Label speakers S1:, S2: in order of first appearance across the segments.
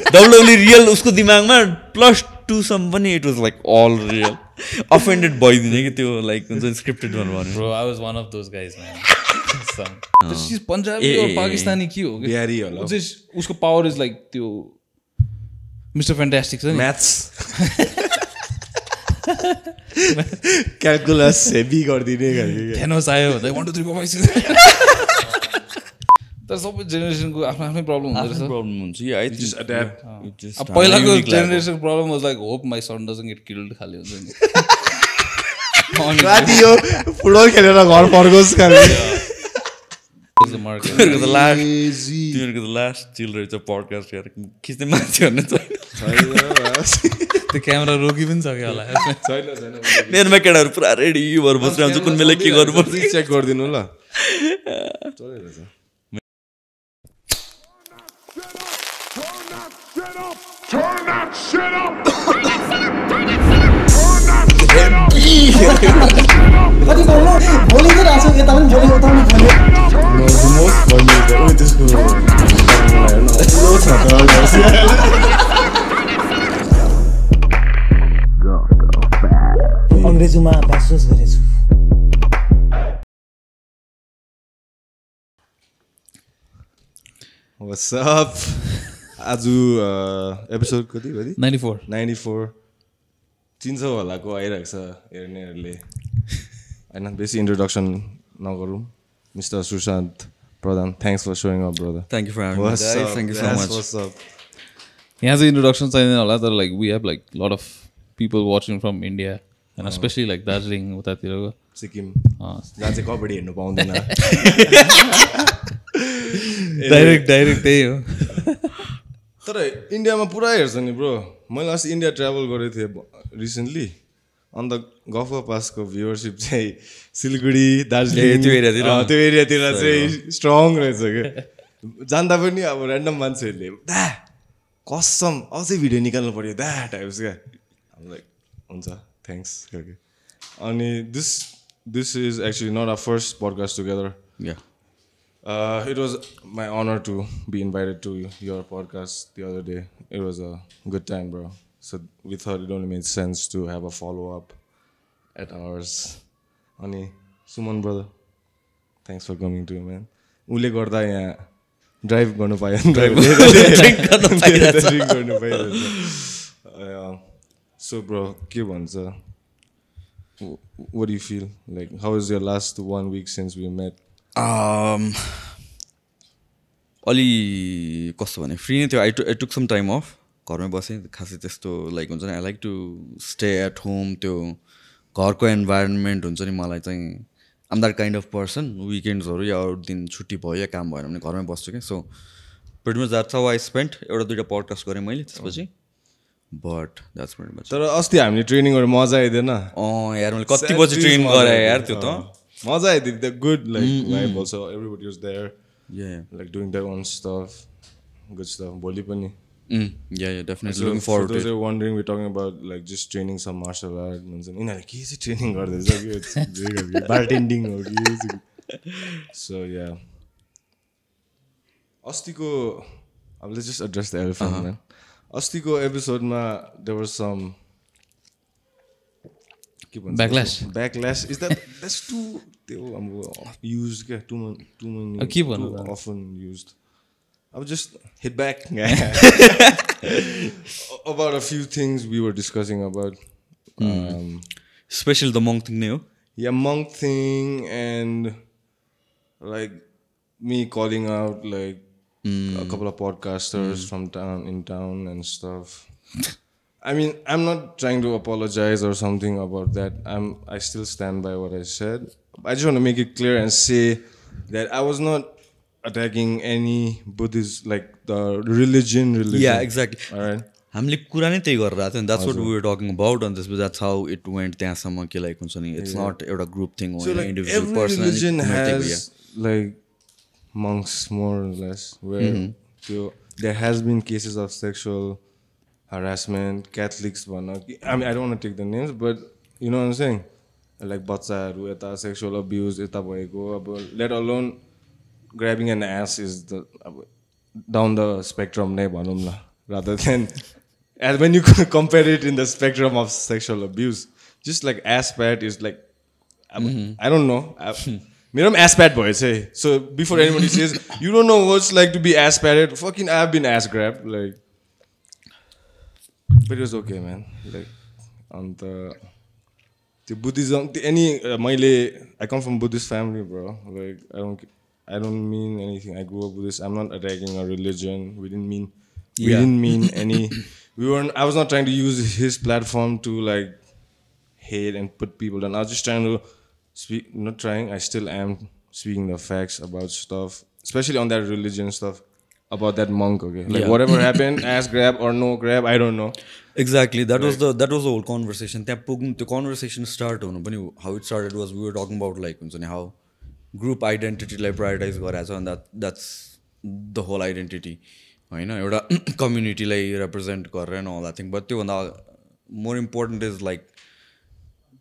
S1: WWE real उसको दिमागमा +2 सम्म पनि it was like all real offended भइदिने कि त्यो लाइक हुन्छ स्क्रिप्टेड भन्नु
S2: Bro, I was one of those guys, man. She's Punjabi or Pakistani ki ho?
S3: Bihari होला
S2: उसको power is like त्यो Mr. Fantastic छ नि
S3: म्याथ्स क्याल्कुलस हेभी गरिदिने
S2: Thanos आयो भन्दा 1 2 3 4 5 6 तर सबै जेनेरेसनको आफ्नो आफ्नै प्रब्लम हुन्छ रहेछ
S1: प्रब्लम हुन्छ कि आई
S3: जस्ट एड्याप्ट
S2: अब पहिलाको generation problem was like hope my son doesn't get killed खाली हुन्छ नि
S3: राति यो फुटबल खेलेर घर फर्कोस् खाली
S1: तिमीहरूको त लास्ट चिल रहेछ पडकास्ट हेरेर खिच्ने मान्छे भन्ने छैन
S2: त्यो क्यामेरा रोकी पनि सक्यो होला
S1: मेरोमा केटाहरू पुरा रेडी भएर बसिरहेको हुन्छ कुन बेला के गर्नुपर्छ
S3: चेक गरिदिनु ल चलिरहेछ
S4: Turn that shit up!
S5: कति बोल्नु बोली त राख्छु यता पनि बोली उता पनि बोली अङ्ग्रेजीमा ब्याचलर्स गरेछु
S3: What's up? आज एपिसोड कति कति 94 चिन्छ होला को आइरहेको छ हेर्नेहरूले होइन बेसी इन्ट्रोडक्सन नगरौँ mister Sushant Pradhan thanks for showing up brother
S1: thank you for having me guys thank you so much
S2: यहाँ चाहिँ इन्ट्रोडक्सन चाहिँदैन होला तर like we have like lot of people watching from India and especially like Darjeeling उतातिरको
S3: सिक्किम जहाँ चाहिँ कबड्डी हेर्नु पाउँदैन
S2: डाइरेक्ट त्यही हो
S3: तर इन्डियामा पुरा हेर्छ नि ब्रो मैले अस्ति इन्डिया ट्राभल गरेको थिएँ रिसेन्टली अन्त गफ पासको भ्युवरसिप चाहिँ सिलगढी दार्जिलिङ त्यो एरियातिर चाहिँ स्ट्रङ रहेछ क्या जान्दा पनि अब ऱ्यान्डम मान्छेहरूले दा कसम अझै भिडियो निकाल्नु पऱ्यो दा टाइप्स क्या लाइक हुन्छ थ्याङ्क्स अनि this is actually not a first podcast together it was my honor to be invited to your podcast the other day. It was a good time, bro. So we thought it only made sense to have a follow-up at ours. Ani, Suman brother, thanks for coming too, man. Ule garda yaha drive garnu payo drink garnu payo so bro ke bhancha what do you feel like how was your last 1 week since we met
S1: अलि कस्तो भने free नै थियो I took some time off घरमै बसेँ खासै त्यस्तो like हुन्छ नि I like to stay at home त्यो घरको इन्भाइरोमेन्ट हुन्छ नि मलाई चाहिँ I'm that kind of person विकेन्ड्सहरू या अरू दिन छुट्टी भयो या काम भएन भने घरमै बस्छु क्या so pretty much that's how I spend एउटा दुइटा पडकास्ट गरेँ मैले त्यसपछि बट द्याट्स प्रिटी मच
S3: तर अस्ति हामीले ट्रेनिङ गरेर मजा आइदिएन
S1: यार मैले कति बजी ट्रेन गरेँ यार त्यो त
S3: मजा आइदियो the good like vibe also everybody was there like doing their own stuff good stuff भोलि पनि
S1: yeah definitely looking forward to it.
S3: Those are wondering we're talking about like just training some martial art हुन्छ नि यिनीहरूले के चाहिँ training गर्दैछ कि बारटेन्डिङ हो कि so yeah अस्तिको अब let's just address the elephant man अस्तिको एपिसोडमा there was some backlash is that's too used too often used I would just hit back about a few things we were discussing about
S1: especially the monk thing
S3: yeah monk thing and like me calling out like a couple of podcasters from in town and stuff I mean, I'm not trying to apologize or something about that. I still stand by what I said. I just want to make it clear and say that I was not attacking any Buddhist, like the religion.
S1: Yeah, exactly.
S3: All right.
S1: हामीले कुरा नै त्यही गरेर आएको थियो that's what we were talking about on this, but that's how it went त्यहाँसम्म कि like हुन्छ नि it's not एउटा group thing or an individual person.
S3: Every religion has like monks more or less where there has been cases of sexual harassment, Catholics I mean I don't want to take the names but you know what I'm saying like bachaharu eta sexual abuse eta bhayeko let alone grabbing an ass is the down the spectrum nai bhanum la rather than and when you compare it in the spectrum of sexual abuse, just like ass pat is like I don't know. मेरो पनि ass pat भयो चाहिँ. So before anybody says you don't know what's like to be ass patted, fucking I've been ass grabbed like. But it was okay, man. Like on the Buddhism, I come from Buddhist family, bro. Like I don't mean anything. I grew up Buddhist. I'm not attacking our religion. We didn't mean any. I was not trying to use his platform to like hate and put people down. I was just trying to speak. Not trying. I still am speaking the facts about stuff, especially on that religion stuff. About that monk, okay? Like whatever happened, ass grab or no grab, I don't know.
S1: Exactly. That was the whole conversation. The conversation started how it started was we were talking about like how group identity like prioritize garecha and that's the whole identity. You know, एउटा community like represent गरेर and all that thing. But more important is like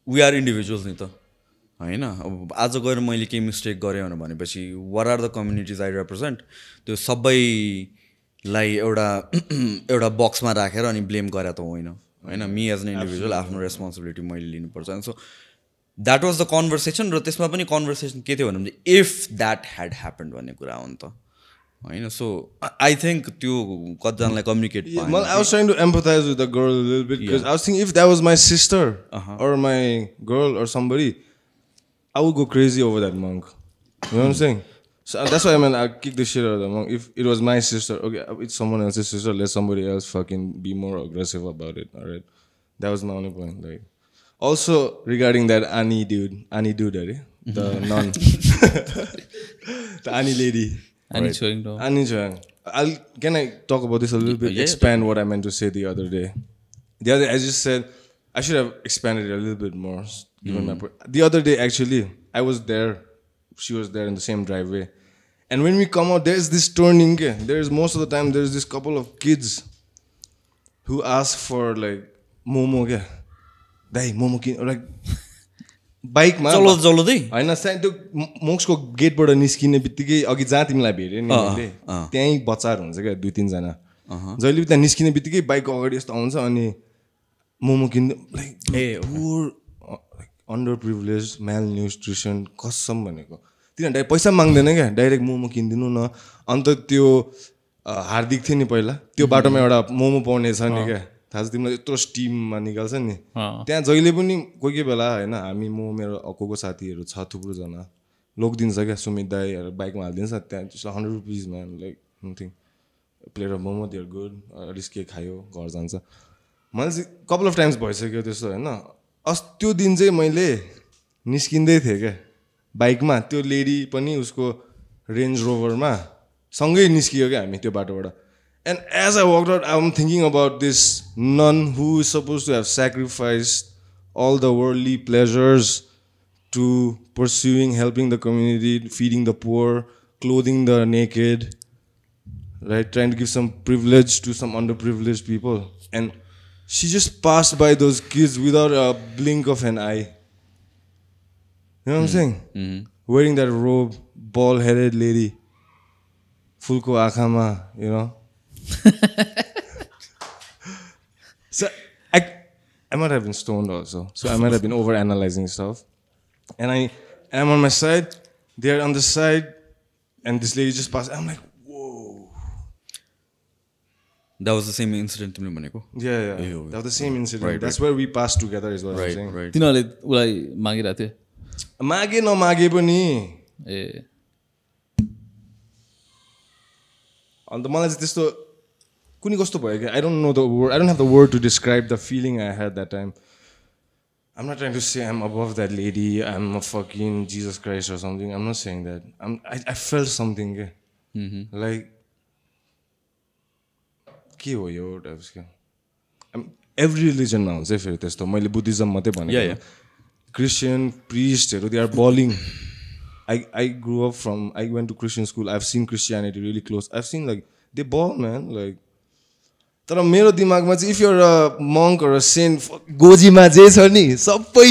S1: we are individuals नि त. हैन अब आज गएर मैले के मिस्टेक गरे भनेपछि what are the communities I represent त्यो सबैलाई एउटा बक्समा राखेर अनि ब्लेम गरे त होइन हैन मी एज एन इन्डिभिजुअल आफ्नो रेस्पोन्सिबिलिटी मैले लिनुपर्छ अनि so that was the conversation र त्यसमा पनि कन्भर्सेसन के थियो भने इफ द्याट ह्याड ह्यापन्ड भन्ने कुरा हो नि त हैन सो आई थिंक त्यो कतिजनालाई communicate
S3: Well, I was trying to empathize with the girl a little bit because I was thinking if that was my sister or my girl or somebody I would go crazy over that monk. You know what I'm saying? So that's why I kick the shit out of the monk. If it was my sister, okay, it's someone else's sister, let somebody else fucking be more aggressive about it, alright? That was my only point. Like, also, regarding that Ani dude, the nun. The Ani lady.
S2: Ani Choyang.
S3: Ani Choyang. Can I talk about this a little bit? Expand what I meant to say the other day. I just said, I should have expanded it a little bit more. The other day, actually, I was there. She was there in the same driveway. And when we come out, there's this turning. Most of the time, there's this couple of kids who ask for, like, momo. Dai, momo kin. Or, like, bike ma.
S1: Chalo dai.
S3: हैन sign त्यो मोक्सको गेटबाट निस्किने बित्तिकै अघि जहाँ तिमीलाई भेट्यो नि मैले त्यहीँ बचार हुन्छ क्या 2-3 जना जहिले पनि त्यहाँ निस्किने बित्तिकै बाइकको अगाडि यस्तो आउँछ अनि मोमो किन्नु लाइक अन्डर प्रिभिलेज मेल न्युट्रिसन कसम भनेको तिनीहरूले पैसा माग्दैन क्या डाइरेक्ट मोमो किनिदिनु न अन्त त्यो हार्दिक थियो नि पहिला त्यो बाटोमा एउटा मोमो पाउने छ नि क्या थाहा छ तिमीलाई यत्रो स्टिममा निकाल्छ नि त्यहाँ जहिले पनि कोही कोही बेला होइन हामी मेरो को साथीहरू छ थुप्रोजना लोकिदिन्छ क्या सुमित दाईहरू बाइकमा हालिदिन्छ त्यहाँ त्यसलाई 100 rupees man like nothing plate of momo there good रिस्के खायो घर जान्छ मैले चाहिँ कपाल अफ टाइम्स भइसक्यो त्यस्तो होइन त्यो दिन चाहिँ मैले निस्किँदै थिएँ क्या बाइकमा त्यो लेडी पनि उसको रेन्ज रोभरमा सँगै निस्कियो क्या हामी त्यो बाटोबाट and as I worked out I am thinking about this nun who is suppose to have sacrificed all the worldly pleasures to pursuing, helping the community, feeding the poor, clothing the naked, right? Trying to give some privilege to some underprivileged people. And she just passed by those kids without a blink of an eye. You know what I'm saying? Wearing that robe, bald-headed lady, fulko akhama, you know? So, I might have been stoned also, so I might have been over-analyzing stuff. And I'm on my side, they're on the side, and this lady just passed. I'm like, whoa.
S1: That was the same incident.
S3: Yeah. That was the same incident. Right, That's where we passed together is what I'm saying.
S1: Right.
S2: तिनीहरूले उसलाई मागिरहेको थियो
S3: मागे नमागे पनि
S2: ए
S3: अन्त मलाई चाहिँ त्यस्तो कुनै कस्तो भयो कि I don't know the word. I don't have the word to describe the feeling I had that time. I'm not trying to say I'm above that lady. I'm a fucking Jesus Christ or something. I'm not saying that. I felt something. Like के हो यो types के every रिलिजनमा हुन्छ है फेरि त्यस्तो मैले Buddhism मात्रै भनेको क्रिस्चियन प्रिस्टहरू they are balling I grew up from I went to Christian school. I've seen Christianity really close. I've seen like they ball man like तर मेरो दिमागमा चाहिँ if you're a monk or a saint गोजीमा जे छ नि सबै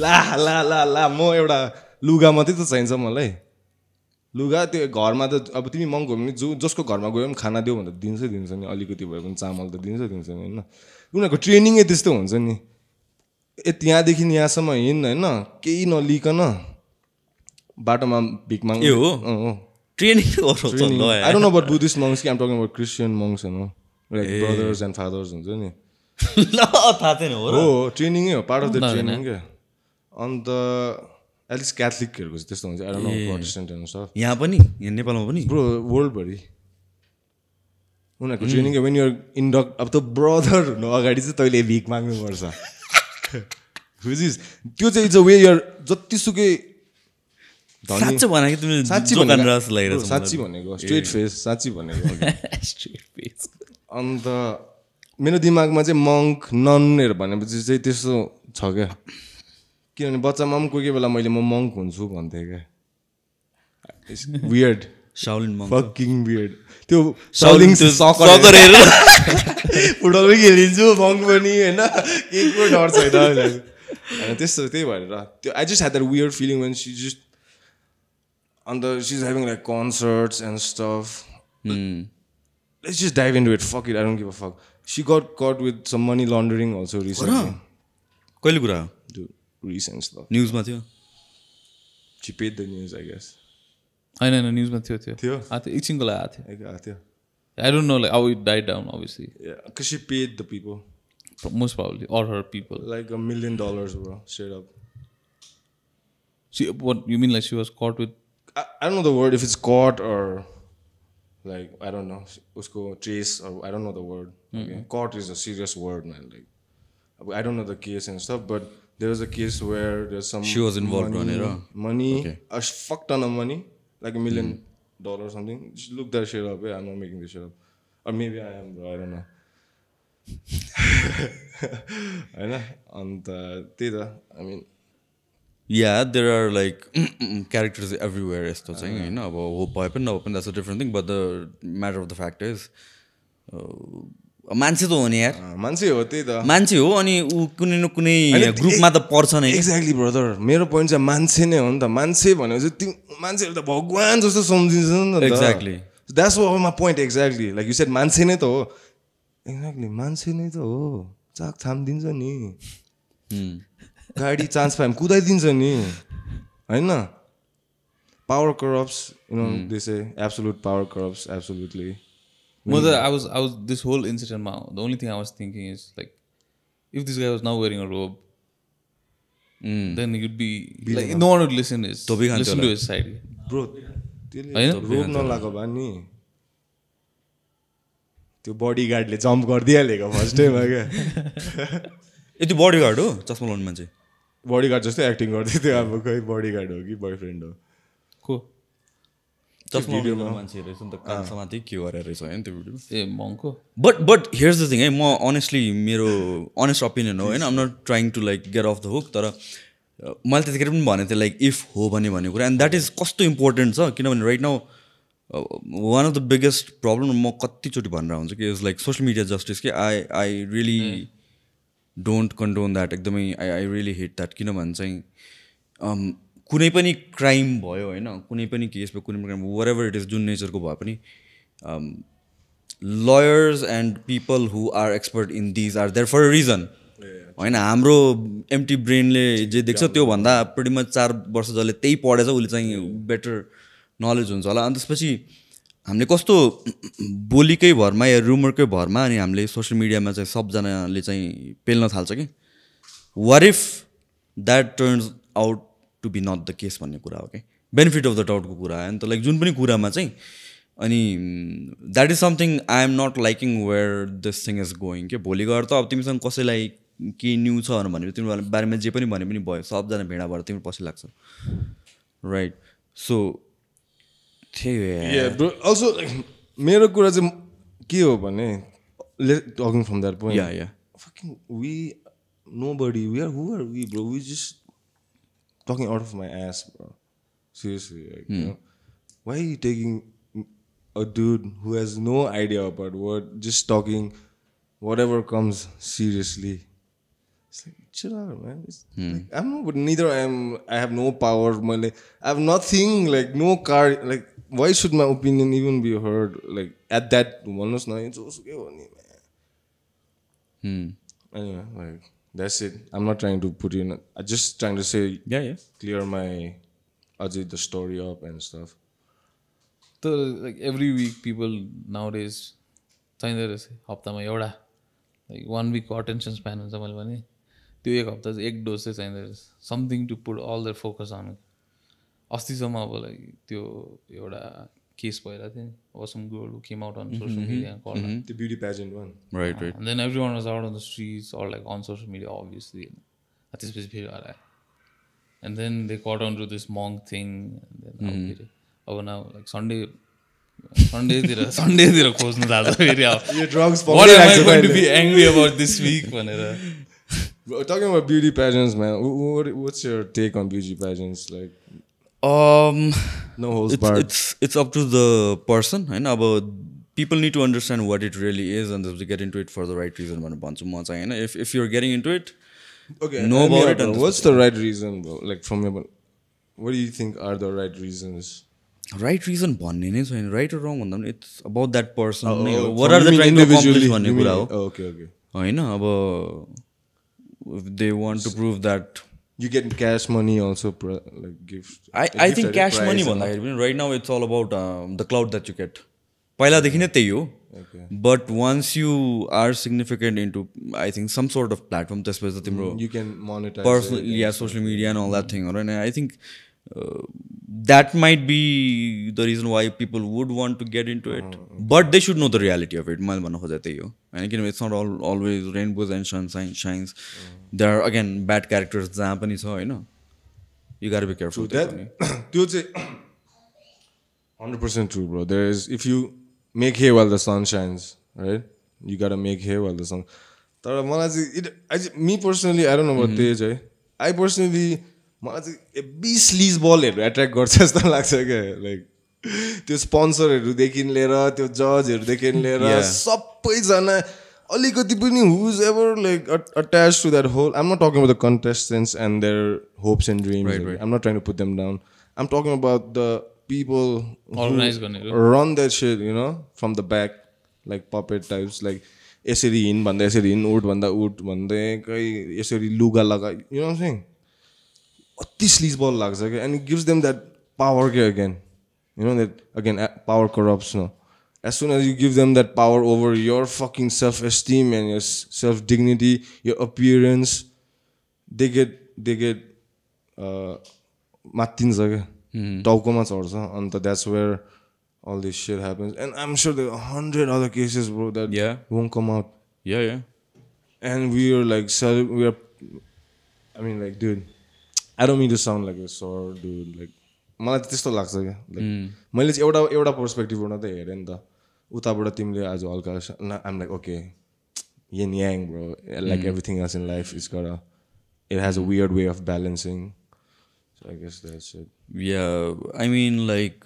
S3: ला ला ला ला म एउटा लुगा मात्रै त चाहिन्छ मलाई लुगा त्यो घरमा त अब तिमी मङ्क हो भने जसको घरमा गयो भने खाना दियो भने त दिन्छ नि अलिकति भए पनि चामल त दिन्छ नि होइन उनीहरूको ट्रेनिङै त्यस्तो हुन्छ नि त्यहाँदेखि यहाँसम्म हिँड्न होइन केही नलिकन बाटोमा भिख माग्नु
S1: ए हो training
S3: I don't know about Buddhist monks I'm talking about Christian monks like brothers and fathers हुन्छ नि
S1: थाहा छैन
S3: हो ट्रेनिङै हो पार्ट अफ द ट्रेनिङ क्या अन्त एटलिस्ट क्याथलिकहरूको चाहिँ त्यस्तो हुन्छ I don't know Protestant and stuff
S1: यहाँ पनि यहाँ नेपालमा पनि
S3: ब्रो वर्ल्डभरि उनीहरूको ट्रेनिङ वेन युआर इन्डक्ट अब त ब्रदर हुनु अगाडि चाहिँ तैँले भिख माग्नुपर्छ त्यो चाहिँ इट्स अ वे युआर जतिसुकै
S1: साँच्चै भनेको तिमीले
S3: साँच्ची भनेको स्ट्रेट फेस साँच्ची भनेको अन्त मेरो दिमागमा चाहिँ मङ्क ननहरू भनेपछि चाहिँ त्यस्तो छ क्या किनभने बच्चामा पनि कोही बेला मैले म मङ्क हुन्छु भन्थेँ क्या weird
S1: Shaolin monk
S3: fucking weird त्यो शाओलिन सकर हेरेर फुटबल पनि खेलिदिन्छु मङ्क पनि होइन केही को डर छैन होइन त्यस्तो त्यही भएर त्यो I just had that weird feeling when she just अन्त she is having like concerts and stuff let's just dive into it fuck it I don't give a fuck she got caught with some money laundering also recently
S1: कहिले कुरा हो
S3: recent stuff
S1: न्युजमा थियो
S3: she paid the news I guess
S2: होइन न्युजमा थियो एकछिनको लागि आएको थियो I don't know like how it died down obviously
S3: because she paid the people
S2: most probably or her people
S3: like $1 million bro straight up
S2: what you mean like she was caught with
S3: I don't know the word if it's caught or like I don't know usko trace or I don't know the word okay caught is a serious word man like I don't know the case and stuff but there was a case where there's some
S1: she was involved
S3: money a fuck ton of money like $1 million or something just look that shit up I'm not making this shit up or maybe I am bro I don't know I know and I mean
S1: yeah there are like characters everywhere यस्तो चाहिँ हैन अब hope भए पनि नभए पनि that's a different thing but the matter of the fact is मान्छे त हो नि यार
S3: मान्छे हो त्यही त
S1: मान्छे हो अनि उ कुनै न कुनै ग्रुपमा त पर्छ नै
S3: एक्ज्याक्टली ब्रदर मेरो पोइन्ट चाहिँ मान्छे नै हो नि त मान्छे भनेपछि त्यो मान्छेहरू त भगवान जस्तो सम्झिन्छ नि त
S1: exactly
S3: that's what my point exactly like you said मान्छे नै त हो एक्ज्याक्टली मान्छे नै त हो चाक थामिदिन्छ नि गाडी चान्स पायो भने कुदाइदिन्छ नि होइन power corrupts you know they say absolute power corrupts absolutely
S2: I was this whole incident the only thing I was thinking is like if this guy was now wearing a robe then he would be like no one would listen to his side
S3: bro robe नलाको भए नि त्यो बडीगार्डले jump गरिदिइहालेको first टाइममा क्या
S1: त्यो bodyguard हो चस्मा लाउने मान्छे
S3: बडीगार्ड जस्तो एक्टिङ गर्दै थियो अब खै बडीगार्ड हो कि बोयफ्रेन्ड हो
S2: को
S1: चस्मा लाउने मान्छे रहेछ नि त कान्छमाथि के गरेर रहेछ हैन त्यो भिडियो
S2: ए मङ्को
S1: बट हियर्स द थिङ है म अनेस्टली मेरो अनेस्ट ओपिनियन हो हैन I'm not trying to like get off the hook तर मैले त्यतिखेर पनि भनेको थिएँ लाइक इफ हो भन्ने कुरा एन्ड द्याट इज कस्तो इम्पोर्टेन्ट छ किनभने right now one of the biggest problem म कतिचोटि भनेर हुन्छ कि is like social media justice कि आई रियली डोन्ट कन्डोन द्याट एकदमै आई रियली हेट द्याट किनभने चाहिँ कुनै पनि क्राइम भयो होइन कुनै पनि केस भयो कुनै पनि crime whatever it is जुन नेचरको भए पनि lawyers and people who are expert in these are there for a reason होइन हाम्रो एम्टी ब्रेनले जे देख्छ त्योभन्दा प्रिटी मच 4 वर्ष जसले त्यही पढेछ उसले चाहिँ बेटर नलेज हुन्छ होला अनि त्यसपछि हामीले कस्तो बोलीकै भरमा या रुमरकै भरमा अनि हामीले सोसियल मिडियामा चाहिँ सबजनाले चाहिँ पेल्न थाल्छ कि what if that turns out to be not the case भन्ने कुरा हो कि बेनिफिट अफ द डाउटको कुरा आयो नि त लाइक जुन पनि कुरामा चाहिँ अनि that is something I am not liking where this thing is going के भोलि गएर त अब तिमीसँग कसैलाई केही न्युज छ भने तिम्रो बारेमा जे पनि भने पनि भयो सबजना भेडा भएर तिम्रो पछि लाग्छ राइट सो
S3: अल्सो मेरो कुरा चाहिँ के हो भने talking from that point fucking we nobody who are we bro we just talking out of my ass bro seriously like, you know why are you taking a dude who has no idea about what just talking whatever comes seriously It's like, chill out, man. Like, I'm not, but neither I have no power. I have nothing, like no car. Like, why should my opinion even be heard? Like, at that one was not. Anyway, like, that's it. I'm not trying to put in. I'm just trying to say, clear my, the story up and stuff.
S2: So, like, every week people nowadays, हप्तामा एउटा like 1 week को attention span हुन्छ मैले भने त्यो एक हप्ता चाहिँ एक डोज चाहिँ चाहिँदो रहेछ something to put all their focus on it. अस्तिसम्म अब like त्यो एउटा केस भइरहेको थियो नि some girl who came out on social media called
S3: the beauty pageant one.
S1: Right.
S2: And then everyone was out on the streets or like on social media obviously. त्यसपछि फेरि आयो and then they caught on to this monk thing and then अब now like Sunday तिर खोज्नु थाल्छ फेरि अब what am I going to be angry about this week भनेर.
S3: Talking about beauty pageants, man, what's your take on beauty pageants? Like, no holds barred.
S1: It's up to the person, and about people need to understand what it really is and to get into it for the right reason. If you're getting into it,
S3: okay,
S1: know about it. And
S3: what's the right reason, bro? Like, from your, what do you think are the right reasons?
S1: Right reason, right or wrong, it's about that person.
S3: What
S1: are they trying to accomplish?
S3: Okay.
S1: I know, if they want to prove that
S3: you get cash money also, like gifts.
S1: I think cash money, right now it's all about the clout that you get. Paila dekhi ne त्यही हो. But once you are significant into, I think, some sort of platform,
S3: you can monetize
S1: personal, social media and all that thing. Right? And I think that might be the reason why people would want to get into it. But they should know the reality of it. And again, it's not always rainbows and sunshines. There are, again, bad characters. You gotta be careful.
S3: That 100% true, bro. There is, if you make hay while the sun shines, right? You gotta make hay while the sun. Me personally, I don't know about Tej. I personally, बी स्लिज बलहरू attract गर्छ जस्तो लाग्छ क्या. Like त्यो स्पोन्सरहरूदेखि लिएर त्यो जजहरूदेखि लिएर सबैजना अलिकति पनि whoever like attach to that whole. I'm not talking about the contestants and their hopes and dreams. I'm not trying to put them down. I'm talking about the people run that shit, you know, from the back, like puppet types. Like यसरी हिँड भन्दा यसरी हिँड, उठ भन्दा उठ भन्दै कहीँ यसरी लुगा लगा, यु नो सेङ अति स्लिज बल लाग्छ क्या. And it gives them that power के again, you know, that again power corrupts no. As soon as you give them that power over your fucking self-esteem and your self-dignity, your appearance, they get mattinja kya, टाउकोमा चढ्छ. अन्त that's where all this shit happens. And I'm sure there are 100 other cases, bro, that won't come out.
S1: Yeah.
S3: And we are like, I mean, like, dude, I don't mean to sound like a sore dude. Like, मलाई त्यस्तो लाग्छ क्या. Like मैले चाहिँ एउटा पर्सपेक्टिभबाट त हेरेँ नि त. उताबाट तिमीले आज हल्का, I'm like okay, yin yang, bro. Like everything else in life, it has a weird way of balancing. So I guess that's it.
S1: Yeah, I mean, like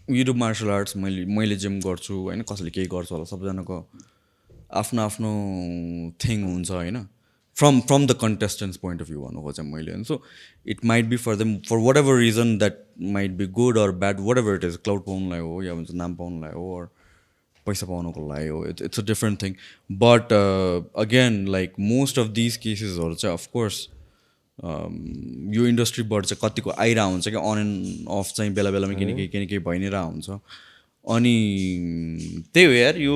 S1: you do martial arts. मैले gym गर्छु होइन, कसैले केही गर्छ होला, सबैजनाको आफ्नो आफ्नो थिङ हुन्छ होइन. From the contestant's point of view, and so it might be for them, for whatever reason, that might be good or bad, whatever it is, cloud paun lai ho, ya naam paun lai ho, or paisa paun ko lai ho, it's a different thing. But again, like most of these cases also, of course, यो इन्डस्ट्रीबाट चाहिँ कतिको आइरहेको हुन्छ क्या, on and of चाहिँ बेला बेलामा केही भइ नै रहेको हुन्छ. अनि त्यही हो यार, यो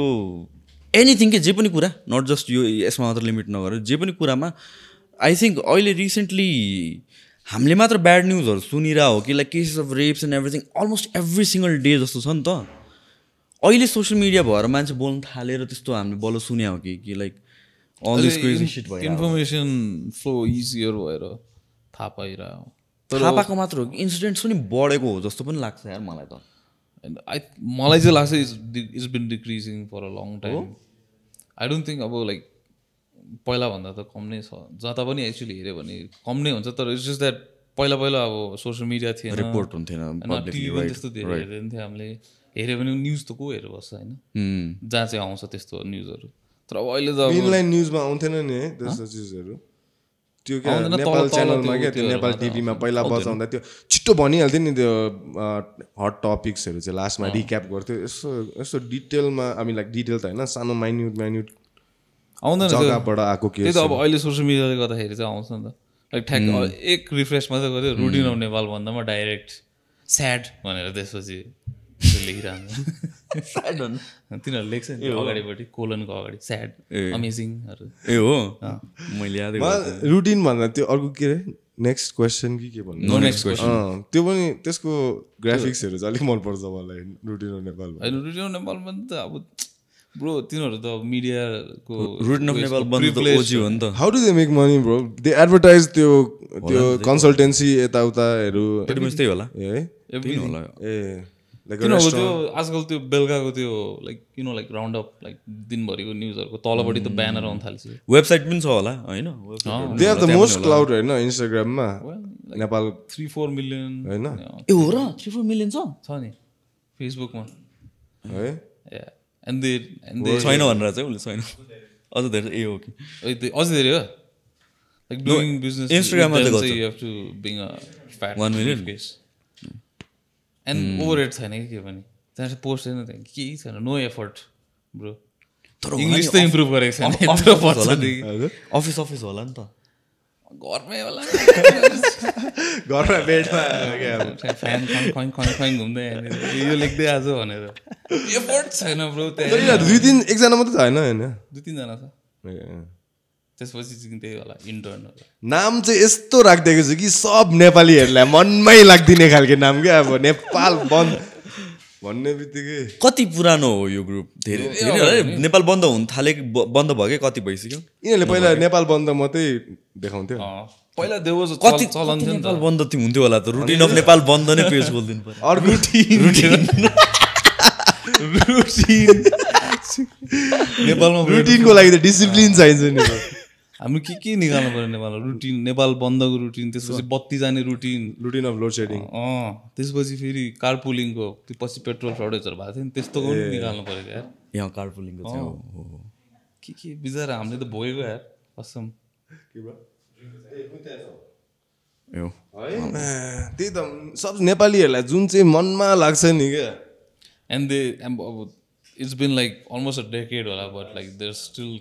S1: एनिथिङ के जे पनि कुरा, नट जस्ट यो यसमा मात्र लिमिट नगरेर जे पनि कुरामा आई थिङ्क अहिले रिसेन्टली हामीले मात्र ब्याड न्युजहरू सुनिरहेको हो कि, like cases of rapes and everything almost every single day जस्तो छ नि त. अहिले सोसियल मिडिया भएर मान्छे बोल्न थालेर त्यस्तो हामीले बल्ल सुन्या हो कि like all this crazy shit भयो.
S2: इन्फर्मेसन फ्लो इजियर भएर थाहा पाइरहेको,
S1: थाहा पाएको मात्र हो कि इन्सिडेन्ट्स पनि बढेको हो जस्तो पनि लाग्छ यार मलाई त.
S2: मलाई चाहिँ लाग्छ it's been decreasing for a long time. I don't think अब लाइक पहिलाभन्दा त कम नै छ, जता पनि एक्चुली हेऱ्यो भने कम नै हुन्छ. तर इट्स जस्ट द्याट पहिला अब सोसियल मिडिया थिएन,
S1: रिपोर्ट हुन्थेन,
S2: टिभी पनि त्यस्तो धेरै हेरेको थियो हामीले. हेऱ्यो भने न्युज त को हेरेर बस्छ होइन, जहाँ चाहिँ आउँछ त्यस्तो न्युजहरू. तर अब अहिले त
S3: इनलाइन न्युजमा आउँथेन नि है त्यस्तो चिजहरू त्यो क्या नेपाल च्यानलमा क्या त्यो नेपाल टिभीमा पहिला बजाउँदा त्यो छिट्टो भनिहाल्थ्यो नि त्यो हट टपिक्सहरू चाहिँ लास्टमा रिक्याप गर्थ्यो यसो यसो डिटेलमा लाइक डिटेल त होइन सानो माइन्युट
S2: आउँदैन
S3: जग्गाबाट आएको केस
S2: त्यही त अब अहिले सोसियल मिडियाले गर्दाखेरि चाहिँ आउँछ नि त लाइक ठ्याक एक रिफ्रेस मात्रै गऱ्यो रुटिन अफ नेपाल भन्दामा डाइरेक्ट स्याड भनेर त्यसपछि लेखिरहन्छ तिनीहरू लेख्छ नि अगाडिपट्टि कोलनको अगाडि स्याड अमेजिङहरू
S1: ए हो मैले यादै
S3: रुटिन भन्दा त्यो अर्को के अरे नेक्स्ट क्वेसन के भन्नु
S2: नेक्स्ट क्वेसन
S3: त्यो पनि त्यसको ग्राफिक्सहरू चाहिँ अलिक मनपर्छ मलाई रुटिन अफ नेपाल
S2: होइन रुटिन अफ नेपालमा त अब ब्रो तिनीहरू त मिडियाको
S1: रुटिन अफ नेपाल बन्द त ओजी हो नि त
S3: how do they make money bro they advertise त्यो कन्सल्टेन्सी यताउताहरू
S1: त्यही होला
S3: ए
S1: होला
S3: ए
S2: किनभने त्यो आजकल त्यो बेलुकाको त्यो like like round up like दिनभरिको न्युजहरूको तलपट्टि त ब्यानर आउनु थाल्छ
S1: वेबसाइट पनि छ होला होइन
S3: they are the most cloud होइन इन्स्टाग्राममा नेपाल
S2: 3-4 मिलियन
S3: होइन
S1: ए हो र 3-4 मिलियन छ
S2: नि फेसबुकमा
S3: है
S2: एन्ड दे
S1: छैन भनेर चाहिँ उसले छैन अझ धेरै ए हो कि
S2: अझ धेरै हो लाइक डुइङ बिजनेस
S1: इन्स्टाग्राममा चाहिँ
S2: you have to being a fat
S1: 1 million
S2: case and over rate छैन कि के पनि त्यहाँ चाहिँ पोस्ट छैन त्यहाँ केही छैन नो एफर्ट ब्रो
S1: तर
S2: इङ्ग्लिस त इम्प्रुभ गरेको छैन
S1: अफिस होला नि त
S2: घरमै होला
S3: घरमा बेडमा
S2: फ्यान खङ घुम्दै यो लेख्दै आज भनेर एफर्ट छैन ब्रो त्यहाँ
S3: 2-3 एकजना मात्रै छ होइन
S2: 2-3 जना छ त्यसपछि चाहिँ त्यही होला इन्टर्न
S3: नाम चाहिँ यस्तो राखिदिएको छु कि सब नेपालीहरूलाई मनमै लाग्दिने खालको नाम क्या अब नेपाल बन्द भन्ने बित्तिकै
S1: कति पुरानो हो यो ग्रुप धेरै नेपाल बन्द हुन थाले बन्द भयो कति भइसक्यो
S3: यिनीहरूले पहिला नेपाल बन्द मात्रै देखाउँथ्यो
S2: पहिला देवज
S1: कति चलन थियो नेपाल बन्द थियो हुन्थ्यो होला त रुटिन अफ नेपाल बन्द नै पेज खोल्दिनु पर्यो
S3: अर्को
S2: नेपालमा
S3: रुटिनको लागि त डिसिप्लिन चाहिन्छ नि
S2: हाम्रो के निकाल्नु पर्यो नेपालमा रुटिन नेपाल बन्दको रुटिन त्यसपछि बत्ती जाने रुटिन
S3: अफ लोड सेडिङ
S2: त्यसपछि फेरि कारपुलिङको त्यो पछि पेट्रोल सर्टेजहरू भएको थियो नि त्यस्तोको पनि निकाल्नु पऱ्यो यार
S1: यहाँ कारपुलिङको चाहिँ
S2: के बिचरा हामीले त भोगेको यार कसम
S3: त्यही त सब नेपालीहरूलाई जुन चाहिँ मनमा लाग्छ नि क्या
S2: एन्ड दे अब it's been like almost a decade होला but like they're still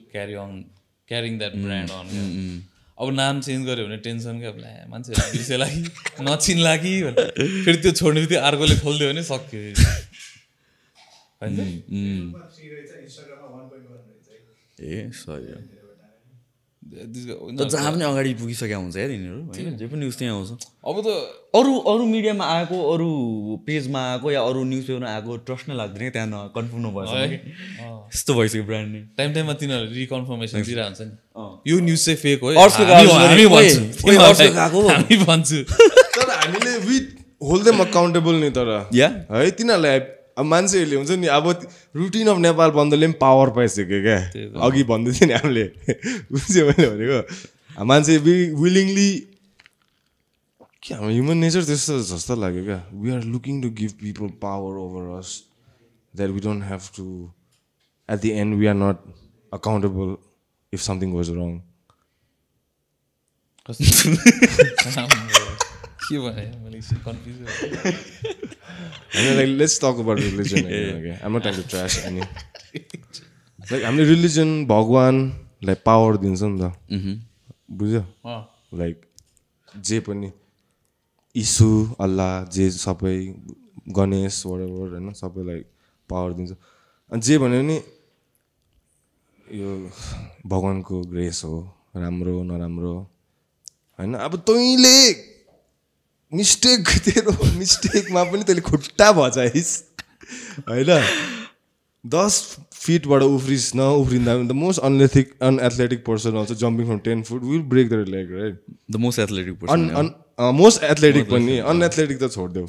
S2: carrying that brand on अब नाम चेन्ज गऱ्यो भने टेन्सन क्या मान्छेहरू बिर्सेला कि नचिन्ला कि फेरि त्यो छोड्ने बित्तिकै अर्कोले खोलिदियो भने सक्यो
S1: ए सही जहाँ पनि अगाडि पुगिसकेका हुन्छ यार यिनीहरू होइन जे पनि न्युज त्यहाँ आउँछ
S2: अब त
S1: अरू मिडियामा आएको अरू पेजमा आएको या अरू न्युज पेपरमा आएको ट्रस्ट नै लाग्दैन त्यहाँ कन्फर्म नभएछ यस्तो भइसक्यो ब्रान्ड नै
S2: टाइममा तिनीहरू रिकन्फर्मेसन दिइरहेको हुन्छ नि यो न्युज चाहिँ फेक हो हामी भन्छु
S3: तर हामीले विथ होल्ड देम अकाउन्टेबल नि तर है तिनीहरूलाई अब मान्छेहरूले हुन्छ नि अब रुटिन अफ नेपाल बन्दले पनि पावर पाइसक्यो क्या अघि भन्दै थियो नि हामीले बुझ्यो मैले भनेको मान्छे विलिङली के हाम्रो ह्युमन नेचर त्यस्तो जस्तो लाग्यो क्या we are looking to give people power over us that we don't have to at the end we are not accountable if something goes wrong
S2: के भने मैले confuse
S3: like let's talk about religion again, okay? I'm not trying to trash any like हामीले religion भगवानलाई power दिन्छ नि त बुझ्यो like जे पनि यीशु अल्लाह जे सबै गणेश whatever हैन सबैलाई पावर दिन्छ अनि जे भन्यो नि यो भगवानको ग्रेस हो राम्रो नराम्रो हैन अब तैँले मिस्टेक तेरो मिस्टेकमा पनि तैँले खुट्टा भचाइस् होइन 10 फिटबाट उफ्रिस नउफ्रिँदा पनि the most unathletic person also jumping from 10 foot will break their leg right
S1: the most athletic person
S3: most athletic पनि अनएथलेटिक त छोडिदेऊ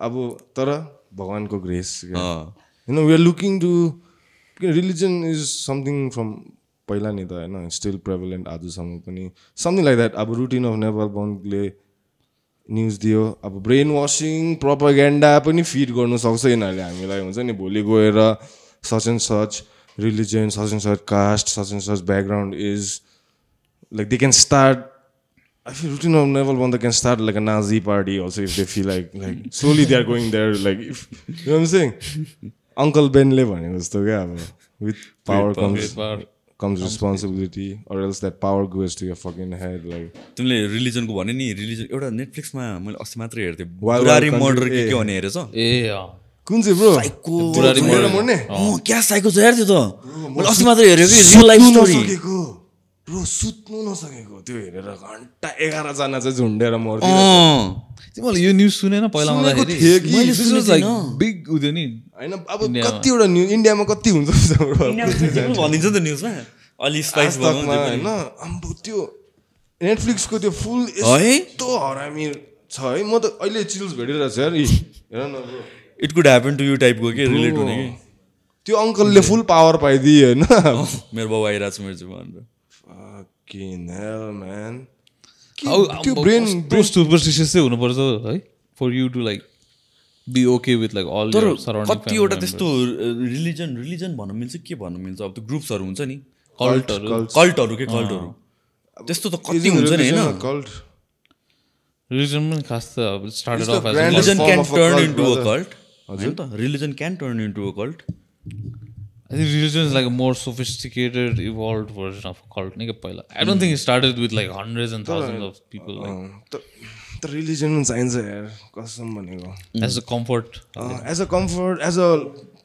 S3: अब तर भगवानको grace you know we are looking to religion is something from पहिला नि त होइन स्टिल प्रेभलेन्ट आजसम्म पनि समथिङ लाइक द्याट अब रुटिन अफ नेपाल बन्दले न्युज दियो अब ब्रेन वासिङ प्रोपागेन्डा पनि फिड गर्नु सक्छ यिनीहरूले हामीलाई हुन्छ नि भोलि गएर such and such religion, such and such caste, such and such background is like they can start. I feel routine of level one, they can start like a Nazi party also if they feel like slowly they are going there. Like if, you know what I'm saying? Uncle Ben le bhaneko jasto kya अब with power comes responsibility, or else that power goes to your fucking head. Like
S1: तिमीले रिलिजनको भन्यो नि religion एउटा नेटफ्लिक्समा मैले अस्ति मात्रै हेर्थेँ Burari murder के भने हेरेछ
S2: ए
S3: कुन चाहिँ ब्रो
S2: बुरारी
S3: मर्ने
S1: क्या साइको छ यार त्यो त मैले अस्ति मात्रै हेरेँ कि रियल लाइफ स्टोरी
S3: ब्रो सुत्नु नसकेको त्यो हेरेर घन्टा 11 जना चाहिँ झुन्डेर मर्थ्यो
S2: तिमीले यो न्युज सुनेन पहिला आउँदाखेरि बिग उयो नि
S3: हैन अब कतिवटा न्युज इन्डियामा कति हुन्छ
S1: भनिन्छ नि त न्युजमा अलि स्पाइस
S3: भएको हैन अब त्यो नेटफ्लिक्सको त्यो फुल यस्तो हरामी छ है म त अहिले चिल्स भेटिरहेको छु यार हेर न bro
S1: it could happen to you टाइपको के रिलेट हुने कि
S3: त्यो अङ्कलले फुल पावर पाइदिए हैन
S1: मेरो बाउ आइरहेको छ मेरो जीवनमा
S3: fucking hell man
S2: त्यो ब्रेन सुपरस्टिशियस चाहिँ हुनुपर्छ है for you to like be okay with like all your surrounding
S1: कतिवटा त्यस्तो रिलिजन भन्नु मिल्छ के भन्नु मिल्छ अब त्यो ग्रुप्सहरू हुन्छ नि कल्टहरू त्यस्तो त कति हुन्छ नि हैन
S3: कल्ट
S2: रिलिजन पनि खास त अब started off as
S1: religion can turn into a cult हजुर त religion can turn into a cult
S2: I think religion is like a more sophisticated, evolved version of a cult. I don't think it started with like hundreds and thousands of people.
S3: The religion चाहिन्छ यार कसम भनेको
S2: as a comfort,
S3: as a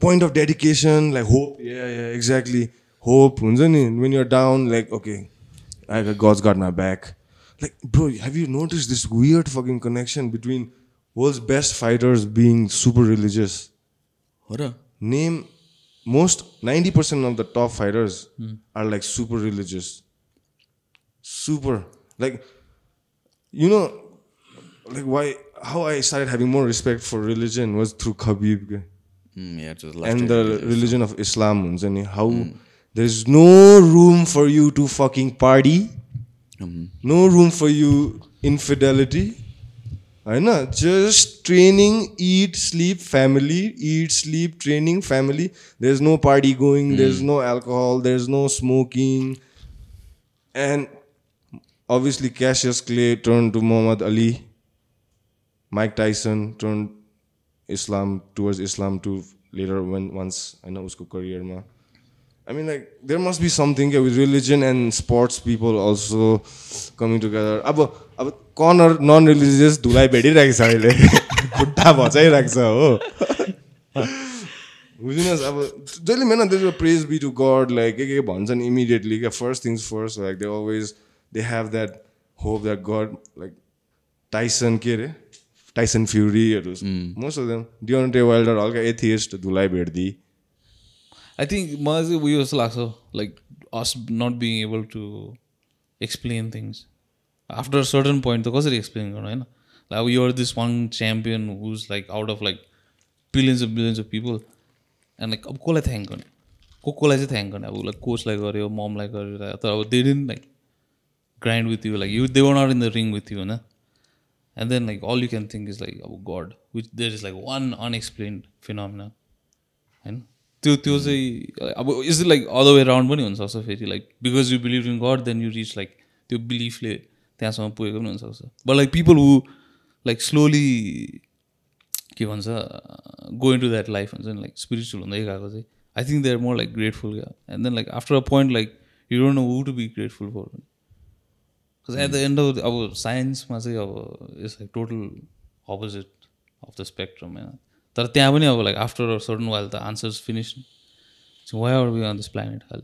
S3: point of dedication, like hope. Yeah, exactly. Hope हुन्छ नि when you're down, like okay, God's got my back. Like bro, have you noticed this weird fucking connection between world's best fighters being super religious? Name most 90% of the top fighters are like super religious. Super. Like, you know, like how I started having more respect for religion was through Khabib. And the religion of Islam. How there's no room for you to fucking party. No room for you infidelity. I know, just training, eat, sleep, family, eat, sleep, training, family. There's no party going, there's no alcohol, there's no smoking. And obviously Cassius Clay turned to Muhammad Ali. Mike Tyson turned towards Islam too later once I know usko career ma. I mean, like, there must be something with religion and sports people also coming together. अब Connor non-religious धुलाई भेटिरहेको छ अहिले खुट्टा भचाइरहेको छ हो बुझ्नुहोस् अब जहिले man there is praise be to God like के भन्छन् इमिडिएटली क्या first things first like they have that hope that God like Tyson फ्युरीहरू most of them Deontay Wilder हल्का एथियस्ट धुलाई भेट्दी
S2: I think मलाई चाहिँ उयो जस्तो लाग्छ like us not being able to explain things after a certain point त कसरी explain गर्नु हैन like you are this one champion who's like out of like billions of people and like अब कसलाई थ्याङ्क गर्ने कसलाई चाहिँ थ्याङ्क गर्ने अब like कोचलाई गर्यो ममलाई गर्यो तर अब they didn't like grind with you like they were not in the ring with you हैन and then like all you can think is like oh God which there is like one unexplained phenomena हैन त्यो चाहिँ अब is it like other way round पनि हुनसक्छ फेरि like because you believe in God then you reach like त्यो बिलिफले त्यहाँसम्म पुगेको पनि हुनसक्छ but like people who like slowly के भन्छ go into that life हुन्छ नि लाइक स्पिरिचुअल हुँदै गएको चाहिँ I think they are more like grateful क्या and then like after a point like you don't know who to be grateful for because at the end of अब साइन्समा चाहिँ अब it's like total opposite of the spectrum होइन तर त्यहाँ पनि अब like after a certain while the answers finish so why are we on this planet खालि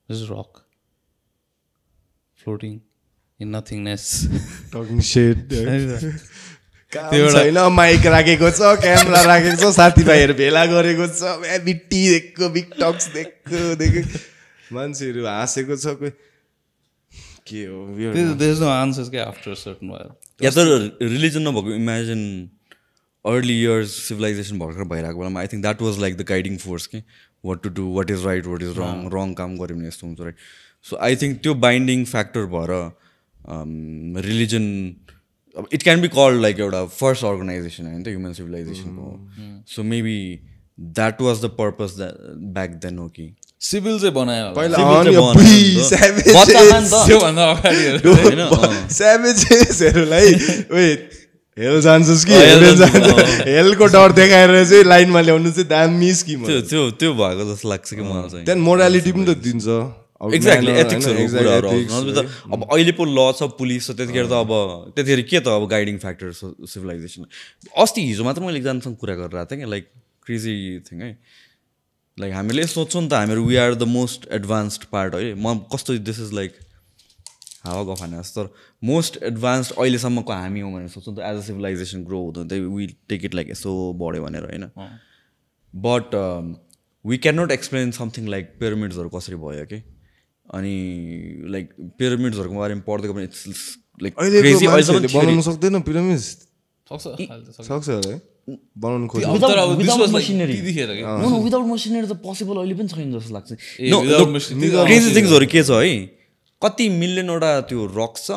S2: this is rock floating in nothingness
S3: talking set छैन माइक राखेको छ camera राखेको छ साथीभाइहरू भेला गरेको छ बिट्टी दिएको बिग टक्स देखेको मान्छेहरू हाँसेको छ कोही के हो
S2: देयर इज नो आन्सर्स के आफ्टर अ सर्टन वाइल
S1: या त रिलिजन नभएको इमेजिन अर्ली इयर्स सिभिलाइजेसन भर्खर भइरहेको बेलामा I think that was like the guiding force के what to do what is right what is wrong काम गऱ्यो भने यस्तो हुन्छ राइट सो आई थिङ्क त्यो बाइन्डिङ फ्याक्टर भएर रिलिजन अब it can be called like एउटा फर्स्ट अर्गनाइजेसन होइन त ह्युमन सिभिलाइजेसनको so maybe that was the purpose back then हो कि
S2: सिभिल चाहिँ बनायो होला।
S3: पहिला
S1: Civil
S3: अनि
S1: चाहिँ बनायो नि त।
S3: savages,
S1: बच्चा खान त।
S2: त्योभन्दा अगाडि
S3: savagesहरूलाई ओए हेल जान्छस् कि
S1: हेल
S3: हेल
S1: जान्छ,
S3: जान्छ हेलको डर देखाएर चाहिँ लाइनमा ल्याउनु चाहिँ दामी स्किम हो।
S1: त्यो भएको जस्तो लाग्छ कि मलाई चाहिँ
S3: त्यहाँदेखि मोरालिटी पनि त दिन्छ
S1: एक्ज्याक्टली
S3: manner,
S1: एथिक्सहरू
S3: होइन?
S1: कुराहरू
S3: Ethics,
S1: आउँछ। नभए त अब अहिले पो ल छ पुलिस छ त्यतिखेर त अब त्यतिखेर के त अब गाइडिङ फ्याक्टर सिभिलाइजेसन। अस्ति हिजो मात्र मैले एकजनासँग कुरा गरेर आएको थिएँ कि लाइक क्रेजी थिङ है लाइक हामीले सोच्छौँ नि त हामीहरू we are the most advanced part है म कस्तो दिस इज लाइक हावा गफाने जस्तो तर मोस्ट एडभान्स्ड अहिलेसम्मको हामी हौँ भनेर सोच्छौँ त एज अ सिभिलाइजेसन ग्रो हुँदै वी टेक इट लाइक यसो बढ्यो भनेर होइन but we can not explain something like पिरामिड्सहरू कसरी भयो कि अनि लाइक पिरामिड्सहरूको बारेमा पढ्दै पनि इट्स लाइक क्रेजी अहिलेसम्म
S3: बनाउनु सक्दैन पिरामिड
S2: सक्छ
S3: सक्छ है बनाउनु खोज्छ
S1: विदाउट मसिनरी विदाउट मसिनरी त पोसिबल अहिले पनि छैन जस्तो लाग्छ क्रेजी थिङ्सहरू के छ है कति मिलियनवटा त्यो रक्स छ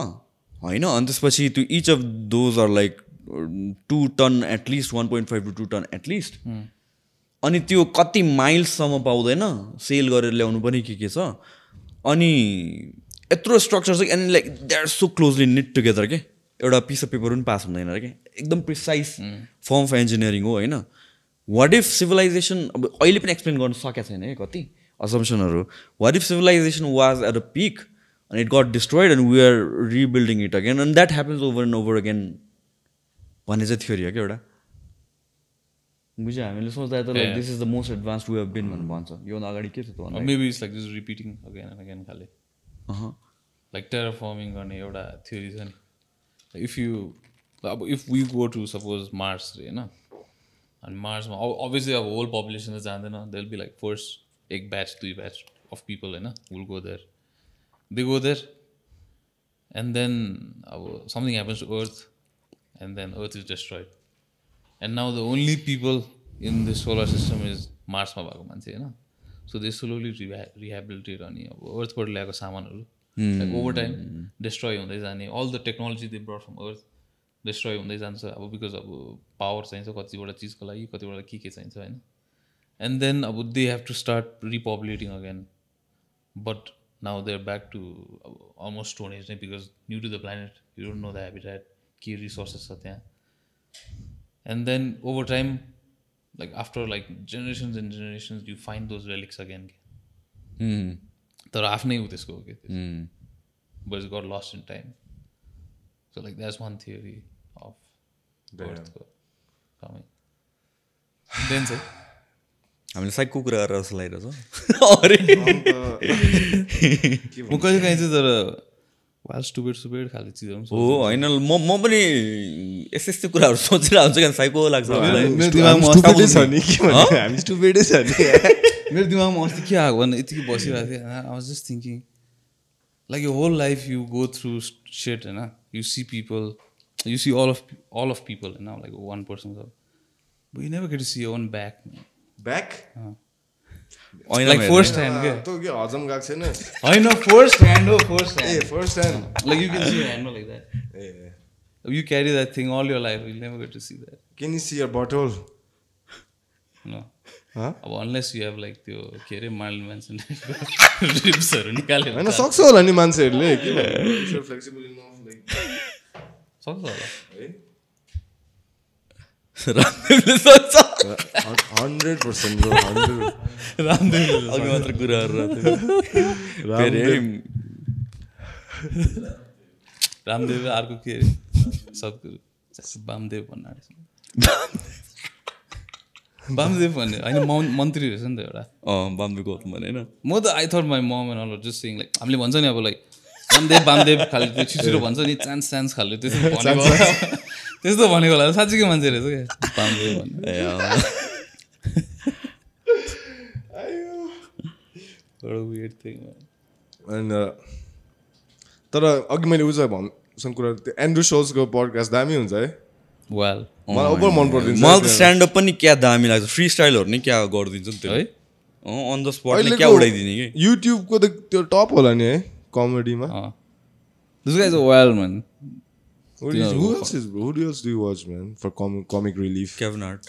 S1: होइन अनि त्यसपछि त्यो each of those are like 2 ton at least 1.5 to 2 ton at least अनि त्यो कति माइल्ससम्म पाउँदैन सेल गरेर ल्याउनु पनि के छ अनि यत्रो स्ट्रक्चर छ and like they are so closely knit together के एउटा पिस अफ पेपर पनि पास हुँदैन र के एकदम प्रिसाइज फर्म अफ इन्जिनियरिङ हो होइन वाट इफ सिभिलाइजेसन अब अहिले पनि एक्सप्लेन गर्न सकेको छैन है कति असम्पसनहरू what if civilisation was at a peak and it got destroyed and we are rebuilding it again and that happens over and over again भन्ने चाहिँ थ्योरी हो क्या एउटा बुझ्यो हामीले सोच्दा त like this is the most advanced way of being भनेर भन्छ योभन्दा अगाडि के छ त भन्दा
S2: maybe it's like this repeating again and again खाले लाइक टेराफर्मिङ गर्ने एउटा थ्योरी छ नि इफ यु अब if we go to suppose Mars होइन अनि मार्समा अभियसली अब होल पपुलेसन त जाँदैन they will be like first एक ब्याच 2 ब्याच अफ पिपल होइन will go there they go there and then something happens to earth and then earth is destroyed and now the only people in this solar system is mars ma bhako manche हैन so they slowly rehabilitate ani earth बाट ल्याएको सामानहरु like over time destroy हुँदै जाने all the technology they brought from earth destroy हुँदै जान्छ अब because अब power चाहिन्छ कतिवटा चीजको लागि कतिवटा के चाहिन्छ हैन and then they have to start repopulating again but now they're back to almost Stone Age because new to the planet, you don't know the habitat, key resources are there. And then over time, like after like generations and generations, you find those relics again. They're afne with this go, but it's got lost in time. So like that's one theory of Earth coming. Then say.
S1: हामीले साइकको कुरा गरेर जस्तो लागिरहेछ
S2: म कहिले काहीँ चाहिँ तर वाल स्टुपिड खाले चिजहरू
S1: हो होइन म पनि यस्तो कुराहरू सोचेर हुन्छ कि साइको लाग्छ
S3: मेरो दिमागमा
S2: अस्ति के आएको भने यतिकै बसिरहेको थिएँ I was just thinking like यो whole life you go through set होइन you see people you see all of people होइन like one person but you never get to see your own back
S3: back
S2: like first hand के
S3: त के हजम गएको छैन
S2: होइन फर्स्ट ह्यान्ड हो first hand
S3: first hand
S2: like you can see hand like that you carry that thing all your life you never get to see that
S3: can you see your bottle
S2: no अब unless you have like त्यो के अरे mild mention रिप्सहरू निकालेर
S3: होइन सक्छ होला नि मान्छेहरूले किन फ्लेक्सिबल इनफ लाइक
S2: सक्छ होला
S3: है
S1: रामदेवले सोच्छ
S3: 100% ब्रो 100
S1: रामदेवले अघि मात्र कुरा गरेर
S2: रामदेव अर्को के अरे सद्गुरु वामदेव भन्नु वामदेव भन्ने होइन मन्त्री रहेछ नि त एउटा
S1: वामदेव गौतम भने होइन
S2: म त I thought my mom and all just sing like हामीले भन्छ नि अब लाइक वामदेव खाले त्यो छिटो भन्छ नि चान्स खाले त्यस्तो भनेको होला साँच्चीकै मान्छे रहेछ क्या वामदेव भन्ने
S3: तर अघि मैले उज भन्नु कुरा एन्ड्रु सोल्सको पडकास्ट दामी हुन्छ है
S2: वेल
S3: मलाई ओभर मन पर्दिन्छ
S1: मलाई त स्ट्यान्डअप पनि क्या दामी लाग्छ फ्री स्टाइलहरू नि क्या गरिदिन्छ नि त्यो
S2: है
S1: अन द स्पटले क्या उडाइदिने कि
S3: युट्युबको त त्यो टप होला नि है कमेडीमा
S2: this guy is a wild man
S3: Who else do you watch, man, for comic relief?
S1: Kevin Hart.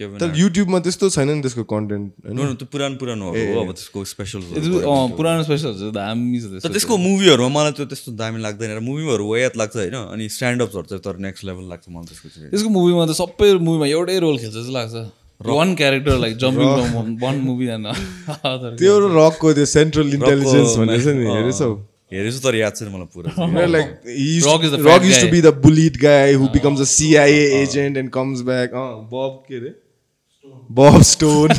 S3: तर युट्युबमा त्यस्तो छैन नि त्यसको कन्टेन्ट
S1: नो त्यो पुरानो हो अब त्यसको स्पेसल
S2: पुरानो स्पेसलहरू दामी छ
S1: तर त्यसको मुभीहरूमा मलाई त्यो त्यस्तो दामी लाग्दैन र मुभीहरू वयात लाग्छ होइन अनि स्ट्यान्डअप्सहरू चाहिँ तर नेक्स्ट लेभल लाग्छ मलाई त्यसको चाहिँ
S2: त्यसको मुभीमा त सबै मुभीमा एउटै रोल खेल्छ जस्तो लाग्छ one character like jumping one movie
S3: त्यो रकको त्यो सेन्ट्रल इन्टेलिजेन्स भन्ने छ नि
S1: हेरेछु तर याद छैन मलाई पुरा
S3: like Rock used to be the bullied guy who becomes a CIA agent and comes back Bob के रे Bob Stone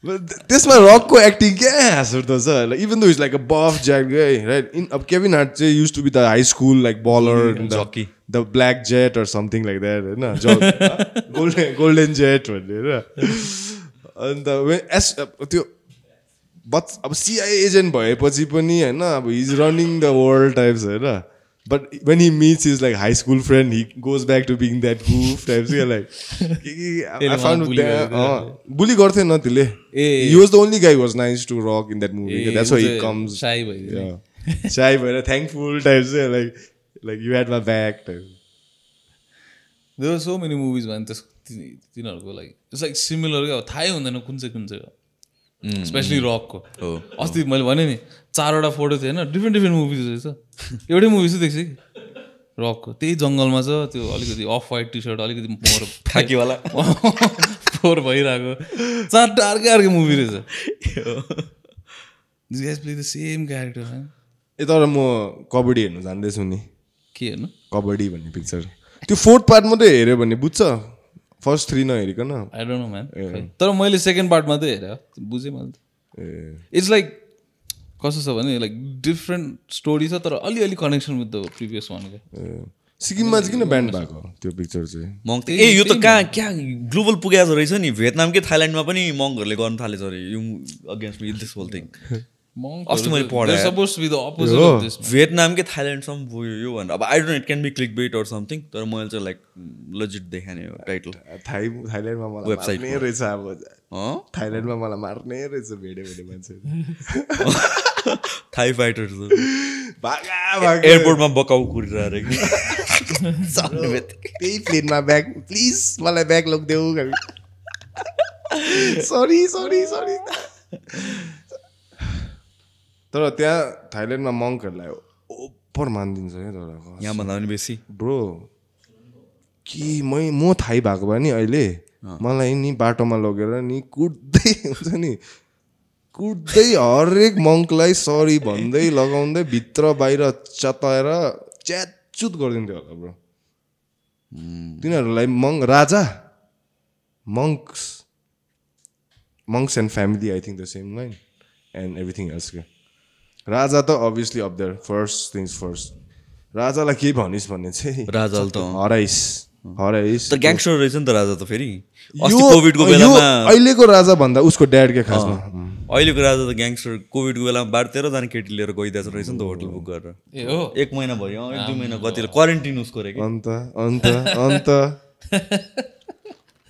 S3: but त्यसमा रकको एक्टिङ क्या हाँस उठ्दो छ like even though he's like a buff jack guy right अब Kevin Hart चाहिँ used to be the high school like baller
S1: jockey
S3: the black jet or something like that होइन golden jet भनेर अन्त त्यो अब सिआइए एजेन्ट भएपछि पनि होइन अब he's running the world types होइन but when he meets his like high school friend he goes back to being that goof types क्या लाइक बुली गर्थेन त्यसले he was the only guy was nice to Rock in that movie that's why he comes साई भएर thankful types like you had my back type
S2: there are so many movies भने तिनीहरूको like it's like similar क्या थाहै हुँदैन कुन चाहिँ specially रकको अस्ति मैले भने नि 4वटा फोटो थियो होइन डिफ्रेन्ट मुभिज रहेछ एउटै मुभी चाहिँ देख्छु कि रकको त्यही जङ्गलमा छ त्यो अलिकति अफ वाइट टी सर्ट अलिकति मोर
S1: खाकीवाला
S2: फोहोर भइरहेको 4टा अर्कै मुभी रहेछ this guys play the same character
S3: ए तर म कबड्डी हेर्नु जान्दैछु नि
S2: के हेर्नु
S3: कबड्डी भन्ने पिक्चर त्यो 4th पार्ट मात्रै हेऱ्यो भने बुझ्छ फर्स्ट 3 नहेरिकन
S2: आई डोन्ट नो म्यान तर मैले सेकेन्ड पार्ट मात्रै हेरेँ बुझेँ मैले इट्स लाइक कस्तो छ भने लाइक डिफ्रेन्ट स्टोरी छ तर अलिअलि कनेक्सन विथ द प्रिभियस वानको
S3: सिक्किममा चाहिँ किन ब्यान्ड भएको त्यो पिक्चर चाहिँ
S1: मङ्क ए यो त कहाँ क्या ग्लोबल पुगेको रहेछ नि भियतनामकै थाइल्यान्डमा पनि मङ्कहरूले गर्न थालेछ अरे you against this whole thing अस्ति मैले पढेँ भियतनामकै थाइल्यान्डसम्म पुग्यो यो भनेर अब I don't it can be click bait or something तर मैले चाहिँ लाइक लजिट देखाने हो टाइटल
S3: थाइल्यान्डमा मलाई
S1: वेबसाइट
S3: रहेछ अब थाइल्यान्डमा मलाई मार्ने रहेछ भेड्यो भने मान्छे
S1: थाई फाइटर्स एयरपोर्टमा बकाउ कुरिरहेर
S3: त्यही प्लेनमा ब्याग प्लिज मलाई ब्याग लगिदेऊ सरी तर त्यहाँ थाइल्यान्डमा मङ्कहरूलाई ओभर मानिदिन्छ क्या तर
S1: यहाँभन्दा पनि बेसी
S3: ब्रो कि म थाहै भएको भए नि अहिले मलाई नि बाटोमा लगेर नि कुट्दै हुन्छ नि कुट्दै हरेक मङ्कलाई सरी भन्दै लगाउँदै भित्र बाहिर चताएर च्याचुत गरिदिन्थ्यो होला ब्रो तिनीहरूलाई monks and family I think the same line and everything else के राजा त obviously up there first things first राजालाई के भनिस् भन्ने चाहिँ
S1: राजाले त
S3: हराइस
S1: त ग्याङ्स्टर रहेछ नि त राजा त फेरि अस्ति कोभिडको बेलामा
S3: अहिलेको राजा भन्दा उसको ड्याड के खासमा
S1: अहिलेको राजा त ग्याङ्स्टर कोभिडको बेलामा 12-13 जना केटी लिएर गइदिएछ रहेछ नि त होटल बुक गरेर
S2: ए हो
S1: 1 महिना भयो 1-2 महिना कतिले क्वारेन्टिन उसको रे
S3: अन्त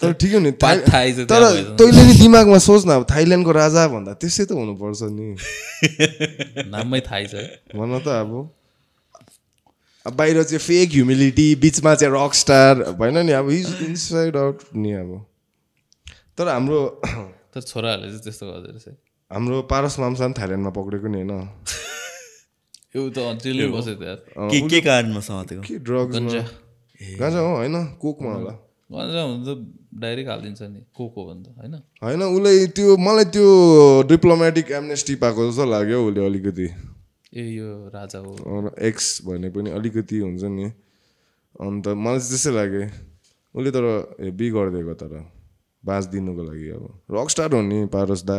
S3: तर ठिक हो नि तर तैँले नि दिमागमा सोच न अब थाइल्यान्डको राजा भन्दा त्यसै त हुनुपर्छ नि
S2: नामै थाहै छ
S3: भन त अब बाहिर चाहिँ फेक ह्युमिलिटी बिचमा चाहिँ रक स्टार भएन नि अब इज इनसाइड आउट नि अब तर हाम्रो
S2: तर छोराहरूले चाहिँ त्यस्तो गर्दो रहेछ
S3: हाम्रो पारस मामसा पनि थाइल्यान्डमा पक्रेको नि होइन
S2: एउटा जेलमा बस्यो त्यहाँ
S1: के कारणमा समातेको
S3: के ड्रग्स गाँजा हो होइन कोकमा होला
S2: गाँजा हुनु त डाइरेक्ट हालिदिन्छ नि कोको भन्दा होइन
S3: उसलाई त्यो मलाई त्यो डिप्लोमेटिक एमनेस्टी पाएको जस्तो लाग्यो उसले अलिकति
S2: ए यो राजा हो
S3: एक्स भने पनि अलिकति हुन्छ नि अन्त मलाई चाहिँ त्यस्तै लाग्यो उसले तर हेभी गरिदिएको तर बाँचिदिनुको लागि अब रक स्टार हो नि पारस दा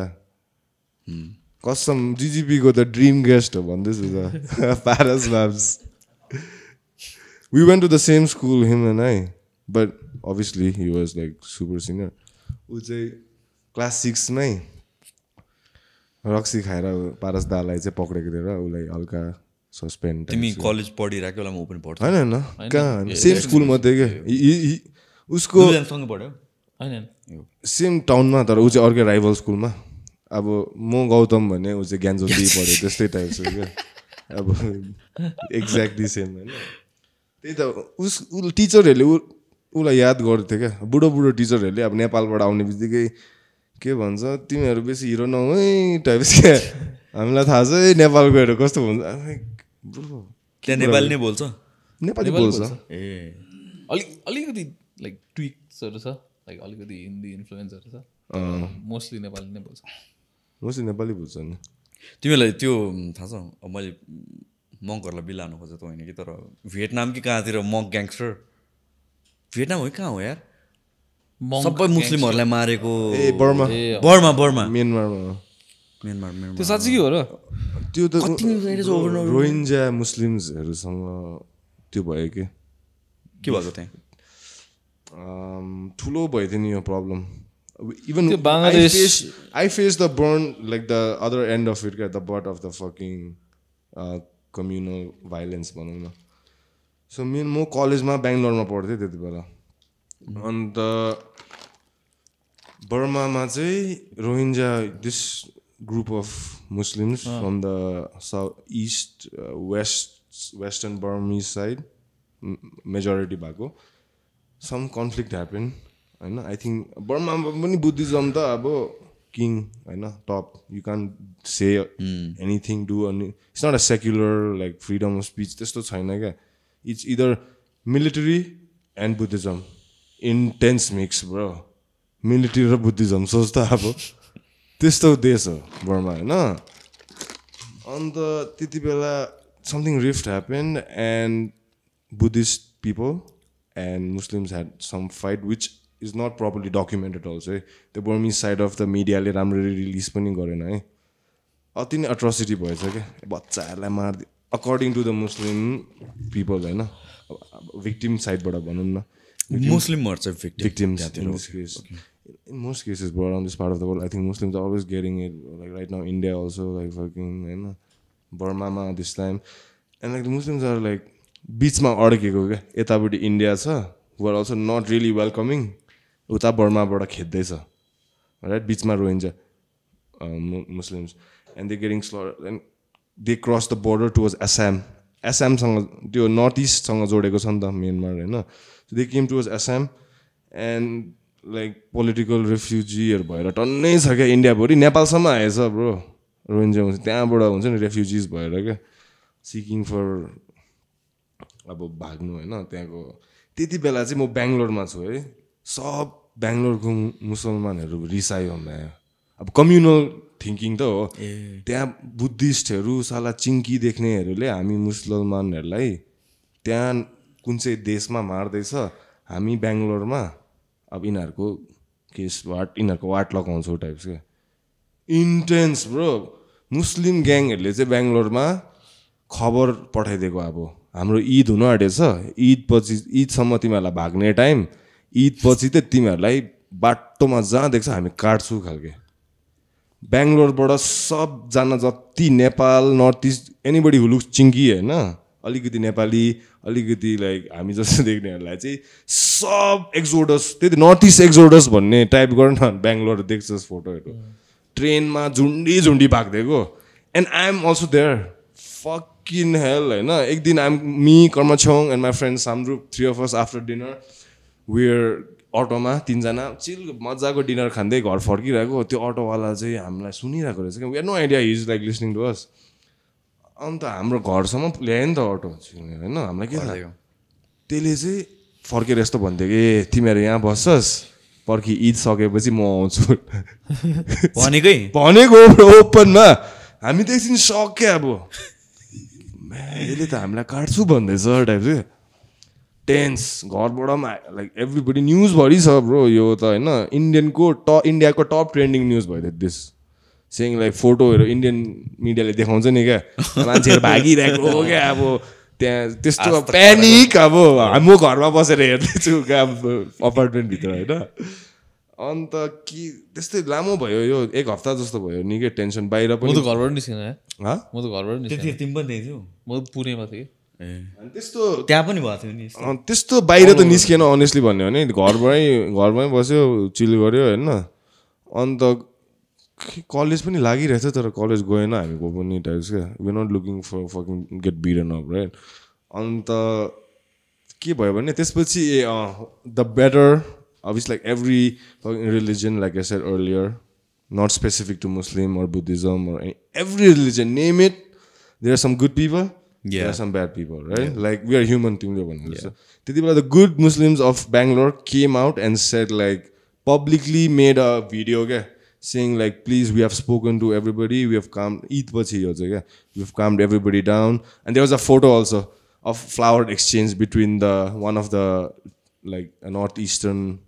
S3: कसम जिजिपीको त ड्रिम गेस्ट हो भन्दैछु त पारस बाब्स we went to the same school him and I but obviously he was like super senior ऊ चाहिँ क्लास 6 मै रक्सी खाएर पारस दालाई चाहिँ पक्रेको थियो र उसलाई हल्का सस्पेन्ड
S1: तिमी कलेज पढिरहेको बेलामा ऊ पनि पढ्थ्यो
S3: होइन कहाँ सेम स्कुल मात्रै के उसको
S1: सँगै पढ्यो
S2: होइन
S3: सेम टाउनमा तर ऊ चाहिँ अर्कै राइभल स्कुलमा अब म गौतम भने ऊ चाहिँ ज्ञानज्योति पढ्यो त्यस्तै टाइप छ क्या अब एक्ज्याक्टली सेम होइन त्यही त उस टिचरहरूले उसलाई याद गर्थ्यो क्या बुढो बुढो टिचरहरूले अब नेपालबाट आउने बित्तिकै के भन्छ तिमीहरू बेसी हिरो नहौ है टाइप्स क्या हामीलाई थाहा छ है नेपालकोहरू कस्तो हुन्छ
S1: त्यहाँ नेपाली नै बोल्छ
S3: नेपाली बोल्छ
S1: ए
S2: अलिकति लाइक ट्विक्सहरू छ लाइक अलिकति हिन्दी इन्फ्लुएन्सहरू छ मोस्टली नेपाली नै बोल्छ
S3: मोस्टली नेपाली बोल्छ नि
S1: तिमीलाई त्यो थाहा छ अब मैले मङ्कहरूलाई बिलाउनु खोजेँ त होइन कि तर भियतनाम कि कहाँतिर मङ्क ग्याङ्स्टर भियतनाम हो कि कहाँ हो यार सबै मुस्लिमहरूलाई मारेको
S3: ए बर्मा
S1: म्यानमार
S2: त्यो साँच्चै के हो र
S3: त्यो त रोहिङ्जा मुस्लिम्सहरूसँग त्यो भयो
S1: के भएको त्यहाँ
S3: ठुलो भयो थियो नि यो problem even I faced the burn like the other end of it the butt of the fucking communal violence भनौँ न सो म कलेजमा बेङ्गलोरमा पढ्थेँ त्यति बेला अन्त बर्मामा चाहिँ रोहिङ्जा this group of Muslims from the east western Burmese side majority भएको some conflict happened हैन I think बर्मामा पनि बुद्धिज्म त अब किङ हैन top you can't say anything do it's not a secular like freedom of speech त्यस्तो छैन क्या it's either military and Buddhism intense mix bro military र बुद्धिज्म सोच त अब त्यस्तो देश हो बर्मा हैन अन्त त्यति बेला something rift happened and Buddhist people and Muslims had some fight which is not properly documented also the Burmese side of the media ले राम्ररी रिलिज पनि गरेन है अति नै अट्रोसिटी भएछ के बच्चाहरूलाई मार्दै according to the Muslim people हैन victim साइडबाट भनौँ न
S1: मुस्लिम मर्छ
S3: victims in this case in most cases bro around this part of the world I think Muslims are always getting it like right now India also like fucking हैन Burma this time and like the Muslims are like बीचमा अड्केको क्या यतापट्टि India छ who are also not really welcoming उता बर्माबाट खेद्दैछ right बीचमा रोहिङ्जा Muslims and they're getting slaughtered and they cross the border towards Assam-सँग त्यो north इस्टसँग जोडेको छ नि त म्यानमार हैन so they came towards Assam and like political refugeeहरू भएर टन्नै छ क्या इन्डियाभरि नेपालसम्म आएछ ब्रो रोहिङ्जा त्यहाँबाट हुन्छ नि रेफ्युजिज भएर क्या सिकिङ फर अब भाग्नु हैन त्यहाँको त्यति बेला चाहिँ म बेङ्गलोरमा छु है सब बेङ्गलोरको मुसलमानहरू रिसायो म्या अब कम्युनल थिङ्किङ त हो त्यहाँ बुद्धिस्टहरू साला चिङ्की देख्नेहरूले हामी मुसलमानहरूलाई त्यहाँ कुन चाहिँ देशमा मार्दैछ हामी बेङ्गलोरमा अब यिनीहरूको यिनीहरूको वाट लगाउँछौँ टाइप्स क्या इन्टेन्स ब्रो मुस्लिम ग्याङहरूले चाहिँ बेङ्गलोरमा खबर पठाइदिएको अब हाम्रो ईद हुनु आँटेछ ईद पछि ईदसम्म तिमीहरूलाई भाग्ने टाइम ईद पछि त तिमीहरूलाई बाटोमा जहाँ देख्छ हामी काट्छौँ खालके बेङ्गलोरबाट सबजना जति नेपाल नर्थ इस्ट एनीबडी हु लुक्स चिङ्की होइन अलिकति नेपाली अलिकति लाइक हामी जस्तो देख्नेहरूलाई चाहिँ सब एक्जोडस त्यही नर्थ इस्ट एक्जोडस भन्ने टाइप गर न बेङ्गलोर देख्छस् फोटोहरू ट्रेनमा झुन्डी झुन्डी भागिदिएको and I am also there fucking hell हैन एक दिन me Karma छोङ and my friend Samdrup 3 of us after dinner we're अटोमा तीनजना चिल मजाको डिनर खाँदै घर फर्किरहेको त्यो अटोवाला चाहिँ हामीलाई सुनिरहेको रहेछ क्या we had no idea he is like listening to us अन्त हाम्रो घरसम्म ल्यायो नि त अटो हैन हामीलाई के लाग्यो त्यसले चाहिँ फर्केर यस्तो भन्थ्यो कि तिमीहरू यहाँ बस्छस् पर्खी ईद सकेपछि म आउँछु भनेको ओपनमा हामी त एकछिन सक्यो अब यसले त हामीलाई काट्छु भन्दैछ टाइप चाहिँ टेन्स घरबाट पनि लाइक एभ्रीबडी न्युजभरि छ ब्रो यो त होइन इन्डियाको टप ट्रेन्डिङ न्युज भयो दिस सेङ लाइक फोटोहरू इन्डियन मिडियाले देखाउँछ नि क्या मान्छेहरू भागिरहेको हो क्या अब त्यहाँ त्यस्तो प्यानिक अब म घरमा बसेर हेर्दैछु क्या अपार्टमेन्टभित्र होइन अन्त कि त्यस्तै लामो भयो यो एक हप्ता जस्तो भयो निकै टेन्सन बाहिर पनि
S2: म त घरबाट निस्किन म त घरबाट निस्किन
S1: तिमी पनि थियौ
S2: म पुणेमा थिएँ
S3: अनि त्यस्तो
S1: त्यहाँ पनि भएको थियो नि
S3: त्यस्तो बाहिर त निस्केन अनेस्टली भन्यो भने घरमै बस्यो चिल गर्यो होइन अन्त कलेज पनि लागिरहेछ तर कलेज गएन हामीको पनि टाइप्स क्या we not looking for fucking get beaten up right अन्त के भयो भने त्यसपछि the better obviously like every religion, like I said earlier, not specific to Muslim or Buddhism or every religion, name it, there are some good people, there are some bad people, right? Like we are human thing. The good Muslims of Bangalore came out and said, like, publicly made a video saying like, please, we have spoken to everybody, we have calmed we've calmed everybody down. And there was a photo also of flower exchange between one of the like a northeastern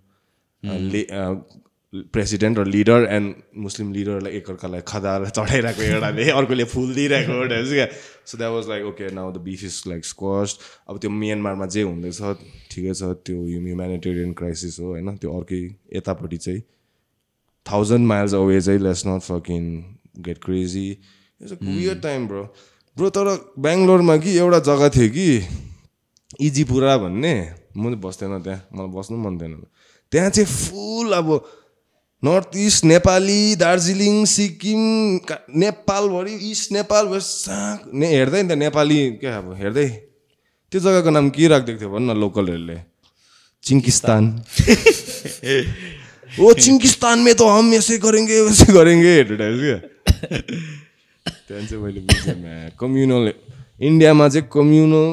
S3: president or leader and Muslim leader like ekarkaलाई खदार चढाइराको एउटाले अर्कोले फुल दिइराको हुन्छ के. So that was like, okay, now the beef is like squashed. अब त्यो म्यानमारमा जे हुँदैछ ठिकै छ, त्यो humanitarian crisis हो हैन, त्यो अर्कै यतापट्टि चाहिँ 1000 miles away चाहिँ let's not fucking get crazy. It's a weird time bro. तर बेंगलोरमा कि एउटा जग्गा थियो कि इजीपुरा भन्ने, म बस्दैन त्यहाँ, मलाई बस्नु मन थिएन त्यहाँ चाहिँ फुल अब नर्थ इस्ट नेपाली, दार्जिलिङ, सिक्किम, नेपालभरि, इस्ट नेपाल, वेस्ट हेर्दै नि त नेपाली क्या. अब हेर्दै त्यो जग्गाको नाम के राखिदिएको थियो भन्न लोकलहरूले, चिङ्किस्तान. ओ चिङ्किस्तान में तो हम ऐसे करेंगे वैसे करेंगे क्या. त्यहाँदेखि चाहिँ मैले बुझेँ कम्युनल इन्डियामा चाहिँ कम्युनल,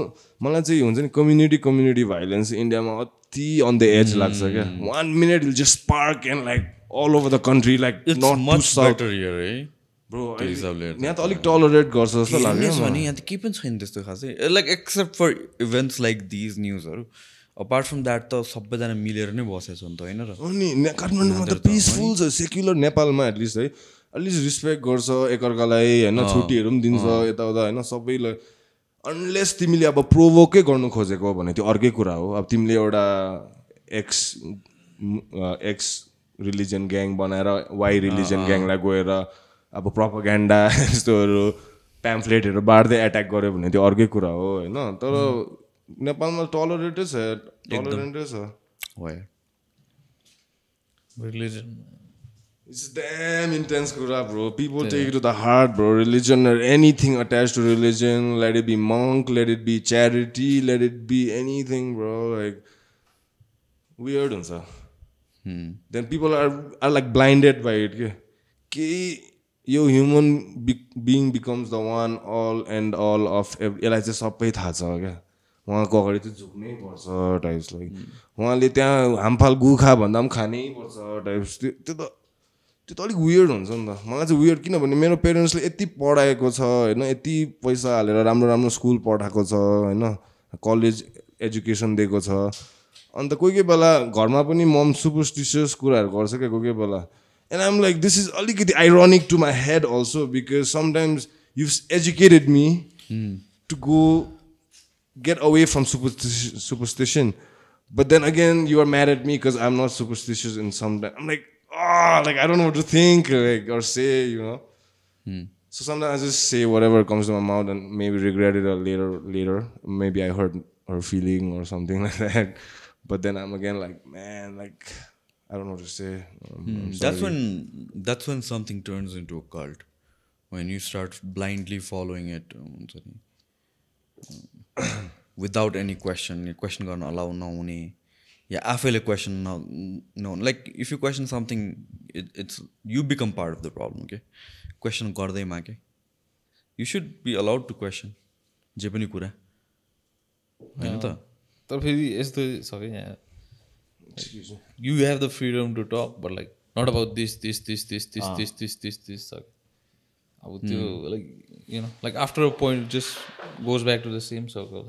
S3: मलाई चाहिँ हुन्छ नि कम्युनिटी भाइलेन्स इन्डियामा अति अन द एज लाग्छ क्या. 1 minute will just spark and like all over the country, like
S1: it's
S3: not
S1: much
S3: too
S1: better here, eh?
S3: Bro, यहाँ त अलिक टलरेट गर्छ जस्तो लाग्यो
S1: नि. यहाँ त के पनि छैन त्यस्तो खासै, like except for events like these न्युजहरू. अपार्ट फ्रम द्याट त सबैजना मिलेर नै बसेको छ नि त होइन र.
S3: अनि काठमाडौँमा त पिसफुल छ, सेक्युलर. नेपालमा एटलिस्ट है, एटलिस्ट रिस्पेक्ट गर्छ एकअर्कालाई होइन, छुट्टीहरू पनि दिन्छ यताउता होइन सबैलाई. अनलेस तिमीले अब प्रोभोकै गर्नु खोजेको भने त्यो अर्कै कुरा हो. अब तिमीले एउटा एक्स रिलिजन ग्याङ बनाएर वाइ रिलिजन ग्याङलाई गएर अब प्रोपागेन्डा यस्तोहरू प्याम्फलेटहरू बाँड्दै एट्याक गर्यो भने त्यो अर्कै कुरा हो होइन. तर नेपालमा टलरेटै छ, टलरेन्टै छ.
S2: Religion.
S3: It's damn intense kura, bro. People take it to the heart, bro. Religion or anything attached to religion, let it be monk, let it be charity, let it be anything, bro. Like weird and stuff. Then people are like blinded by it. Your human being becomes the one all and all of every. Like just sabai tha cha kya. उहाँको अगाडि चाहिँ झुक्नै पर्छ types. Like उहाँले त्यहाँ हामफाल गुखा भन्दा पनि खानै पर्छ टाइप्स. त्यो त अलिक वियर्ड हुन्छ नि त. मलाई चाहिँ वियर्ड किनभने मेरो पेरेन्ट्सले यति पढाएको छ होइन, यति पैसा हालेर राम्रो राम्रो स्कुल पठाएको छ होइन, कलेज एजुकेसन दिएको छ. अन्त कोही कोही बेला घरमा पनि मम सुपरस्टिसियस कुराहरू गर्छ क्या कोही कोही बेला. And I'm like this is अलिकति ironic to my head also, because sometimes you educated me to go get away from superstition, but then again you are mad at me because I'm not superstitious in some. I'm like, like I don't know what to think, like, or say, you know. So sometimes I just say whatever comes to my mouth and maybe regret it later. Maybe I hurt her feeling or something like that. But then I'm again like, man, like I don't know what to say.
S1: That's when something turns into a cult, when you start blindly following it. Without any question गर्न allow नहुने या आफैले question no, like if you question something it's you become part of the problem. Okay, question गर्दैमा के you should be allowed to question जे पनि कुरा हैन त.
S2: तर फेरि यस्तो छ के यहाँ, you have the freedom to talk but like not about this अब त्यो like you know like after a point it just goes back to the same circle.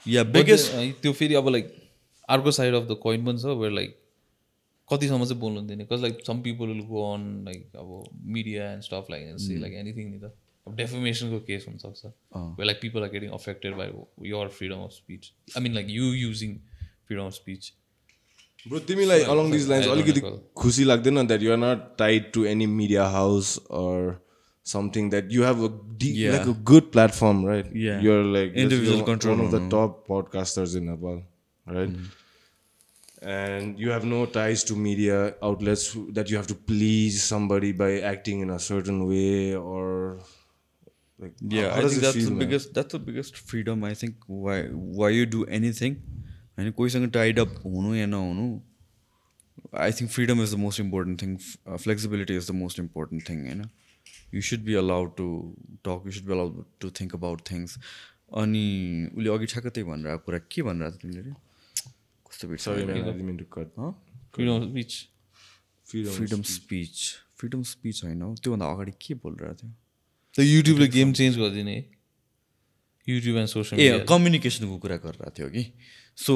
S1: Yeah, biggest
S2: त्यो फेरि अब like अर्को साइड अफ द कोइन पनि छ where like कतिसम्म चाहिँ बोल्नु दिने, because like some people will go on like अब media and stuff like and say like anything नि त. अब defamation को केस हुन सक्छ where like people are getting affected by your freedom of speech. I mean like you using freedom of speech.
S3: Bro, तिमीलाई along these lines अलिकति खुसी लाग्दैन that you are not tied to any media house or something, that you have a like a good platform, right?
S1: Yeah,
S3: you're like
S1: individual control,
S3: one of the top podcasters in Nepal, right? And you have no ties to media outlets that you have to please somebody by acting in a certain way or Like,
S1: Yeah,
S3: how
S1: I
S3: does
S1: think
S3: it
S1: that's
S3: feel,
S1: the
S3: man?
S1: biggest freedom. I think why you do anything, and कोहीसँग tied up हुनु या नहुनु. I think freedom is the most important thing. Flexibility is the most important thing. You know, you should be allowed to talk. You should be allowed to think about things. अनि उसले अघि ठ्याक्क त्यही भनिरहेको कुरा के भनिरहेको थियो तिमीले कस्तो beet
S3: Sorry, man, I didn't mean to cut.
S2: Freedom of speech.
S1: Freedom speech होइन हौ त्योभन्दा अगाडि के बोलिरहेको थियो
S2: The युट्युबले गेम चेन्ज गरिदिने YouTube and social
S1: uh
S2: media
S1: कम्युनिकेसनको कुरा गरिरहेको थियो कि सो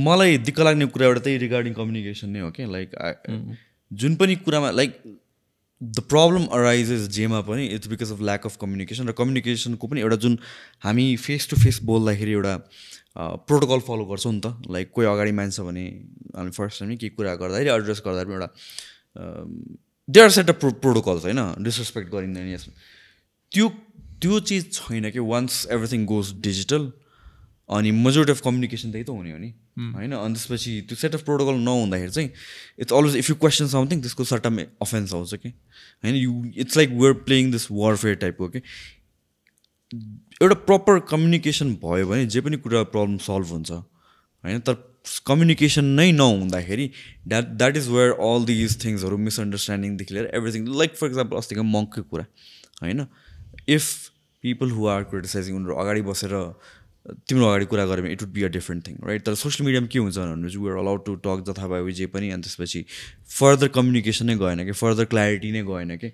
S1: मलाई दिक्क लाग्ने कुरा एउटा त्यही रिगार्डिङ कम्युनिकेसन नै हो कि लाइक जुन पनि कुरामा लाइक द प्रब्लम अराइजेस जेमा पनि it's because of lack of communication र कम्युनिकेसनको पनि एउटा जुन हामी फेस टु फेस बोल्दाखेरि एउटा प्रोटोकल फलो गर्छौँ नि त लाइक कोही अगाडि मान्छ भने हामी फर्स्ट टाइम केही कुरा गर्दाखेरि एड्रेस गर्दा पनि एउटा देयर सेट अफ प्रोटोकल्स होइन डिसरेस्पेक्ट गरिँदैन यसमा त्यो चिज छैन कि वान्स एभ्रिथिङ गोज डिजिटल अनि मेजोरिटी अफ कम्युनिकेसन त्यही त हुने हो नि होइन अनि त्यसपछि त्यो सेट अफ प्रोटोकल नहुँदाखेरि चाहिँ it's always if you question something त्यसको सर्टम अफेन्स आउँछ कि होइन you it's like we're playing this warfare टाइपको कि एउटा प्रपर कम्युनिकेसन भयो भने जे पनि कुरा प्रब्लम सल्भ हुन्छ होइन तर कम्युनिकेसन नै नहुँदाखेरि that is where all these थिङ्सहरू मिसअन्डरस्ट्यान्डिङदेखि लिएर एभ्रिथिङ लाइक फर इक्जाम्पल अस्तिको मङ्कको कुरा होइन if people who are criticising उनीहरू अगाडि बसेर तिम्रो अगाडि कुरा गऱ्यो भने it would be a different thing right तर सोसियल मिडियामा के हुन्छ भने चाहिँ we are allowed to talk जथाभावी जे पनि अनि त्यसपछि फर्दर कम्युनिकेसन नै गएन कि फर्दर क्ल्यारिटी नै गएन कि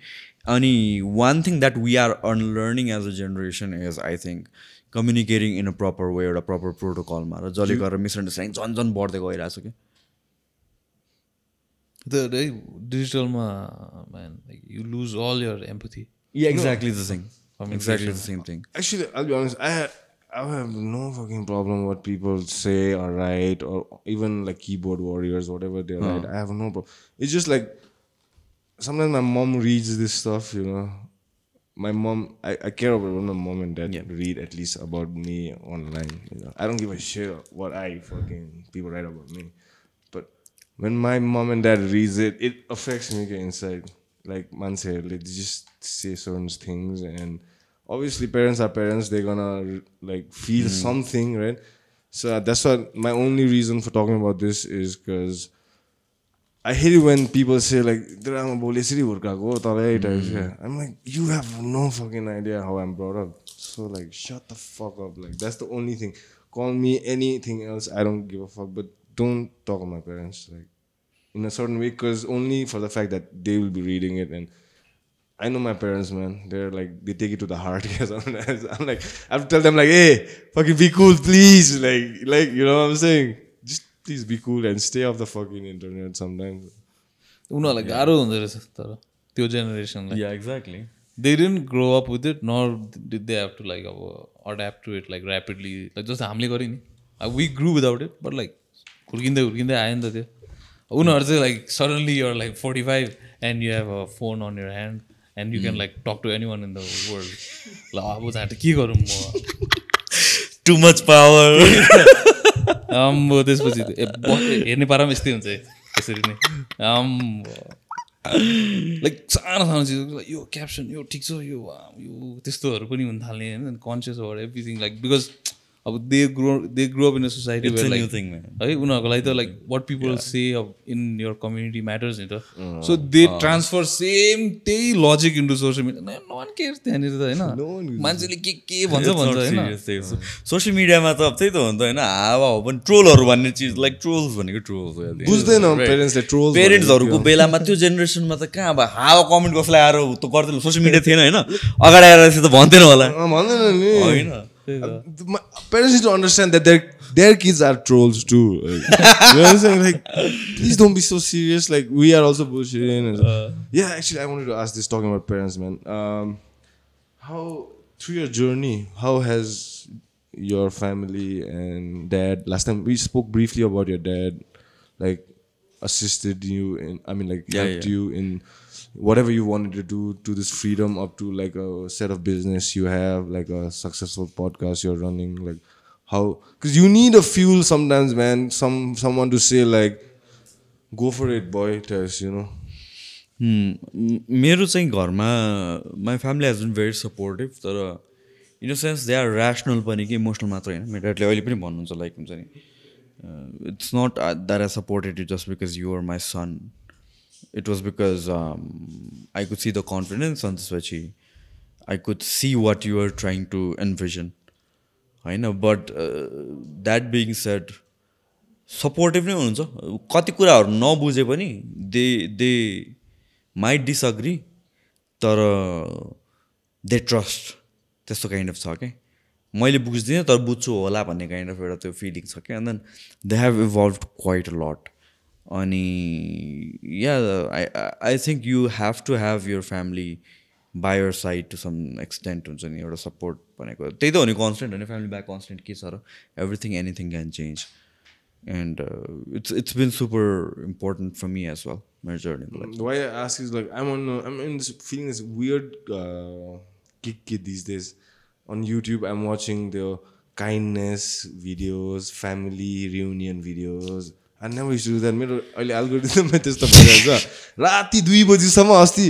S1: अनि one thing that we are unlearning as a generation is I think communicating in a proper way एउटा प्रपर प्रोटोकलमा र जसले गरेर मिसअन्डरस्ट्यान्डिङ झन् बढ्दै गइरहेको छ कि
S2: डिजिटलमा you lose all your empathy
S1: exactly the thing exactly the same thing.
S3: Actually, I'll be honest, I have no fucking problem what people say or write or even like keyboard warriors, whatever they write. I have no problem. It's just like sometimes my mom reads this stuff, you know. My mom, I care about what my mom and dad read at least about me online. You know, I don't give a shit what people write about me. But when my mom and dad reads it, it affects me inside. Like man said, like they just say certain things, and obviously parents are parents. They're gonna like feel something, right? So that's what my only reason for talking about this is because I hate it when people say like, I'm like, you have no fucking idea how I'm brought up. So like, shut the fuck up. Like that's the only thing. Call me anything else, I don't give a fuck. But don't talk to my parents like in a certain way, because only for the fact that they will be reading it. And I know my parents, man. They're like, they take it to the heart. I'm like, I have to tell them like, hey, fucking be cool, please. Like, you know what I'm saying? Just please be cool and stay off the fucking internet sometimes.
S2: उनीहरूलाई गाह्रो हुँदो रहेछ तर त्यो जेनेरेसनलाई
S1: Yeah, exactly.
S2: They didn't grow up with it, nor did they have to like adapt to it like rapidly. Like जस्तो हामीले गऱ्यो नि, we grew without it, but like हुर्किँदै आयो नि त त्यो. उनीहरू चाहिँ like suddenly you're like 45 and you have a phone on your hand and you can like talk to anyone in the world. ल अब चाहिँ के गरौँ म,
S1: Too much power.
S2: त्यसपछि हेर्ने पारामा यस्तै हुन्छ त्यसरी नै लाइक सानो सानो चिज यो क्याप्सन यो ठिक छ यो त्यस्तोहरू पनि हुन थाल्ने होइन conscious about everything like because अब they grow up in a society है उनीहरूको लागि त like what people say in your community matters नि त सो दे ट्रान्सफर सेम त्यही logic into social media no one cares त्यहाँनिर त होइन मान्छेले के भन्छ होइन
S1: सोसियल मिडियामा त त्यही त हो नि त होइन हावा हो पनि ट्रोलहरू भन्ने चिज लाइक ट्रोल्स भनेको ट्रोल्स
S3: बुझ्दैन पेरेन्ट्सले ट्रोल्स
S1: पेरेन्ट्सहरूको बेलामा त्यो जेनेरेसनमा त कहाँ अब हावा कमेन्ट कसलाई आएर त गर्दैन सोसियल मिडिया थिएन होइन अगाडि आएर त भन्दैन होला
S3: भन्दैन नि
S1: होइन
S3: parents need to understand that their kids are trolls too. Like, you know what I'm saying? Like, please don't be so serious. Like, we are also bullshitting. Yeah, actually, I wanted to ask this talking about parents, man. How through your journey, how has your family and dad? Last time we spoke briefly about your dad, like assisted you in. I mean, like helped you in whatever you wanted to do, to this freedom, up to like a set of business you have, like a successful podcast you're running, like how, because you need a fuel sometimes, man, someone to say like, go for it boy, Tess, you know.
S1: मेरो चाहिँ घरमा my family has been very supportive तर in a sense they are rational पनि कि emotional मात्र होइन मेरो ड्याडले अहिले पनि भन्नुहुन्छ लाइक हुन्छ नि it's not that I supported you just because you are my son it was because I could see the confidence अनि त्यसपछि I could see what you are trying to envision होइन but that being said supportive नै हुनुहुन्छ कति कुराहरू नबुझे पनि they might disagree तर दे ट्रस्ट त्यस्तो काइन्ड अफ छ क्या मैले बुझ्दिनँ तर बुझ्छु होला भन्ने काइन्ड अफ एउटा त्यो फिलिङ छ क्या and then they have evolve quite a lot अनि yeah I think you have to have your family by your side to some extent हुन्छ नि एउटा सपोर्ट भनेको त्यही त हो नि कन्सटेन्ट होइन फ्यामिली ब्याक कन्सटेन्ट के छ र everything anything can change and it's been super important for me as well my journey
S3: why I ask is like I'm in this feeling this weird kick these days on YouTube. I'm watching the kindness videos, family reunion videos. I never used to do that. मेरो अहिले algorithm मा त्यस्तो भइरहेछ राति 2 बजीसम्म अस्ति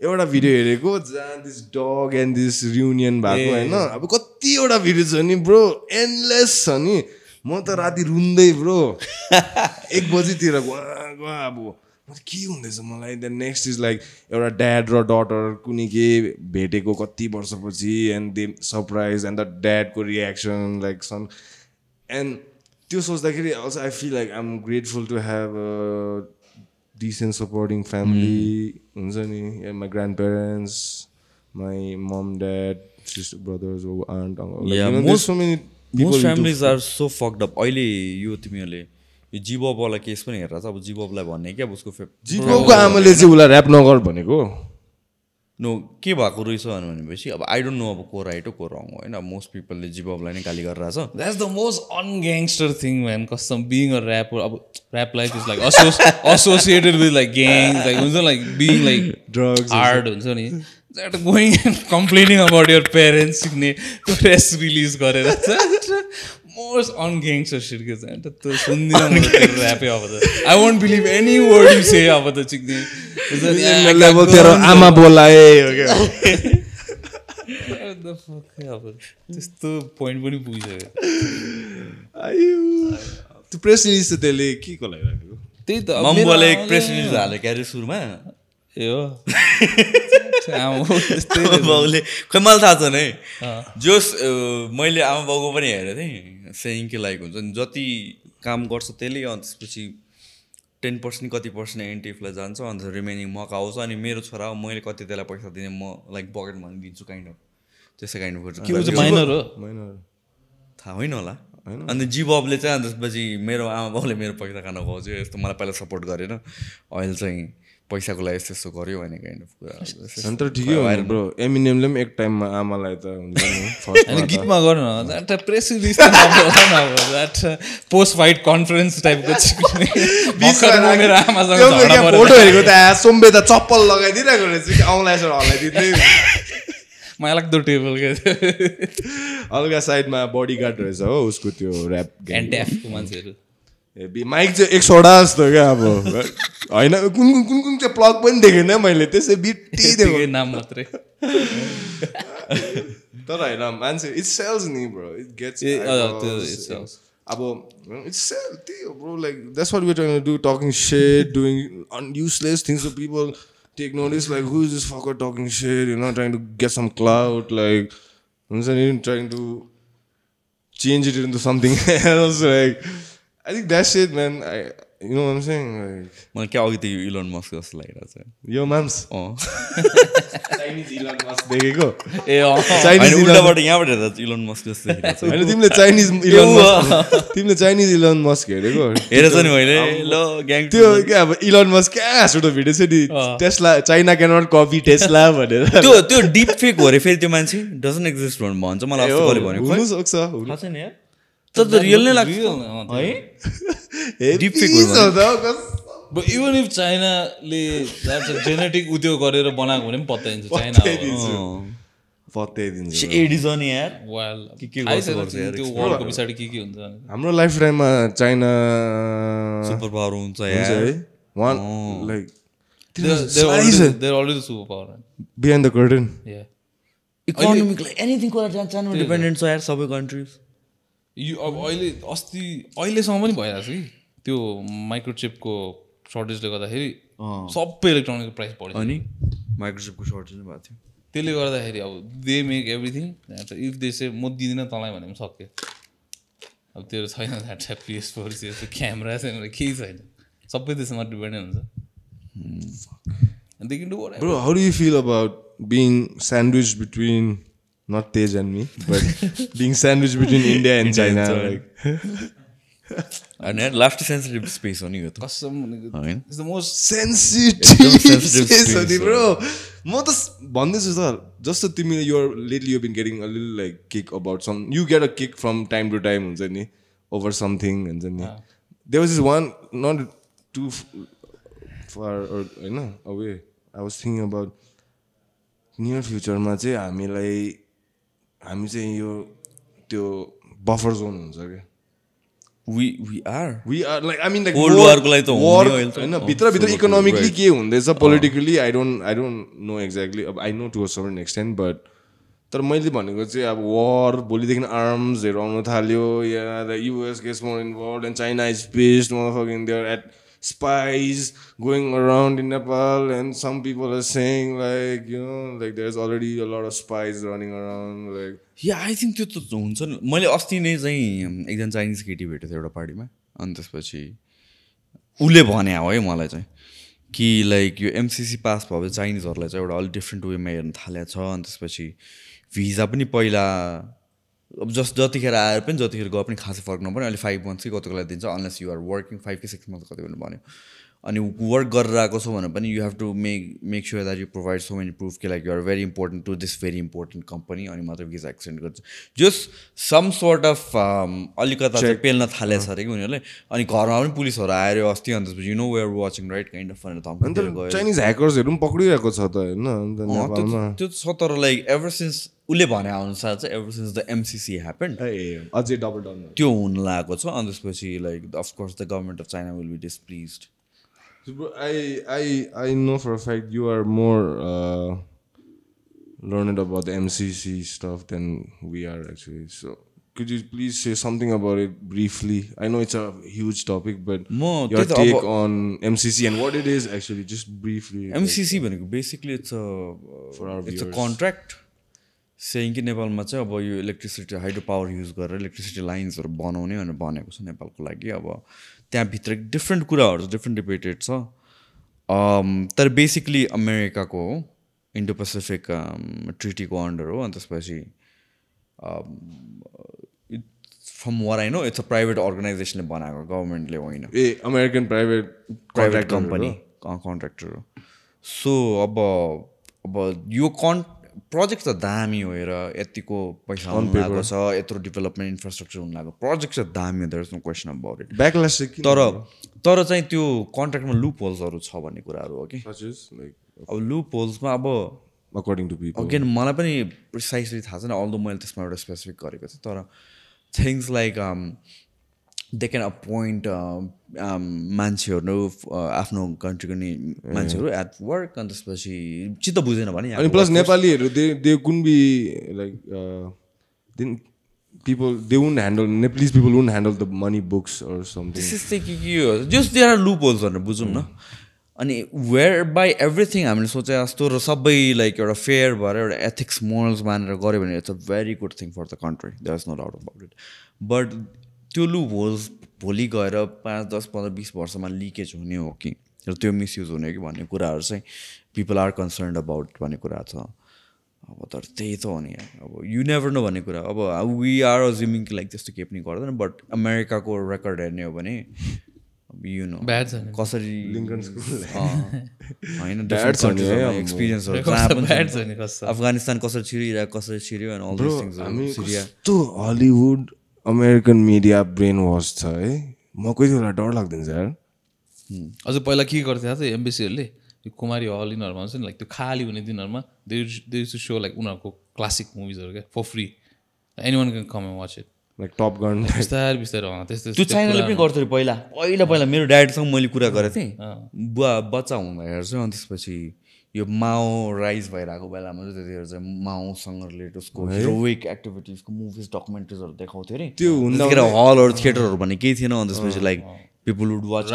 S3: एउटा video हेरेको जहाँ this dog and this reunion भएको होइन अब कतिवटा भिडियो छ नि ब्रो एन्डलेस छ नि म त राति रुन्दै ब्रो 1 बजीतिर अब के हुँदैछ मलाई देन नेक्स्ट इज लाइक एउटा ड्याड र डटर कुनै के भेटेको कति वर्षपछि and they surprise and the ड्याडको रियाक्सन लाइक सम एन्ड त्यो सोच्दाखेरि also I feel like I am grateful to have decent supporting family हुन्छ नि my grandparents my mom dad sister brothers aunt uncle
S1: Most families are so fucked up. अहिले यो तिमीहरूले यो जीबबवाला case पनि हेरेर अब जीबबलाई भन्ने क्या उसको
S3: जीबबको आमाले चाहिँ उसलाई ऱ्याप नगर भनेको
S1: नो के भएको रहेछ भनेपछि अब आई डोन्ट नो अब को राइट हो को रङ होइन मोस्ट पिपलले जीबबलाई नै गाली गरिरहेछ
S2: that's the most ungangster thing man कसम बिङ अ ऱ्यापर अब rap life is like associated with like gangs like हुन्छ like being like drugs hard हुन्छ नि that going and complaining about your parents सिक्ने press release गरेर most ungangster shit के छ त्यो सुन्दिनँ म ऱ्यापै अब त I won't believe any word you say अब त चिक्ने
S3: तेरो आमा बोलाए
S2: अब त्यस्तो पोइन्ट पनि पुगिसक्यो
S3: त्यो प्रेस रिलिज त त्यसले के को लागि राखेको
S2: त्यही त
S1: मम्बुवाले एक प्रेस रिलिज हाल्यो क्यारे सुरुमा
S2: ए हो
S1: बाउले खै मलाई थाहा छैन है जोस् मैले आमा बाउको पनि हेरेको थिएँ सेयिङ के लाइक हुन्छ नि जति काम गर्छ त्यसले अनि त्यसपछि 10% कति पर्सेन्ट एनटिएफलाई जान्छ अन्त रिमेनिङ मका आउँछ अनि मेरो छोरा हो मैले कति त्यसलाई पैसा दिने म लाइक बकेट मनी दिन्छु काइन्ड अफ त्यसै काइन्ड अफ
S2: माइनर हो
S1: थाहा होइन होला अनि जीबबले चाहिँ अन्त त्यसपछि मेरो आमा बाउले मेरो पैसा खान खुवाउँछ यस्तो मलाई पहिला सपोर्ट गरेन अहिले चाहिँ पैसाको लागि यस्तो यस्तो गर्यो भने काइन्ड अफ कुरा
S3: अन्त ठिकै हो ब्रो एमिनेमले पनि एक टाइममा आमालाई त हुन्छ नि
S2: अनि गीतमा गर्नु न एउटा प्रेस रिलिज त नभएला न पोस्ट फाइट कन्फरेन्स टाइपको मेरो आमासँग झगडा परेको
S3: फोटो हेरेको त सोम्बे त चप्पल लगाइदिरहेको रहेछ कि औँला यसो हल्लाइदिँदै
S2: मलाई लाग्दो टेबल के
S3: अलगा साइडमा बडीगार्ड रहेछ हो उसको त्यो ऱ्याप
S2: एन्टिएफको मान्छेहरू
S3: माइक चाहिँ 100 जस्तो क्या अब होइन कुन चाहिँ प्लग पनि देखेन मैले त्यसै बिट्टी देखेँ
S2: नाम मात्रै
S3: तर होइन मान्छे इट्स सेल्स नि ब्रो इट गेट्स अब इट्स सेल त्यही हो bro like that's what we are trying to do talking shit doing unuseless things so people take notice like who is this fucker talking shit you know trying to get some clout like हुन्छ नि trying to change it into something else like I think that's it, man. You know what I'm saying? Like,
S1: मलाई क्या अघि त्यो Elon Musk जस्तो लागिरहेको छ
S3: यो माम्स चाइनिज इलोन मस्क देखेको
S2: ए
S3: चाइनिज
S1: उल्टाबाट यहाँबाट हेर्दा इलोन मस्क जस्तो देखिरहेको छ
S3: होइन तिमीले चाइनिज इलोन मस्क हेरेको
S1: हेरेछ नि मैले ल ग्याङ
S3: त्यो क्या अब इलोन मस्क क्या हाँसुटो भिडियो छ नि Tesla China can not copy Tesla भनेर
S1: त्यो डिप फेक हो रे फेरि त्यो मान्छे डजन्ट एक्जिस्ट भन्छ मलाई अस्ति कहिले भनेको
S3: हुनु सक्छ
S1: थाहा छैन यार त रियल नै लाग्छ है डिप फेक
S2: हो इभन इफ चाइनाले जेनेटिक उद्योग गरेर बनाएको भने पनि पत्याइदिन्छ चाइना
S3: पत्याइदिन्छ
S1: एडिज हो नि यार
S2: वाल
S1: के गर्छ यार
S2: त्यो वर्ल्डको पछाडि के हुन्छ
S3: हाम्रो लाइफ टाइममा चाइना
S1: सुपर पावर हुन्छ यार
S3: है one like
S2: They're already the superpower.
S3: Behind the curtain.
S2: Yeah.
S1: Economically anything कुरा जानु डिपेन्डेन्ट छ यार सबै कन्ट्रिज
S2: यो अब अहिलेसम्म पनि भइरहेको छ कि त्यो माइक्रोचिपको सर्टेजले गर्दाखेरि सबै इलेक्ट्रोनिकको प्राइस बढ्यो
S1: अनि माइक्रोचिपको सर्टेज नै भएको थियो
S2: त्यसले गर्दाखेरि अब they make everything if they say म दिँदिनँ तँलाई भने पनि सक्यो अब तेरो छैन PS4 क्यामेरा छैन केही छैन सबै त्यसमा डिपेन्डेन्ट हुन्छ and they can do whatever.
S3: Bro, how do you feel about being sandwiched between not Tej and me, but being sandwiched between India and China? Like,
S1: and last sensitive space on you.
S2: Custom. It's the most
S3: sensitive space on you, bro. Mo ta bhandechu sir. Just so timile lately you've been getting a little like kick about some. You get a kick from time to time, huncha ni, over something, huncha ni. There was this one not too far or away. I was thinking about near future मा चाहिँ हामी चाहिँ यो त्यो buffer John हुन्छ के
S1: we are
S3: like I mean like
S1: Cold War को लागि त
S3: war हैन भित्र इकोनोमिकली के हुँदैछ politically I don't know exactly I know to a certain extent but तर मैले भनेको चाहिँ अब war भोलिदेखि आर्म्सहरु आउन थाल्यो या the US gets more involved and China is pissed motherfucking they're at spies going around in Nepal and some people are saying like like there's already a lot of spies running around like
S1: yeah I think त्यो त हुन्छ नि मैले अस्ति नै चाहिँ एकजना Chinese केटी भेटेको थिएँ एउटा पार्टीमा अनि त्यसपछि उसले भने हो है मलाई चाहिँ कि लाइक यो MCC पास भएपछि चाइनिजहरूलाई चाहिँ एउटा अलिक डिफ्रेन्ट वेमा हेर्न थालेको छ अनि त्यसपछि भिजा पनि पहिला अब जतिखेर आएर पनि जतिखेर गए पनि खासै फरक नपर्ने अहिले 5 months कि कतिको लागि दिन्छ अनलेस यु आर वर्किङ 5 कि 6 months कति पनि भन्यो अनि वर्क गरेर आएको छ भने पनि you have to make sure that you provide so many proof कि like you are very important to this very important company अनि मात्र भिजा एक्सटेन्ड गर्छ जस्ट सम सोर्ट अफ अलिकता चाहिँ पेल्न थालेछ अरे कि उनीहरूले अनि घरमा पनि पुलिसहरू आयो अस्ति अनि त्यसपछि we are watching right kind of भनेर गयो
S3: चाइनिज ह्याकर्सहरू पनि पक्रिरहेको छ त होइन
S1: त्यो छ तर लाइक एभर सिन्स उसले भने अनुसार चाहिँ ever since the MCC happen
S3: अझै डबल डाउन
S1: त्यो हुन लागेको छ अनि त्यसपछि like of course the government of China will be displeased
S3: I know for a fact you are more learned about the MCC stuff than we are actually. So could you please say something about it briefly? I know it's a huge topic, but your take on MCC and what it is actually, just briefly.
S1: MCC basically it's a contract saying कि नेपालमा चाहिँ अब यो electricity hydro power use गरेर electricity लाइन्सहरू बनाउने भनेर भनेको छ नेपालको लागि अब त्यहाँभित्र डिफ्रेन्ट कुराहरू डिफ्रेन्ट डिबेटेड छ तर बेसिकली अमेरिकाको हो इन्डो पेसिफिक ट्रिटीको अन्डर हो अनि त्यसपछि from what I know it's a private अर्गनाइजेसनले बनाएको गभर्मेन्टले होइन
S3: अमेरिकन प्राइभेट
S1: कम्पनी कन्ट्र्याक्टर हो सो अब यो प्रोजेक्ट त दामी हो हेर यतिको पैसा हुनु लागेको छ यत्रो डेभलपमेन्ट इन्फ्रास्ट्रक्चर हुनु लागेको प्रोजेक्ट चाहिँ दामी हो there is no question about it
S3: backlash
S1: तर चाहिँ त्यो कन्ट्र्याक्टमा लुप होल्सहरू छ भन्ने कुराहरू हो कि अब लुप होल्समा अब
S3: अकर्डिङ टु पिपल
S1: अगेन मलाई पनि प्रिसाइसली थाहा छैन अल्दो मैले त्यसमा एउटा स्पेसिफिक गरेको थिएँ तर things like they can appoint मान्छेहरू आफ्नो कन्ट्रीको नि मान्छेहरू एट वर्क अनि त्यसपछि चित्त बुझेन भने
S3: अनि प्लस नेपालीहरू they can be like people they won't handle Nepalese people won't handle the money books or something
S1: this is the just there are loopholes भनेर बुझौँ न अनि वेयर बाई एभ्रिथिङ हामीले सोचे जस्तो र सबै लाइक एउटा फेयर भएर एउटा एथिक्स मोरल्स मानेर गऱ्यो भने it's a very good thing for the country there is no doubt about it but त्यो लुप होल्स भोलि गएर 5, 10, 15, 20 वर्षमा लिकेज हुने हो कि र त्यो मिसयुज हुने कि भन्ने कुराहरू चाहिँ पिपल आर कन्सर्न्ड अबाउट भन्ने कुरा छ अब तर त्यही त हो नि अब यु नेभर नो भन्ने कुरा अब वी आर अज्युमिङ कि लाइक त्यस्तो केही पनि गर्दैन बट अमेरिकाको रेकर्ड हेर्ने हो भने यु नो कसरी होइन एक्सपिरियन्सहरू अफगानिस्तान कसरी छिरिरहेको कसरी छिर्यो एन्ड अल दिस थिङ्स सिरिया
S3: कस्तो हलिउड अमेरिकन मिडिया ब्रेन वास छ है म कोही बेला डर लाग्दैन यार
S2: अझ पहिला के गर्थ्यो त एम्बेसीहरूले त्यो कुमारी हल यिनीहरूमा हुन्छ नि लाइक त्यो खाली हुने दिनहरूमा they use to show like उनीहरूको क्लासिक मुभिजहरू क्या for free anyone can come and watch it
S3: like Top Gun
S2: बिस्तारै बिस्तारै त्यस्तो
S1: त्यो चाइनाले पनि गर्थ्यो पहिला पहिला मेरो ड्याडसँग मैले कुरा गरेको थिएँ बुवा बच्चा हुँदाखेरि चाहिँ अनि त्यसपछि यो माओ राइज भइरहेको बेलामा चाहिँ त्यतिखेर चाहिँ माओसँग रिलेटेड उसको हिरोइक एक्टिभिटिजको मुभिज डकुमेन्ट्रिजहरू देखाउँथ्यो अरे
S3: त्यो
S1: हुँदाखेरि हलहरू थिएटरहरू भन्ने केही थिएन अनि त्यसपछि लाइक पिपल वुड वाच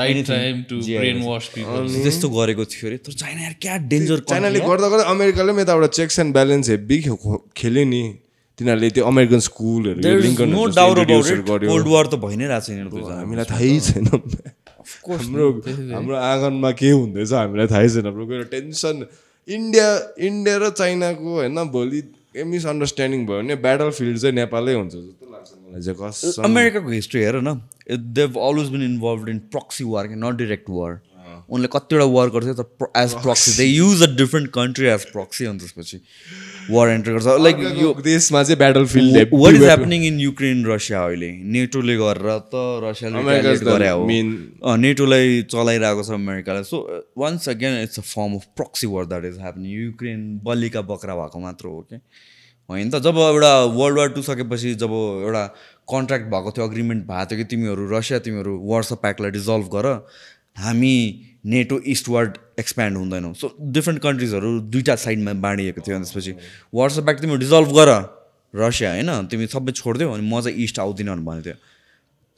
S1: त्यस्तो गरेको थियो अरे तर चाइना यार क्या डेन्जर
S3: चाइनाले गर्दा गर्दा अमेरिकाले पनि यताबाट चेक्स एन्ड ब्यालेन्स हेभी खेल्यो नि तिनीहरूले त्यो अमेरिकन स्कुलहरू
S1: कोल्ड वार त भइ नै रहेछ
S3: हामीलाई थाहै छैन हाम्रो आँगनमा के हुँदैछ हामीलाई थाहै छैन ब्रो गएर टेन्सन इन्डिया र चाइनाको होइन भोलि मिसअन्डरस्ट्यान्डिङ भयो भने ब्याटल फिल्ड चाहिँ नेपालै हुन्छ जस्तो लाग्छ मलाई चाहिँ कसम
S1: अमेरिकाको हिस्ट्री हेर न they've always been involve in proxy war not direct war उनले कतिवटा वार गर्थ्यो तर as proxy they use a different country as proxy अनि त्यसपछि वार एन्टर गर्छ लाइक यो
S3: देशमा चाहिँ battlefield
S1: what is happening in Ukraine Russia अहिले नेटोले गरेर त रसियाले गरे हो नेटोलाई चलाइरहेको छ अमेरिकालाई so once again it's a form of proxy war that is happening Ukraine बलिका बक्रा भएको मात्र हो कि होइन त जब एउटा वर्ल्ड वार 2 सकेपछि जब एउटा कन्ट्र्याक्ट भएको थियो अग्रिमेन्ट भएको थियो कि तिमीहरू रसिया तिमीहरू वार्सो प्याक्टलाई डिजल्भ गर हामी नेटो इस्टवर्ड एक्सप्यान्ड हुँदैनौँ सो डिफ्रेन्ट कन्ट्रिजहरू दुईवटा साइडमा बाँडिएको थियो अनि त्यसपछि वार्सो प्याक्ट तिमीहरू डिजल्भ गर रसिया होइन तिमी सबै छोडिदियो अनि म चाहिँ इस्ट आउँदिनँ भनेको थियो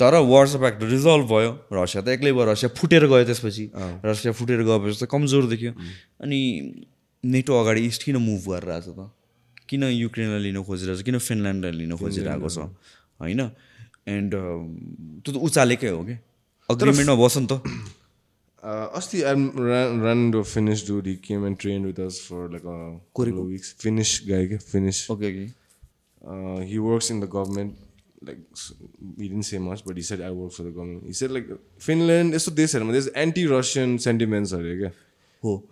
S1: तर वार्सो प्याक्ट रिजल्भ भयो रसिया त एक्लै भयो रसिया फुटेर गयो त्यसपछि रसिया फुटेर गएपछि त कमजोर देखियो अनि नेटो अगाडि इस्ट किन मुभ गरिरहेको छ त किन युक्रेनलाई लिन खोजिरहेको छ किन फिनल्यान्डलाई लिन खोजिरहेको छ होइन एन्ड त्यो त उचालेकै हो कि अग्रिमेन्टमा बस नि त
S3: अस्ति Rando Finnish dude, he came and trained with us for like a couple of weeks. Finnish guy, Finnish.
S1: Okay.
S3: He works in the government. Like he didn't say much, but he said I work for the government. He said like Finland is so there's anti-Russian sentiments are there.
S1: Oh.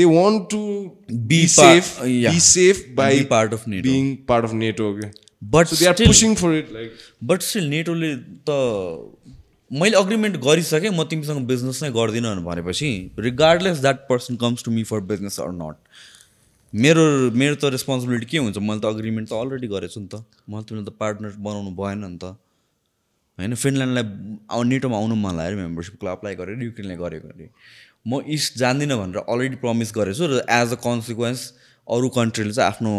S3: They want to be safe, be safe by
S1: be part of NATO.
S3: Being part of NATO. Okay.
S1: But
S3: so they are pushing for it. Like.
S1: But still NATO ले त मैले agreement गरिसकेँ म तिमीसँग business नै गर्दिनँ भनेपछि regardless that person comes to me for business or not मेरो त रेस्पोन्सिबिलिटी के हुन्छ मैले त अग्रिमेन्ट त अलरेडी गरेछु नि त मैले तिमीलाई त पार्टनर बनाउनु भएन नि त होइन फिनल्यान्डलाई नेटोमा आउनु मन लाग्यो मेम्बरसिपको अप्लाई गरेर युक्रेनले गरेको अरे म इस्ट जान्दिनँ भनेर अलरेडी प्रमिस गरेछु र एज अ कन्सिक्वेन्स अरू कन्ट्रीले चाहिँ आफ्नो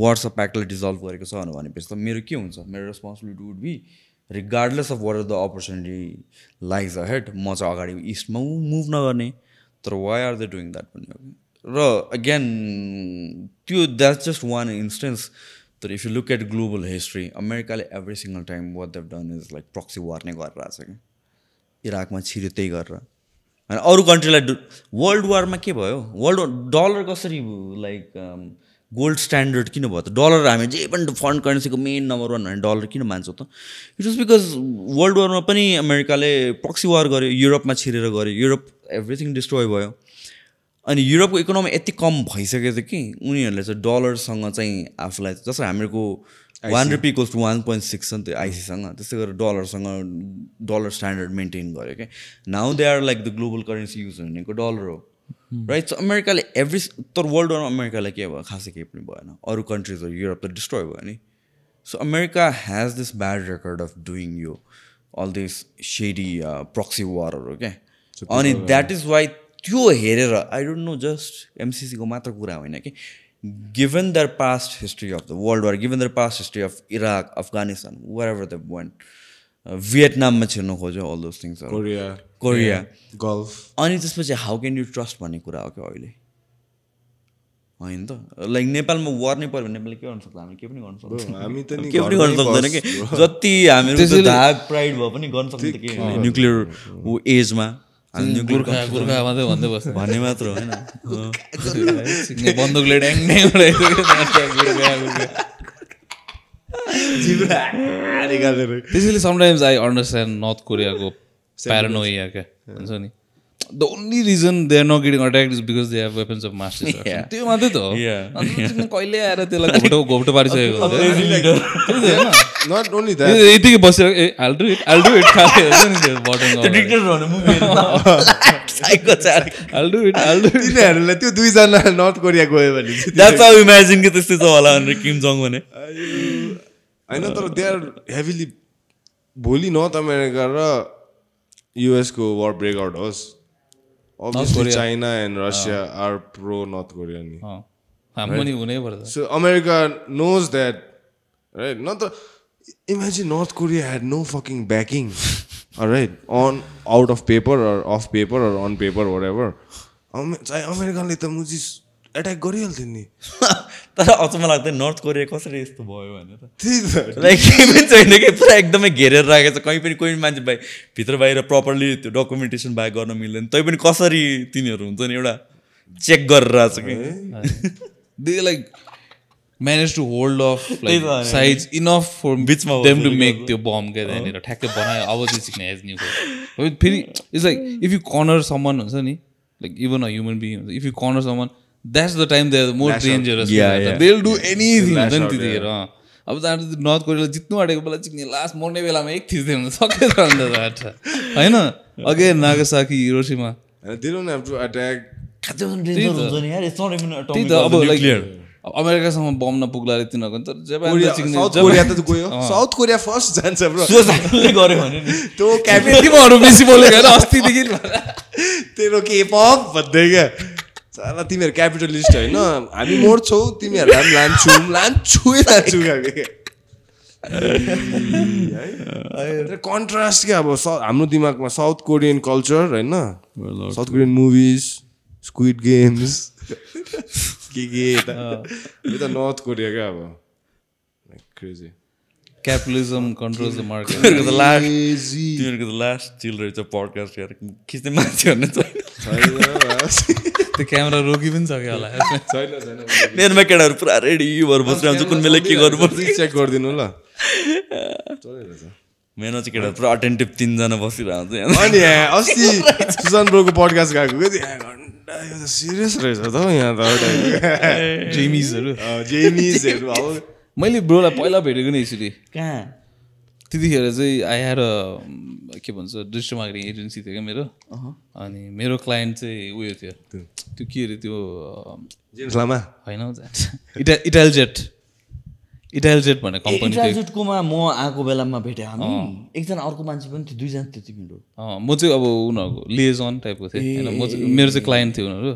S1: वार्सो प्याक्टलाई डिजल्भ गरेको छ भनेपछि त मेरो के हुन्छ मेरो responsibility would be regardless of what the opportunity lies ahead म चाहिँ अगाडि इस्टमा मुभ नगर्ने तर why are they doing that पनि र again त्यो that's just one instance तर if you look at global history अमेरिकाले every single time what they've done is like proxy war नै गरिरहेछ कि इराकमा छिर्यो त्यही गरेर होइन अरू कन्ट्रीलाई वर्ल्ड वारमा के भयो वर्ल्ड डलर कसरी लाइक गोल्ड स्ट्यान्डर्ड किन भयो त डलर हामी जे पनि फरेन करेन्सीको मेन नम्बर 1 भने डलर किन मान्छौँ त इट वाज बिकज वर्ल्ड वारमा पनि अमेरिकाले प्रक्सी वार गर्यो युरोपमा छिरेर गर्यो युरोप एभ्रिथिङ डिस्ट्रोय भयो अनि युरोपको इकोनोमी यति कम भइसकेको थियो कि उनीहरूले चाहिँ डलरसँग चाहिँ आफूलाई जस्तो हामीहरूको 1 रुपी इक्वल्स टु 1.6 छ नि त्यो आइसीसँग त्यस्तै गरेर डलरसँग डलर स्ट्यान्डर्ड मेन्टेन गर्यो क्या now they are like the global currency use हुनेको डलर हो राइट सो अमेरिकाले तर वर्ल्ड वारमा अमेरिकालाई के भयो खासै केही पनि भएन अरू कन्ट्रिजहरू युरोप त डिस्ट्रोय भयो नि so America has this bad record of doing यो अल दिस सेडी प्रक्सी वारहरू क्या अनि द्याट इज वाइ त्यो हेरेर आई डोन्ट नो जस्ट एमसिसीको मात्र कुरा होइन कि given their past history of the world war given their past history of Iraq Afghanistan wherever they went भियतनाममा छिर्नु खोज्यो अल दोज थिङ्सहरू कोरिया
S3: गल्फ
S1: अनि त्यसपछि हाउ क्यान यु ट्रस्ट भन्ने कुरा हो क्या अहिले होइन त लाइक नेपालमा वार नै पऱ्यो भने नेपालले के गर्न सक्छ हामीले केही पनि गर्न सक्दैन
S3: हामी त
S1: केही पनि गर्न सक्दैन कि जति हामीहरू धाग प्राइड भए पनि गर्न सक्दैन कि न्युक्लियर एजमा
S2: गोर्खा मात्रै भन्दै बस्छ
S1: भन्ने मात्र होइन
S2: बन्दुकले त्यसैले समटाइम्स आई अन्डरस्ट्यान्ड नर्थ कोरियाको प्यारानोइया क्या हुन्छ नि the only reason they are not getting attacked is because they have weapons of mass destruction त्यो मात्रै त हो कहिले आएर त्यसलाई घोप्टो पारिसकेको हुन्छ
S3: नट ओन्ली द्याट
S2: यतिकै बसेर ए आइल डु इट
S3: तिनीहरूलाई त्यो दुईजना नर्थ कोरिया गयो भने
S1: इमेजिन कि त्यस्तै छ होला भनेर किम जोङ भने
S3: होइन तर दे आर हेभिली भोलि नर्थ अमेरिका र US को वार ब्रेकआउट होस् obviously China and Russia are pro North Korea ni
S2: हाम्रो नि हुनै पर्छ
S3: so America knows that right not the imagine North Korea had no fucking backing all right on out of paper or off paper or on paper whatever American ले त मुजी attack गरिहाल्थ्यो नि
S1: तर अचम्म लाग्दैन नर्थ कोरिया कसरी यस्तो भयो भनेर लाइक केही छैन कि पुरा एकदमै घेरेर राखेको छ कहीँ पनि कोही मान्छे बाहिर भित्र बाहिर प्रपरली त्यो डकुमेन्टेसन बाहेक गर्न मिल्दैन तै पनि कसरी तिनीहरू हुन्छ नि एउटा चेक गरेर आछ कि
S2: they like managed to hold off like sides enough for them to make the bomb get and ठ्याक्कै बनायो अब चाहिँ सिक्ने एज न्यू फेरि it's like if you corner someone हुन्छ नि like even a human being if you corner someone that's the time they're more dangerous they'll do anything हुन्छ नि त्यतिखेर अब त नर्थ कोरियाले जित्नु आँटेको बेला चिक्ने लास्ट मर्ने बेलामा एक थिच्दै हुन्छ सकेछ अन्त होइन again Nagasaki Hiroshima
S3: they don't have to attack
S1: अब
S2: अमेरिकासँग बम नपुग्ला तिनीहरूको तर
S3: साउथ कोरिया फर्स्ट जान्छ ब्रो
S1: गऱ्यो भने नि
S3: त्यो
S2: तिमीहरू बेसी बोलेको होइन अस्तिदेखि
S3: तेरो के पप भन्दै क्या साला तिमीहरू क्यापिटलिस्ट होइन हामी मर्छौ तिमीहरूलाई पनि लान्छु कन्ट्रास्ट क्या अब हाम्रो दिमागमा साउथ कोरियन कल्चर होइन south Korean movies squid games के त नर्थ कोरिया क्या अब crazy
S2: capitalism controls the market.
S1: तिमीहरूको त लास्ट चिल रहेछ पडकास्ट यार खिच्ने मान्छेहरू छैन
S2: त्यो क्यामेरा रोकी पनि सक्यो होला
S3: छैन
S1: मेरोमा केटाहरू पुरा रेडी भएर बसिरहेको कुन बेला के गर्नुपर्छ
S3: चेक गरिदिनु ल
S1: मेरो चाहिँ केटाहरू पुरा अटेन्टिभ 3 जना बसिरहेको हुन्छ
S3: अनि अस्ति सुशान्त ब्रोको पडकास्ट गएको घन्टा यो त सिरियस रहेछ त यहाँ त जेमिजहरू अब
S2: मैले ब्रोलाई पहिला भेटेको नि यसरी
S1: कहाँ
S2: त्यतिखेर चाहिँ आई ह्याड के भन्छ डिजिटल मार्केटिङ एजेन्सी थियो क्या मेरो अनि मेरो क्लाइन्ट चाहिँ उयो थियो त्यो के अरे त्यो
S3: जेम्स लामा
S2: होइन इटालजेट भन्ने कम्पनी थियो
S1: इटालजेटकोमा म आएको बेलामा भेटेँ हामी एकजना अर्को मान्छे पनि थियो दुईजना थियो तिमीहरू
S2: म चाहिँ अब उनीहरूको लिएजन टाइपको थिएँ होइन म चाहिँ मेरो चाहिँ क्लाइन्ट थियो उनीहरू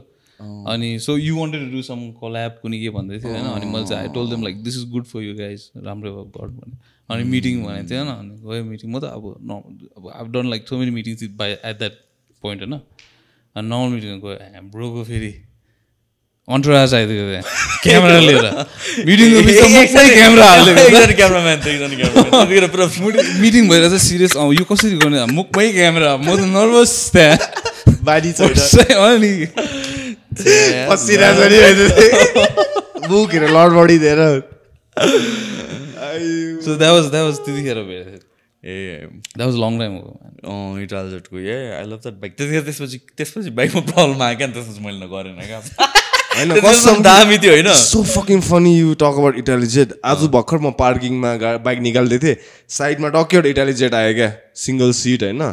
S2: अनि so you wanted to do some collab कुनै के भन्दै थियो होइन अनि मैले चाहिँ I told them like this is good for you guys राम्रो गड भने अनि मिटिङ भनेको थियो होइन अनि गयो मिटिङ म त अब I done like so many meetings by at that point होइन अनि नर्मल मिटिङ गयो ब्रोको फेरि अन्टराज आइदिएको त्यहाँ क्यामेरा लिएर मिटिङको बिचमा क्यामेरा हालिदिएको मिटिङ भएर चाहिँ सिरियस यो कसरी गर्ने मुखमै क्यामेरा म त नर्भस त्यहाँ
S3: बानी
S2: अनि
S3: बुकहरू लड बढिदिएर
S2: So that was त्यतिखेर that was long time ago.
S1: इटालजेटको आई लभ द्याट बाइक त्यसपछि बाइकमा प्रब्लम आयो क्या त्यसपछि मैले गरेन क्या
S3: कसम
S1: दामी थियो होइन
S3: so fucking funny you talk about Italjet आज भर्खर म पार्किङमा बाइक निकाल्दै थिएँ साइडमा टक्कै एउटा इटालिजेट आयो क्या सिङ्गल सिट होइन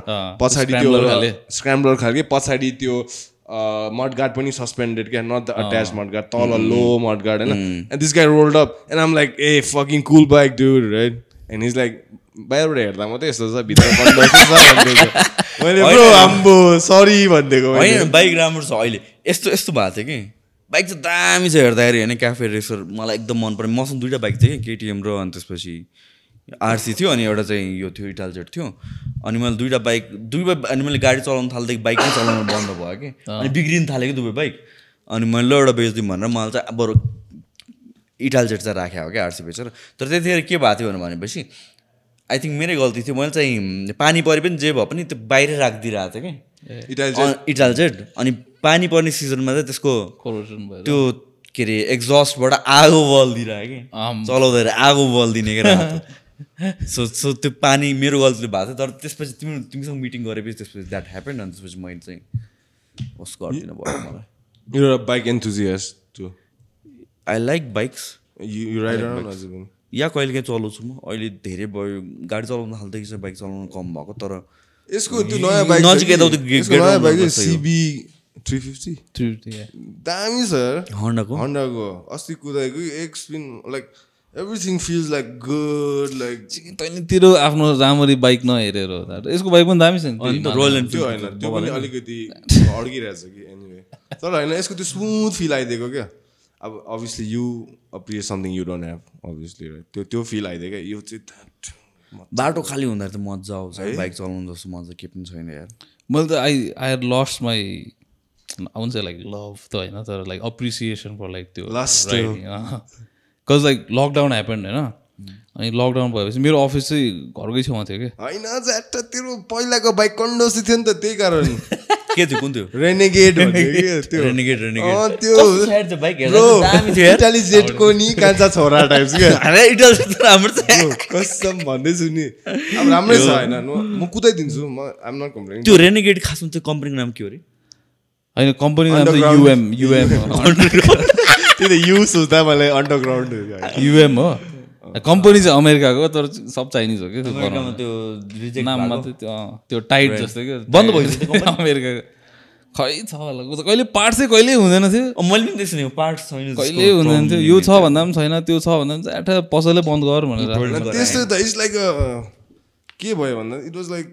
S3: पछाडि त्यो स्क्रैम्बलर खालके पछाडि त्यो मडगार्ड पनि सस्पेन्डेड क्या नट द अट्याच मडगार्ड तल लो मडगार्ड होइन and this guy rolled up and um like a fucking cool bike dude right and his like बाहिरबाट हेर्दा मात्रै यस्तो छ भित्र मैले ब्रो आम्बो सरी भनिदिएको
S1: होइन बाइक राम्रो छ अहिले यस्तो भएको थियो कि बाइक चाहिँ दामी छ हेर्दाखेरि होइन क्याफे रेसर मलाई एकदम मन पऱ्यो मसँग दुइटा बाइक थियो कि केटिएम र अनि त्यसपछि आरसी थियो अनि एउटा चाहिँ यो थियो इटालजेट थियो अनि मैले दुइटा बाइक अनि मैले गाडी चलाउनु थाल्दाखेरि बाइक नै चलाउनु बन्द भयो कि अनि बिग्रिनु थाल्यो कि दुवै बाइक अनि मैले एउटा बेच्दिउँ भनेर मलाई चाहिँ बरु इटालजेट चाहिँ राखेको हो क्या आरसी बेचेर तर त्यतिखेर के भएको थियो भनेपछि आई थिङ्क मेरै गल्ती थियो मैले चाहिँ पानी परे पनि जे भए पनि त्यो बाहिर राखिदिइरहेको थिएँ कि इटालजेट अनि पानी पर्ने सिजनमा चाहिँ त्यसको त्यो के अरे एक्जस्टबाट आगो बल्दिरहेको कि चलाउँदाखेरि आगो बल्दिने क्या सो त्यो पानी मेरो गल्तीले भएको थियो तर त्यसपछि तिमीसँग मिटिङ गरेपछि त्यसपछि द्याट ह्यापन अनि त्यसपछि मैले चाहिँ होस् गरिदिनु भयो मलाई
S3: You're a bike enthusiast too.
S1: I like bikes.
S3: You ride around as well.
S1: या कहिले काहीँ चलाउँछु म अहिले धेरै भयो गाडी चलाउन थाल्दैछ चाहिँ बाइक चलाउनु कम भएको तर
S3: यसको त्यो नयाँ बाइक
S1: नजिक
S3: नयाँ बाइक CB 350
S2: 350
S3: दामी सर
S1: होन्डाको
S3: अस्ति कुदाएको एक spin like everything feels like good, like
S2: तैँले तेरो आफ्नो राम्ररी बाइक नहेरेर हो यसको बाइक पनि दामी छ नि
S1: रोयल
S3: त्यो
S1: एनफिल्ड
S3: होइन त्यो पनि अलिकति अड्किरहेछ कि एनिवे तर होइन यसको त्यो स्मुथ फिल आइदिएको क्या अब obviously you appreciate something you don't have obviously त्यो फिल आइदियो क्या यो चाहिँ
S1: बाटो खाली हुँदा त मजा आउँछ बाइक चलाउनु जस्तो मजा के पनि छैन यार
S2: मैले त आई हेड लस्ट माई आउँछ लाइक लभ त होइन तर लाइक अप्रिसिएसन फर लाइक त्यो बिकज लाइक लकडाउन ह्यापन होइन अनि लकडाउन भएपछि मेरो अफिस चाहिँ घरकै छेउमा थियो कि
S3: होइन ज्याट्टा तेरो पहिलाको बाइक कन्डोसी थियो नि त त्यही कारण
S1: के थियो कुन थियो
S3: रेनेगेड त्यो
S1: रेनेगेड
S3: त्यो इटाली जेटको नि कान्छा छोरा टाइप्स क्या कसम भन्दैछु नि अब राम्रै छ होइन म कुदाइदिन्छु म आइम नट कम्प्लेनिङ
S1: त्यो रेनेगेड खासमा चाहिँ कम्पनीको नाम के हो रे
S2: होइन कम्पनीको नाम चाहिँ युएम
S3: त्यो त यु सोच्दा मलाई अन्डरग्राउन्ड
S2: युएम हो कम्पनी चाहिँ अमेरिकाको तर सब चाइनिज हो कि
S1: त्यो
S2: नाममा त्यो टाइट जस्तो क्या
S1: बन्द भइसक्यो
S2: अमेरिकाको खै छ होला ऊ त कहिले पार्ट चाहिँ कहिल्यै हुँदैन थियो
S1: मैले पनि त्यसो नि पार्ट छैन
S2: कहिल्यै हुँदैन थियो यो छ भन्दा पनि छैन त्यो छ भन्दा पनि एठा पसलै बन्द गर भनेर
S3: त्यस्तो त इट्स लाइक के भयो भन्दा इट वाज लाइक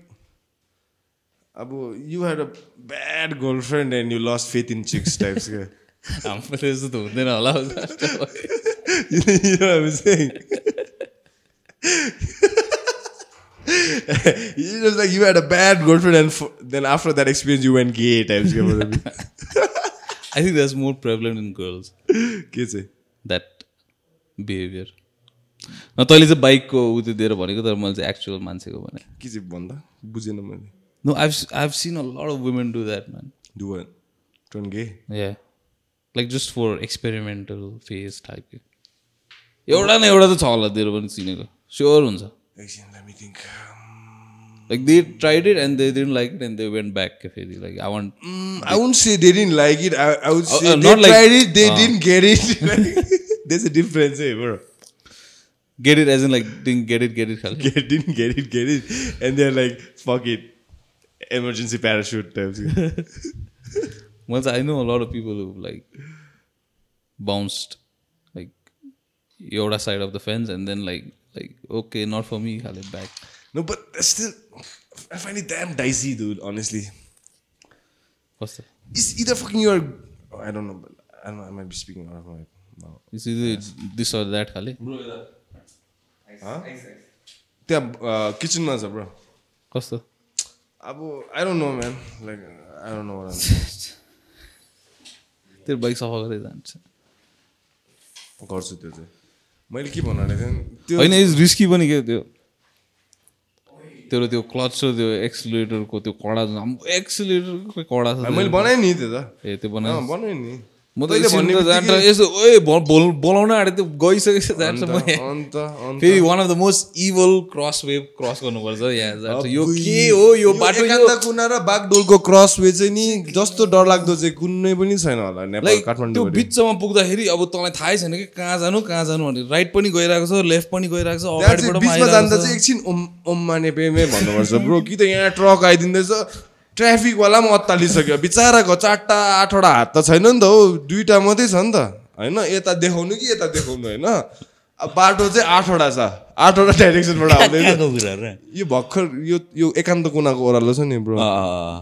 S3: अब you had a bad girlfriend and you lost faith in chicks types क्या
S2: हाम्रो त्यस्तो त हुँदैन होला
S3: You know what I'm saying? It's just like you had a bad girlfriend and then after that experience you went gay types.
S2: I think that's more prevalent in girls. That behavior. न तैँले चाहिँ बाइकको उ त्यो दिएर भनेको तर मैले चाहिँ एक्चुअल मान्छेको भने
S3: के चाहिँ भन्दा बुझेन मैले
S2: No, I've seen a lot of women do that, man.
S3: Do what? Turn gay?
S2: Yeah. Like just for experimental phase type. एउटा न एउटा त छ होला तेरो पनि चिनेको स्योर हुन्छ like they tried it and they didn't like it and they went back के फेरि like I
S3: wouldn't say they didn't like it I would say they tried it they didn't get it there is a difference है bro
S2: get it as in like didn't get it खाली
S3: didn't get it and they are like fuck it emergency parachute types
S2: once I know a lot of people who like bounced Yoda side of the fence and then like okay not for me khale back
S3: no but still I find it damn dicey dude honestly
S2: what's that
S3: it's either fucking your I don't know but I don't know I might be speaking out of my mouth
S2: it's either this or that khale
S3: bro त्यहाँ किचनमा छ bro
S2: कस्तो
S3: अब I don't know man like I don't know what I'm saying
S2: तेरो bike सफा गरेर जान्छ
S3: गर्छु त्यो चाहिँ मैले के भन्नु
S2: त्यो होइन इज रिस्की पनि के त्यो तेरो त्यो क्लच र त्यो एक्सिलेटरको त्यो कडा एक्सिलेटरको कडा छ
S3: मैले बनाएँ नि त्यो त
S2: ए त्यो बनाएँ
S3: नि
S2: म त जान्छ यसो ओए बोलाउन आँटे त्यो गइसकेछ जान्छ म फेरि one of the most evil cross wave cross गर्नुपर्छ यहाँ यो के हो यो बाटो
S3: एकान्त कुना र बागडोलको क्रस वे चाहिँ नि जस्तो डरलाग्दो चाहिँ कुनै पनि छैन होला नेपाल काठमाडौँ
S2: त्यो बिचमा पुग्दाखेरि अब तँलाई थाहै छैन कि कहाँ जानु भने राइट पनि गइरहेको छ लेफ्ट पनि गइरहेको छ अगाडिबाट
S3: बिचमा जाँदा चाहिँ एकछिन ओम माने पेमे भन्नुपर्छ ब्रो कि त यहाँ ट्रक आइदिँदैछ ट्राफिकवाला पनि अत्तालिसक्यो बिचाराको 4टा 8वटा हात त छैन नि त हो 2टा मात्रै छ नि त होइन यता देखाउनु कि यता देखाउनु होइन अब बाटो चाहिँ 8वटा छ 8वटा डाइरेक्सनबाट आउँदैन यो भर्खर यो एकान्त कुनाको ओह्रालो छ नि ब्रो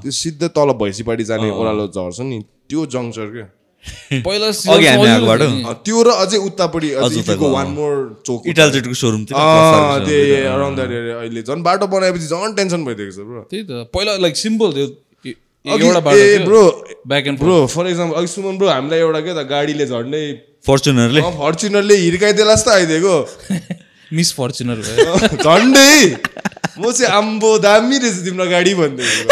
S3: त्यो सिधै तल भैँसीपाटी जाने ओह्रालो झर्छ नि त्यो जङ्क्चर क्या
S2: पहिला
S3: त्यो र अझै उतापट्टि वान मोर चोक
S1: इटालजेटको सोरुम
S3: अराउन्ड द्याट एरिया अहिले झन् बाटो बनाएपछि झन् टेन्सन भइदिएको छ ब्रो
S2: त्यही त पहिला लाइक सिम्पल थियो
S3: ब्रो फर इक्जाम्पल अघि सुमन ब्रो हामीलाई एउटा के त गाडीले झन्डै
S1: फर्चुनरले
S3: हिर्काइदिएला जस्तो आइदिएको
S2: मिस फर्चुनर
S3: झन्डै म चाहिँ आम्बो दामी रहेछ तिम्रो गाडी भनिदिएको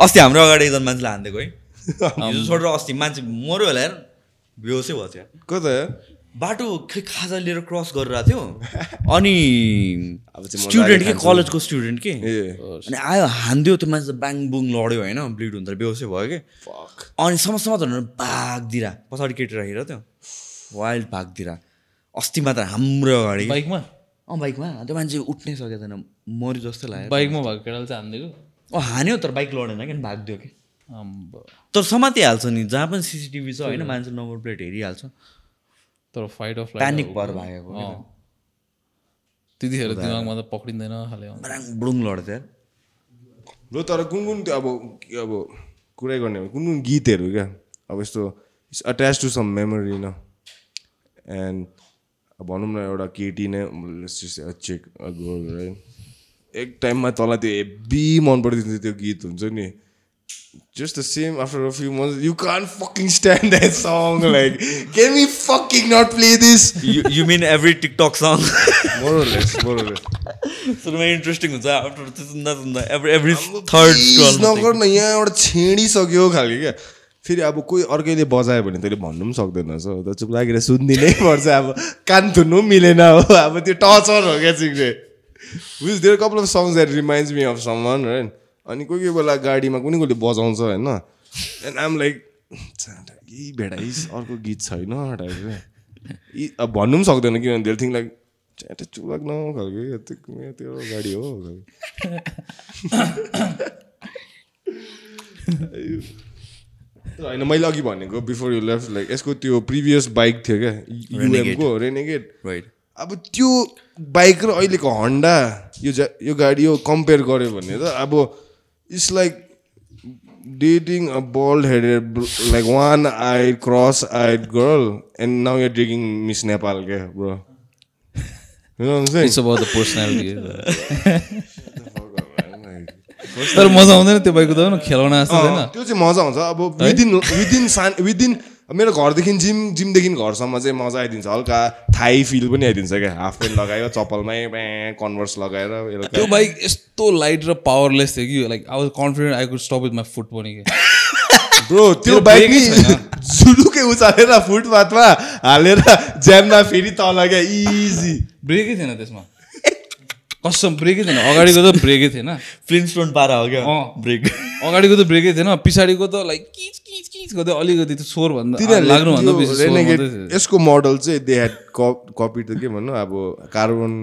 S1: अस्ति हाम्रो अगाडि एकजना मान्छेले हानिदिएको है छोडेर अस्ति मान्छे मऱ्यो होला यार बेहोसै भयो यार
S3: कता
S1: बाटो खै खाजा लिएर क्रस गरिरहेको थियो अनि स्टुडेन्ट के कलेजको स्टुडेन्ट के अनि आयो हानिदियो त्यो मान्छे ब्याङ बुङ लड्यो होइन ब्लिड हुन्छ बेहोसै भयो कि अनि समस्यामा त भागदिरा पछाडि केटी राखेर त्यो वाइल्ड भागदिरा अस्ति मात्र हाम्रो अगाडि
S2: बाइकमा
S1: बाइकमा त्यो मान्छे उठ्नै सकेको थिएन मऱ्यो जस्तो लाग्यो
S2: बाइकमा भएको केटाले चाहिँ हानिदिएको
S1: हान्यो तर बाइक लडेन कि भागिदियो कि तर समातिहाल्छ नि जहाँ पनि सिसिटिभी छ होइन मान्छे नम्बर प्लेट हेरिहाल्छ
S2: तर फाइट अफ
S1: प्यानिक भएर भागेको
S2: त्यतिखेर दिमागमा त पक्रिँदैन खाले
S1: बुडुङ लड्थ्यो
S3: ब्रो तर कुन त्यो अब कुरै गर्ने कुन गीतहरू क्या अब यस्तो it's attach to some memory न एन्ड भनौँ न एउटा केटी नै चेक राइट एक टाइममा तँलाई त्यो हेभी मन परिदिन्छ त्यो गीत हुन्छ नि just the same after a few months you can't fucking stand that song like can we fucking not play this
S1: you mean every TikTok song
S3: more or less
S1: so very interesting हुन्छ after सुन्दा every third scroll
S3: नगर न यहाँ एउटा छेडी सक्यो खालको क्या फेरि अब कोही अर्कैले बजायो भने तैँले भन्नु पनि सक्दैनस् हो त चुप लागेर सुनिदिनै पर्छ अब कान थुन्नु पनि मिलेन हो अब त्यो टर्चर हो क्या चिक्रे which there couple of songs that reminds me of someone right अनि कोही कोही बेला गाडीमा कुनै कसले बजाउँछ होइन एन्ड आम लाइक यी भेडाइस अर्को गीत छैन टाइप अब भन्नु पनि सक्दैन किनभने धेरै थिङ लाइक च्याटे चुप लाग्न खालको त्यो गाडी हो होइन मैले अघि भनेको बिफोर यु लेफ्ट लाइक यसको त्यो प्रिभियस बाइक थियो क्या युएमको रेनेगेड
S1: राइट
S3: अब त्यो बाइक र अहिलेको हन्डा यो गाडी यो कम्पेयर गऱ्यो भने त अब it's like dating a bald headed like one eyed cross eyed girl and now you're drinking Miss Nepal क्या bro
S2: It's about the personality. तर मजा आउँदैन त्यो बाइकको त खेलाउन जस्तो छैन
S3: त्यो चाहिँ मजा आउँछ अब विदिन मेरो घरदेखि जिमदेखि घरसम्म चाहिँ मजा आइदिन्छ हल्का थाई फिल पनि आइदिन्छ क्या हाफ पेन्ट लगायो चप्पलमै कन्भर्स लगाएर
S2: त्यो बाइक यस्तो लाइट र पावरलेस थियो कि like I was confident I could stop with my foot पनि क्या
S3: ब्रो त्यो बाइक नि जुलुकै उचालेर फुटपाथमा हालेर ज्याममा फेरि तल क्या इजी
S2: ब्रेकै थिएन त्यसमा कसम ब्रेकै थिएन अगाडिको त ब्रेकै थिएन
S1: फ्लिन्टस्टोन पारा हो क्या ब्रेक
S2: अगाडिको त ब्रेकै थिएन पछाडिको त लाइक किच किच किच गर्दै अलिकति त्यो स्वर भन्दा लाग्नुभन्दा बेसी
S3: यसको मोडल चाहिँ दे ह्याड कपी त के भन्नु अब कार्बन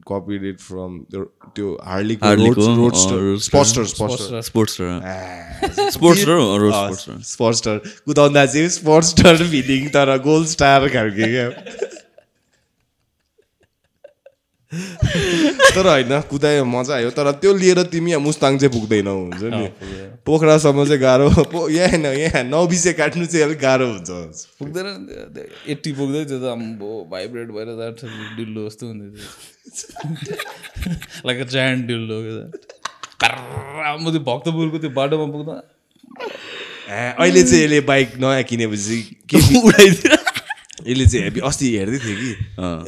S3: copied it from त्यो हार्लीको स्पोर्ट्सटर कुदाउँदा चाहिँ स्पोर्ट्सटर फिलिङ तर गोल्ड स्टार खालको क्या तर होइन कुदायो मजा आयो तर त्यो लिएर तिमी यहाँ मुस्ताङ चाहिँ पुग्दैनौ हुन्छ नि पोखरासम्म चाहिँ गाह्रो यहाँ 9-20 काट्नु चाहिँ अलिक गाह्रो हुन्छ
S2: पुग्दैन 80 पुग्दै त्यो त अम्बो भाइब्रेट भएर जान्छ डिल्लो जस्तो हुँदै लाइक अ जायन्ट डिल्लो म त्यो भक्तपुरको त्यो बाटोमा पुग्दा
S3: अहिले चाहिँ यसले बाइक नयाँ किनेपछि के उडाइदिएर यसले चाहिँ हेभी अस्ति हेर्दै थियो कि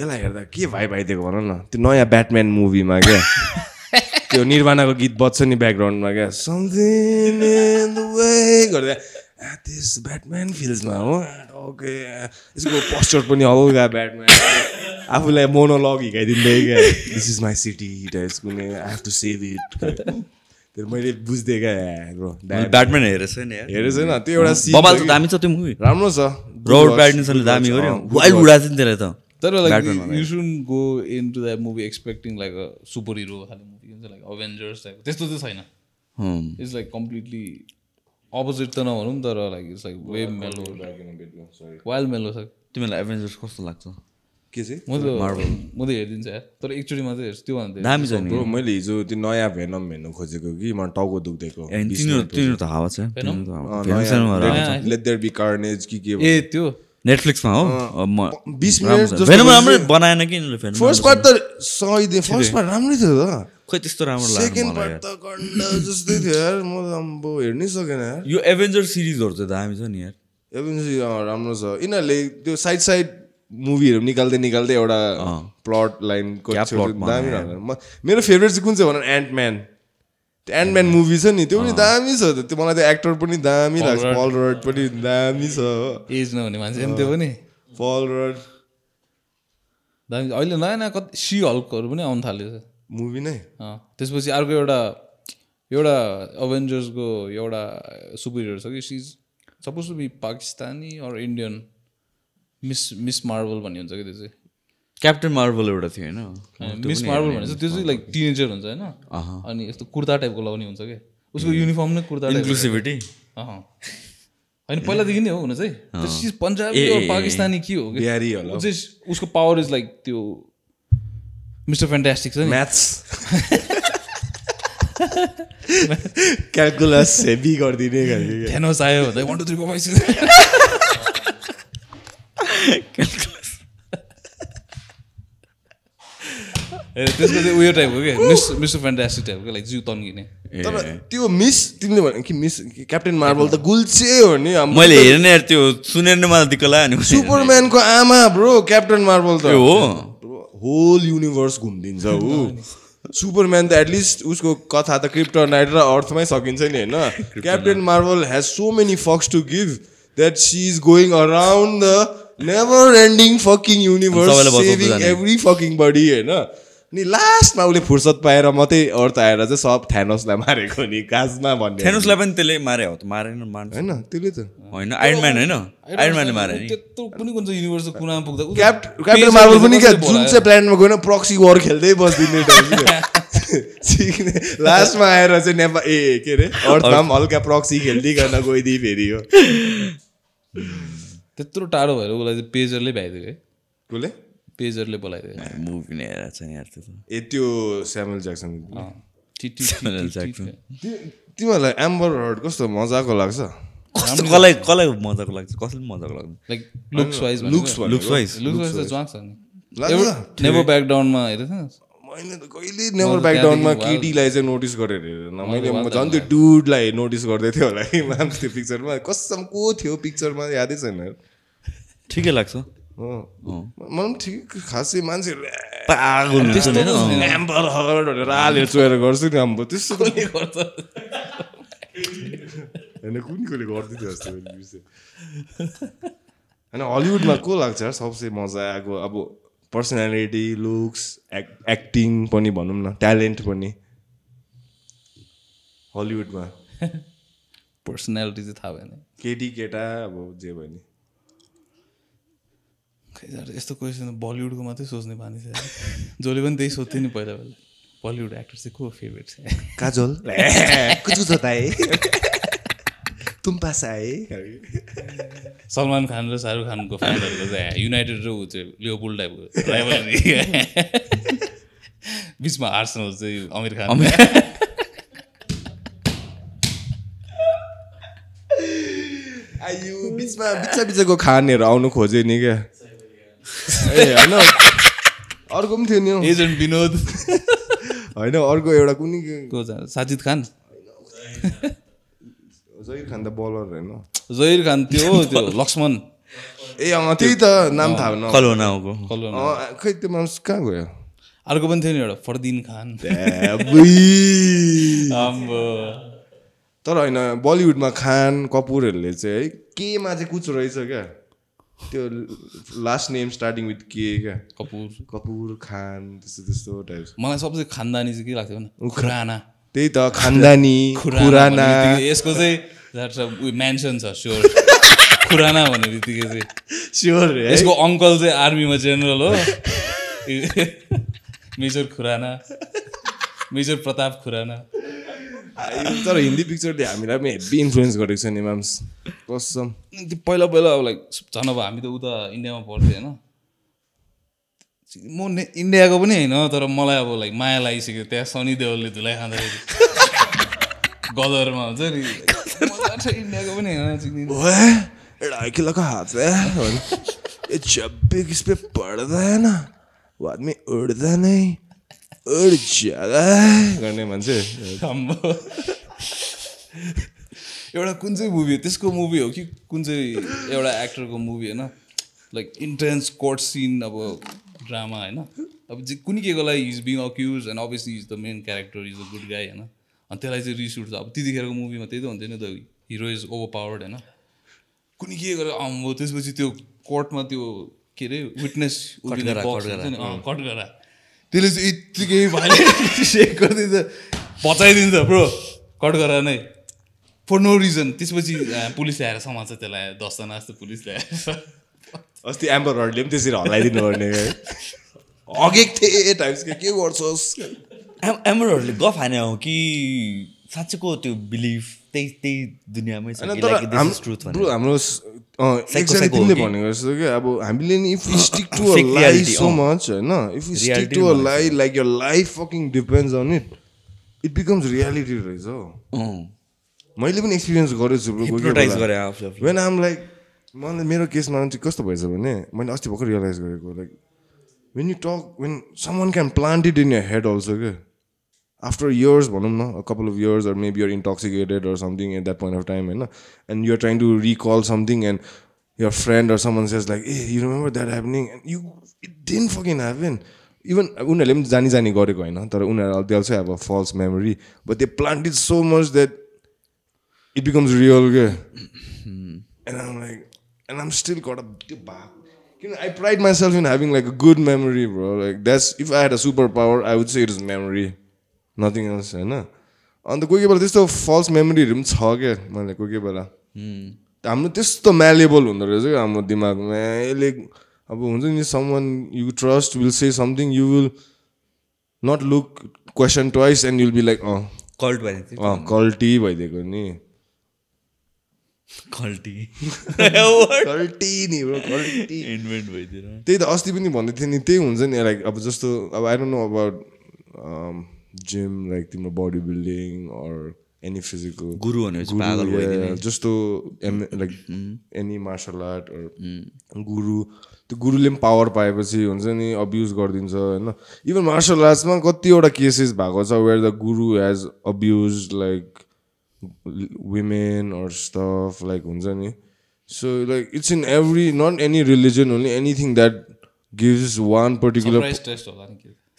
S3: यसलाई हेर्दा के भाइदिएको भन न त्यो नयाँ ब्याटम्यान मुभीमा क्या त्यो निर्वाणाको गीत बज्छ नि ब्याकग्राउन्डमा क्या समथिङ इन द वे गर्दा दिस ब्याटम्यान फिल्समा हो ओके यसको पोस्चर पनि हल्का ब्याटम्यान आफूलाई मोनोलग हिँडाइदिँदै क्या दिस इज माई सिटी यसको I have to save it त्यो मैले बुझ्दै क्या ब्रो
S1: ब्याटम्यान हेरेछ नि
S3: हेरेछ न त्यो एउटा
S1: बबाल त दामी छ त्यो मुभी
S3: राम्रो छ
S1: रोबर्ट प्याटिन्सनले दामी गर्यो वाइल्ड उडाछ नि त्यसले त
S2: तर like you shouldn't go into that movie expecting like a super hero खाले मुभी हुन्छ लाइक अभेन्जर्स टाइप त्यस्तो चाहिँ छैन इट्स लाइक कम्प्लिटली अपोजिट त नभनौँ तर लाइक इट्स लाइक वे मेलो वाइल्ड मेलो छ
S1: तिमीलाई एभेन्जर्स कस्तो लाग्छ
S3: के चाहिँ
S2: म त हेरिदिन्छु यार तर एकचोटि मात्रै हेर्छु त्यो भन्दा
S1: दामी छ नि
S3: ब्रो मैले हिजो त्यो नयाँ भेनम हेर्नु खोजेको कि म टाउको दुख्दैको
S1: तिनीहरू त हावा छ
S3: लेट देयर बी कार्नेज के
S2: ए त्यो
S1: नेटफ्लिक्समा हो
S3: 20 मिनेट
S1: भेनम राम्रो बनाएन कि यिनीहरूले
S3: फर्स्ट पार्ट त सही फर्स्ट पार्ट राम्रै थियो त
S1: खोइ त्यस्तो राम्रो लाग्यो
S3: सेकेन्ड पार्ट त गन्दा जस्तै थियो यार म अम्बो हेर्नै सकेन यार
S1: यो एभेन्जर सिरिजहरु चाहिँ दामी छ नि यार
S3: एभेन्जर राम्रो छ यिनीहरूले त्यो साइड मुभीहरू निकाल्दै एउटा प्लट लाइनको दामी राम्रो मेरो फेभरेट चाहिँ कुन चाहिँ भन एन्टम्यान मुभी छ नि त्यो पनि दामी छ त्यो मलाई त्यो एक्टर पनि दामी लाग्छ पल रड पनि दामी छ हो
S2: एज नहुने मान्छे त्यो पनि
S3: पल रड
S2: दामी अहिले नयाँ कति सी हल्कहरू पनि आउनु थाल्यो
S3: मुभी नै
S2: त्यसपछि अर्को एउटा अभेन्जर्सको एउटा सुपर हिरो छ कि she is suppose to be Pakistani or Indian Ms Marvel भन्ने हुन्छ कि त्यो चाहिँ
S1: क्याप्टेन मार्वल एउटा थियो होइन
S2: मिस मार्वल भने चाहिँ त्यो चाहिँ लाइक टिनेजर हुन्छ होइन अनि यस्तो कुर्ता टाइपको लाउने हुन्छ क्या उसको युनिफर्म नै कुर्ता
S1: इन्क्लुसिभिटी
S2: होइन पहिलादेखि नै हो हुन चाहिँ सी इज पन्जाबी और पाकिस्तानी के हो
S3: बिहारी होला
S2: उसको पावर इज लाइक त्यो मिस्टर फ्यान्टास्टिक छ नि
S3: म्याथ्स क्यालकुलस हेभी गरिदिने खालको
S2: थेनोस आयो भन्दा 1 2 3 4 5 त्यसको चाहिँ उयो टाइप हो क्या मिस्टर फ्यान्टास्टिक टाइपको लाइक जिउ तन्किने
S3: तर त्यो मिस तिमीले भने कि मिस क्याप्टेन मार्भल त गुल्छे हो नि
S1: मैले हेरेन यार त्यो सुनेर नै मलाई दिक्क लाग्यो नि
S3: सुपरम्यानको आमा ब्रो क्याप्टेन मार्भल त हो होल युनिभर्स घुम्दिन्छ ऊ सुपरम्यान त एटलिस्ट उसको कथा त क्रिप्टोनाइट र अर्थमै सकिन्छ नि होइन Captain Marvel has so many fucks to give that she is going around the never ending fucking universe saving every fucking body होइन नि लास्टमा उसले फुर्सद पाएर मात्रै अर्थ आएर चाहिँ सब थ्यानोसलाई मारेको नि काजमा भन्ने
S1: थ्यानोसलाई पनि त्यसले मारे हो त मारेन
S3: होइन त्यसले त
S1: होइन आयरन म्यान होइन आयरन म्यानले मारे नि
S2: त्यत्रो कुनै कुन चाहिँ युनिभर्सको कुनामा पुग्दा
S3: क्याप्टेन मार्भल पनि क्या जुन चाहिँ प्लानमा गएन प्रक्सी वार खेल्दै बस्दिने लास्टमा आएर चाहिँ नेपाल के अरे अर्थमा पनि हल्का प्रक्सी खेल्दिकन गइदिए फेरि हो
S2: त्यत्रो टाढो भएर उसलाई चाहिँ पेजरले भ्याइदियो है
S3: कसले
S2: पेजरले बोलाइदियो
S1: मुभी नै हेरेको छ नि यार त्यो
S3: ए त्यो स्यामुएल ज्याक्सन
S1: ज्याक्सन
S3: तिमीहरूलाई एम्बर हर्ड कस्तो मजाको लाग्छ
S1: कसलाई मजाको लाग्छ कसैले मजाको लाग्छ
S2: like looks wise
S1: looks wise
S2: त ज्वाक छ नि नेभर ब्याक डाउनमा हेरेको थिएँ
S3: मैले त कहिले नेभर ब्याक डाउनमा केटीलाई चाहिँ नोटिस गरेर हेरेन मैले झन् त्यो डुडलाई नोटिस गर्दै थियो होला कि म्याम त्यो पिक्चरमा कसम को थियो पिक्चरमा यादै छैन
S1: ठिकै लाग्छ
S3: मलाई ठिक खासै मान्छेहरू
S1: पागल
S3: एम्बर हर्ड भनेर आलेर चोएर गर्छु नि अब त्यस्तो
S2: कसले गर्छ
S3: होइन कुन कोले गरिदिन्थ्यो जस्तो होइन हलिउडमा को लाग्छ सबसे मजाको अब पर्सनालिटी लुक्स एक्टिङ पनि भनौँ न ट्यालेन्ट पनि हलिउडमा
S2: पर्सनालिटी चाहिँ थाहा भएन
S3: केटी केटा अब जे भयो नि
S2: यस्तो क्वेसन बलिउडको मात्रै सोच्ने बानी छ जसले पनि त्यही सोध्थ्यो नि पहिला पहिला बलिउड एक्टर चाहिँ को फेभरेट छ
S3: काजल कुछ बताए तुम पास आए
S2: सलमान खान र शाहरुख खानको फ्यानहरूको चाहिँ युनाइटेड र ऊ चाहिँ लियोपुल टाइपको राइभलरी बिचमा आर्सेनल चाहिँ आमिर खान
S3: आयु बिचमा बिचको खानहरू आउनु खोजे नि क्या ए होइन अर्को पनि थियो नि
S2: एजेन्ट विनोद
S3: होइन अर्को एउटा कुनै
S2: को साजिद खान
S3: जहिर खान त बलर होइन
S2: जहिर खान त्यो लक्ष्मण
S3: ए त्यही त नाम थाहा भएन खै त्यो मान्छे कहाँ गयो
S2: अर्को पनि थियो नि एउटा फरदिन खान
S3: तर होइन बलिउडमा खान कपुरहरूले चाहिँ है केमा चाहिँ कुछ रहेछ क्या त्यो लास्ट नेम स्टार्टिङ विथ के क्या कपुर खान त्यस्तो टाइप
S2: मलाई सबसे खानदानी चाहिँ के लाग्थ्यो भने खुराना
S3: त्यही त खानदानी खुराना
S2: यसको चाहिँ मेन्सन छ स्योर खुराना भन्ने बित्तिकै चाहिँ
S3: स्योर
S2: यसको अङ्कल चाहिँ आर्मीमा जेनरल हो मेजर खुराना मेजर प्रताप खुराना
S3: तर हिन्दी पिक्चरले हामीलाई पनि हेभी इन्फ्लुएन्स गरेको छ नि म्याम्स कसम
S2: पहिला अब लाइक झन् अब हामी त उता इन्डियामा पढ्थ्यो होइन म इन्डियाको पनि होइन तर मलाई अब लाइक माया लागिसक्यो त्यहाँ सनी देओलले धुलाई खाँदाखेरि गदरमा हुन्छ नि इन्डियाको पनि होइन
S3: ढाई किलो का हाथ है ये जब भी किस पे पड़ता है ना वो आदमी उड़ता नहीं उड़ जाता है गर्ने मान्छे
S2: एउटा कुन चाहिँ मुभी त्यसको मुभी हो कि कुन चाहिँ एउटा एक्टरको मुभी होइन लाइक इन्टेन्स कोर्ट सिन अब ड्रामा होइन अब कुनै केको लागि is being accused and obviously is the main character is a good गाई होइन अनि त्यसलाई चाहिँ रिस उठ्छ अब त्यतिखेरको मुभीमा त्यही त हुन्थ्यो नि त हिरो इज ओभर पावर्ड होइन कुनै के गरेर आउँभयो त्यसपछि त्यो कोर्टमा त्यो के अरे विटनेस कट गरा त्यसले चाहिँ यत्तिकै भाइलेन्ट सेक गरिदिन्छ बचाइदिन्छ ब्रो कट गरा नै फर नो रिजन त्यसपछि पुलिस ल्याएर समात्छ त्यसलाई 10 जना जस्तो पुलिस ल्याएर
S3: अस्ति एम्बर हर्डले पनि त्यसरी हल्लाइदिनु पर्ने हगेको थिएँ टाइप्स के गर्छस्
S1: एम्बर हर्डले गफ हाने हो कि साँच्चैको त्यो बिलिफ त्यही दुनियाँमै छ
S3: होइन
S1: कि
S3: तर
S1: like this is truth
S3: bro
S1: भनेर
S3: हाम्रो एक्ज्याक्टली तिमीले भनेको जस्तो कि अब हामीले नि if you stick to a
S1: Fake
S3: लाई
S1: reality,
S3: सो मच होइन if you stick
S1: Reality
S3: to a
S1: भनेको
S3: लाई like your life fucking depends on it it becomes reality रहेछ हौ मैले पनि एक्सपिरियन्स गरेको छु
S1: Hypnotize गरे आफूले
S3: वेन आम लाइक मलाई मेरो केसमा चाहिँ कस्तो भएछ भने मैले अस्ति भर्खर रियलाइज गरेको like when you talk when someone can plant it in your head also क्या आफ्टर इयर्स भनौँ न a couple of years or maybe you're intoxicated or something at that point of time होइन and you're trying to recall something and your friend or someone says like, hey, you remember that happening? And it didn't fucking happen. Even उनीहरूले पनि जानी गरेको होइन तर उनीहरू they also have a false memory, but they plant it so much that it becomes real. And I'm like, and I'm still got a back. I pride myself in having like a good memory, bro. Like that's if I had a superpower, I would say it is memory, nothing else. होइन अन्त कोही बेला त्यस्तो falls मेमोरीहरू पनि छ क्या मलाई कोही बेला हाम्रो त्यस्तो म्यालेबल हुँदो रहेछ क्या हाम्रो दिमागमा यसले अब हुन्छ नि someone you trust will say something you will not look question twice and you'll be like कल्टी भइदिएको नि कल्टी नि ब्रो कल्टी
S1: इन्भेन्ट भइदिएर
S3: त्यही त अस्ति पनि भन्दै थिएँ नि त्यही हुन्छ नि लाइक अब जस्तो अब I don't know about gym like तिम्रो bodybuilding or any physical
S1: guru भनेपछि पागल भइदिने
S3: जस्तो लाइक एनी मार्सल आर्ट गुरु त्यो गुरुले पनि पावर पाएपछि हुन्छ नि अब्युज गरिदिन्छ होइन इभन मार्सल आर्ट्समा कतिवटा केसेस भएको छ where the guru has abuse like women or stuff like हुन्छ नि so like it's in every not any religion only anything that gives one particular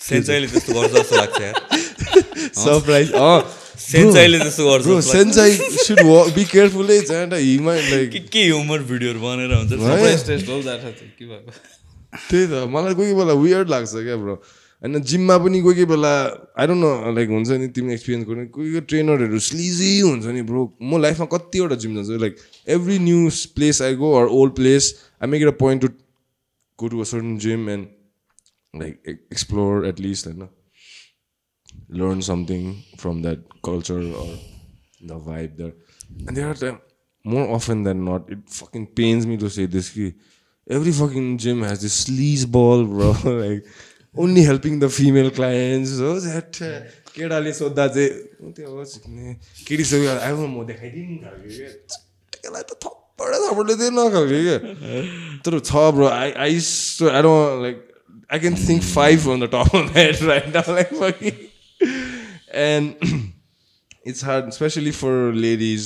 S1: सेन्साईले त्यस्तो गर्छ जस्तो लाग्छ यार
S3: सरप्राइज
S1: सेन्साईले त्यस्तो गर्छ
S3: bro sensei should be careful है जान्ट ही माइट लाइक
S1: के ह्युमर भिडियोहरु बनाएर हुन्छ सरप्राइज टेस्ट हो जान्छ के भएको
S3: त्यही त मलाई कोही बेला वियर्ड लाग्छ क्या ब्रो हैन जिममा पनि कोही बेला आई डोन्ट नो लाइक हुन्छ नि तिमी एक्सपिरियन्स गर्ने कोही ट्रेनरहरू स्लिजी हुन्छ नि ब्रो म लाइफमा कतिवटा जिम जान्छु like every new place I go or old place I make it a point to go to a certain gym and like explore at least and learn something from that culture or the vibe there and there are more often than not it fucking pains me to say this ki every fucking gym has this sleaze ball bro like only helping the female clients so that kedale sodha chai त्यो हो सिक्ने KD सबै I don't no म देखाइदिनु खालको के त्यसलाई त थप्पडले दिनु खालको के तर छ bro I don't like I can think 5 on the top of my head right now, like fucking. And it's hard, especially for ladies.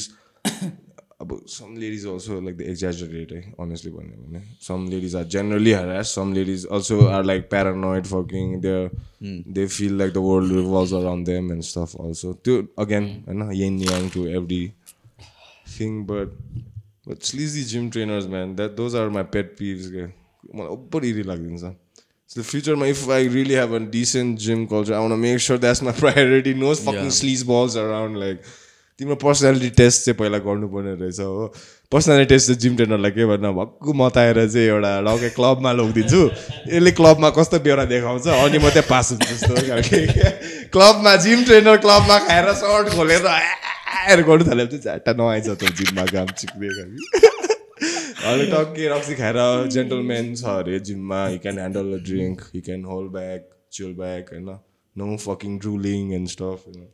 S3: Some ladies also like they exaggerate. Honestly, some ladies are generally harassed. Some ladies also are like paranoid, fucking. They feel like the world revolves around them and stuff. Also, again, yin yang to everything. But sleazy gym trainers, man, those are my pet peeves. So the future, if I really have a decent gym culture, I want to make sure that's my priority. No fucking sleaze balls around. Like, तिम्रो personality test चाहिँ पहिला गर्नुपर्ने रहेछ हो personality test चाहिँ gym ट्रेनरलाई के भन्नु भक्कु मताएर चाहिँ एउटा लगे क्लबमा लगिदिन्छु यसले क्लबमा कस्तो बेहोरा देखाउँछ अनि मात्रै पास हुन्छ जस्तो क्लबमा जिम ट्रेनर क्लबमा खाएर सर्ट खोलेर गर्नु थालेपछि झ्याट्टा नआइन्छ त्यो जिममा काम चिक्ने अहिले टक्कै रक्सी खाएर जेन्टलम्यान छ अरे जिममा he can handle a drink he can hold back chill back होइन no fucking drooling and stuff होइन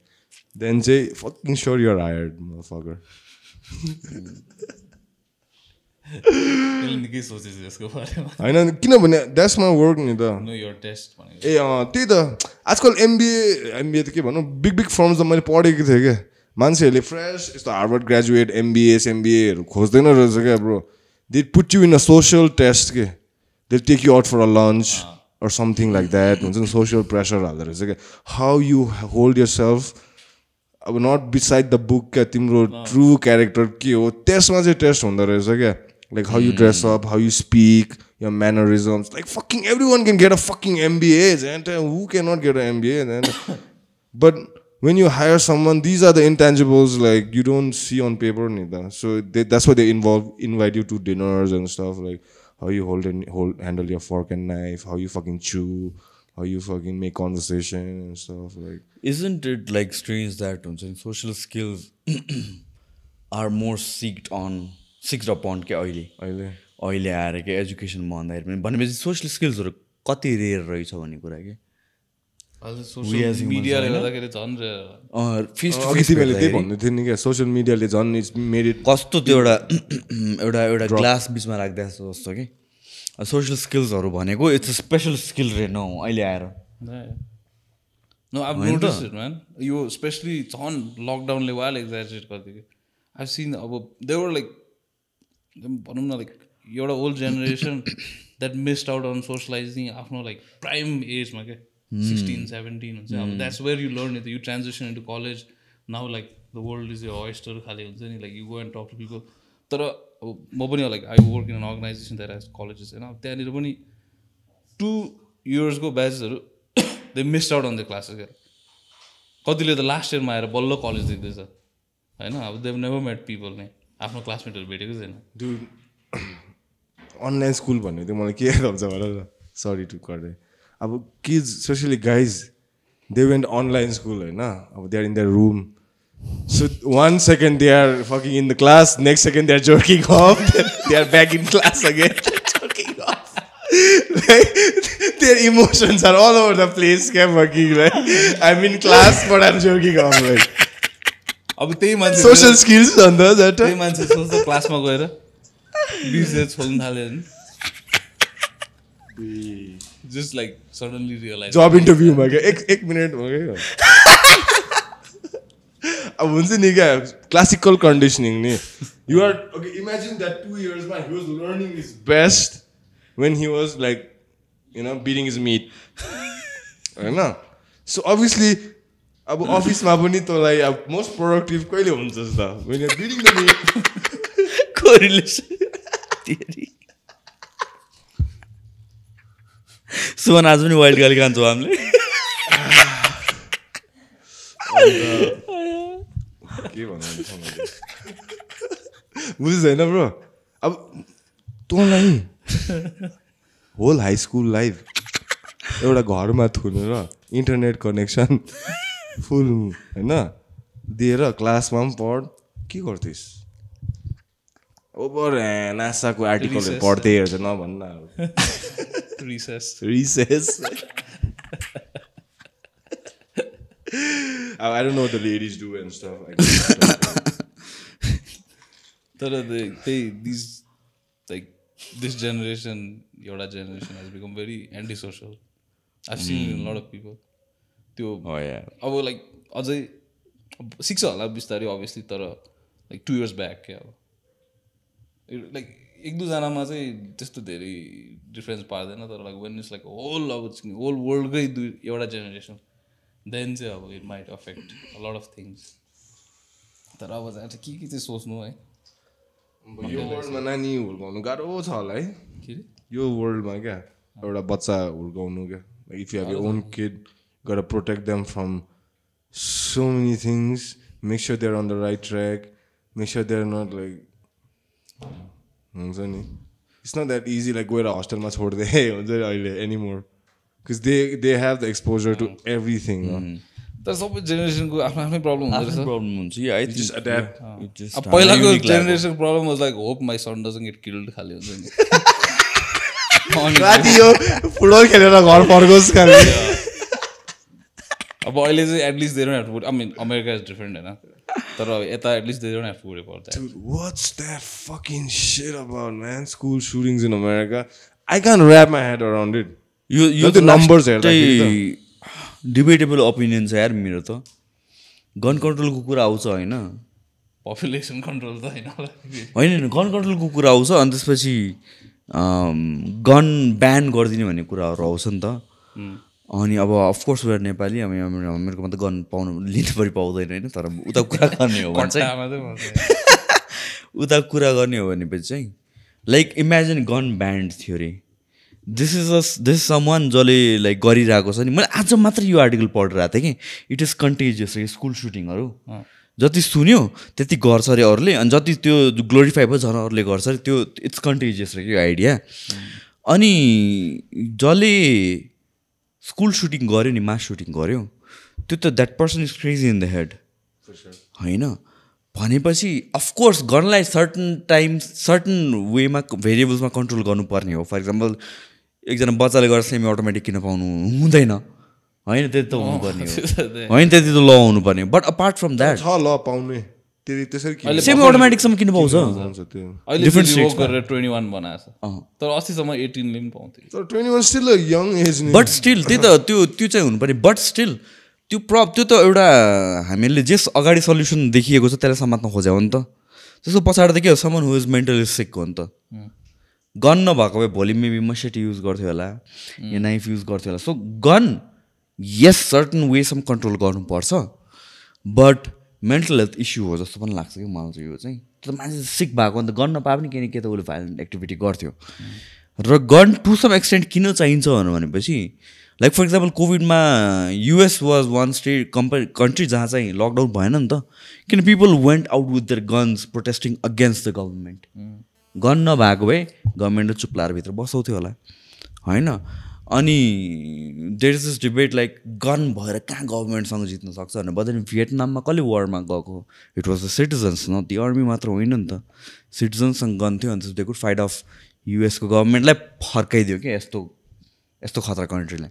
S3: देन चाहिँ fucking sure you're hired motherfucker होइन किनभने द्याट्स माई वर्क नि त ए त्यही त आजकल एमबिए त के भनौँ बिग बिग फर्म्स त मैले पढेको थिएँ क्या मान्छेहरूले फ्रेस यस्तो हार्वर्ड ग्रेजुएट एमबिएहरू खोज्दैन रहेछ क्या bro they put you in a social test के they take you out for a lunch or something like that हुन्छ नि सोसियल प्रेसर हाल्दो रहेछ क्या how you hold yourself अब नट बिसाइड द बुक क्या तिम्रो ट्रु क्यारेक्टर के हो त्यसमा चाहिँ टेस्ट हुँदो रहेछ क्या like how you dress up how you speak your mannerisms like fucking everyone can get a fucking MBA and who cannot get an MBA but when you hire someone these are the intangibles like you don't see on paper neither so that's why they invite you to dinners and stuff like how you handle your fork and knife how you fucking chew how you fucking make conversation and stuff like.
S1: Isn't it like strange that social skills are more seeked upon के अहिले आएर के एजुकेसनमा भन्दाखेरि पनि भनेपछि social स्किल्सहरू कति rare रहेछ भन्ने कुरा के
S2: मिडियाले गर्दाखेरि झन्
S1: फेस टु
S3: अघि तिमीले त्यही भन्दै थियो नि क्या सोसियल मिडियाले झन् इट्स मेड इट
S1: कस्तो त्यो एउटा ग्लास बिचमा राख्दा जस्तो कि सोसल स्किल्सहरू भनेको इट्स अ स्पेसल स्किल रहेन अहिले आएर
S2: No, I've noticed it, man. You especially on lockdown le while exaggerate karte. I've seen they were like you're the old generation that missed out on socializing after like prime age ma ke 16 17 that's where you learn it. You transition into college now, like the world is your oyster khali huncha ni, like you go and talk to people. Tara ma pani like I work in an organization that has colleges and त्यहाँ निर पनि 2 years को batches haru they missed out on the classes. कतिले त last इयरमा आएर बल्ल college देख्दैछ हैन अब they've never met people नै आफ्नो क्लासमेटहरु भेटेको छैन
S3: दुड अनलाइन स्कुल भन्ने चाहिँ मलाई के याद आउँछ भन न सरी टु कट अब kids specially guys they went online school हैन अब they are in their room so 1 second they are fucking in the class, next second they are jerking off, they are back in class again jerking off. Like, their emotions are all over the place. Fucking like I'm in class but I'm jerking off. Like
S2: अब त्यही मान्छे
S3: social skills भन्दा that
S2: त्यही मान्छे सोच्दा क्लासमा गएर business खोल्न थाल्यो नि just like suddenly realize
S3: job interview मा के एक मिनेट हो गयो अब हुन्छ नि क्या क्लासिकल कन्डिसनिङ नि you are okay imagine that 2 years मा he was learning his best when he was like you know beating his meat हैन सो obviously अब अफिसमा पनि तँलाई अब मोस्ट प्रोडक्टिभ कहिले हुन्छ त when you're beating the meat
S1: correlation theory Suman आज पनि वाइल्ड गाली खान्छौँ हामीले
S3: के भन्नु बुझ्छ होइन ब्रो अब तँलाई होल हाई स्कुल लाइफ एउटा घरमा थुनेर इन्टरनेट कनेक्सन फुल होइन दिएर क्लासमा पनि पढ के गर्थ्यस् ओभर नासाको आर्टिकलहरू पढ्दै हेर्छ नभन्न अब recess I don't know what the ladies do and stuff.
S2: This generation, your generation has become very antisocial. I've seen it in a lot of people.
S1: Oh yeah.
S2: अब like अझै सिक्छ होला बिस्तारै obviously तर like 2 years back क्या अब like एक दुईजनामा चाहिँ त्यस्तो धेरै डिफरेन्स पार्दैन तर like when it's like whole वर्ल्डकै एउटा जेनेरेसन then चाहिँ अब it might affect a lot of things तर अब चाहिँ के चाहिँ सोच्नु है
S3: यो वर्ल्डमा नानी हुर्काउनु गाह्रो छ होला है
S2: के
S3: यो वर्ल्डमा क्या एउटा बच्चा हुर्काउनु क्या if you have your own kid gotta protect them from so many things, make sure they're on the right track, make sure they're not like it's not that easy like go to hostel ma chhod de anymore because they have the exposure to everything.
S2: तर सबै जेनेरेसनको आफ्नो आफ्नै problem हुन्छ
S1: problem हुन्छ या I
S3: just adapt.
S2: अब पहिलाको generation problem was like hope my son doesn't get killed खाली हुन्छ नि
S3: राति यो फुटबल खेलेर घर फर्कोस् खाली
S2: अब अहिले चाहिँ at least they don't have to put I mean America is different हैन तर यता at least they don't have to worry about that
S3: Dude, what's that fucking shit about, man? School shootings in America. I can't wrap my head around it.
S1: यो
S3: the numbers हेर्दाखेरि
S1: debatable opinion छ यार मेरो त gun कन्ट्रोलको कुरा आउँछ होइन
S2: population control त हैन
S1: होइन गन कन्ट्रोलको कुरा आउँछ अनि त्यसपछि गन ब्यान गरिदिने भन्ने कुराहरू आउँछ नि त अनि अब अफकोर्स वेयर नेपाली अब अमेरिकामा त गन पाउनु लिनु पाउँदैन होइन तर उता कुरा गर्ने हो भने चाहिँ उता कुरा गर्ने हो भनेपछि चाहिँ लाइक इमेजिन गन ब्यान्ड थियो अरे दिस इज समवान जसले लाइक गरिरहेको छ नि मैले आज मात्र यो आर्टिकल पढिरहेको थिएँ कि इट इज कन्टेजियस रे स्कुल सुटिङहरू जति सुन्यो त्यति गर्छ अरे अरूले अनि जति त्यो ग्लोरिफाई भयो झन् अरूले गर्छ अरे त्यो इट्स कन्टेजियस रे यो आइडिया अनि जसले स्कुल सुटिङ गऱ्यो नि मास सुटिङ गऱ्यो त्यो त that person is crazy in the head होइन भनेपछि अफकोर्स गनलाई सर्टन वेमा भेरिएबल्समा कन्ट्रोल गर्नुपर्ने हो फर इक्जाम्पल एकजना बच्चाले गरेर सेमी अटोमेटिक किन पाउनु हुँदैन होइन त्यति त हुनुपर्ने हो होइन त्यति त ल हुनुपर्ने बट अपार्ट फ्रम द्याट
S3: छ ल पाउने त्यसरी
S1: सेमी अटोमेटिकसम्म किन पाउँछ
S2: अहिले रिभोक गरेर 21 बनाएको छ तर अस्तिसम्म 18 ले पनि पाउँथ्यो
S3: तर 21 स्टिल अ यङ एज नि
S1: बट स्टिल त्यही त त्यो चाहिँ हुनुपर्ने बट स्टिल त्यो त एउटा हामीले जे अगाडि सल्युसन देखिएको छ त्यसलाई समात्न खोज्यो हो नि त त्यसको पछाडि त के हो समन हु इज मेन्टली सिक हो नि त गन नभएको भए भोलि मेबी मसेट युज गर्थ्यो होला या नाइफ युज गर्थ्यो होला सो गन यस सर्टन वेसम्म कन्ट्रोल गर्नुपर्छ बट मेन्टल हेल्थ इस्यु हो जस्तो पनि लाग्छ कि मलाई चाहिँ यो चाहिँ तर मान्छे सिक भएको अन्त गन नपाए पनि केही न केही त उसले भाइलेन्ट एक्टिभिटी गर्थ्यो र गन टु सम एक्सटेन्ट किन चाहिन्छ भनेपछि लाइक फर इक्जाम्पल कोभिडमा US was one state country जहाँ चाहिँ लकडाउन भएन नि त किन people went out with their guns protesting against the government gun नभएको भए गभर्मेन्टले चुप लाएर भित्र बसाउँथ्यो होला होइन अनि there is this debate like gun भएर कहाँ गभर्मेन्टसँग जित्न सक्छ भने बदल भियतनाममा कसले वारमा गएको इट वाज द सिटिजन्स न ती आर्मी मात्र होइन नि त सिटिजन्ससँग गन थियो अनि दे कुड फाइट अफ युएसको गभर्मेन्टलाई फर्काइदियो क्या यस्तो खतरा कन्ट्रीलाई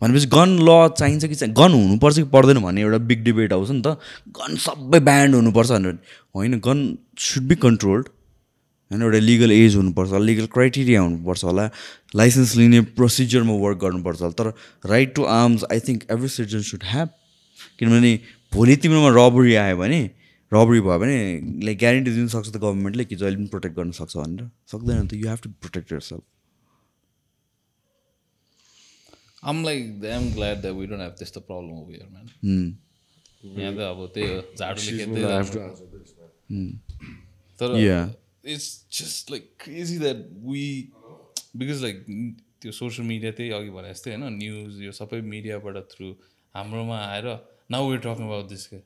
S1: भनेपछि गन ल चाहिन्छ कि गन हुनुपर्छ कि पर्दैन भन्ने एउटा बिग डिबेट आउँछ नि त गन सबै ब्यान्ड हुनुपर्छ भनेर होइन गन सुड बी कन्ट्रोल्ड होइन एउटा लिगल एज हुनुपर्छ लिगल क्राइटेरिया हुनुपर्छ होला लाइसेन्स लिने प्रोसिजरमा वर्क गर्नुपर्छ होला तर right to arms I think every citizen should have किनभने भोलि तिम्रोमा रबरी आयो भने रबरी भयो भने लाइक ग्यारेन्टी दिनु सक्छ त गभर्मेन्टले कि जहिले पनि प्रोटेक्ट गर्न सक्छ भनेर सक्दैन त you have to protect yourself
S2: I'm like damn glad that we don't have this the problem over here, man. यहाँ त अब त्यही हो झाडुले खेल्दै तर it's just like crazy that we because like त्यो सोसियल मिडिया त्यही अघि भने जस्तै होइन न्युज यो सबै मिडियाबाट थ्रु हाम्रोमा आएर now we talking about this के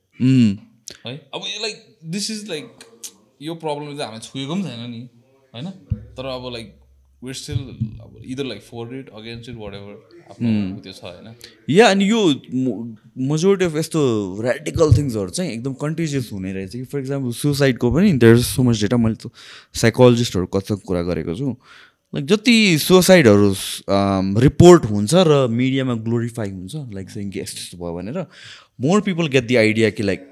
S2: है अब लाइक दिस इज लाइक यो प्रब्लम चाहिँ हामीले छुएको पनि छैन नि होइन तर अब like we're still either like for it, against it, whatever. त्यो छ होइन
S1: या अनि यो मेजोरिटी अफ यस्तो ऱ्याडिकल थिङ्सहरू चाहिँ एकदम कन्टिजियस हुने रहेछ कि फर इक्जाम्पल सुसाइडको पनि there is so much data मैले साइकोलोजिस्टहरू कस्तो कुरा गरेको छु लाइक जति सुसाइडहरू रिपोर्ट हुन्छ र मिडियामा ग्लोरिफाई हुन्छ लाइक चाहिँ कि यस्तो यस्तो भयो भनेर more people get the idea कि लाइक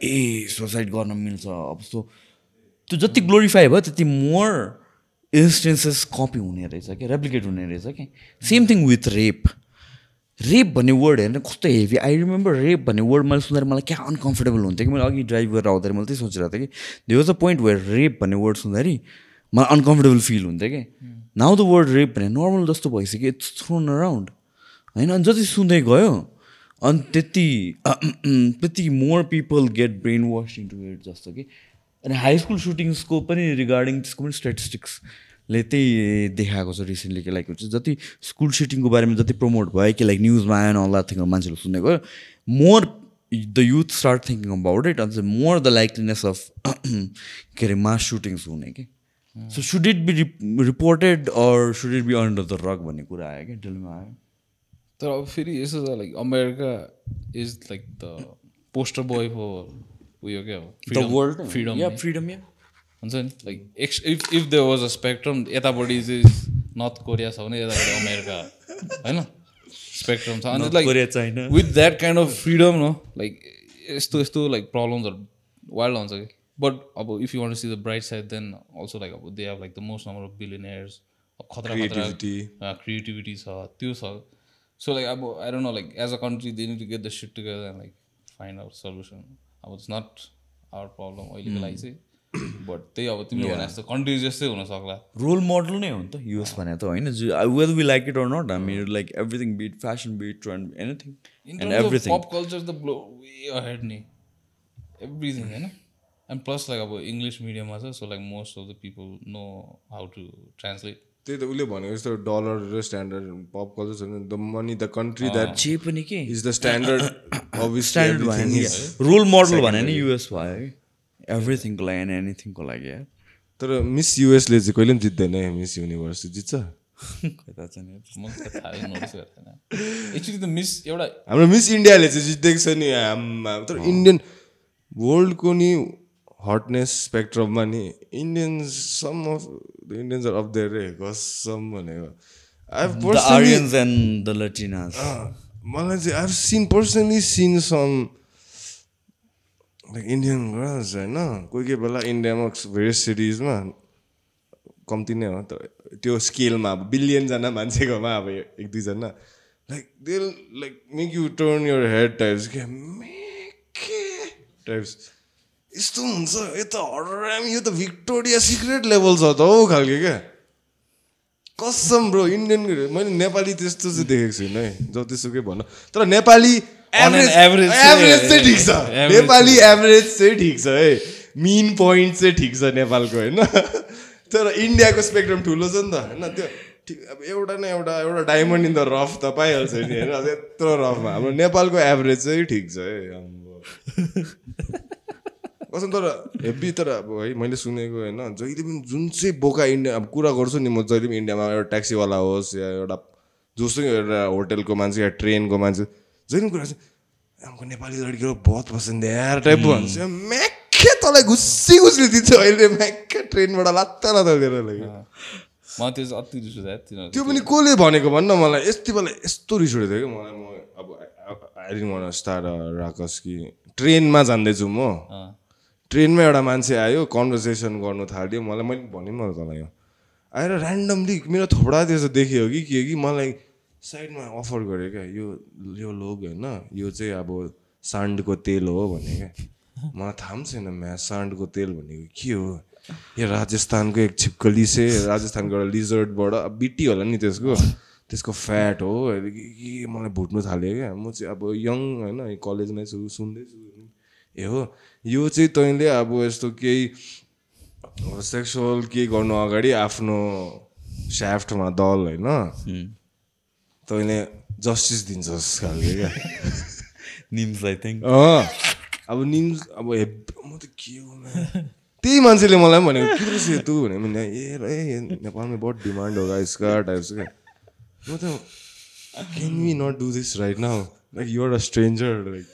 S1: सुसाइड गर्न मिल्छ अब सो त्यो जति ग्लोरिफाई भयो त्यति मोर इन्स्टेन्सेस कपी हुने रहेछ क्या रेप्लिकेट हुने रहेछ कि सेम थिङ विथ रेप भन्ने वर्ड हेर्ने कस्तो हेभी आई रिमेम्बर रेप भन्ने वर्ड मैले सुन्दा मलाई क्या अनकम्फर्टेबल हुन्थ्यो कि मैले अघि ड्राइभ गरेर आउँदाखेरि मैले त्यही सोचिरहेको थिएँ कि there was a point where rape भन्ने वर्ड सुन्दाखेरि मलाई अनकम्फर्टेबल फिल हुन्थ्यो कि नाउ द वर्ड रेप भने नर्मल जस्तो भइसक्यो इट्स थ्रोन अराउन्ड होइन अनि जति सुन्दै गयो अनि त्यति more people get brainwash into it जस्तो कि अनि हाई स्कुल सुटिङ्सको पनि रिगार्डिङ त्यसको पनि स्ट्याटिस्टिक्सले त्यही देखाएको छ रिसेन्टली कि लाइक हुन्छ जति स्कुल सुटिङको बारेमा जति प्रमोट भयो कि लाइक न्युजमा आएन अल्ला थिङ्क मान्छेहरू सुन्ने गयो more the youth start thinking about it अन्त मोर द लाइकलीनेस अफ के अरे मास सुटिङ्स हुने कि so should it be reported or should it be under the rug भन्ने कुरा आयो कि डेलमा आयो
S2: तर अब फेरि यसो छ like America is like the poster boy for उयो क्या हो फ्रिडम हुन्छ नि like if there was a spectrum यतापट्टि चाहिँ नर्थ कोरिया छ भने यतापट्टि अमेरिका होइन स्पेक्ट्रम छ अनि like with that kind of freedom न लाइक यस्तो लाइक प्रब्लम्सहरू वाइल्ड हुन्छ कि बट अब if you want to see the bright side then also like अब they have like the most number of billionaires खतरा क्रिएटिभिटी छ त्यो छ सो लाइक अब I don't know like as a country they need to get the shit together and like find out solution अब it's not our problem अहिलेको लागि चाहिँ but त्यही अब तिमीले भने जस्तो कन्ट्री जस्तै हुनसक्ला
S1: रोल मोडल नै हो नि त युएस भने त होइन whether we like it or not हामी like everything be it fashion be it trend anything
S2: and everything pop culture the blow way ahead नि एभ्रिथिङ होइन एन्ड प्लस लाइक अब इङ्ग्लिस मिडियममा छ so like most of the people know how to translate
S3: त्यही त उसले भनेको जस्तो डलर र स्ट्यान्डर्ड पप कल्चर छ the money the country that
S1: जे पनि के
S3: is the standard
S1: standard role model भने नि युएस भयो है एभ्रिथिङको लागि एन्ड एनिथिङको लागि
S3: तर मिस युएसले चाहिँ कहिले पनि जित्दैन है मिस युनिभर्स जित्छ
S2: म थाहा नोटिस गरेको छैन एक्चुली त मिस एउटा
S3: हाम्रो मिस इन्डियाले चाहिँ जितेको छ नि तर इन्डियन वर्ल्डको नि हटनेस स्पेक्ट्रममा नि Indians some of the Indians are up there रे कसम भनेको
S1: The Aryans and the Latinas.
S3: मलाई चाहिँ I've seen personally seen some like Indian girls होइन कोही बेला इन्डियामा भेरियस सिटिजमा कम्ती नै हो तर त्यो स्केलमा अब बिलियनजना मान्छेकोमा अब एक दुईजना like they like make you turn your head types के टाइप्स यस्तो हुन्छ यो त हराम यो त भिक्टोरिया सिक्रेट लेभल छ त हौ खालके क्या कसम ब्रो इन्डियन मैले नेपाली त्यस्तो चाहिँ देखेको छुइनँ है जतिसुकै भनौँ तर नेपाली एभरेज चाहिँ ठिक छ नेपाली एभरेज चाहिँ ठिक छ है मिन पोइन्ट चाहिँ ठिक छ नेपालको होइन तर इन्डियाको स्पेक्ट्रम ठुलो छ नि त होइन त्यो ठिक अब एउटा न एउटा डायमन्ड इन द रफ त पाइहाल्छ नि होइन यत्रो रफमा हाम्रो नेपालको एभरेज चाहिँ ठिक छ है कसम तर हेभी तर अब है मैले सुनेको होइन जहिले पनि जुन चाहिँ बोका इन्डिया अब कुरा गर्छु नि म जहिले पनि इन्डियामा एउटा ट्याक्सीवाला होस् या एउटा जोसुकै एउटा होटेलको मान्छे या ट्रेनको मान्छे जहिले पनि कुरा चाहिँ हमको नेपाली लड्कीको बहुत पसन्द यार टाइप भन्छ म्याक्खे तँलाई घुस्सी दिन्छ अहिले म्याक्खे ट्रेनबाट लात्ता दिएर त्यो पनि कसले भनेको भन्न मलाई यति बेला यस्तो रिस उठेको थियो कि मलाई म अब I didn't want to start a ruckus कि ट्रेनमा जाँदैछु म ट्रेनमा एउटा मान्छे आयो कन्भर्सेसन गर्नु थाल्यो मलाई मैले भनेँ मलाई तँलाई यो आएर ऱ्यान्डमली मेरो थोपडा त्यसो देख्यो कि के कि मलाई साइडमा अफर गऱ्यो क्या यो लोग होइन यो चाहिँ अब सान्डको तेल हो भने क्या मलाई थाहा पनि छैन सान्डको तेल भनेको के हो यो राजस्थानको एक छिपकली से राजस्थानको एउटा लिजर्डबाट बिटी होला नि त्यसको फ्याट हो के मलाई भुट्नु थाल्यो क्या म चाहिँ अब यङ होइन कलेजमै छु सुन्दैछु ए हो यो चाहिँ तैँले अब यस्तो केही सेक्सुअल केही गर्नु अगाडि आफ्नो स्याफ्टमा दल होइन तैँले जस्टिस दिन्छस् खालको क्या
S1: निम्स आई थिङ्क
S3: अब निम्स अब म त के हो त्यही मान्छेले मलाई पनि भनेको के रहेछ तँ भने ए नेपालमा बहुत डिमान्ड होगा इसका टाइप्स क्या म त can we not do this right now like you are a stranger like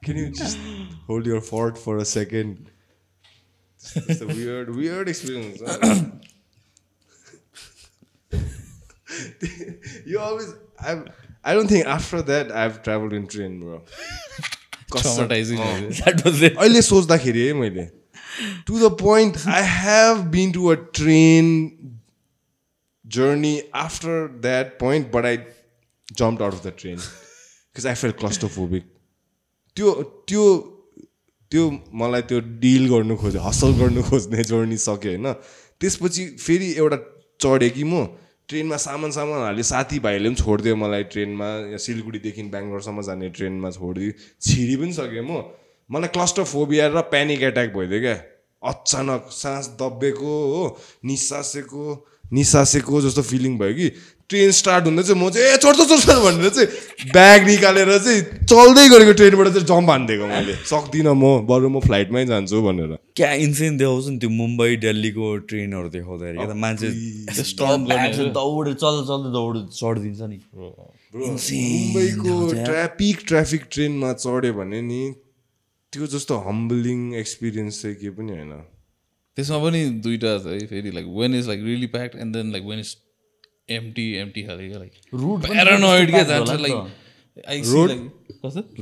S3: can you just hold your fort for a second? It's a weird experience. You always, I don't think after that I've traveled in train, bro.
S2: Traumatizing.
S1: That was it.
S3: अहिले सोच्दाखेरि है मैले to the point I have been to a train journey after that point, but I jumped out of the train because I felt claustrophobic. त्यो मलाई त्यो deal गर्नु खोज्यो hustle गर्नु खोज्ने जर्नी सक्यो होइन त्यसपछि फेरि एउटा चढेँ कि म ट्रेनमा सामान हाल्यो साथीभाइले पनि छोडिदियो मलाई ट्रेनमा या सिलगढीदेखि बेङ्गलोरसम्म जाने ट्रेनमा छोडिदियो छिरी पनि सकेँ मलाई क्लस्ट्रोफोबिया र प्यानिक एट्याक भइदियो क्या अचानक सास दब्बेको हो निसासेको जस्तो फिलिङ भयो कि ट्रेन स्टार्ट हुँदा चाहिँ म चाहिँ चढ्छ भनेर चाहिँ ब्याग निकालेर चाहिँ चल्दै गरेको ट्रेनबाट चाहिँ जम्प हानिदिएको मैले सक्दिनँ म बरु म फ्लाइटमै जान्छु भनेर
S1: क्या इन्सेन देखाउँछ नि त्यो मुम्बई दिल्लीको ट्रेनहरू देखाउँदाखेरि क्या मान्छे दौडेर चल्दै चढिदिन्छ नि
S3: मुम्बईको ट्राफिक ट्रेनमा चढ्यो भने नि त्यो जस्तो हम्बलिङ एक्सपिरियन्स चाहिँ के पनि होइन
S2: त्यसमा पनि दुईटा छ है फेरि like when is like really packed and then like when is empty खाले क्या लाइक प्यारानोइड क्या जान्छ लाइक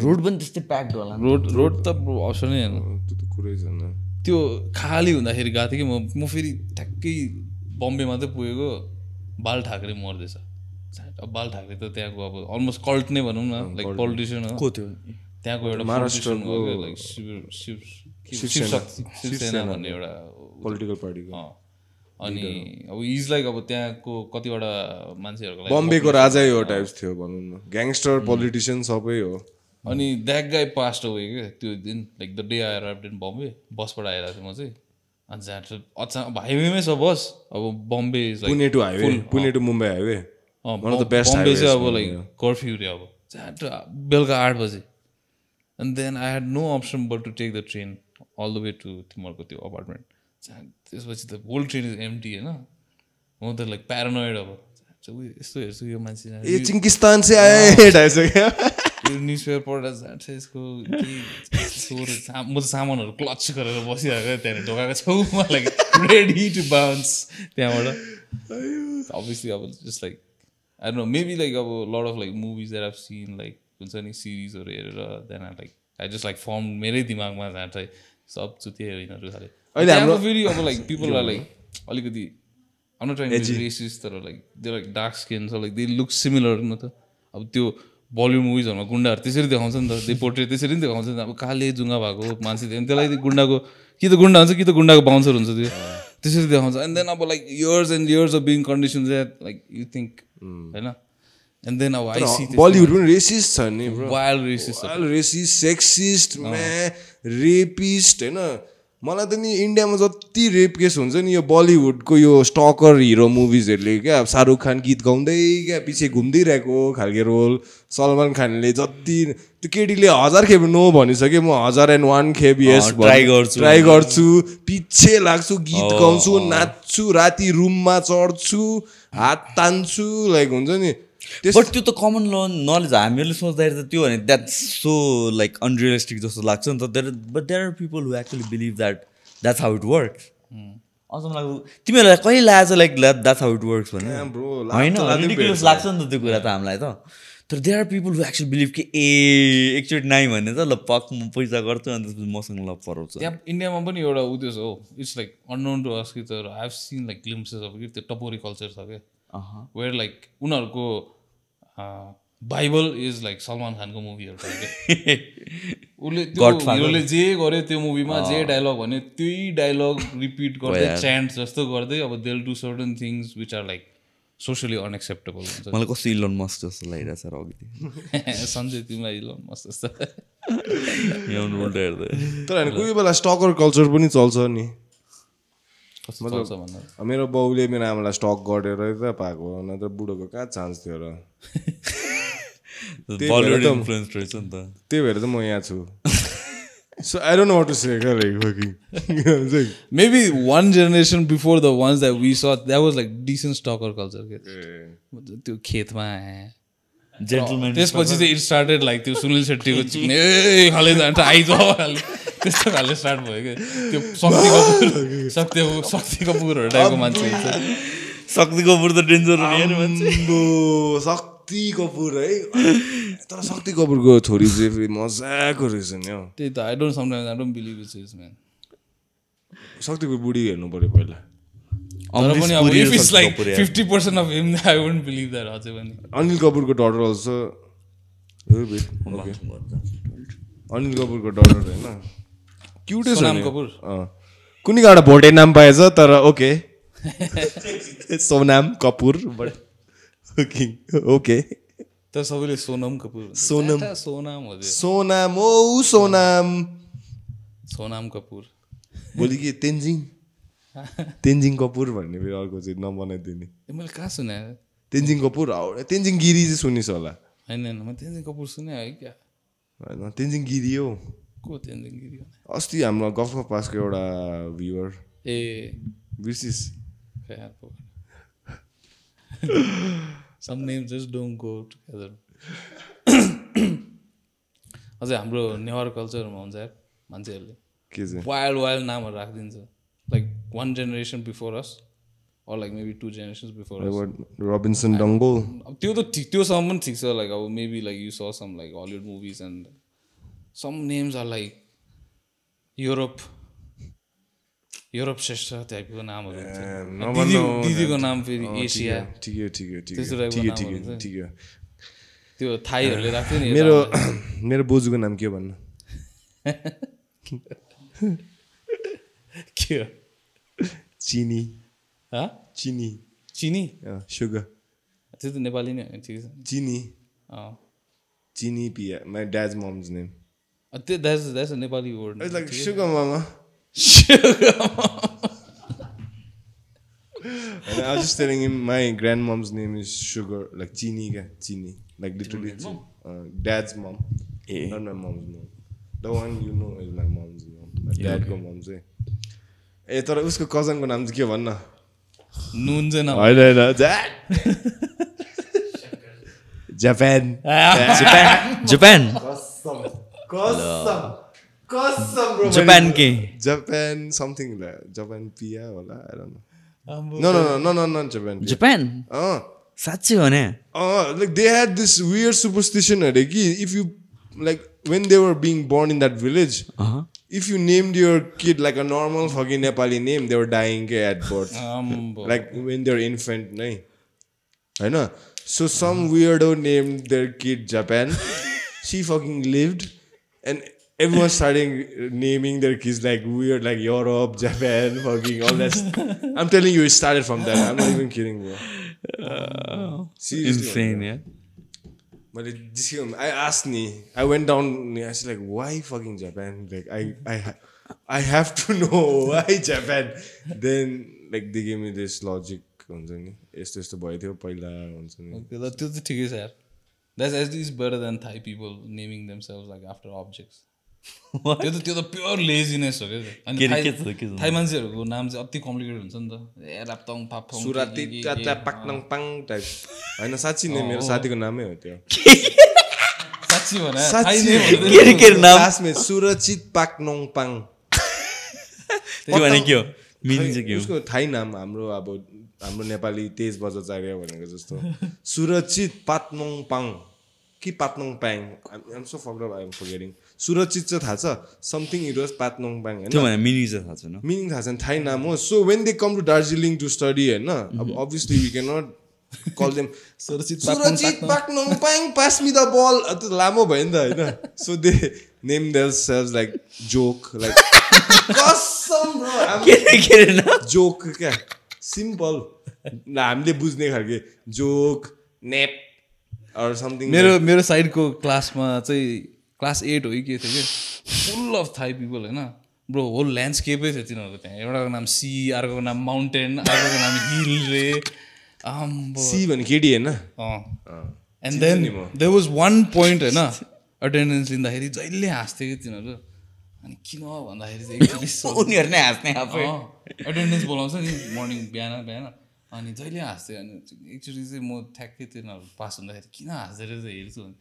S1: रोड पनि त्यस्तै प्याक्ड होला
S2: रोड त अप्सन नै होइन
S3: त्यो त कुरै छैन
S2: त्यो खाली हुँदाखेरि गएको थिएँ कि म फेरि ठ्याक्कै बम्बे मात्रै पुगेको बाल ठाकरे मर्दैछ अब बाल ठाकरे त त्यहाँको अब अलमोस्ट कल्ट नै भनौँ न लाइक पोलिटिसियन हो त्यहाँको एउटा
S3: महाराष्ट्रको
S2: लाइक शिवसेना भन्ने एउटा
S3: पोलिटिकल पार्टीको
S2: अनि अब इज लाइक अब त्यहाँको कतिवटा मान्छेहरूको
S3: बम्बेको राजै हो टाइप्स थियो भनौँ न ग्याङ्स्टर पोलिटिसियन सबै हो
S2: अनि द्याट गाई पास्ट अवे क्या त्यो दिन like the day I arrived in Bombay बसबाट आइरहेको थिएँ म चाहिँ अनि जहाँ अचानक हाइवेमै छ बस अब बम्बे
S3: पुणे टु मुम्बई हाइवे
S2: बम्बे चाहिँ अब लाइक कर्फ्यू रे अब जहाँ बेलुका 8 बजे and then I had no option but to take the train all the way to तिमीहरूको त्यो अपार्टमेन्ट त्यसपछि त होल ट्रेन इज एम्टी होइन म त लाइक प्यारानोइड अब यस्तो हेर्छु यो मान्छे
S3: ए चिङ्किस्तान से आए ढाइसो क्या
S2: यो न्युज पेपर पढ्दा जान्छ यसको म त सामानहरू क्लच गरेर बसिरहेको त्यहाँनिर ढोकाको छेउमा लाइक रेडी टु बाउन्स त्यहाँबाट अभियसली अब just like I don't know maybe like अब lot of like movies that I've seen like हुन्छ नि सिरिजहरू हेरेर देन आई जस्ट लाइक फर्म मेरै दिमागमा जान्छ सब चुतिए होइनहरू खाले अहिले हाम्रो फेरि अब लाइक पिपल आर लाइक अलिकति I'm not trying to be racist तर like they're like dark skin so like they look similar न त अब त्यो बलिउड मुभिजहरूमा गुन्डाहरू त्यसरी देखाउँछ नि त दे पोर्ट्रेट त्यसरी नि देखाउँछ नि अब काले जुङ्गा भएको मान्छे त्यसलाई गुन्डाको कि त गुन्डा हुन्छ कि त गुन्डाको बााउन्सर हुन्छ त्यो त्यसरी देखाउँछ एन्ड देन अब like years and years of being conditioned that like you think हैन एन्ड देन अब आई सी
S3: बलिउड पनि रेसिस्ट छ नि bro
S2: wild
S3: racist sexist rapist हैन मलाई त नि इन्डियामा जति रेप केस हुन्छ नि यो बलिउडको यो स्टकर हिरो मुभिजहरूले क्या शाहरुख खान गीत गाउँदै क्या पछि घुम्दिरहेको खालको रोल सलमान खानले जति त्यो केटीले 1000 खेप नो भनिसक्यो म 1001 खेप यस ट्राई गर्छु पछि लाग्छु गीत गाउँछु नाच्छु राति रुममा चढ्छु हात तान्छु लाइक हुन्छ नि
S1: बट त्यो त कमन नलेज हामीहरूले सोच्दाखेरि त त्यो भने द्याट्स सो लाइक अनरियलिस्टिक जस्तो लाग्छ नि त but there are people who actually believe that's how it works अझ मलाई तिमीहरूलाई कहिले लाग्छ like that's how it works भने होइन रिडिकुलस लाग्छ नि त त्यो कुरा त हामीलाई त तर there are people who actually believe कि एकचोटि नाइ भने त ल पक म पैसा गर्छु अनि त्यसपछि मसँग ल पराउँछ
S2: त्यहाँ इन्डियामा पनि एउटा उद्देश्य हो it's like unknown to us कि तर I have seen like glimpses of कि त्यो टपोरी कल्चर छ क्या वेयर लाइक उनीहरूको बाइबल इज लाइक सलमान खानको मुभीहरू उसले त्यो हिरोले जे गर्यो त्यो मुभीमा जे डायलग भन्यो त्यही डायलग रिपिट गर्दै च्यान्ट जस्तो गर्दै अब they will do certain things which are like socially unacceptable हुन्छ
S1: मलाई कस्तो इलोन मस्क जस्तो लागिरहेको छ अघि
S2: सन्जय तिमीलाई इलोन मस्क जस्तो
S3: तर कोही बेला स्टकर कल्चर पनि चल्छ नि मेरो बाउले मेरो आमालाई स्टक गरेर त पाएको नत्र बुढोको कहाँ चान्स थियो र त्यही भएर त म यहाँ छु So I don't know what to say.
S2: Maybe one generation before the ones that we saw, that was like decent stalker culture. त्यो खेतमा
S1: जेन्टलम्यान
S2: त्यसपछि चाहिँ इट स्टार्टेड लाइक त्यो सुनिल शेट्टीको चिक्ने खाले जान्छ आइज त्यस्तो खाले स्टार्ट भयो क्या त्यो शक्ति कपुरहरू टाइपको मान्छे
S1: शक्ति कपुर त डेन्जर हो नि मान्छे
S3: शक्ति कपुर है तर शक्ति कपुरको छोरी चाहिँ मजाको रहेछ नि हौ
S2: त्यही त I don't believe it's his man
S3: Shakti Kapoor बुढी हेर्नु पर्यो पहिला
S2: तर पनि अब if it's like 50% of him I wouldn't believe that अझै पनि
S3: अनिल कपुरको डटर अल्सो अनिल कपुरको डटर हैन क्युट छ
S2: सोनाम कपुर
S3: कुनै गाडा भोटे नाम पाएछ तर okay Sonam Kapoor but okay
S2: तर सबैले सोनम कपुर
S3: सोनाम
S2: हजुर सोनाम कपुर
S3: बोली कि तेन्जिङ कपुर भन्ने फेरि अर्को चाहिँ नबनाइदिने
S2: मैले कहाँ सुने
S3: तेन्जिङ कपुर तेन्जिङ गिरी चाहिँ सुनिस् होला
S2: होइन म तेन्जिङ कपुर सुने है क्या
S3: होइन तेन्जिङ गिरी हो
S2: को तेन्जिङ गिरी
S3: अस्ति हाम्रो गफ पासको एउटा viewer
S2: A
S3: बिर्सिस
S2: some names just don't go together अझै हाम्रो नेवार कल्चरमा हुन्छ यार मान्छेहरूले
S3: के चाहिँ
S2: वाइल्ड नामहरू राखिदिन्छ like one generation before us or like maybe 2 generations before us
S3: Robinson Dongo
S2: त्यो त ठिक त्योसम्म पनि ठिक छ like अब maybe like you saw some like Hollywood movies and some names are like Europe Shrestha टाइपको नामहरू हुन्छ दिदीको नाम फेरि एसिया
S3: ठिकै
S2: त्यो थाईहरूले राख्थ्यो नि
S3: मेरो बोजूको नाम के भन्नु
S2: के
S3: चिनी सुगर
S2: त्यो त नेपाली नै होइन ठिक छ
S3: Chini Piya my dad's mom's name
S2: that's a Nepali word
S3: like sugar मामा And I was just telling him my grandmom's name is Sugar, like Chini, like literally dad's mom, not my mom's mom. The one you know is my mom's mom. My dad's mom's. Eh, तर उसको cousin को नाम चाहिँ के भन्न?
S2: नुन चाहिँ न
S3: जापान
S1: जापान जापान के
S3: जापान समथिङ जापान पिया होला I don't know. No, Japan.
S1: Japan साँच्चै हो नि
S3: Like they had this weird superstition if you like when they were being born in that village, if you named your kid like a normal fucking Nepali name, they were dying at birth. Like when they're infant, nahi. I know. So some weirdo named their kid Japan. She fucking lived, and everyone started naming their kids like weird, like Europe, Japan, fucking all that. I'm telling you, it started from that. I'm not even kidding, bro. Seriously,
S1: insane yeah
S3: but I asked I went down, I was like, why fucking Japan? Like I have to know why Japan. Then like they gave me this logic. यस्तो भयो थियो पहिला हुन्छ नि
S2: त्यो चाहिँ ठिकै छ यार That's at least better than Thai people naming themselves like after objects. त्यो त प्योर लेजिनेस हो क्या अनि थाई मान्छेहरूको नाम चाहिँ अति कम्प्लिकेटेड हुन्छ नि त ए राप्तङ पापङ
S3: सुराती चाचा पाक्नङ पाङ टाइप हैन साच्चै नै मेरो साथीको नामै हो त्यो
S2: साच्चै भने
S1: के नाम
S3: क्लासमेट सुरचित पाक्नङ पाङ
S1: त्यो भने के हो मिनिङ चाहिँ के हो
S3: उसको थाई नाम हाम्रो नेपाली तेज बजाचार्य भनेको जस्तो सुरचित पात्नङ पाङ कि पात्नङ पाङ I'm so fucked up I'm forgetting सुरचित चाहिँ थाहा छ समथिङ इट वाज पात्नङ पाङ हैन
S1: त्यो भने मिनिङ चाहिँ थाहा छैन
S3: मिनिङ थाहा छैन थाई नाम हो so when they come to Darjeeling to study हैन अब obviously we cannot call them सुरचित पाक्नङ पाङ पास मी द बल त्यो लामो भयो नि त हैन so they name theirselves like joke like कसम ब्रो
S1: के न
S3: जोक क्या सिम्पल हामीले बुझ्ने खालके जोक नेप or something
S2: मेरो साइडको क्लासमा चाहिँ क्लास 8 हो कि के थियो कि फुल अफ थाई पिपल हैन ब्रो होल ल्यान्डस्केपै थियो तिनीहरूको त्यहाँ एउटाको नाम सी अर्कोको नाम माउन्टेन अर्कोको नाम हिल रे
S3: सी भने केडी हैन
S2: and then there was one point हैन अटेन्डेन्स लिँदाखेरि जहिले हाँस्थ्यो कि तिनीहरू अनि किन भन्दाखेरि चाहिँ
S1: उनीहरू नै हाँस्ने आफै
S2: एटेन्डेन्स बोलाउँछ नि मर्निङ बिहान अनि जहिले हाँस्थ्यो अनि एकचोटि चाहिँ म ठ्याक्कै तिनीहरू पास हुँदाखेरि किन हाँस्दै रहेछ हेर्छु भने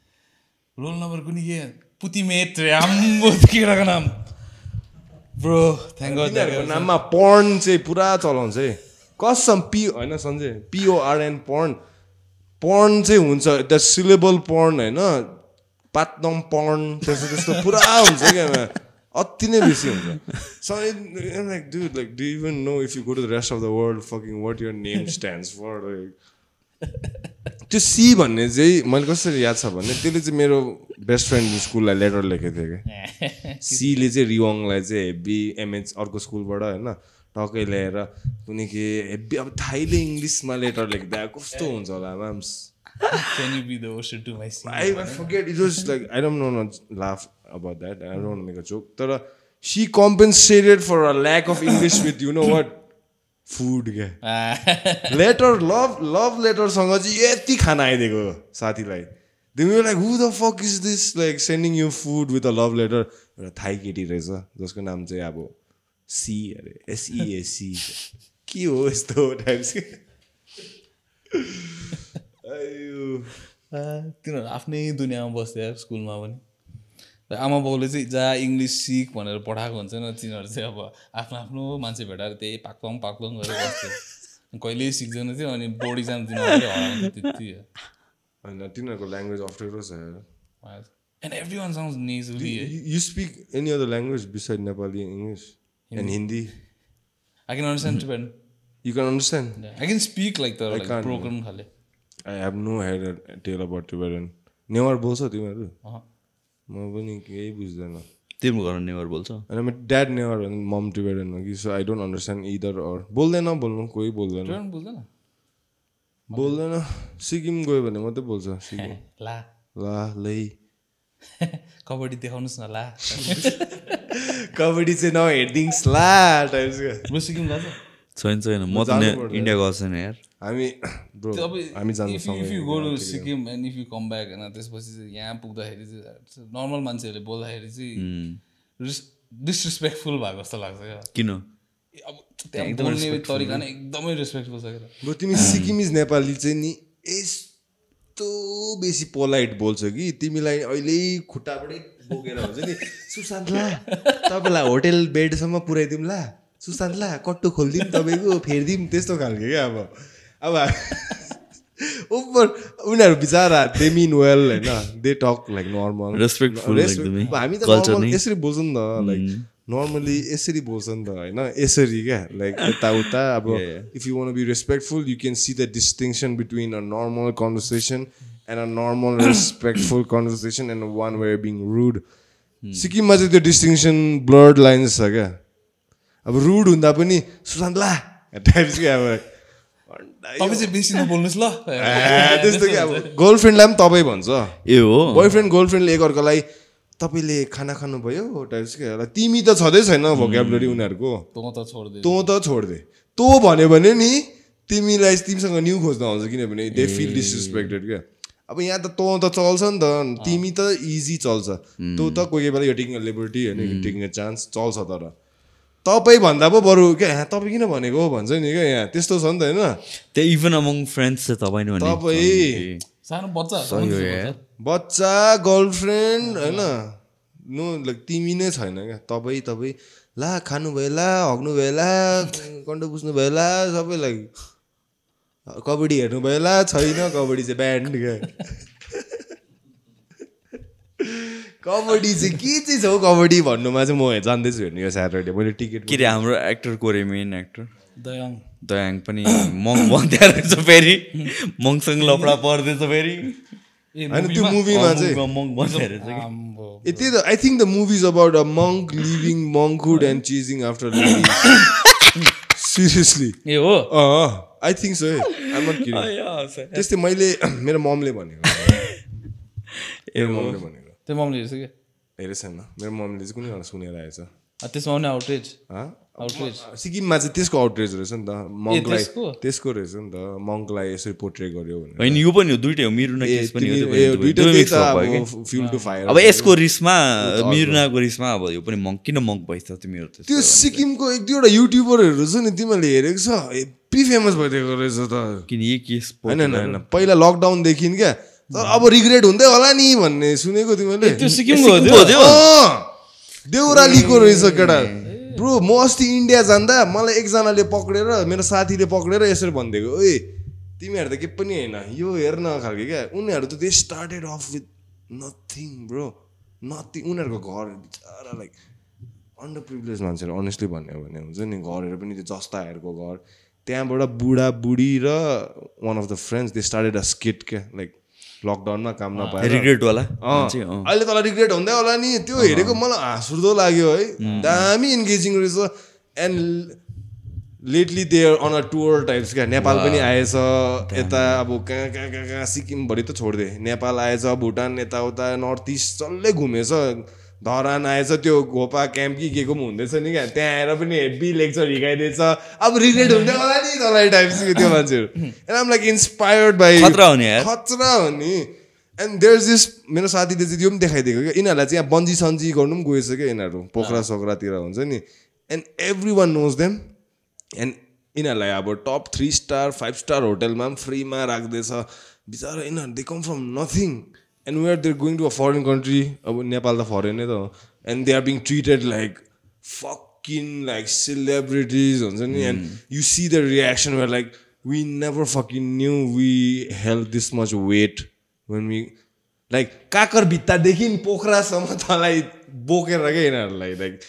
S2: रोल नम्बर कुनै के पुतिमेट रे आम्बो केटाको नाम ब्रो थ्याङ्क गड
S3: नाममा पर्न चाहिँ पुरा चलाउँछ है कसम पी हैन सञ्जय PORN पर्न चाहिँ हुन्छ द सिलेबल पर्न हैन पात्नम पर्न त्यस्तो पुरा हुन्छ क्या अति नै बेसी हुन्छ so I'm like dude like do you even know if you go to the rest of the world fucking what your name stands for like त्यो सी भन्ने चाहिँ मैले कसरी याद छ भने त्यसले चाहिँ मेरो बेस्ट फ्रेन्ड स्कुललाई लेटर लेखेको थियो क्या सीले चाहिँ रिवाङलाई चाहिँ हेभी एमएच अर्को स्कुलबाट होइन टक्कै ल्याएर कुनै के हेभी अब थाईले इङ्ग्लिसमा लेटर लेख्दा कस्तो हुन्छ होला म्याम्स
S2: Can you be the ocean to my sea?
S3: I forget it was like I don't know not laugh about that I don't want to make a joke but she compensated for a lack of English with you know what food letter love letter सँग चाहिँ यति खाना आइदिएको साथीलाई then we were like who the fuck is this like sending you food with a love letter एउटा Thai केटी रहेछ जसको नाम चाहिँ अब सी अरे SEAC के हो यस्तो टाइप्स
S2: तिनीहरू आफ्नै दुनियाँमा बस्थ्यो स्कुलमा पनि आमा बाउले चाहिँ जहाँ इङ्ग्लिस सिक भनेर पठाएको हुन्छ नि तिनीहरू चाहिँ अब आफ्नो आफ्नो मान्छे भेटाएर त्यही पाक्लङ गरेर बस्थ्यो कहिल्यै सिक्दैन थियो अनि बोर्ड इक्जाम तिनीहरूले हराउँथ्यो त्यति
S3: होइन तिनीहरूको ल्याङ्ग्वेज अप्ठ्यारो छ
S2: and everyone sounds nasally
S3: you speak any other language beside Nepali English and Hindi
S2: I can understand Tibetan
S3: you can understand
S2: I can speak like तर ब्रोकन खाले
S3: I have no idea tale about Tibetan. Newar बोल्छ तिमीहरू म पनि केही बुझ्दैन
S1: तिम्रो घरमा नेवार बोल्छ
S3: अनि म ड्याड नेवार अनि मम टिबेटन हो कि so I don't understand either or बोल्दैन बोल्नु कोही बोल्दैन सिक्किम गयो भने मात्रै बोल्छ सिक्किम
S2: ला
S3: लै
S2: कबड्डी देखाउनुहोस् न ला
S3: कबड्डी चाहिँ नहेरिदिङ्स ला टाइप्सको
S2: सिक्किम गएको
S1: छैन म त इन्डिया गएको छैन यार
S3: हामी जानु
S2: if you go to Sikkim and if you come back होइन त्यसपछि चाहिँ यहाँ पुग्दाखेरि चाहिँ नर्मल मान्छेहरूले बोल्दाखेरि चाहिँ डिसरेस्पेक्टफुल भएको जस्तो लाग्छ क्या
S1: किन
S2: अब त्यहाँ बोल्ने तरिका नै एकदमै रेस्पेक्टफुल छ क्या
S3: तिमी सिक्किमिज नेपाली चाहिँ नि यस्तो बेसी पोलाइट बोल्छ कि तिमीलाई अहिले खुट्टाबाटै बोकेर हुन्छ नि सुशान्त ला तपाईँलाई होटेल बेडसम्म पुऱ्याइदिउँ ला सुशान्त ला कट्टु खोलिदिउँ तपाईँको फेरिदिउँ त्यस्तो खालको क्या अब ओभर उनीहरू बिचारा दे मिन वेल होइन they talk like normal
S1: respectful
S3: हामी त नर्मल यसरी बोल्छौँ नि त लाइक नर्मली यसरी बोल्छ नि त होइन यसरी क्या लाइक यताउता अब if you want be respectful you can see the distinction between a normal conversation and a normal respectful conversation and one way being rude सिक्किममा चाहिँ त्यो डिस्टिङसन ब्लड लाइन्स छ क्या अब रुड हुँदा पनि सुशान्त ला टाइप्स क्या अब
S2: तपाईँ चाहिँ बेसी नबोल्नुहोस् ल
S3: त्यस्तो कि अब गर्लफ्रेन्डलाई पनि तपाईँ भन्छ
S1: ए हो
S3: बोयफ्रेन्ड गर्लफ्रेन्डले एकअर्कालाई तपाईँले खाना खानुभयो टाइप्स क्या तिमी त छँदै छैन भोक्याबुलरी उनीहरूको तँ त छोड्दे तँ भन्यो भने नि तिमीसँग न्यू खोज्न आउँछ किनभने दे फिल डिसरेस्पेक्टेड क्या अब यहाँ त तँ त चल्छ नि त तिमी त इजी चल्छ तँ त कोही बेला यो टेकिङ अ लिबर्टी होइन टेकिङ अ चान्स चल्छ तर तपाईँ भन्दा पो बरु क्या तपाईँ किन भनेको भन्छ नि क्या यहाँ त्यस्तो छ नि त होइन
S1: त्यही इभन अमङ फ्रेन्ड्स चाहिँ तपाईँ नै
S3: तपाईँ
S2: सानो बच्चा
S3: बच्चा गर्लफ्रेन्ड होइन नो लाइक तिमी नै छैन क्या तपाईँ ला खानुभयो ला हग्नुभयो ला कन्डो पुस्नुभयो ला सबैलाई कबड्डी हेर्नुभयो ला छैन कबड्डी चाहिँ ब्यान्ड क्या कबड्डी चाहिँ के चाहिँ छ हौ कबड्डी भन्नुमा चाहिँ म जान्दैछु हेर्नु यो स्याटरडे मैले टिकट
S1: के अरे हाम्रो एक्टर कोरे मेन एक्टर
S2: दयाङ
S1: पनि मङ भन्दै रहेछ फेरि मङसँग लफडा पर्दैछ फेरि
S3: होइन त्यो मुभीमा चाहिँ
S1: मङ भन्दै रहेछ
S3: त्यही त I think the movie is about a monk living monkhood and chasing after ladies seriously
S2: ए हो
S3: आई थिङ्क सो है आइ एम नट किडिङ त्यस्तै मैले मेरो ममले भनेको
S2: त्यो ममले हेर्छ क्या
S3: हेरेको छैन मेरो मम्मीले चाहिँ कुनै एउटा सुनेर आएछ
S2: त्यसमा आउने आउटरेज
S3: सिक्किममा चाहिँ त्यसको आउटरेज रहेछ नि त मङ्कलाई त्यसको रहेछ नि त मङ्कलाई यसरी पोर्ट्रेट गर्यो भनेर
S1: होइन यो पनि हो दुइटै हो मिरुना केस पनि
S3: हो
S1: अब यसको रिसमा मिरुनाको रिसमा अब यो पनि मङ्क किन मङ्क भइछ तिमीहरू
S3: त्यो सिक्किमको एक दुईवटा युट्युबरहरू छ नि तिमीहरूले हेरेको छ हेप्पी फेमस भइदिएको रहेछ त
S1: किन यही केस
S3: होइन पहिला लकडाउनदेखि क्या तर अब रिग्रेट हुँदै होला नि भन्ने सुनेको तिमीले
S2: त्यो सिक्किमको
S3: देउरालीको रहेछ केटा ब्रो म अस्ति इन्डिया जाँदा मलाई एकजनाले पक्रेर मेरो साथीले पक्रेर यसरी भनिदिएको ओए तिमीहरू त के पनि होइन यो हेर्न खालको क्या उनीहरू त they started of with nothing bro nothing उनीहरूको घर बिचारा लाइक अन्डर प्रिभिलेज मान्छेहरू अनेस्टली भन्यो भने हुन्छ नि घरहरू पनि त्यो जस्ताहरूको घर त्यहाँबाट बुढा बुढी र one of the friends they started a skit क्या लाइक लकडाउनमा काम नपाएर
S1: रिग्रेटवाला
S3: अहिले तँलाई रिग्रेट हुँदै होला नि त्यो हेरेको मलाई हाँसउठ्दो लाग्यो है दामी इन्गेजिङ रहेछ and lately they're on a tour types क्या नेपाल पनि आएछ यता अब कहाँ सिक्किमभरि त छोडिदिए नेपाल आएछ भुटान यताउता नर्थ इस्ट डल्लै घुमेछ धरान आएछ त्यो घोपा क्याम्प के को पनि हुँदैछ नि क्या त्यहाँ आएर पनि हेभी लेक्चर हिँडाइदिएछ अब रिग्रेट हुँदै होला नि तँलाई टाइप्स त्यो मान्छेहरू and um like inspired by खतरा हो नि एन्ड देयर इज दिस मेरो साथीले चाहिँ त्यो पनि देखाइदिएको क्या यिनीहरूलाई चाहिँ यहाँ बन्जी सन्जी गर्नु पनि गएछ क्या यिनीहरू पोखरा सोखरातिर हुन्छ नि and everyone knows them and यिनीहरूलाई अब टप 3 स्टार 5 स्टार होटेलमा पनि फ्रीमा राख्दैछ बिचारा यिनीहरू they come from nothing and where they're going to a foreign country अब नेपाल त फरेन नै त हो and they are being treated like fucking like celebrities हुन्छ नि and you see the reaction where like we never fucking knew we held this much weight when we like काकर भित्तादेखि पोखरासम्म तँलाई बोकेर क्या यिनीहरूलाई लाइक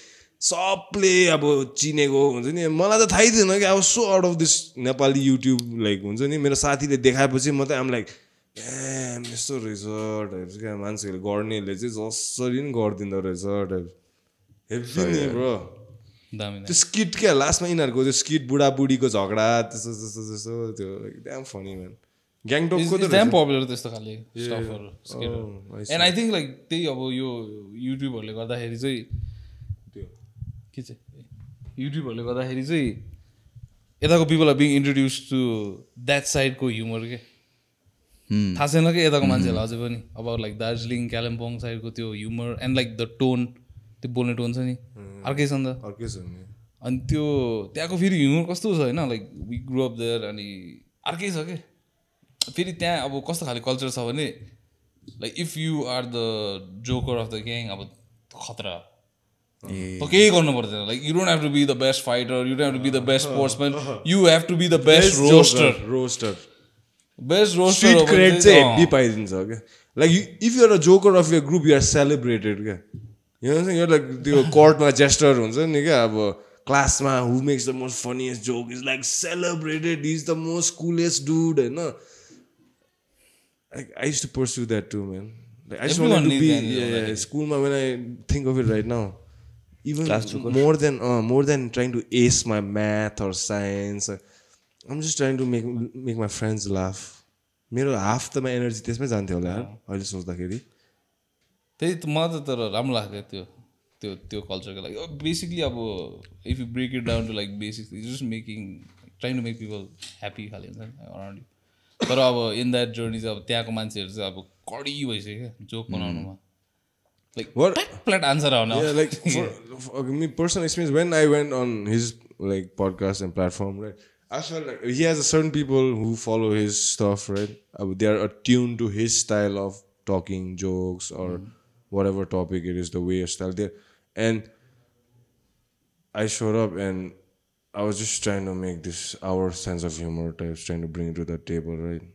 S3: सबले अब चिनेको हुन्छ नि मलाई त थाहै थिएन कि अब so out of this Nepali YouTube like हुन्छ नि मेरो साथीले देखाएपछि म त आम लाइक यस्तो रहेछ टाइप्स क्या मान्छेहरूले गर्नेले चाहिँ जसरी पनि गरिदिँदो रहेछ टाइप्स हेप्पी नि ब्रो त्यो स्किट क्या लास्टमा यिनीहरूको त्यो स्किट बुढाबुढीको झगडा त्यस्तो त्यस्तो त्यस्तो त्यो एकदम फनी म्यान ग्याङटोकको त
S2: एकदम पपुलर त्यस्तो खाले स्टफहरू एन्ड आई थिङ्क लाइक त्यही अब यो युट्युबहरूले गर्दाखेरि चाहिँ त्यो के चाहिँ युट्युबहरूले गर्दाखेरि चाहिँ यताको people are being introduce to that साइडको ह्युमर के थाहा छैन कि यताको मान्छेहरूलाई अझै पनि अब लाइक दार्जिलिङ कालिम्पोङ साइडको त्यो humour and like the tone त्यो बोल्ने टोन छ नि अर्कै छ नि त
S3: अर्कै छ नि
S2: अनि त्यो त्यहाँको फेरि ह्युमर कस्तो छ होइन like we grow up there अनि अर्कै छ के फेरि त्यहाँ अब कस्तो खाले कल्चर छ भने like if you are the joker of the gang अब खतरा त केही गर्नु पर्दैन like you don't have to be the best fighter you don't have to be the best sportsman you have to be the best roster best roster
S3: credit चाहिँ heavy पाइदिन्छ क्या like if you are a joker of your group you are celebrated क्या यो like त्यो कोर्टमा gesture हुन्छ नि क्या अब क्लासमा who makes the most funniest joke is like celebrated is the most coolest dude होइन I used to pursue that too, man. Like, I just wanted to be school. When I think of it right now, even more than trying to ace my math or science, I'm just trying to make my friends laugh. मेरो half त my energy त्यसमै जान्थ्यो होला यार अहिले सोच्दाखेरि
S2: त्यही त मलाई त तर राम्रो लाग्थ्यो त्यो त्यो त्यो कल्चरको लागि बेसिकली अब if you break it down to like basically just trying to make people happy खाले हुन्छ नि अराउन्ड यु तर अब इन द्याट जर्नी चाहिँ अब त्यहाँको मान्छेहरू चाहिँ अब कडी भइसक्यो क्या जोक बनाउनुमा लाइक फ्ल्याट आन्सर आउने
S3: like me personal experience when I went on his like podcast and platform right I felt like he has a certain people who follow his stuff right they are attuned to his style of talking jokes or whatever topic it is the way of style there and I showed up and I was just trying to make this our sense of humor types trying to bring it to the table right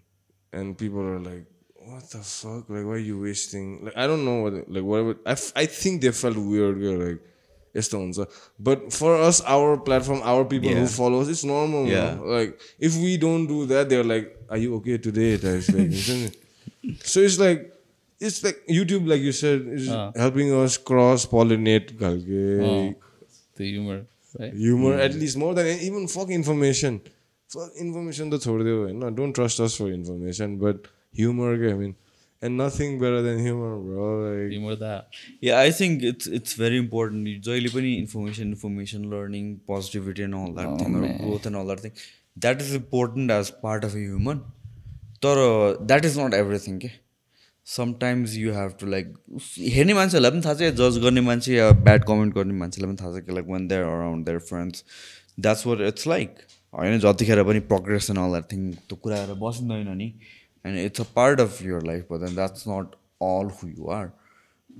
S3: and people are like what the fuck like why are you wasting like I don't know what like whatever I think they felt weird like but for us our platform our people who follow us it's normal like if we don't do that they're like are you okay today types like so it's like YouTube like you said is helping us cross pollinate
S2: the humor right?
S3: Humor at least more than even fuck information to chhod deo haina don't trust us for information but humor I mean and nothing better than humor bro like
S2: humor that
S1: I think it's very important joile pani information learning positivity and all that thing or growth and all that thing that is important as part of a human तर that is not everything के sometimes you have to like हेर्ने मान्छेहरूलाई पनि थाहा छ जज गर्ने मान्छे या ब्याड कमेन्ट गर्ने मान्छेलाई पनि थाहा छ कि like when they're around their friends that's what it's like होइन जतिखेर पनि progress and all that thing त्यो कुराहरू बसिँदैन नि and it's a part of your life but then that's not all who you are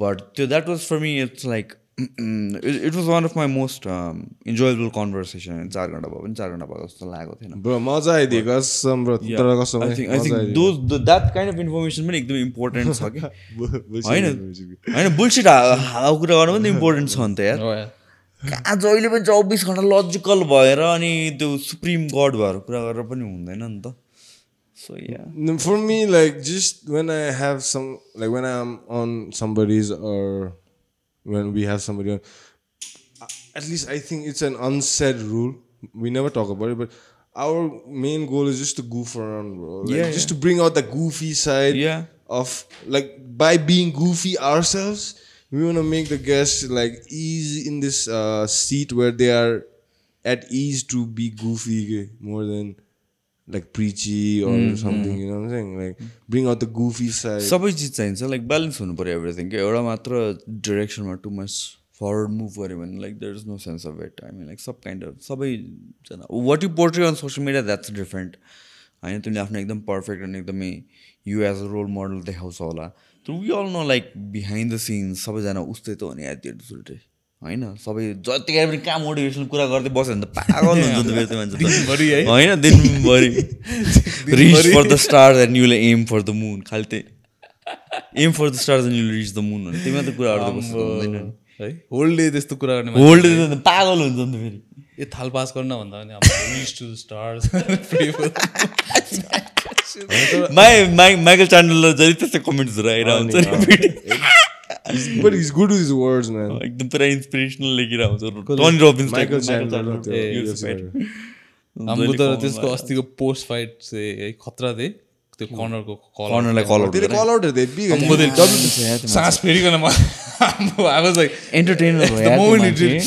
S1: but that was for me it's like it was one of my most enjoyable conversation 4 घण्टा भयो पनि 4 घण्टा भएको जस्तो लागेको थिएन
S3: ब्रो मजा आइदियो कसम ब्रो तर कसम
S1: I think that kind of information पनि एकदम इम्पोर्टेन्ट छ कि होइन बुलशिट हावा कुरा गर्नु पनि इम्पोर्टेन्ट छ नि त यार कहाँ जहिले पनि 24 घण्टा लजिकल भएर अनि त्यो सुप्रिम गड भएर कुरा गरेर पनि हुँदैन नि त so
S3: for me like just when I have some like when I'm on somebody's or when we have somebody on at least I think it's an unsaid rule we never talk about it but our main goal is just to goof around bro like, just to bring out the goofy side of like by being goofy ourselves we want to make the guests like ease in this seat where they are at ease to be goofy more than like preachy or something you know what I'm saying like bring out the goofy side
S1: सबै चीज चाहिन्छ like balance हुनु पर्यो everything के एउटा मात्र डिरेक्सनमा too much forward move गऱ्यो भने like there is no sense of it I mean like सब काइन्ड अफ सबैजना what you portray on social media that's different होइन तिमीले आफ्नो एकदम पर्फेक्ट अनि एकदमै you as a role model देखाउँछ होला तर we all know like behind the scenes सबैजना उस्तै त हो नि एट द एन्ड उल्टै होइन सबै जतिखेर पनि कहाँ मोटिभेसनल कुरा गर्दै बस्यो भने त पागल हुन्छ नि त फेरि त्यो मान्छे होइन दिनभरि reach for the stars and you'll aim for the moon खालि त्यही aim for the stars and you'll reach the moon भने त्यही मात्र कुरा गर्दै बस्नु हुँदैन नि
S2: है होल डे त्यस्तो कुरा गर्ने
S1: होल डे पागल हुन्छ नि त फेरि
S2: ए थाल पास गर्न भन्दा पनि अब reach to the stars
S1: Michael Chandler जहिले त्यस्तै कमेन्ट्सहरू आइरहेको हुन्छ
S3: but he's good with his words man
S1: एकदम पुरा इन्स्पिरेसनल लेखिरहेको हुन्छ टनी रबिन्स
S3: माइकल च्यान्डलर
S2: हाम्रो त त्यसको अस्तिको पोस्ट फाइट चाहिँ खतरा थिए त्यो कर्नरको
S1: कर्नरलाई कल आउट
S3: त्यसले कल आउट दे बिग
S2: सास फेरिकन म I was like
S1: एन्टरटेनर भयो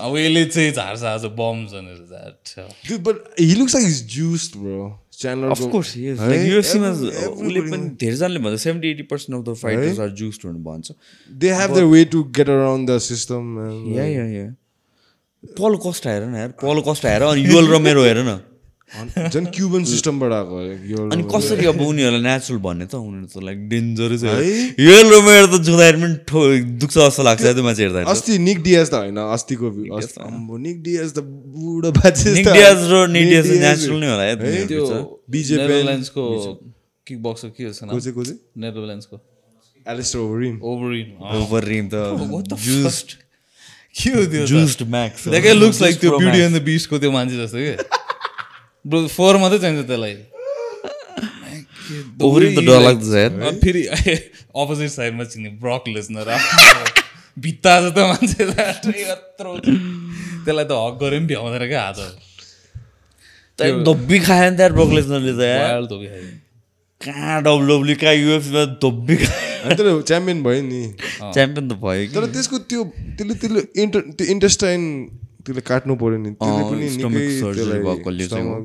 S2: अब यसले चाहिँ झार्छ आज बम्स भनेर that
S3: dude but he looks like he's juiced bro Chandler
S1: of course he is like UFC मा उले पनि धेरैजनाले भन्छ 70-80% of the fighters are juiced भनेर भन्छ
S3: they have their way to get around the system man
S1: yeah पल cost हेर न यार पल कस्ट हेर अनि योल रोमेरो हेर न
S3: झन् क्युबन सिस्टमबाट आएको
S1: अनि कसरी अब उनीहरूलाई नेचुरल भन्ने त उनीहरू त लाइक डेन्जरस योल रोमेरो त जुँदाखेरि पनि दुख्छ जस्तो लाग्छ त्यो मान्छे हेर्दा
S3: अस्ति निक डियाज त होइन अस्तिको निक डियाज त बुढो बाजे
S1: निक डियाज र निक डियाज नेचुरल नै होला यार
S2: त्यो
S3: बीजे
S2: नेदरल्यान्ड्सको किक बक्सर के छ नाम
S3: कोचे
S2: नेदरल्यान्ड्सको
S3: एलिस्टर
S1: ओभररिम त जुस्ड
S2: के हो त्यो
S1: juiced max
S2: that guy looks like त्यो ब्युटी एन्ड द बिस्टको त्यो मान्छे जस्तो के ब्रो 4 मात्रै चाहिन्छ त्यसलाई
S1: ओभररिम त डर लाग्छ यार
S2: फेरि अपोजिट साइडमा चिन्ने ब्रक लेसनर भित्ता छ त मान्छे यत्रो त्यसलाई त हक गरे पनि भ्याउँदैन क्या हात
S1: धोब्बी खायो नि त्यहाँ ब्रक लेसनरले त यार
S2: धोबी खायो
S1: कहाँ डब्ल्युडब्ल्यू कहाँ युएफसीमा धोब्बी
S3: खायो च्याम्पियन भयो नि
S1: च्याम्पियन त भयो
S3: तर त्यसको त्यसले इन्टेस्टाइन त्यसले काट्नु पर्यो नि त्यसले पनि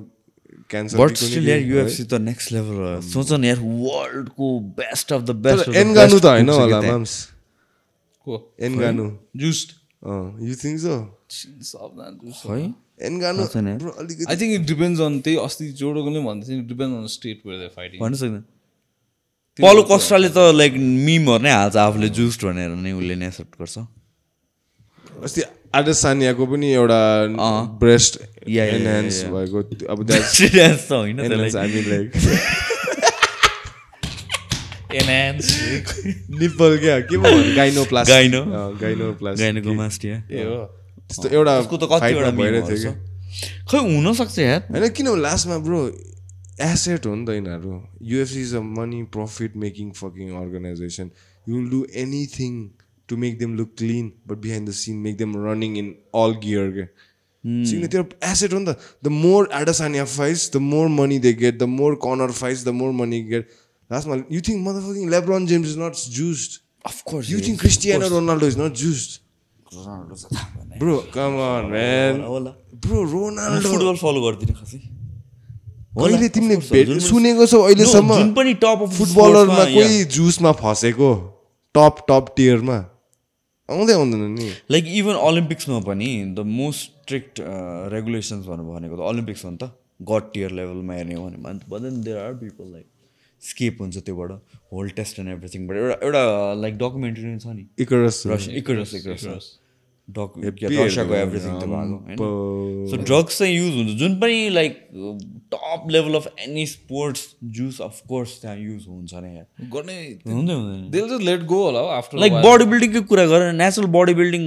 S3: क्यान्सर
S1: बट स्टिल यार युएफसी त नेक्स्ट लेभल हो सोच न यार वर्ल्डको best of the best
S3: Ngannou त होइन होला माम्स
S2: को
S3: Ngannou
S2: just
S3: you think so
S1: है
S3: Ngannou
S2: I think it depends on त्यही अस्ति जोडोले भन्दै थियो depends on state where they fighting
S1: भन्न सक्दैन पलो कोस्टाले त लाइक मिमहरु नै हाल्छ आफूले जुस्ट भनेर नै उसले नै एक्सेप्ट गर्छ
S3: अस्ति आदेसानियाको पनि एउटा ब्रेस्ट एनहान्स भएको अब
S1: द्याट्स त होइन
S3: त्यसलाई I mean like
S2: enhance
S3: nipple के भयो गाइनोप्लास्टी
S1: गाइनोकोमास्टी
S2: ए हो
S3: त्यस्तो एउटा
S1: उसको त कतिवटा
S3: भइरहेको थियो
S1: खै हुन सक्छ यार
S3: हैन किन लास्टमा ब्रो एसेट हो नि त यिनीहरू UFC is a money profit making fucking organisation you will do anything to make them look clean, but behind the scene make them running in all gear. Signature asset on the more Adesanya fights, the more money they get. The more Conor fights, the more money you get. Last month, you think motherfucking LeBron James is not juiced?
S1: Of course.
S3: You think Cristiano Ronaldo is not juiced? Bro, come on, man. Bro, Ronaldo.
S1: Football follow गर्दिन खासै.
S3: कहिले तिमीले सुनेको छौ अहिलेसम्म
S1: जुन पनि top of
S3: फुटबलरमा कोही जुसमा फसेको टप टियरमा आउँदैन नि
S1: लाइक इभन ओलम्पिक्समा पनि द मोस्ट स्ट्रिक्ट रेगुलेसन्स भनेको त ओलम्पिक्स हो नि त गड टियर लेभलमा हेर्ने हो भने but then there are people like escape हुन्छ त्योबाट होल टेस्ट एन्ड एभ्रिथिङबाट एउटा लाइक डकुमेन्ट्री छ नि इकरस रसियाको एभ्रिथिङ त भएको होइन सो ड्रग्स चाहिँ युज हुन्छ जुन पनि like top level of any sports juice of course त्यहाँ युज हुन्छ नै यार
S2: गर्ने
S1: हुँदैन
S2: दे जस्ट लेट गो होला आफ्टर
S1: लाइक बडी बिल्डिङको कुरा गरेर नेचुरल बडी बिल्डिङ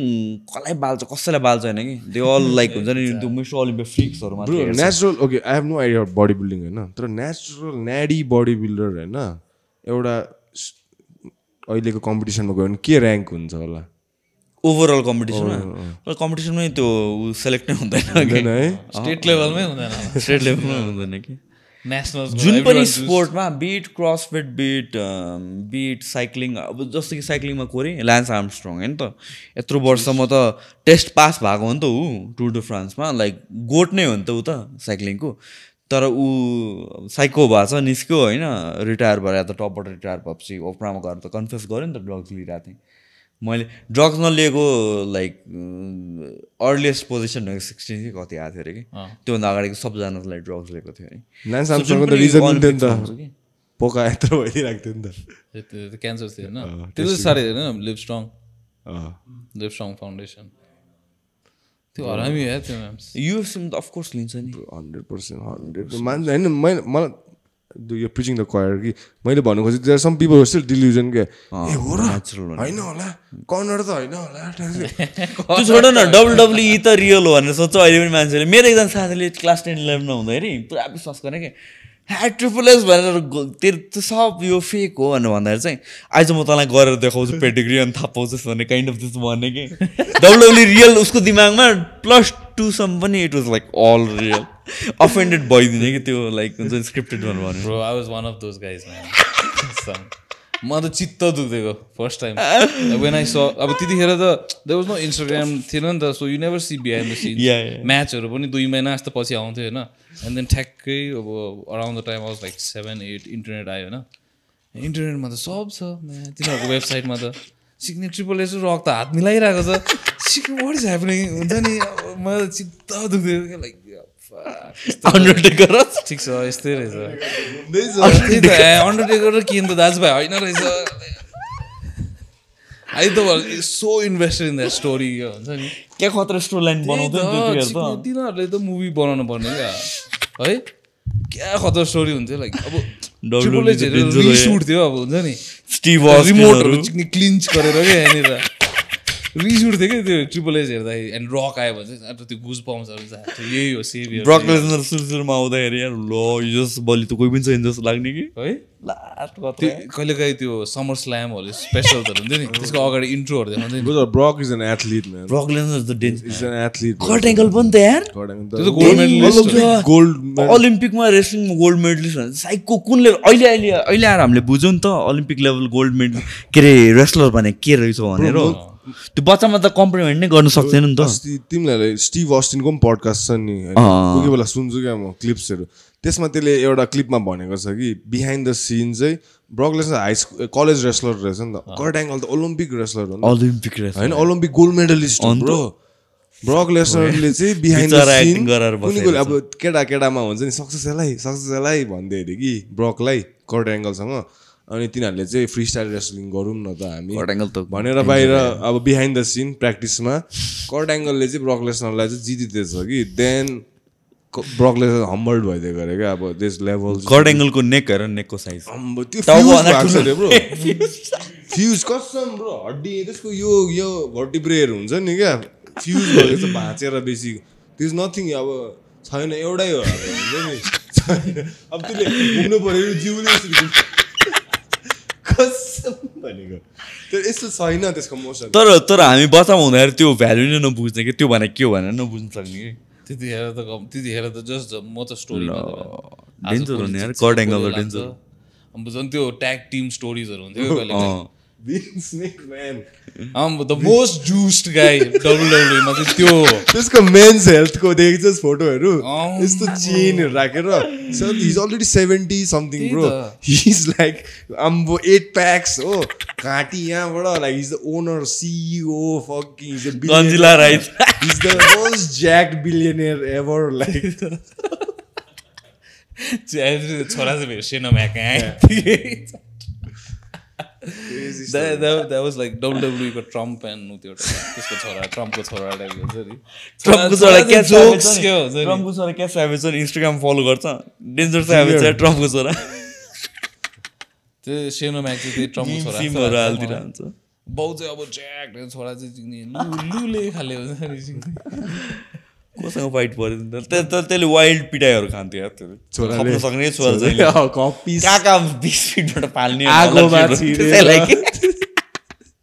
S1: कसैलाई बाल्छ होइन कि दे अल लाइक हुन्छ नि त्यो मिस्टर ओलम्पिक फ्रिक्सहरू मात्रै
S3: natural okay I have no idea body building होइन तर नेचुरल न्याडी बडी बिल्डर होइन एउटा अहिलेको कम्पिटिसनमा गयो भने के ऱ्याङ्क हुन्छ होला
S1: ओभरअल कम्पिटिसनमै त्यो सेलेक्ट नै हुँदैन
S2: है स्टेट लेभलमै हुँदैन
S1: कि नेसनल जुन पनि स्पोर्टमा बिट क्रसफिट बिट साइक्लिङ अब जस्तो कि साइक्लिङमा कोरे ल्यान्स आर्मस्ट्रङ होइन त यत्रो वर्षमा त टेस्ट पास भएको हो नि त ऊ टुर डु फ्रान्समा लाइक गोट नै हो नि त ऊ त साइक्लिङको तर ऊ साइको भएको छ निस्क्यो होइन रिटायर भएर त टपबाट रिटायर भएपछि ओप्रामा गएर त कन्फेस गऱ्यो नि त ड्रग्स लिइरहेको थिएँ मैले ड्रग्स नलिएको लाइक अर्लिएस्ट पोजिसन 16 कि कति आएको थियो अरे कि त्योभन्दा अगाडिको सबजनालाई ड्रग्स लिएको थियो
S3: है पोका यत्रो भइदिरहेको थियो नि
S2: त क्यान्सर थियो होइन त्यो चाहिँ साह्रै होइन लिभ स्ट्रङ फाउन्डेसन त्यो हरामी हो त्यो
S1: युएफसीमा त अफकोर्स लिन्छ नि
S3: 100% होइन मलाई यो प्रिचिङ द क्वायर कि मैले भन्नु खोजेँ there some people still delusion के ए हो र होइन होला कर्नर त होइन होला
S1: त्यो छोड न डब्ल्युडब्ल्युई त रियल हो भनेर सोध्छ अहिले पनि मान्छेले मेरो एकजना साथीले क्लास 10-11 मा हुँदाखेरि पुरा विश्वास गर्ने के ट्रिपल एस भनेर त्यो सब यो फेक हो भनेर भन्दाखेरि चाहिँ आइज म तँलाई गरेर देखाउँछु पेडिग्री अनि थाहा पाउँछस् भन्ने काइन्ड अफ त्यस्तो भन्ने कि डब्ल्युडब्ल्युई रियल उसको दिमागमा +2 सम्म पनि it was like all real offended भइदिने कि त्यो लाइक हुन्छ स्क्रिप्टेड भनेर भन्यो
S2: bro I was one of those guys man म त चित्त दुख्दिएको first time when I saw अब त्यतिखेर त देयर वाज नो इन्स्टाग्राम थिएन नि त so you never C behind the since म्याचहरू पनि 2 महिना जस्तो पछि आउँथ्यो होइन एन्ड देन ठ्याक्कै अब around the time I was like 7-8 internet आयो होइन इन्टरनेटमा त सब छ तिनीहरूको वेबसाइटमा त सिक्ने ट्रिपल एस रक त हात मिलाइरहेको छ what is happening हुन्छ नि मलाई चित्त दुख्दै लाइक
S1: अन्डरटेकर
S2: ठिक छ यस्तै रहेछ त्यही त अन्डरटेकर र किन त दाजुभाइ होइन रहेछ आई त so invested in that story हुन्छ नि
S1: क्या खतरा स्टोरी लाइन बनाउँदैन
S2: तिनीहरूले त मुभी बनाउनु पर्ने क्या है क्या खतरा स्टोरी हुन्थ्यो लाइक अब रिसुट थियो अब हुन्छ नि
S1: स्टिभ
S2: रिमोटहरू क्लिन्च गरेर क्या यहाँनिर रिसुट थियो क्या त्यो ट्रिपल एच हेर्दाखेरि एन्ड रक आयो भने चाहिँ त्यो गुज पाउँछ यही हो सेभियर
S1: ब्रक लेसनर सुरुमा आउँदाखेरि यार ल यो जस बलि त कोही पनि छैन जस्तो लाग्ने कि
S2: है कहिलेकाहीँ त्यो समर स्ल्यामहरू स्पेसल्सहरू हुन्थ्यो नि त्यसको अगाडि इन्ट्रोहरू देखाउँथ्यो
S3: Brock is an athlete man
S1: Brock Lesnar त danger
S3: is an athlete
S1: Kurt Angle पनि त यार
S2: त्यो त गोल्ड मेडलिस्ट
S3: गोल्ड
S1: ओलम्पिकमा रेस्लिङमा गोल्ड मेडलिस्ट भन्छ साइकको कुन लेभल अहिले आएर हामीले बुझ्यौँ नि त ओलम्पिक लेभल गोल्ड मेडल के अरे रेस्लर भने के रहेछ भनेर त्यो बच्चामा त कम्प्लिमेन्ट नै गर्न सक्दैन नि त
S3: तिमीलाई स्टिभ अस्टिनको पनि पडकास्ट छ नि कोही कोही बेला सुन्छु क्या म क्लिप्सहरू त्यसमा त्यसले एउटा क्लिपमा भनेको छ कि बिहाइन्ड द सिन चाहिँ book Lesnar high school college wrestler रहेछ नि त कर्ट एङ्गल त ओलम्पिक रेस्लर हो
S1: ओलम्पिक रेस्लर
S3: होइन ओलम्पिक गोल्ड मेडलिस्ट हो ब्रो ब्रक लेसनरले चाहिँ बिहाइन्ड द सिन कुनै अब केटामा हुन्छ नि सक्सेस यसलाई भन्दै अरे कि ब्रकलाई कर्ट एङ्गलसँग अनि तिनीहरूले चाहिँ फ्री स्टाइल रेस्लिङ गरौँ न त हामी भनेर बाहिर अब बिहाइन्ड द सिन प्र्याक्टिसमा कर्ट एङ्गलले चाहिँ ब्रक लेसनरलाई चाहिँ जितिदिएछ कि देन ब्रक लेसनर हम्बल्ड भइदिएको अरे क्या अब दिस लेभल
S1: कर्ट एङ्गलको नेक हेर नेकको साइज
S3: त्यो ब्रो फ्युज कसम ब्रो हड्डी त्यसको यो भर्टिब्रेहरू हुन्छ नि क्या फ्युज भएको छ भाँचेर बेसी त्यो इज नथिङ अब छैन एउटै हो हुन्छ नि छैन अब त्यसले घुम्नु पऱ्यो जिउले भनेको त्यो यस्तो छैन त्यसको मोसन
S1: तर हामी बच्चामा हुँदाखेरि त्यो भ्यालु नै नबुझ्ने कि त्यो भने के हो भनेर नबुझ्न सक्ने कि
S2: त्यतिखेर त जस्ट म त स्टोरी
S1: डेन्जर हो नि यार कर्ट एङ्गल त डेन्जर
S2: अब झन् त्यो ट्याग टिम स्टोरिजहरू हुन्थ्यो कहिले
S3: Vince McMahon.
S2: The most juiced guy WWE मा चाहिँ त्यो
S3: त्यसको मेन्स हेल्थको देखिन्छ फोटोहरू यस्तो चेनहरू राखेर so he's already 70 something bro. He's like ambo 8 packs हो घाटी यहाँबाट like he's the owner CEO fucking he's a
S1: Godzilla right.
S3: He's the most jacked billionaire ever like
S2: छोरा चाहिँ मेरो सेनो म्याक that was like WWE को ट्रम्प एन्ड त्यो त्यसको छोरा ट्रम्पको छोरा टाइप हुन्छ नि
S1: ट्रम्पको छोरा क्या जोक्स के हो ट्रम्पको छोरा क्या सेभेज इन्स्टाग्राम फलो गर्छ डेन्जर सेभेज ट्रम्पको छोरा
S2: त्यो सेनो म्याक चाहिँ त्यो ट्रम्पको छोरा
S1: सिमहरु हाल्दिरहन्छ
S2: बाउ चाहिँ अब ज्याक छोरा चाहिँ लुले खाले हुन्छ नि
S1: कोसँग फाइट पर्यो त्यसले वाइल्ड पिटाइहरू खान्थ्यो यार त्यो छोराले सक्ने छोरा चाहिँ कपी काका 20 फिटबाट पाल्ने
S3: आगोमा छिरेर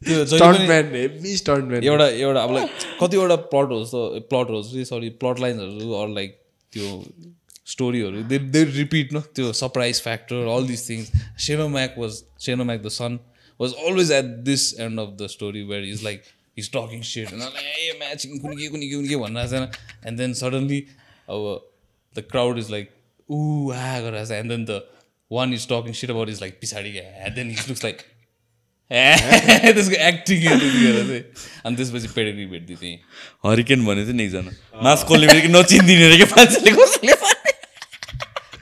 S2: त्यो
S3: स्टन्टम्यान हेभी स्टन्टम्यान
S2: एउटा अब लाइक कतिवटा प्लट होस् सरी प्लट लाइन्सहरू अर लाइक त्यो स्टोरीहरू दे रिपिट न त्यो surprise factor all this things सेनो म्याक the son was always at this end of the story where is like he's talking shit and I'm like hey match कुनी भन्नु छैन and then suddenly the crowd is like ooh गरिरहेछ and then the one is talking shit about is like पिछाडी and then he looks like त्यसको acting हेरेर चाहिँ अनि त्यसपछि pedigree भेट्दै थिएँ
S1: हरिकेन भने चाहिँ एकजना मास कोल्ने बित्तिकै नचिन्दिने रे के मान्छेले कसले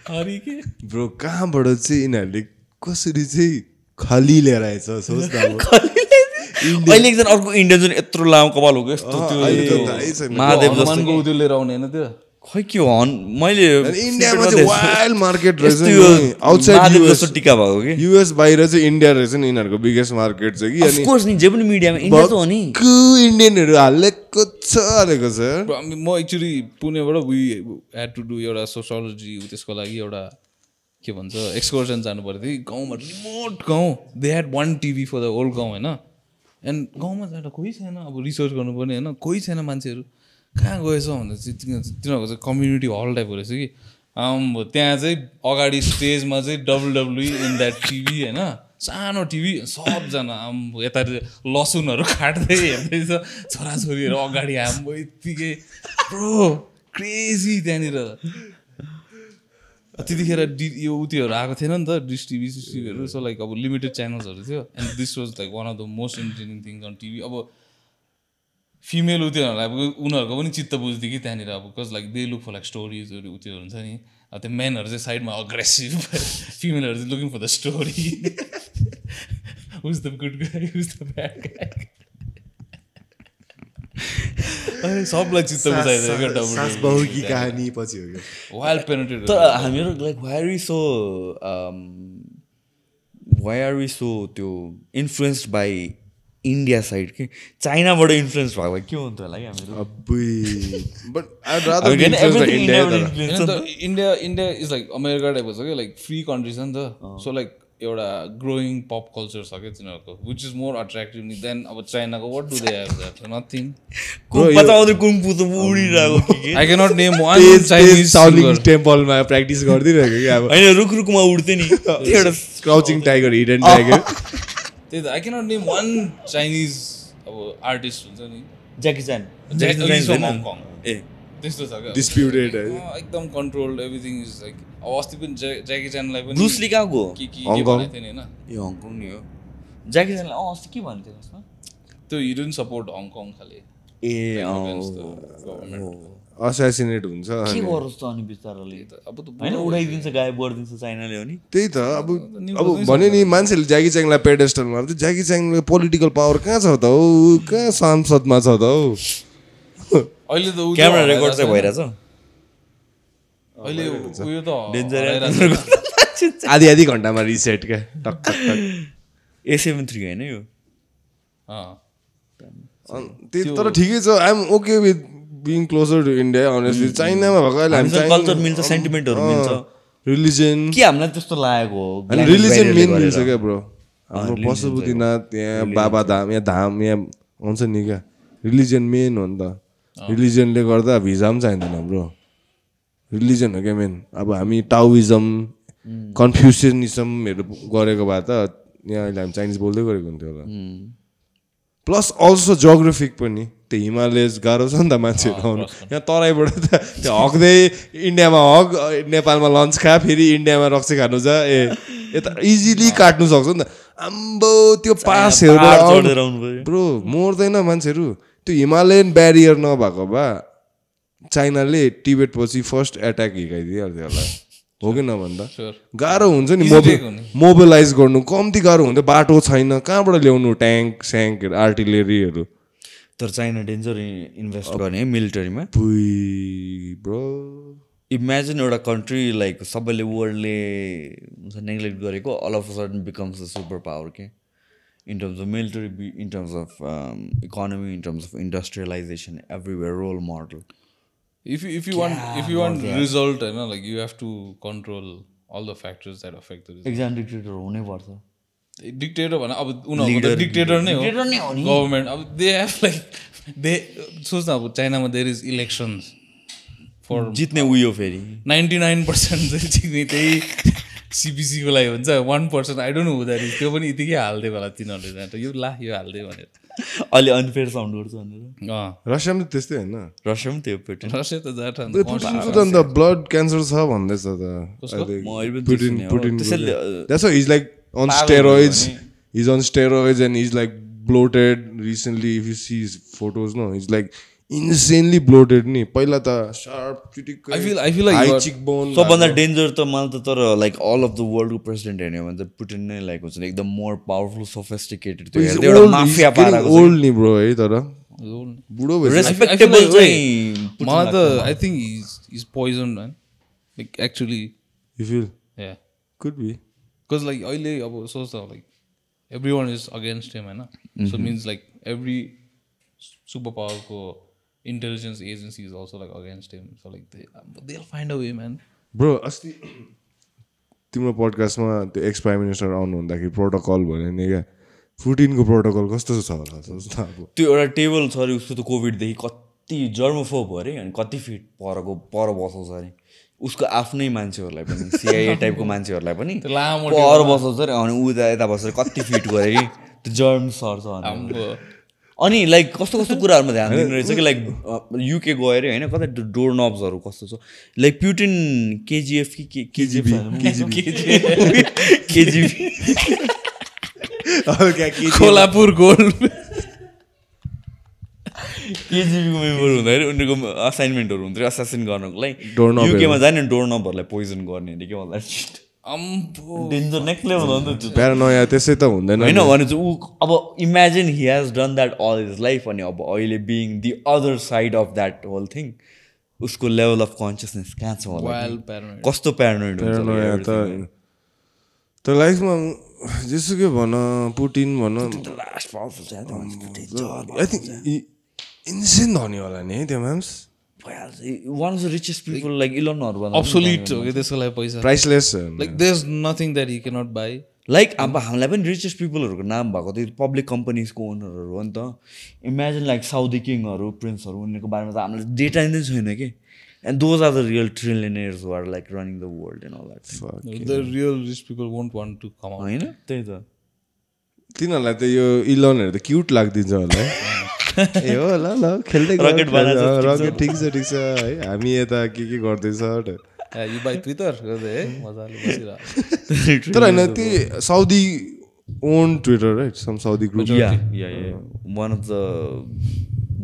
S2: हरिकेन
S3: ब्रो कहाँबाट चाहिँ यिनीहरूले कसरी चाहिँ खाली ल्याएर आएछ सोच न
S1: अहिले एकजना अर्को इन्डियन जुन यत्रो लामो कपाल हो यस्तो त्यो महादेव
S2: जस्तो त्यो लिएर आउने हैन त्यो
S1: खै के हो मैले
S3: इन्डियामा चाहिँ वाइल्ड मार्केट रहेछ नि आउटसाइड
S1: युएस जस्तो टिका भएको के
S3: युएस बाहिर चाहिँ इन्डिया रहेछ नि यिनीहरूको बिगेस्ट मार्केट चाहिँ कि
S1: अनि अफ कोर्स नि जे पनि मिडियामा इन्डिया त हो नि
S3: इन्डियनहरू हालेको छ
S2: म एक्चुअली पुणेबाट वी ह्याड टु डु एउटा सोसियोलोजी त्यसको लागि एउटा के भन्छ एक्सकर्सन जानु पर्यो थियो गाउँमा रिमोट गाउँ they had one TV for the whole गाउँ होइन एन्ड गाउँमा जाँदा कोही छैन अब रिसर्च गर्नुपर्ने होइन कोही छैन मान्छेहरू कहाँ गएछ भन्दा चाहिँ तिनीहरूको चाहिँ कम्युनिटी हल टाइपको रहेछ कि त्यहाँ चाहिँ अगाडि स्टेजमा चाहिँ WWE इन द्याट टिभी होइन सानो टिभी सबजना यता लसुनहरू काट्दै हेर्दैछ छोराछोरीहरू अगाडि आम्बो यत्तिकै ब्रो क्रेजी त्यहाँनिर त्यतिखेर यो उत्योहरू आएको थिएन नि त डिस टिभीहरू सो लाइक अब लिमिटेड च्यानल्सहरू थियो and this was like one of the most interesting things on TV अब फिमेल उतिहरूलाई अब उनीहरूको पनि चित्त बुझ्थ्यो कि त्यहाँनिर अब because like they look for like स्टोरिजहरू त्यो हुन्छ नि अब त्यो मेनहरू चाहिँ साइडमा अग्रेसिभ फिमेलहरू चाहिँ looking for the story who's the good guy who's the bad guy सबलाई चित्त बुझाइदियो
S3: सास बहुकी कहानी पछि हो क्या
S2: वाइल्ड पेनिट्रेट
S1: तर हामीहरू like why are we so त्यो इन्फ्लुएन्स्ड बाई इन्डिया साइड के चाइनाबाट इन्फ्लुएन्स भएको भए के हुन्थ्यो होला कि हामीहरू
S2: इन्डिया इज लाइक अमेरिका टाइपको छ क्या लाइक फ्री कन्ट्री छ नि त सो लाइक एउटा ग्रोइङ पप कल्चर छ क्या तिनीहरूको which is more attractive then अब चाइनाको what do they have that nothing I can not name one Chinese
S3: टेम्पलमा प्र्याक्टिस गरिदिरहेको कि अब
S1: होइन रुखमा उड्थ्यो नि
S3: क्राउचिङ टाइगर हिडन टाइगर
S2: त्यही त I can not name one Chinese अब आर्टिस्ट हुन्छ नि
S1: ज्याकी च्यान
S2: हङकङ
S1: ए
S2: त्यस्तो छ क्या
S3: डिस्प्युटेड
S2: एकदम कन्ट्रोल्ड एभ्रिथिङ इज लाइक अब अस्ति पनि ज्याकी च्यानलाई पनि
S1: ब्रुस ली कहाँ गयो
S2: के भनेको थियो नि होइन
S1: ए हङकङ नि हो ज्याकी च्यानलाई अस्ति के भन्थ्यो त्यसमा
S2: त्यो हिडन सपोर्ट हङकङ खाले
S1: ए
S3: असासिनेट हुन्छ
S1: के गरोस् त अनि बिस्तारले
S2: अब त
S1: होइन उडाइदिन्छ गायब गरिदिन्छ चाइनाले हो नि
S3: त्यही त अब भन्यो नि मान्छेले ज्याकी च्याङलाई पेडेस्टलमा ज्याकी च्याङले पोलिटिकल पावर कहाँ छ त हौ कहाँ संसदमा छ त हौ
S2: अहिले त
S1: क्यामेरा रेकर्ड चाहिँ भइरहेछ
S2: अहिले उयो त
S1: डेन्जर
S3: आधी आधी घन्टामा रिसेट क्या टक टक टक
S1: A73 होइन यो
S3: त्यही तर ठिकै छ I am okay with being closer to India honestly चाइनामा भएको अहिले हामी
S1: कल्चर मिल्छ सेन्टिमेन्टहरू मिल्छ
S3: रिलिजन
S1: के हामीलाई त्यस्तो लागेको हो
S3: रिलिजन मेन मिल्छ क्या ब्रो हाम्रो पशुपतिनाथ यहाँ बाबा धाम यहाँ हुन्छ नि क्या रिलिजन मेन हो नि त रिलिजनले गर्दा भिजा पनि चाहिँदैन ब्रो रिलिजन हो क्या मेन अब हामी टाओइजम कन्फ्युसियनिजमहरू गरेको भए त यहाँ अहिले हामी चाइनिज बोल्दै गरेको हुन्थ्यो होला प्लस अल्सो जोग्राफिक पनि त्यो हिमालयज गाह्रो छ नि त मान्छेहरू आउनु यहाँ तराईबाट त त्यो हक्दै इन्डियामा हक नेपालमा लन्च खा फेरि इन्डियामा रक्सी खानु जा यता इजिली काट्नु सक्छ नि त आम्बो त्यो पासहरूबाट ब्रो मर्दैन मान्छेहरू त्यो हिमालयन ब्यारियर नभएको भए चाइनाले टिबेट पछि फर्स्ट एट्याक हिर्काइदिइहाल्थ्यो होला हो कि नभन्दा गाह्रो हुन्छ नि मोबिलाइज गर्नु कम्ती गाह्रो हुन्थ्यो बाटो छैन कहाँबाट ल्याउनु ट्याङ्क स्याङ्कहरू आर्टिलेरीहरू
S1: तर चाइना डेन्जर इन्भेस्ट गर्ने मिलिटरीमा
S3: ब्रो
S1: इमेजिन एउटा कन्ट्री लाइक सबैले वर्ल्डले नेग्लेक्ट गरेको all of a sudden becomes the super power के in terms of military in terms of economy in terms of industrialisation everywhere role model
S2: if you want result हैन like you have to control all the factors that affect the result
S1: exam dictator हुनै पर्छ
S2: dictator भने अब उनीहरुको त dictator नै हो government अब दे हैव लाइक दे सोच्न अब चाइनामा देयर इज इलेक्सन्स फर
S1: जित्ने उयो फेरि
S2: 99% चाहिँ जित्ने त्यही सीपीसी को लागि हुन्छ 1% I don't know who that is त्यो पनि यतिकै हाल्दै होला तिनीहरुले यो हाल्दै भनेर
S1: अलि अनफेयर साउन्ड गर्छ भनेर
S3: रसियामा त्यस्तै हैन
S1: रसियामा त्यो पुटिन
S2: रसिया त जाटा
S3: अन्त ब्लड क्यान्सर छ भन्दैछ त Putin that's why is like on steroids he's on steroids and he's like bloated recently if you see his photos no he's like insanely bloated ni पहिला त sharp चिटिक
S2: I feel like
S3: high cheekbone
S1: सबभन्दा danger त मलाई त तर like all of the वर्ल्डको president हेर्ने भने त पुटिन नै लाइक हुन्छ एकदम मोर पावरफुल सोफिस्टिकेटेड त्यो हेर्दै एउटा माफिया पाराको
S3: ओल्ड नि ब्रो है तर बुढो भइसक्यो
S1: रेस्पेक्टेबल चाहिँ
S2: मलाई त I think he's poisoned man like actually
S3: you feel
S2: yeah
S3: could be
S2: because like अहिले अब सोच्दा like everyone is against him हैन so means like every super power को intelligence agency is also like against him so like they'll find a way man
S3: bro अस्ति तिम्रो पडकास्टमा त्यो ex prime minister आउनु हुँदाखेरि प्रोटोकल भन्यो नि क्या पुटिनको प्रोटोकल कस्तो छ होला सोच्न अब
S1: त्यो एउटा टेबल छ अरे उसको त कोभिडदेखि कति जर्मोफोब अरे अनि कति फिट पर बसाउँछ अरे उसको आफ्नै मान्छेहरूलाई पनि सिआइए टाइपको मान्छेहरूलाई पनि पर बसाउँछ अरे अनि ऊ यता बसेर कति फिट गरे कि त्यो जर्म सर्छ अनि लाइक कस्तो कस्तो कुराहरूमा ध्यान दिनु रहेछ कि लाइक युके गयो अरे होइन कतै डोर नब्सहरू कस्तो छ लाइक पुटिन केजिएफ कि केजिबी
S2: कोल्हापुर गोल्ड
S1: केजिबीको मेम्बर हुँदाखेरि उनीहरूको असाइनमेन्टहरू हुन्थ्यो असासिन गर्नको लागि
S3: Doorknob
S1: युकेमा जाने डोर नम्बरलाई पोइजन गर्ने अरे के भन्दा डेन्जर नेक्स्ट लेभल हो नि त
S3: प्यारानोया त्यसै त हुँदैन
S1: होइन भने चाहिँ ऊ अब imagine he has done that all his life अनि अब अहिले being the other side of that whole thing उसको लेभल अफ कन्सियसनेस कहाँ छ होला कस्तो प्यारानोइड
S3: प्यारानोया त लाइफमा जेसुकै भन पुटिन भन आई थिङ्क इन्सेन धनी होला नि है त्यो म्याम्स
S1: one of the richest people like इलोनहरू
S2: अब्सोल्युट हो कि त्यसको लागि पैसा
S3: priceless
S2: like there is nothing that he can not buy
S1: like अब हामीलाई पनि रिचेस्ट पिपलहरूको नाम भएको त्यो पब्लिक कम्पनीजको ओनरहरू हो नि त इमेजिन लाइक साउदी किङहरू प्रिन्सहरू उनीहरूको बारेमा त हामीलाई डेटा नै छैन कि and those are the real trillionaires who are like running the world and all that
S2: the real rich people won't want to come out
S1: होइन त्यही त
S3: तिनीहरूलाई त यो इलोनहरू त क्युट लाग्दिन्छ होला है ए हो ल खेल्दै रकेट ठिक छ है हामी यता के गर्दैछ
S2: यु बाई ट्विटर गर्दै है मजाले बसिरहेको
S3: तर होइन त्यो Saudi own Twitter right some Saudi group
S1: one of the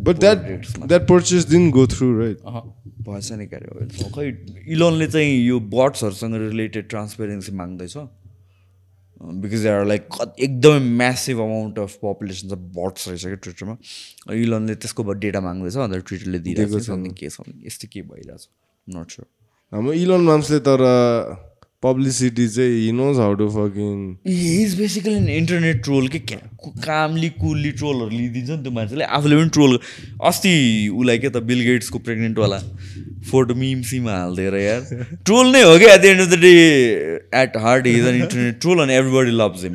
S3: but that purchase didn't go through right
S1: भएछ नि क्यारे खै इलोनले चाहिँ यो बट्सहरूसँग रिलेटेड ट्रान्सपेरेन्सी माग्दैछ बिकज दे आर लाइक एकदमै म्यासिभ अमाउन्ट अफ पपुलेसन छ बट्स रहेछ क्या ट्विटरमा इलोनले त्यसको डेटा माग्दैछ अन्त ट्विटरले दिइरहेको छ के छ यस्तो के भइरहेछ नट स्योर
S3: हाम्रो इलोन माम्सले तर पब्लिसिटी चाहिँ he knows how to fucking
S1: he is basically an internet troll के कामली कुलली ट्रोलहरू लिइदिन्छ नि त्यो मान्छेले आफूले पनि ट्रोल अस्ति उसलाई के त बिल गेट्सको प्रेग्नेन्टवाला फोटो मिमसीमा हालिदिएर यार ट्रोल नै हो क्या at the end of the day at heart is an internet troll and everybody loves him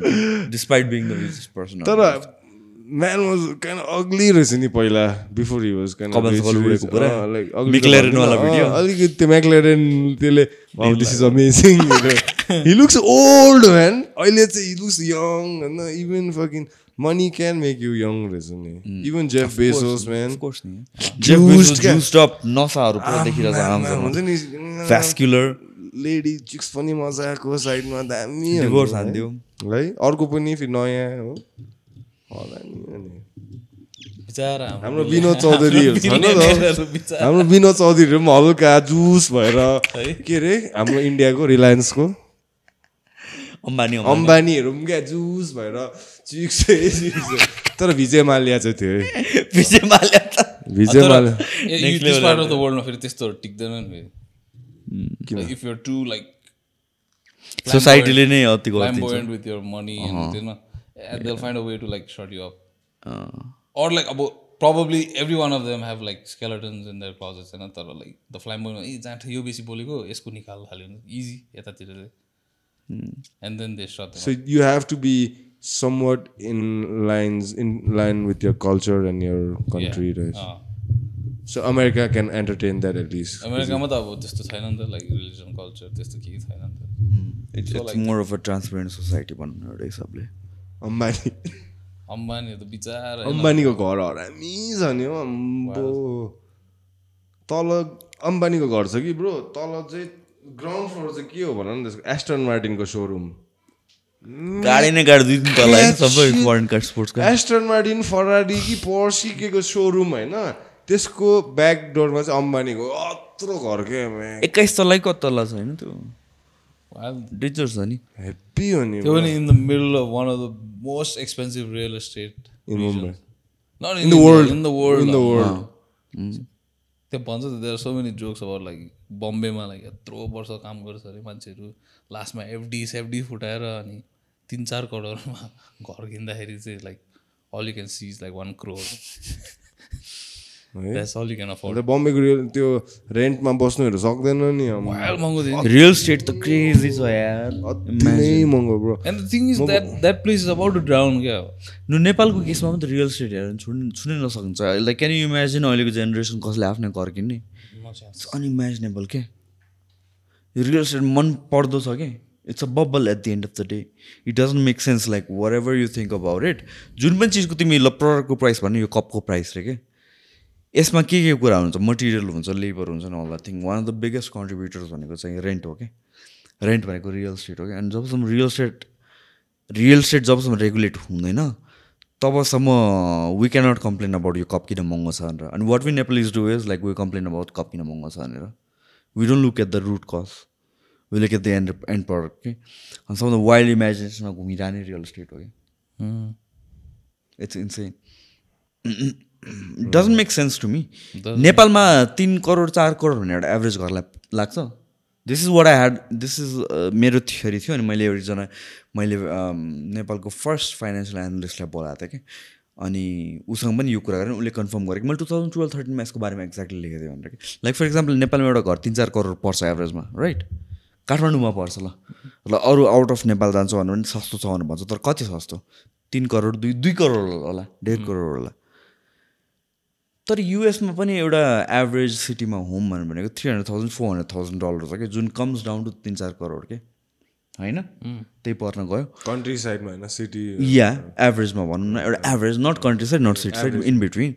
S1: despite being the richest person
S3: तर म्यान वाज काइन्ड अग्ली रहेछ नि पहिला बिफोर हि वाज काइन्ड अलिकति त्यो म्याक्लेरेन त्यसले this is amazing he looks old man अहिले चाहिँ he looks young होइन even fucking money can make you young रहेछ नि इभन जेफ बेजोस म्यान हुन्छ नि भ्यास्कुलर लेडी चिक्स पनि मजाको साइडमा दामी है अर्को पनि फेरि नयाँ हो हाम्रो विनोद चौधरीहरू छ नि त हाम्रो विनोद चौधरीहरू पनि हल्का जुस भएर के अरे हाम्रो इन्डियाको रिलायन्सको अम्बानीहरू पनि क्या जुस भएर चिक्स तर विजय माल्या चाहिँ थियो है
S1: विजय माल्या
S2: फेरि त्यस्तोहरू टिक्दैन नि इफ युआर टु लाइक
S1: सोसाइटीले नै अति
S2: फ्ल्याम्बोयन्ट विथ योर मनी होइन they'll find a way to like shut you up. Or like probably every one of them have like skeletons in their closets and तर like the flamboyant ए जान्छ यो बेसी बोलेको यसको निकाल हाल्यो इजी यतातिर and then they shut them
S3: so up. You have to be somewhat in line with your culture and your country right so America can entertain that at least
S2: America मा त अब त्यस्तो छैन नि त like religion culture त्यस्तो केही छैन नि त
S1: it's more of a transparent society भन्नु एउटा हिसाबले
S2: अम्बानी त बिचारा
S3: अम्बानीको घर हरामी छ नि हो अम्बो तल अम्बानीको घर छ कि ब्रो तल चाहिँ ग्राउन्ड फ्लोर चाहिँ के हो भन न त्यसको एस्टन मार्टिनको सोरुम
S1: गाडी नै गाडी दुई दिन तल सबै फरेन कार स्पोर्ट्सको
S3: एस्टन मार्टिन फरारी कि पोर्सी केको सोरुम होइन त्यसको ब्याक डोरमा चाहिँ अम्बानीको अत्रो घर के
S1: 21 तलै कति तल छ हैन त्यो डेन्जर छ नि
S3: हेप्पी हो नि
S2: त्यो पनि in the middle of one of the most expensive real estate
S3: in Mumbai
S2: not in the world त्यो भन्छ there are so many jokes about like बम्बेमा लाइक यत्रो वर्ष काम गर्छ अरे मान्छेहरू लास्टमा एफडी फुटाएर अनि 3-4 करोडमा घर किन्दाखेरि चाहिँ like all you can see is like 1 crore That's all you can afford.
S3: बम्बेको त्यो रेन्टमा बस्नुहरू सक्दैन नि
S1: रियल स्टेट त क्रेजी छ यार
S3: अति महँगो bro
S2: and the thing is that place is about to drown क्या
S1: नु नेपालको केसमा पनि त रियल स्टेट हेरेर छुनै नसकिन्छ लाइक क्यान यु इमेजिन अहिलेको जेनेरेसन कसले आफ्नै घर किन्ने इट्स अनइमेजिनेबल के रियल स्टेट मन पर्दो छ कि it's a bubble at the end of the day it doesn't make sense like whatever you think about it जुन पनि चिजको तिमी प्रडक्टको प्राइस भन्ने यो कपको प्राइस रे के यसमा के कुरा हुन्छ मटेरियल हुन्छ लेबर हुन्छ न all thing one of the biggest contributors भनेको चाहिँ रेन्ट हो कि रेन्ट भनेको रियल स्टेट हो कि एन्ड जबसम्म रियल स्टेट जबसम्म रेगुलेट हुँदैन तबसम्म वी क्यानट कम्प्लेन अबाउट यो कप किन महँगो छ भनेर अनि what we Nepalese do is like we complain about cup किन महँगो छ भनेर we don't look at the root cause we look at the end product के अनि सबभन्दा वाइल्ड इमेजिनेसनमा घुमिरहने रियल स्टेट हो कि it's insane doesn't make sense to me नेपालमा 3 करोड 4 करोड भन्ने एउटा एभरेज घरलाई लाग्छ this is what I had this is मेरो थ्योरी थियो अनि मैले एकजना मैले नेपालको फर्स्ट फाइनेन्सियल एनालिस्टलाई बोलाएको थिएँ कि अनि उसँग पनि यो कुरा गरेँ उसले कन्फर्म गरेँ मैले 2012-13मा यसको बारेमा एक्ज्याक्टली लेखेको थिएँ भनेर कि लाइक फर इक्जाम्पल नेपालमा एउटा घर 3-4 करोड पर्छ एभरेजमा राइट काठमाडौँमा पर्छ ल अरू आउट अफ नेपाल जान्छ भने पनि सस्तो छ भनेर भन्छ तर कति सस्तो 3 करोड 2 करोड होला 1.5 करोड होला तर युएसमा पनि एउटा एभरेज सिटीमा होम भनेको $300,000-400,000 हो कि जुन कम्स डाउन टु 3-4 करोड के होइन त्यही पर्न गयो
S3: कन्ट्री साइडमा होइन सिटी
S1: या एभरेजमा भनौँ न एउटा average not country side not city side in between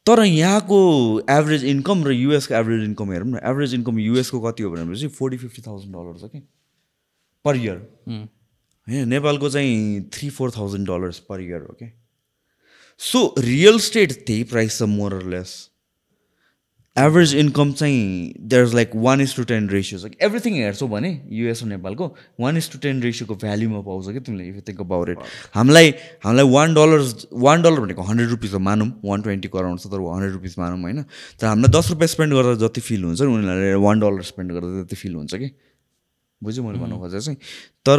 S1: तर यहाँको एभरेज इन्कम र युएसको एभरेज इन्कम हेरौँ न एभरेज इन्कम युएसको कति हो भनेपछि $40,000-50,000 छ कि पर इयर होइन नेपालको चाहिँ $3,000-4,000 पर इयर हो कि सो रियल स्टेट त्यही प्राइस छ more or less average income चाहिँ देयर इज लाइक 1:10 रेसियो छ एभ्रिथिङ हेर्छौ भने युएस र नेपालको 1:10 रेसियोको भ्याल्युमा पाउँछ कि तिमीले if you think about it हामीलाई $1 भनेको 100 रुपिस हो मानौँ 120 अराउन्ड छ तर 100 रुपिस मानौँ होइन तर हामीलाई 10 रुपियाँ स्पेन्ड गर्दा जति फिल हुन्छ नि उनीहरूलाई $1 स्पेन्ड गर्दा जति फिल हुन्छ कि बुझ्यो मैले भन्नु खोजेको चाहिँ तर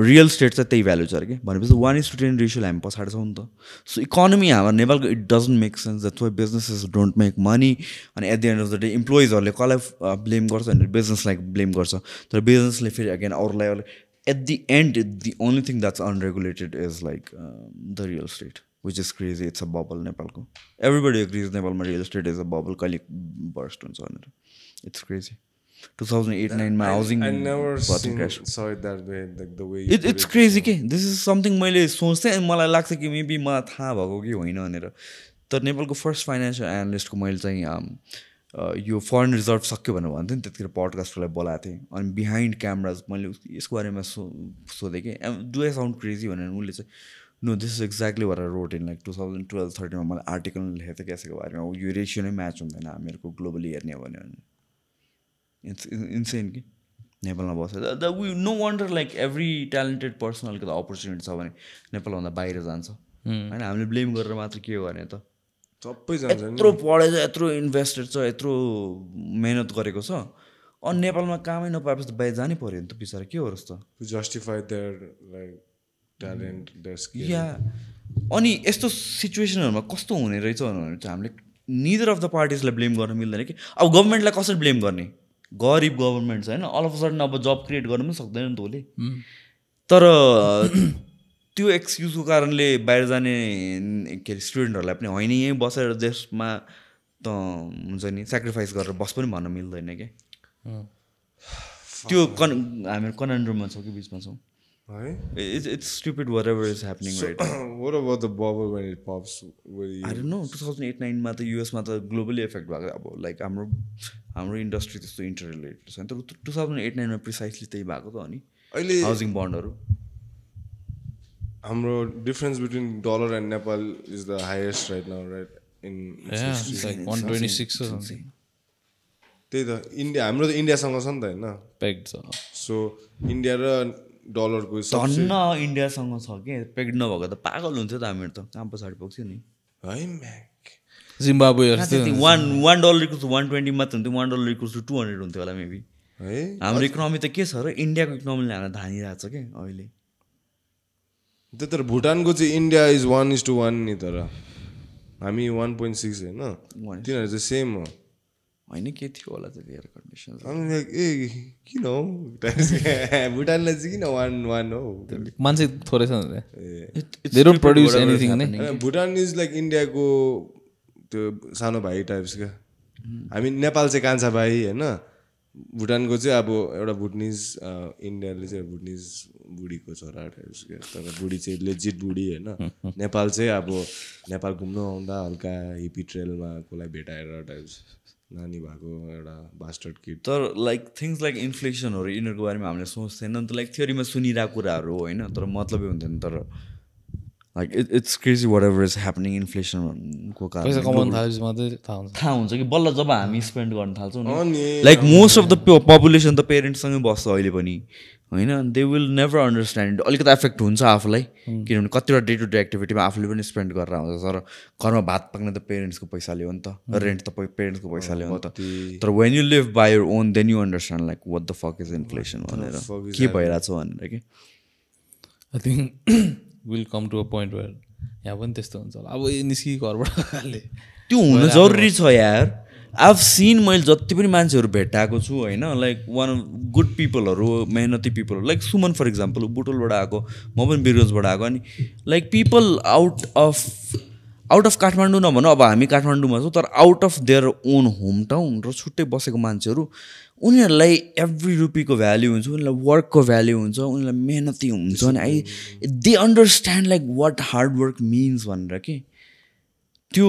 S1: रियल स्टेट चाहिँ त्यही भ्यालु छ अरे कि भनेपछि 1:10 रेसियोले हामी पछाडि छौँ नि त सो इकोनोमी हाम्रो नेपालको it doesn't make sense that's why businesses don't make money अनि at the end of the day इम्प्लोइजहरूले कसलाई ब्लेम गर्छ भने बिजनेसलाई ब्लेम गर्छ तर बिजनेसले फेरि अगेन अरूलाई at the end the only thing that's unregulated is like the real estate which is crazy it's a bubble नेपालको एभ्रिबडी एग्रिज नेपालमा real estate is a bubble कहिले बर्स्ट हुन्छ भनेर इट्स क्रेजी 2008-9मा हाउसिङ इट्स क्रेजी के this is something मैले सोच्थेँ अनि मलाई लाग्छ कि मेबी मलाई थाहा भएको कि होइन भनेर तर नेपालको फर्स्ट फाइनेन्सियल एनालिस्टको मैले चाहिँ यो फरेन रिजर्भ सक्यो भनेर भन्थेँ नि त्यतिखेर पडकास्टलाई बोलाएको थिएँ अनि बिहाइन्ड क्यामराज मैले यसको बारेमा सोधेँ कि डु आई साउन्ड क्रेजी भनेर उसले चाहिँ no this is exactly what I wrote in like 2012-13मा मैले आर्टिकल लेखेको थिएँ यसको बारेमा यो रेसियो नै म्याच हुँदैन हामीहरूको ग्लोबली हेर्ने हो भने इट्स इन्सेन कि नेपालमा बसेर the we no wonder like every talented person अलिकति अपर्च्युनिटी छ भने नेपालभन्दा बाहिर जान्छ होइन हामीले ब्लेम गरेर मात्र के गर्ने त
S3: सबै जान्छ
S1: यत्रो पढेछ यत्रो इन्भेस्टेड छ यत्रो मेहनत गरेको छ अनि नेपालमा कामै नपाएपछि त बाहिर जानै पऱ्यो नि त बिचरा के हो त
S3: justify their like talent their skill
S1: या अनि यस्तो सिचुएसनहरूमा कस्तो हुने रहेछ भने चाहिँ हामीले निदर अफ द पार्टिजलाई ब्लेम गर्न मिल्दैन कि अब गभर्मेन्टलाई कसरी ब्लेम गर्ने गरिब गभर्मेन्ट छ होइन अल अफ अ सडन अब जब क्रिएट गर्नु पनि सक्दैन नि त उसले तर त्यो एक्सक्युजको कारणले बाहिर जाने के अरे स्टुडेन्टहरूलाई पनि होइन यहीँ बसेर देशमा त हुन्छ नि सेक्रिफाइस गरेर बस पनि भन्न मिल्दैन क्या त्यो हामीहरू कन्ट्रोलमा छौँ कि बिचमा छौँ it's stupid whatever is happening right now.
S3: What about the bubble when it pops?
S1: I don't know 2008-9 मा त US मा त ग्लोबली इफेक्ट भएको अब लाइक हाम्रो इन्डस्ट्री त्यस्तो इन्टर रिलेटेड छ तर 2008-9 मा प्रिसाइसली त्यही भएको त अनि अहिले हाउसिङ बन्डहरू
S3: हाम्रो difference between dollar and Nepal is the highest right now right in
S2: like 126 or something.
S3: त्यही त इन्डिया हाम्रो त इन्डियासँग छ नि त होइन
S2: पेग्ड छ
S3: सो इन्डिया र डलरको
S1: धन्न इन्डियासँग छ कि पेग्ड नभएको त पागल हुन्छ त हामीहरू त काम पछाडि पुग्थ्यो नि
S3: है म्याक
S2: जिम्बाब्वे
S1: $1 इक्वल्स टु 120 मात्र हुन्थ्यो $1 इक्वल्स टु 200 हुन्थ्यो होला मेबी
S3: है
S1: हाम्रो इकोनोमी त के छ र इन्डियाको इकोनोमीले हामीलाई धानिरहेको छ कि अहिले
S3: त्यो तर भुटानको चाहिँ इन्डिया इज 1:1 नि तर हामी 1.6 होइन तिनीहरू चाहिँ सेम हो
S1: होइन के थियो होला त्यो एयर कन्डिसन
S3: ए किन हौ भुटानलाई चाहिँ किन 1:1 हो
S2: मान्छे थोरै छ दे डोन्ट प्रोड्युस एनिथिङ नै
S3: भुटान इज लाइक इन्डियाको त्यो सानो भाइ टाइप्स क्या हामी नेपाल चाहिँ कान्छा भाइ होइन भुटानको चाहिँ अब एउटा भुटनिज इन्डियाले चाहिँ भुटनिज बुढीको छोरा टाइप्स क्या तर बुढी चाहिँ लेजिट बुढी होइन नेपाल चाहिँ अब नेपाल घुम्नु आउँदा हल्का हिपी ट्रेलमा कसलाई भेटाएर टाइप्स नानी भएको एउटा बास्टर्ड किड
S1: तर लाइक थिङ्स लाइक इन्फ्लेसनहरू यिनीहरूको बारेमा हामीले सोच्थेन नि त लाइक थ्योरीमा सुनिरहेको कुराहरू होइन तर मतलबै हुन्थेन तर Like it's crazy whatever is happening इन्फ्लेसनको
S2: पैसा कमाउनु थालेपछि मात्रै
S1: थाहा हुन्छ कि बल्ल जब हामी स्पेन्ड गर्न थाल्छौँ नि like most of the population त पेरेन्ट्ससँगै बस्छ अहिले पनि होइन दे विल नेभर अन्डरस्ट्यान्ड अलिकति एफेक्ट हुन्छ आफूलाई किनभने कतिवटा डे टु डे एक्टिभिटीमा आफूले पनि स्पेन्ड गरेर आउँछ तर घरमा भात पाक्ने त पेरेन्ट्सको पैसाले हो नि त रेन्ट त पेरेन्ट्सको पैसाले हो नि त तर when you live by your own then you understand like what the fuck is inflation भनेर के भइरहेछ भनेर कि
S2: I think will come to a point where यहाँ पनि त्यस्तो हुन्छ होला अब निस्कि घरबाट खाले
S1: त्यो हुनु जरुरी छ यार आइभ सिन मैले जति पनि मान्छेहरू भेटाएको छु होइन लाइक वान अफ गुड पिपलहरू मेहनती पिपलहरू लाइक सुमन फर इक्जाम्पल बुटोलबाट आएको म पनि बिरगन्जबाट आएको अनि like people out of Kathmandu नभनौँ अब हामी काठमाडौँमा छौँ तर out of their own home town र छुट्टै बसेको मान्छेहरू उनीहरूलाई एभ्री रुपीको भ्याल्यु हुन्छ उनीहरूलाई वर्कको भ्याल्यु हुन्छ उनीहरूलाई मेहनती हुन्छ अनि they understand like what hard work means भनेर कि त्यो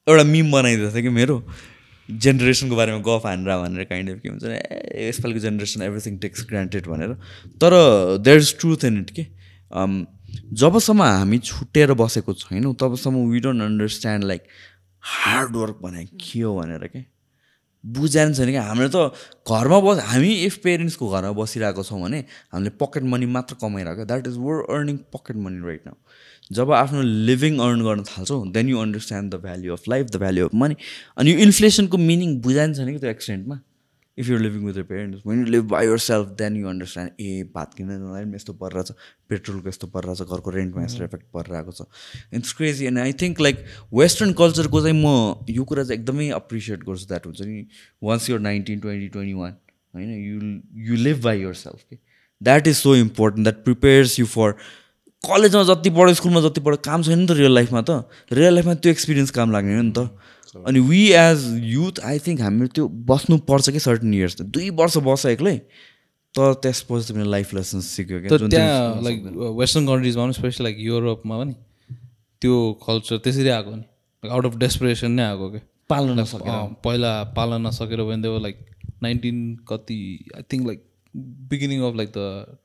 S1: एउटा मिम बनाइदिएको थियो कि मेरो जेनेरेसनको बारेमा गफ हानेर भनेर काइन्ड अफ के हुन्छ ए यसपालिको जेनेरेसन एभ्रिथिङ टेक्स ग्रान्टेड भनेर तर there is truth in it के जबसम्म हामी छुट्टिएर बसेको छैनौँ तबसम्म we don't understand like hard work भने के हो भनेर के बुझाएन छैन कि हामीले त घरमा हामी इफ पेरेन्ट्सको घरमा बसिरहेको छौँ भने हामीले पकेट मनी मात्र कमाइरहेको that is we're earning pocket money right now जब आफ्नो लिभिङ अर्न गर्न थाल्छौँ then you understand the value of life the value of money अनि यो इन्फ्लेसनको मिनिङ बुझाएन छैन कि त्यो एक्सटेन्टमा if your living with your parents when you live by yourself then you understand ए भात किन्न पनि यस्तो परिरहेछ पेट्रोलको यस्तो परिरहेछ घरको रेन्टमा यस्तो इफेक्ट परिरहेको छ it's crazy and I think like western कल्चरको चाहिँ म यो कुरा चाहिँ एकदमै एप्रिसिएट गर्छु द्याट हुन्छ नि वन्स युर 19, 20, 21 होइन you live by yourself के that is so important that prepares you for कलेजमा जति पढ्यो स्कुलमा जति पढ्यो काम छैन नि त रियल लाइफमा त्यो एक्सपिरियन्स काम लाग्ने हो नि त अनि we as youth I think हामी त्यो बस्नुपर्छ कि सर्टन इयर्स 2 वर्ष बस्छ एक्लै तर त्यसपछि तिमीले लाइफ लेसन्स सिक्यो क्या
S2: त्यहाँ लाइक वेस्टर्न कन्ट्रिजमा पनि स्पेसली लाइक युरोपमा पनि त्यो कल्चर त्यसरी आएको नि आउट अफ डेस्परेसन नै आएको क्या
S1: पाल्न नसकेर
S2: पहिला पाल्न नसकेर वेन दे वर लाइक 19 कति I think like beginning of like the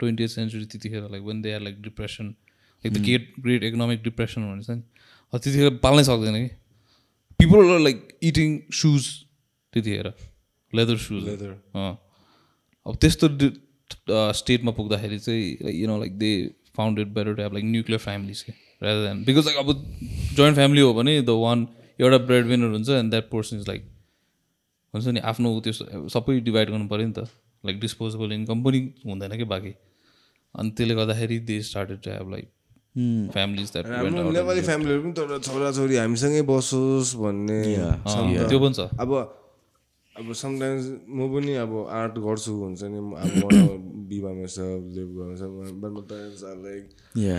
S2: 20th century त्यतिखेर like when they are like depression like the great economic depression भन्छ नि त्यतिखेर पाल्नै सक्दैन कि people are like eating shoes त्यतिखेर लेदर सुज अब त्यस्तो स्टेटमा पुग्दाखेरि चाहिँ you know like they found it better to have like nuclear families के रादर देन बिकज लाइक अब जोइन्ट फ्यामिली हो भने द वान एउटा ब्रेड विनर हुन्छ and that person is like हुन्छ नि आफ्नो त्यो सबै डिभाइड गर्नु पऱ्यो नि त लाइक डिस्पोजेबल इन्कम पनि हुँदैन कि बाँकी अनि त्यसले गर्दाखेरि they started to have like families that
S3: Nepali फ्यामिलीहरू पनि तर छोराछोरी हामीसँगै बसोस् भन्ने
S2: त्यो पनि छ
S3: अब समटाइम्स म पनि अब आर्ट गर्छु हुन्छ नि अब be by myself live by myself but my parents are like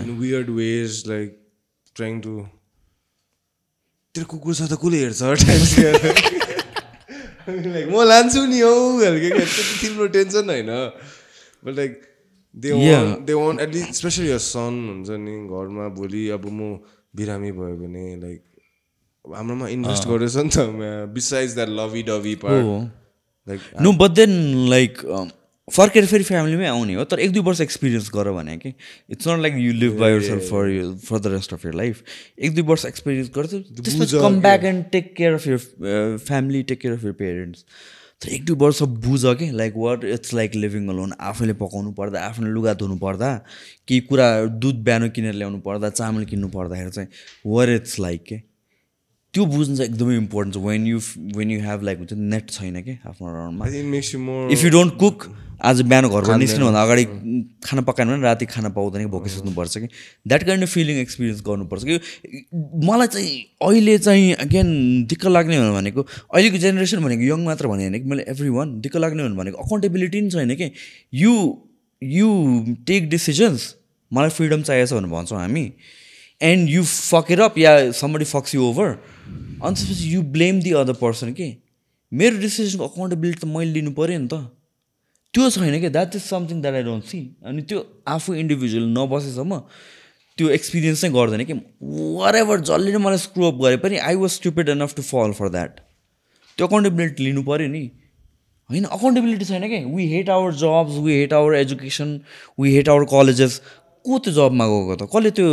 S3: in weird ways like trying to तेरो कुकुर छ त कसले हेर्छ टाइम्स लाइक म लान्छु नि हौ खालको त्यति तिम्रो टेन्सन होइन but like they want at least especially your son हुन्छ नि घरमा भोलि अब म बिरामी भयो भने लाइक हाम्रोमा इन्भेस्ट गरेछ नि त besides that lovey dovey part like
S1: no but then like फर्केर फेरि फ्यामिलीमै आउने हो तर 1-2 वर्ष एक्सपिरियन्स गर भने कि it's not like you live by yourself for the rest of your life 1-2 वर्ष एक्सपिरियन्स गर्छ त्यसपछि come back and take care of your family take care of your parents तर 1-2 वर्ष बुझ कि like what it's like living alone आफैले पकाउनु पर्दा आफूले लुगा धुनु पर्दा केही कुरा दुध बिहान किनेर ल्याउनु पर्दा चामल किन्नु पर्दाखेरि चाहिँ वाट इट्स लाइक के त्यो बुझ्नु चाहिँ एकदमै इम्पोर्टेन्ट छ वेन यु हेभ लाइक हुन्छ नेट छैन कि आफ्नो अराउन्डमा इफ यु डोन्ट कुक आज बिहान घरबाट निस्किनुभन्दा अगाडि खाना पकाएन भने राति खाना पाउँदैन कि भोकै सुत्नुपर्छ कि that kind of feeling experience गर्नुपर्छ कि मलाई चाहिँ अहिले चाहिँ अगेन दिक्क लाग्ने भनेको अहिलेको जेनेरेसन भनेको यङ मात्र भने होइन कि मैले एभ्री वान दिक्क लाग्ने भनेको अकाउन्टेबिलिटी पनि छैन कि यु टेक डिसिजन्स मलाई फ्रिडम चाहिएको छ भनेर भन्छौँ हामी and you fuck it up या समबडी फक्स यु ओभर अनि त्यसपछि you blame the other person के मेरो डिसिजनको अकाउन्टेबिलिटी त मैले लिनु पऱ्यो नि त त्यो छैन क्या that is something that I don't see अनि त्यो आफू इन्डिभिजुअल नबसेसम्म त्यो एक्सपिरियन्स नै गर्दैन कि वाट एभर जसले नै मलाई स्क्रु अप गरे पनि I was stupid enough to fall for that त्यो अकाउन्टेबिलिटी लिनु पऱ्यो नि होइन अकाउन्टेबिलिटी छैन क्या we hate our jobs we hate our education we hate our colleges को त्यो जबमा गएको त कसले त्यो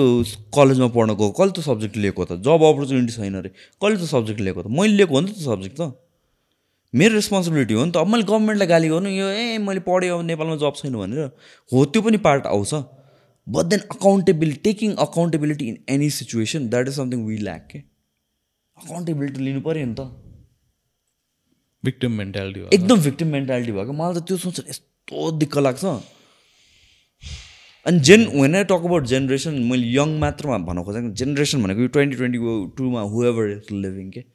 S1: कलेजमा पढ्न गएको कसले त्यो सब्जेक्ट लिएको त जब अपर्च्युनिटी छैन अरे कसले त्यो सब्जेक्ट लिएको त मैले लिएको हो नि त त्यो सब्जेक्ट त मेरो रेस्पोन्सिबिलिटी हो नि त अब मैले गभर्मेन्टलाई गाली गर्नु यो मैले पढेँ अब नेपालमा जब छैन भनेर हो त्यो पनि पार्ट आउँछ but then accountability taking accountability in any situation that is something we lack के अकाउन्टेबिलिटी लिनु पऱ्यो नि त
S2: भिक्टिम मेन्टालिटी
S1: एकदम भिक्टिम मेन्टालिटी भएको मलाई त त्यो सोच यस्तो दिक्क लाग्छ अनि when I talk about generation मैले यङ मात्रमा भन्न खोजेको जेनेरेसन भनेको यो 2022मा हुएभर इज लिभिङ के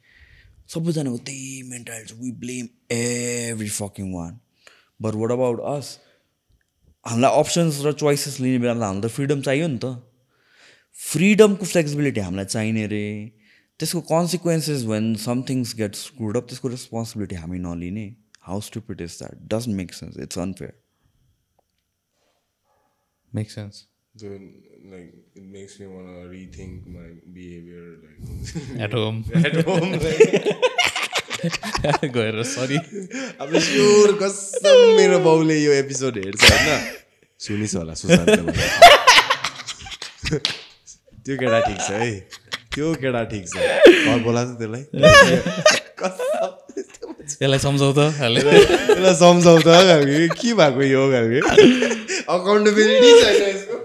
S1: सबैजनाको त्यही mentality we blame every fucking one but what about us हामीलाई अप्सन्स र चोइसेस लिने बेलामा हामीलाई त फ्रिडम चाहियो नि त फ्रिडमको फ्लेक्सिबिलिटी हामीलाई चाहिने रे त्यसको consequences when some things get screwed up त्यसको रेस्पोन्सिबिलिटी हामी नलिने how stupid is that doesn't make sense it's unfair
S2: make sense
S3: like it makes me want to rethink my behavior like
S2: at home गएर sorry
S3: अब sure कसम मेरो बाउले यो episode हेर्छ हैन सुनिस् होला सुशान्तले त्यो केटा ठिक छ है त्यो केटा ठिक छ घर बोला त त्यसलाई
S2: यसलाई सम्झाउ त
S3: यसलाई सम्झाउ त के भएको यो अकाउन्टेबिलिटी छैन यसको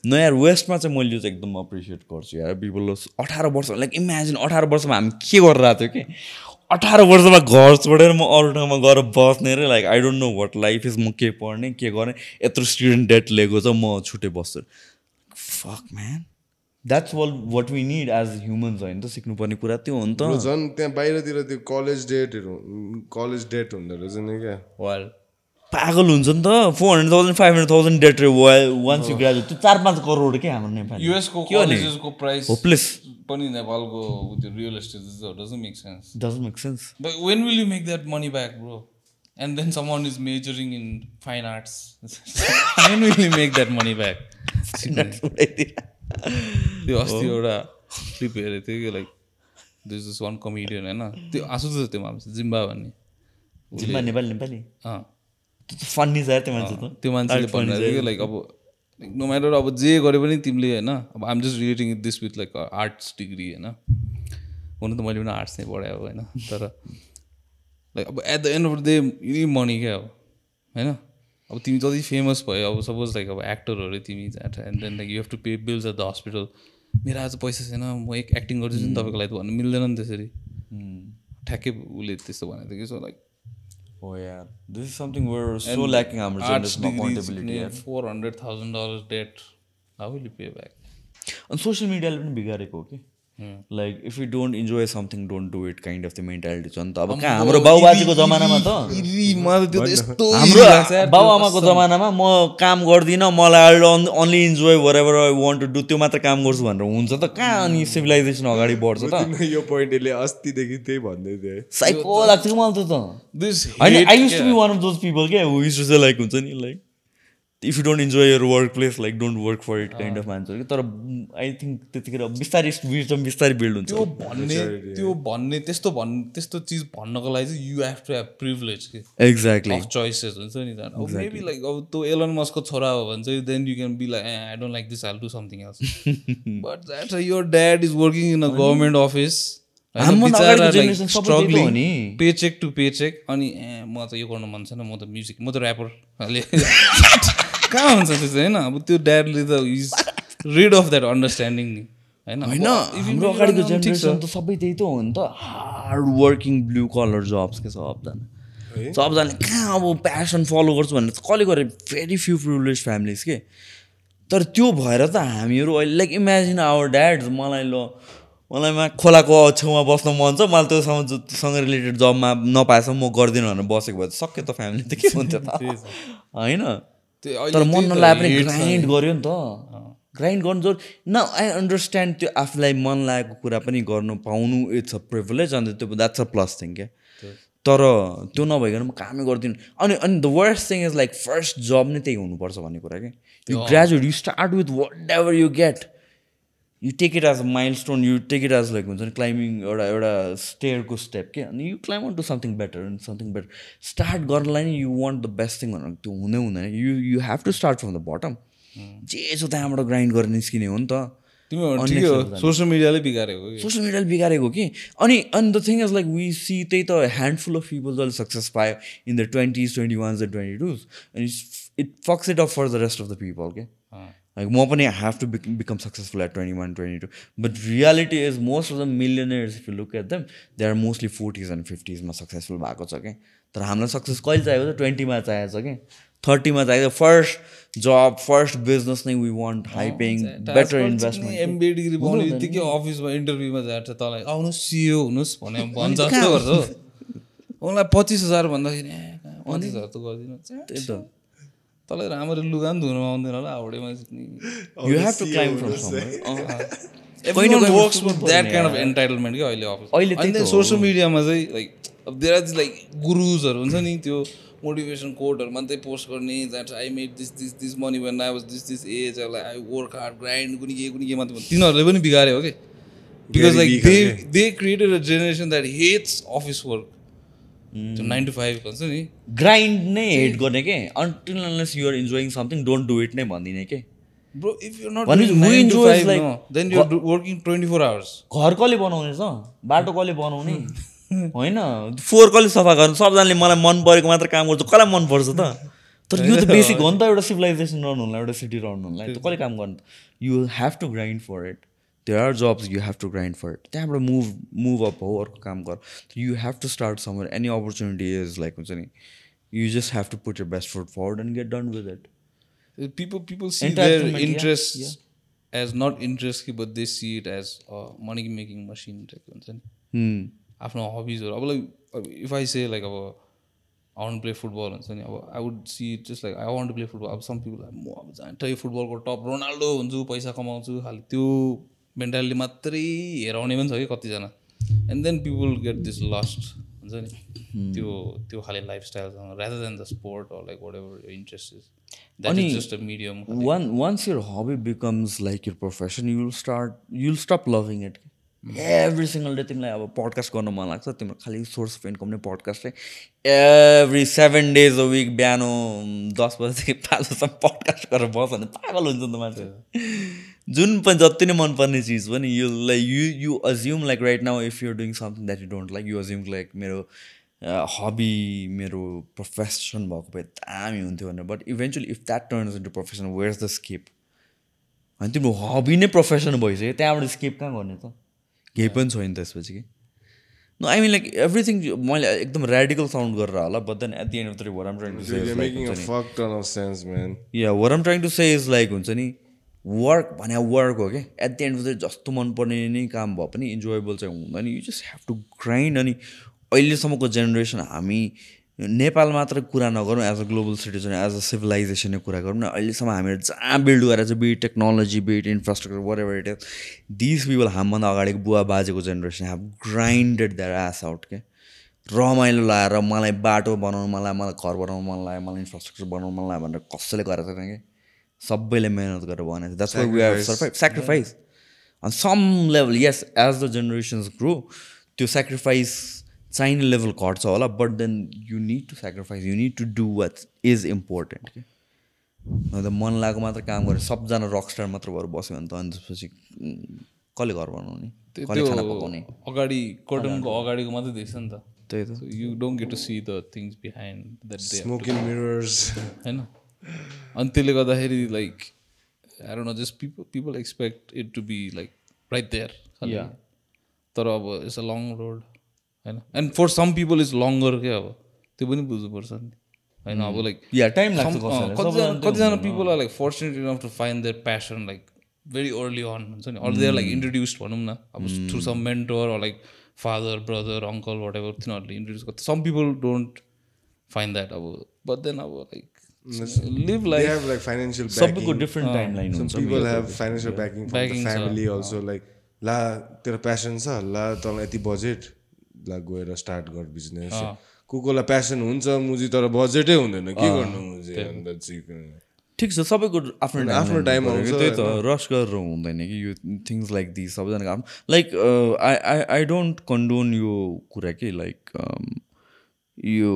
S1: न यार वेस्टमा चाहिँ मैले चाहिँ एकदम अप्रिसिएट गर्छु यार पिपल 18 वर्ष लाइक इमेजिन 18 वर्षमा हामी के गरेर आएको थियो कि 18 वर्षमा घर छोडेर म अरू ठाउँमा गएर बस्ने रे like I don't know what life is म के पढ्ने के गर्ने यत्रो स्टुडेन्ट डेट लिएको छ म छुट्टै बस्छु fuck man that's what we need as humans होइन त सिक्नुपर्ने कुरा त्यो हो नि त
S3: झन् त्यहाँ बाहिरतिर त्यो कलेज डेट हुँदो रहेछ नि क्या
S2: वाल
S1: पागल हुन्छ नि त 400,000 500,000 डेट रे वान्स यु ग्रेजुएट त्यो 4-5 करोड के हाम्रो नेपाली
S2: युएसको कलेजेसको प्राइस
S1: होपलेस
S2: पनि नेपालको त्यो real estate doesn't make sense
S1: doesn't make sense
S2: but when will you make that money back bro and then someone is majoring in fine arts when will you make that money back त्यो अस्ति एउटा clip हेरेको थिएँ कि like this is one comedian होइन त्यो आँसु छ त्यो मान्छे जिम्बा भन्ने
S1: नेपाली फन्नी छ त्यो मान्छे त
S2: त्यो मान्छेले भनिरहेको लाइक अब नो म्याटर अब जे गरे पनि तिमीले होइन अब I'm just relating this with like arts degree होइन हुनु त मैले पनि आर्ट्स नै पढाएँ होइन तर लाइक अब at the end of the day यी मनी क्या अब होइन अब तिमी जति फेमस भयो अब सपोज लाइक अब एक्टरहरू तिमी and then like you have to pay bills at the hospital मेरो आज पैसा छैन म एक एक्टिङ गर्दैछु नि तपाईँको लागि त भन्नु मिल्दैन नि त्यसरी ठ्याक्कै उसले त्यस्तो भनेको थियो कि so like
S1: Oh yeah, this is something we're so lacking our generation accountability.
S2: $400,000 debt. How will you pay back?
S1: On social media, even बिगारेको हो कि like if you don't enjoy something, don't do it kind of the mentality छ नि त अब कहाँ हाम्रो बाउबाजेको जमानामा त हाम्रो बाउआमाको जमानामा म काम गर्दिनँ मलाई only enjoy whatever I want to do त्यो मात्र काम गर्छु भनेर हुन्छ त कहाँ अनि सिभिलाइजेसन अगाडि बढ्छ त
S3: यो पोइन्टले अस्तिदेखि त्यही भन्दै थिए
S1: साइको लाग्छ कि मलाई त होइन I used to be one of those people के who used to say like हुन्छ नि like if you don't enjoy your workplace like don't work for it kind of मान्छ तर आई थिङ्क त्यतिखेर बिस्तारै बिस्तारै बिल्ड हुन्छ
S2: त्यो भन्ने त्यस्तो चिज भन्नको लागि चाहिँ you have to have privilege के
S1: एक्ज्याक्टली
S2: अफ चोइसेस हुन्छ नि त अब मेबी लाइक अब त्यो एलन मस्कको छोरा हो भने चाहिँ then you can be like I don't like this I will do something else but that's your dad is working in a government office paycheck to paycheck अनि म त यो गर्नु मन छैन म त म्युजिक म त ऱ्यापर कहाँ हुन्छ त्यो चाहिँ होइन अब त्यो ड्याडले त is rid of that understanding नि
S1: होइन हाम्रो अगाडिको जेनेरेसन त सबै त्यही त हो नि त hard working blue colour jobs के सबजनाले कहाँ अब प्यासन फलो गर्छु भनेर कसले गरे भेरी फ्यु प्रिभिलेज फ्यामिलीज के तर त्यो भएर त हामीहरू अहिले लाइक इमेजिन आवर ड्याड्स मलाई खोलाको छेउमा बस्न मन छ मलाई त्योसँग रिलेटेड जबमा नपाएसम्म म गर्दिनँ भनेर बसेको भए सक्यो त फ्यामिली त के हुन्थ्यो त होइन तर मन नलागे पनि ग्राइन्ड गर्यो नि त ग्राइन्ड गर्नु जोर न आई अन्डरस्ट्यान्ड त्यो आफूलाई मन लागेको कुरा पनि गर्नु पाउनु इट्स अ प्रिभिलेज अन्त त्यो द्याट्स अ प्लस थिङ क्या तर त्यो नभइकन म कामै गर्दिनँ अनि the worst thing is like first जब नै त्यही हुनुपर्छ भन्ने कुरा क्या you graduate you start with whatever you get you take it as a milestone, you take it as like climbing एउटा stairको step के अनि you climb onto something better and something better. Start गर्नलाई नि you want the best thing भनेर त्यो हुँदै हुँदैन. You have to start from the bottom. जे छ त्यहाँबाट ग्राइन्ड गरेर निस्किने हो नि त.
S2: तिमी ठिकै हो, सोसियल मिडियाले
S1: बिगारेको कि अनि the thing is like we see त्यही त ह्यान्डफुल अफ पिपल जसले सक्सेस पायो in the 20s 21s and 22s and it fucks it up for the rest of the people के like म पनि have to become successful at 21 22 but reality is most of the millionaires if you look at them they are mostly 40s and 50s मा successful भएको छ के तर हामीलाई success कहिले चाहिएको छ 20 मा चाहिएको छ के 30 मा चाहिएको फर्स्ट जब फर्स्ट बिजनेस नै we want high paying better investment
S2: MBA degree पाउने बित्तिकै अफिसमा इन्टरभ्यूमा जान्छ तँलाई आउनुहोस् सिइओ हुनुहोस् भने भन्छ जस्तो गर्छ उनलाई 25,000 भन्दाखेरि 25,000 त गर्दिन त्यही त तँलाई राम्ररी लुगा पनि धुनु आउँदैन होला हाउडेमा
S1: you have to climb from somewhere
S2: Everyone works with that kind of entitlement के अहिले अफिस अनि then सोसियल मिडियामा चाहिँ like there are this like गुरुजहरू हुन्छ नि त्यो मोटिभेसन कोडहरू मात्रै पोस्ट गर्ने that I made this money when I was this age I work hard grind कुनै के मात्रै तिनीहरूले पनि बिगारे हो कि because like they created a generation that hates office work 9 to 5 भन्छ नि
S1: ग्राइन्ड नै हेट गर्ने के until unless you are enjoying something don't do it नै भन्दिने के
S2: Bro, if you're not doing 9 to 5 like, no, then you're working 24 hours.
S1: घर कसले बनाउने छ बाटो कसले बनाउने होइन फोहोर कसले सफा गर्नु सबजनाले मलाई मन परेको मात्र काम गर्छ कसलाई मन पर्छ त तर यो त बेसिक हो नि त एउटा सिभिलाइजेसन रन हुनलाई एउटा सिटी रन हुनलाई त कसले काम गर्नु you have to grind for it there are jobs you have to grind for it त्यहाँबाट मुभ अप हो अर्को काम गर you have to start somewhere any opportunity is like हुन्छ नि you just have to put your best foot forward and get done with it
S2: People see their interests as not interest, but they see it as a money making machine. After hobbies or like if I say like I want to play football and I would see it just like I want to play football. Some people like tell you football ko top Ronaldo hunchu paisa kamaunchu khali त्यो mentality मात्रै हेराउने पनि छ कि कति जना and then people get this lost हुन्छ नि त्यो खाले lifestyle rather than the sport or like whatever your interest is. That is just a medium.
S1: Once your hobby becomes like your profession, you'll stop loving it. Every single day तिमीलाई अब podcast गर्न मन लाग्छ तिम्रो खालि source of income नै podcast every 7 days a week बिहान 10 बजेदेखि 5 बजेसम्म पडकास्ट गरेर बस भने पागल हुन्छ नि त मान्छे जुन पनि जति नै मनपर्ने चिज पनि you assume like right now if you're doing something that you don't like you assume like मेरो हबी मेरो प्रोफेसन भएको भए दामी हुन्थ्यो भनेर but eventually if that turns into profession where's the escape अनि तिम्रो हबी नै प्रोफेसन भइसक्यो त्यहाँबाट स्केप कहाँ गर्ने त केही पनि छैन त्यसपछि कि no I mean like everything मैले एकदम रेडिकल साउन्ड गरेर होला but then at the end of the day what I'm trying to say what I'm trying to say is like हुन्छ नि वर्क भने वर्क हो क्या at the end of the day जस्तो मनपर्ने नै काम भए पनि इन्जोयबल चाहिँ हुँदैन you just have to grind अनि अहिलेसम्मको जेनेरेसन हामी नेपाल मात्र कुरा नगरौँ as a global citizen as a सिभिलाइजेसनको कुरा गरौँ न अहिलेसम्म हामीहरू जहाँ बिल्ड गरेर चाहिँ be it technology be it infrastructure whatever it is this people हामीभन्दा अगाडिको बुवा बाजेको generation have grinded their ass out के रमाइलो लगाएर मलाई बाटो बनाउनु मन लाग्यो मलाई घर बनाउनु मन लाग्यो मलाई इन्फ्रास्ट्रक्चर बनाउनु मन लाग्यो भनेर कसैले गरेको छैन कि सबैले मेहनत गरेर बनाएको that's why we have survive sacrifice on some level yes as the generations grow त्यो स्याक्रिफाइस चाहिने लेभल घट्छ होला but then you need to sacrifice you need to do what is important के अन्त मन लागेको मात्र काम गरेर सबजना रकस्टार मात्र भएर बस्यो भने त अनि त्यसपछि कसले घर बनाउने कसले खाना पकाउने
S2: अगाडि कर्टनको अगाडिको मात्रै देख्छ नि त
S1: त्यही त
S2: you don't get to see the things behind that they
S3: smoking mirrors
S2: हैन अनि त्यसले गर्दाखेरि like I don't know just people expect it to be like right there तर अब इट्स अ लङ रोड होइन and for some people is longer के अब त्यो पनि बुझ्नुपर्छ नि होइन अब लाइक
S1: टाइम लाग्छ
S2: कतिजना people are like fortunate enough to find their passion like very early on हुन्छ नि or they are like introduced भनौँ न अब through some mentor or like father brother uncle whatever तिनीहरूले इन्ट्रोड्युस गर्छ some people don't find that अब but then अब like live life.
S3: They have like financial backing.
S1: सबैको different timeline हुन्छ.
S3: Some people have financial backing from the family also. Like ला तेरो passion छ ला तँलाई यति बजेट ला गएर स्टार्ट गर बिजनेस को कोलाई प्यासन हुन्छ मुजी तर बजेटै हुँदैन के गर्नु मुजी अन्त
S1: ठिक छ सबैको आफ्नो
S3: टाइम आउँछ
S1: त्यही त रस गरेर हुँदैन कि यो थिङ्स लाइक दिस सबैजनाको आफ्नो लाइक आई डोन्ट कन्डोन यो कुरा के लाइक यो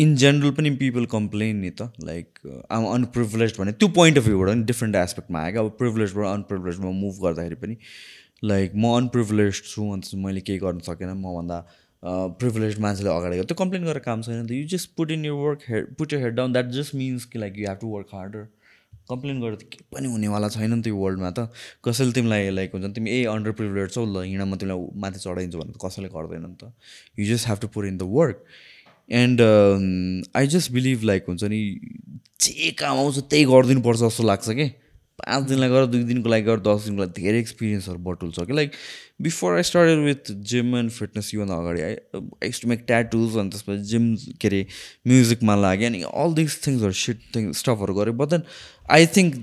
S1: इन जेनरल पनि पिपल कम्प्लेन नि त लाइक आम अनप्रिभिलेज भने त्यो पोइन्ट अफ भ्यूबाट नि डिफ्रेन्ट एस्पेक्टमा आयो क्या अब प्रिभिलेजबाट अनप्रिभिलेजमा मुभ गर्दाखेरि पनि लाइक म अनप्रिभिलेज छु अन्त मैले केही गर्न सकेन मभन्दा प्रिभिलेज मान्छेले अगाडि गयो त्यो कम्प्लेन गरेर काम छैन त you just put in your work put your head down that just means कि like you have to work harder complain गरेर त केही पनि हुनेवाला छैन नि त्यो वर्ल्डमा त कसैले तिमीलाई लाइक हुन्छ तिमी अन्डर प्रिभिलेज छौ ल हिँड म तिमीलाई माथि चढाइदिन्छु भने त कसैले गर्दैन नि त you just have to put in the work and I just believe like हुन्छ नि जे काम आउँछ त्यही गरिदिनुपर्छ जस्तो लाग्छ कि 5 दिनलाई गरेर 2 दिनको लागि गरेर 10 दिनको लागि धेरै एक्सपिरियन्सहरू बटुल्छ कि like before I started with gym and fitness योभन्दा अगाडि I use to make tattoos अनि त्यसपछि जिम के अरे म्युजिकमा लाग्यो अनि अल दिस थिङ्सहरू स्टफहरू गऱ्यो बट देन आई थिङ्क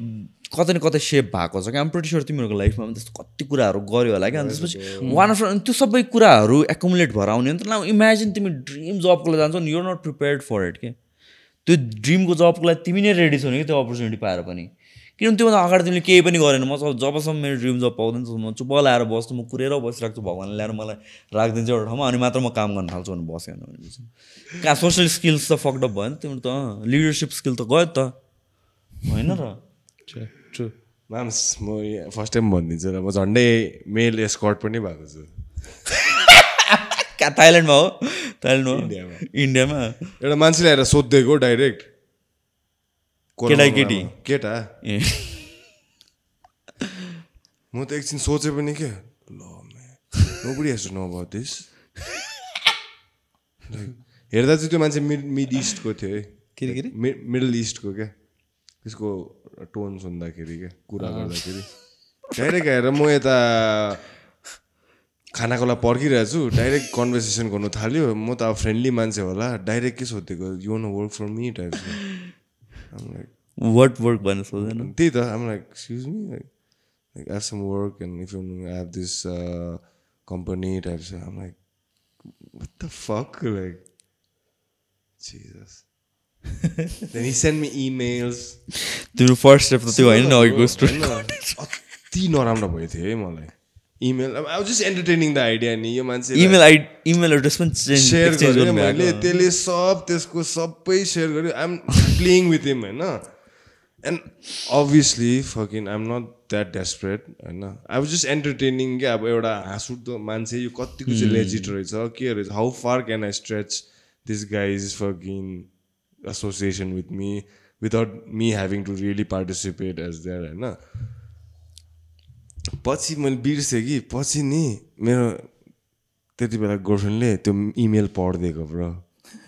S1: कतै न कतै सेप भएको छ कि आम प्रिटी स्योर तिमीहरूको लाइफमा पनि त्यस्तो कति कुराहरू गऱ्यो होला क्या अनि त्यसपछि वान अफ त्यो सबै कुराहरू एकुमुलेट भएर आउने नि त इमेजिन तिमी ड्रिम जबको लागि जान्छौ नि you're not prepared for it के त्यो ड्रिमको जबको लागि तिमी नै रेडी छौ नि कि त्यो अपर्च्युनिटी पाएर पनि किनभने त्योभन्दा अगाडि तिमीले केही पनि गरेन म जबसम्म मेरो ड्रिम जब पाउँदैन म चुप लगाएर बस्छु म कुरेर बसिरहेको छु भगवान्ले ल्याएर मलाई राखिदिन्छ एउटा ठाउँमा अनि मात्र म काम गर्न थाल्छु भने बसेन भनेपछि कहाँ सोसियल स्किल्स त फक्डअप भयो नि तिम्रो त लिडरसिप स्किल त गयो त होइन र
S3: ट्रु माम्स म फर्स्ट टाइम भनिदिन्छु र म झन्डै मेल एस्कर्ट पनि भएको छु
S1: कहाँ थाइल्यान्डमा हो इन्डियामा
S3: एउटा मान्छेले आएर सोधिदिएको डाइरेक्ट
S1: केटी
S3: केटा म त एकछिन सोचे पनि के ल nobody has to know about this हेर्दा चाहिँ त्यो मान्छे मिड इस्टको थियो है
S2: के
S3: मिडल इस्टको क्या त्यसको टोन सुन्दाखेरि क्या कुरा गर्दाखेरि डाइरेक्ट आएर म यता खानाको लागि पर्खिरहेको छु डाइरेक्ट कन्भर्सेसन गर्नु थाल्यो म त अब फ्रेन्डली मान्छे होला डाइरेक्ट के सोधेको you want work for me type
S1: what work भन्नु सोध्दैन
S3: त्यही त I'm like excuse me like I have some work and if you have this company type so I'm like what the fuck like Jesus then he sent me emails
S1: तिम्रो first step त त्यो होइन नि अघिको story
S3: अति नराम्रो भयो थियो है मलाई email I was just entertaining the idea नि यो मान्छे
S1: इमेल एड्रेस पनि
S3: सेयर गरेँ मैले त्यसले सब त्यसको सबै सेयर गर्यो I'm playing with him हैन and obviously fucking I'm not that desperate हैन I was just entertaining के अब एउटा हाँसउठ्दो मान्छे यो कतिको चाहिँ लेजिट रहेछ के रहेछ how far can I stretch this guy's fucking association with me without me having to really participate as there हैन पछि मैले बिर्सेँ कि पछि नि मेरो त्यति बेला गर्लफ्रेन्डले त्यो इमेल पढिदिएको ब्रो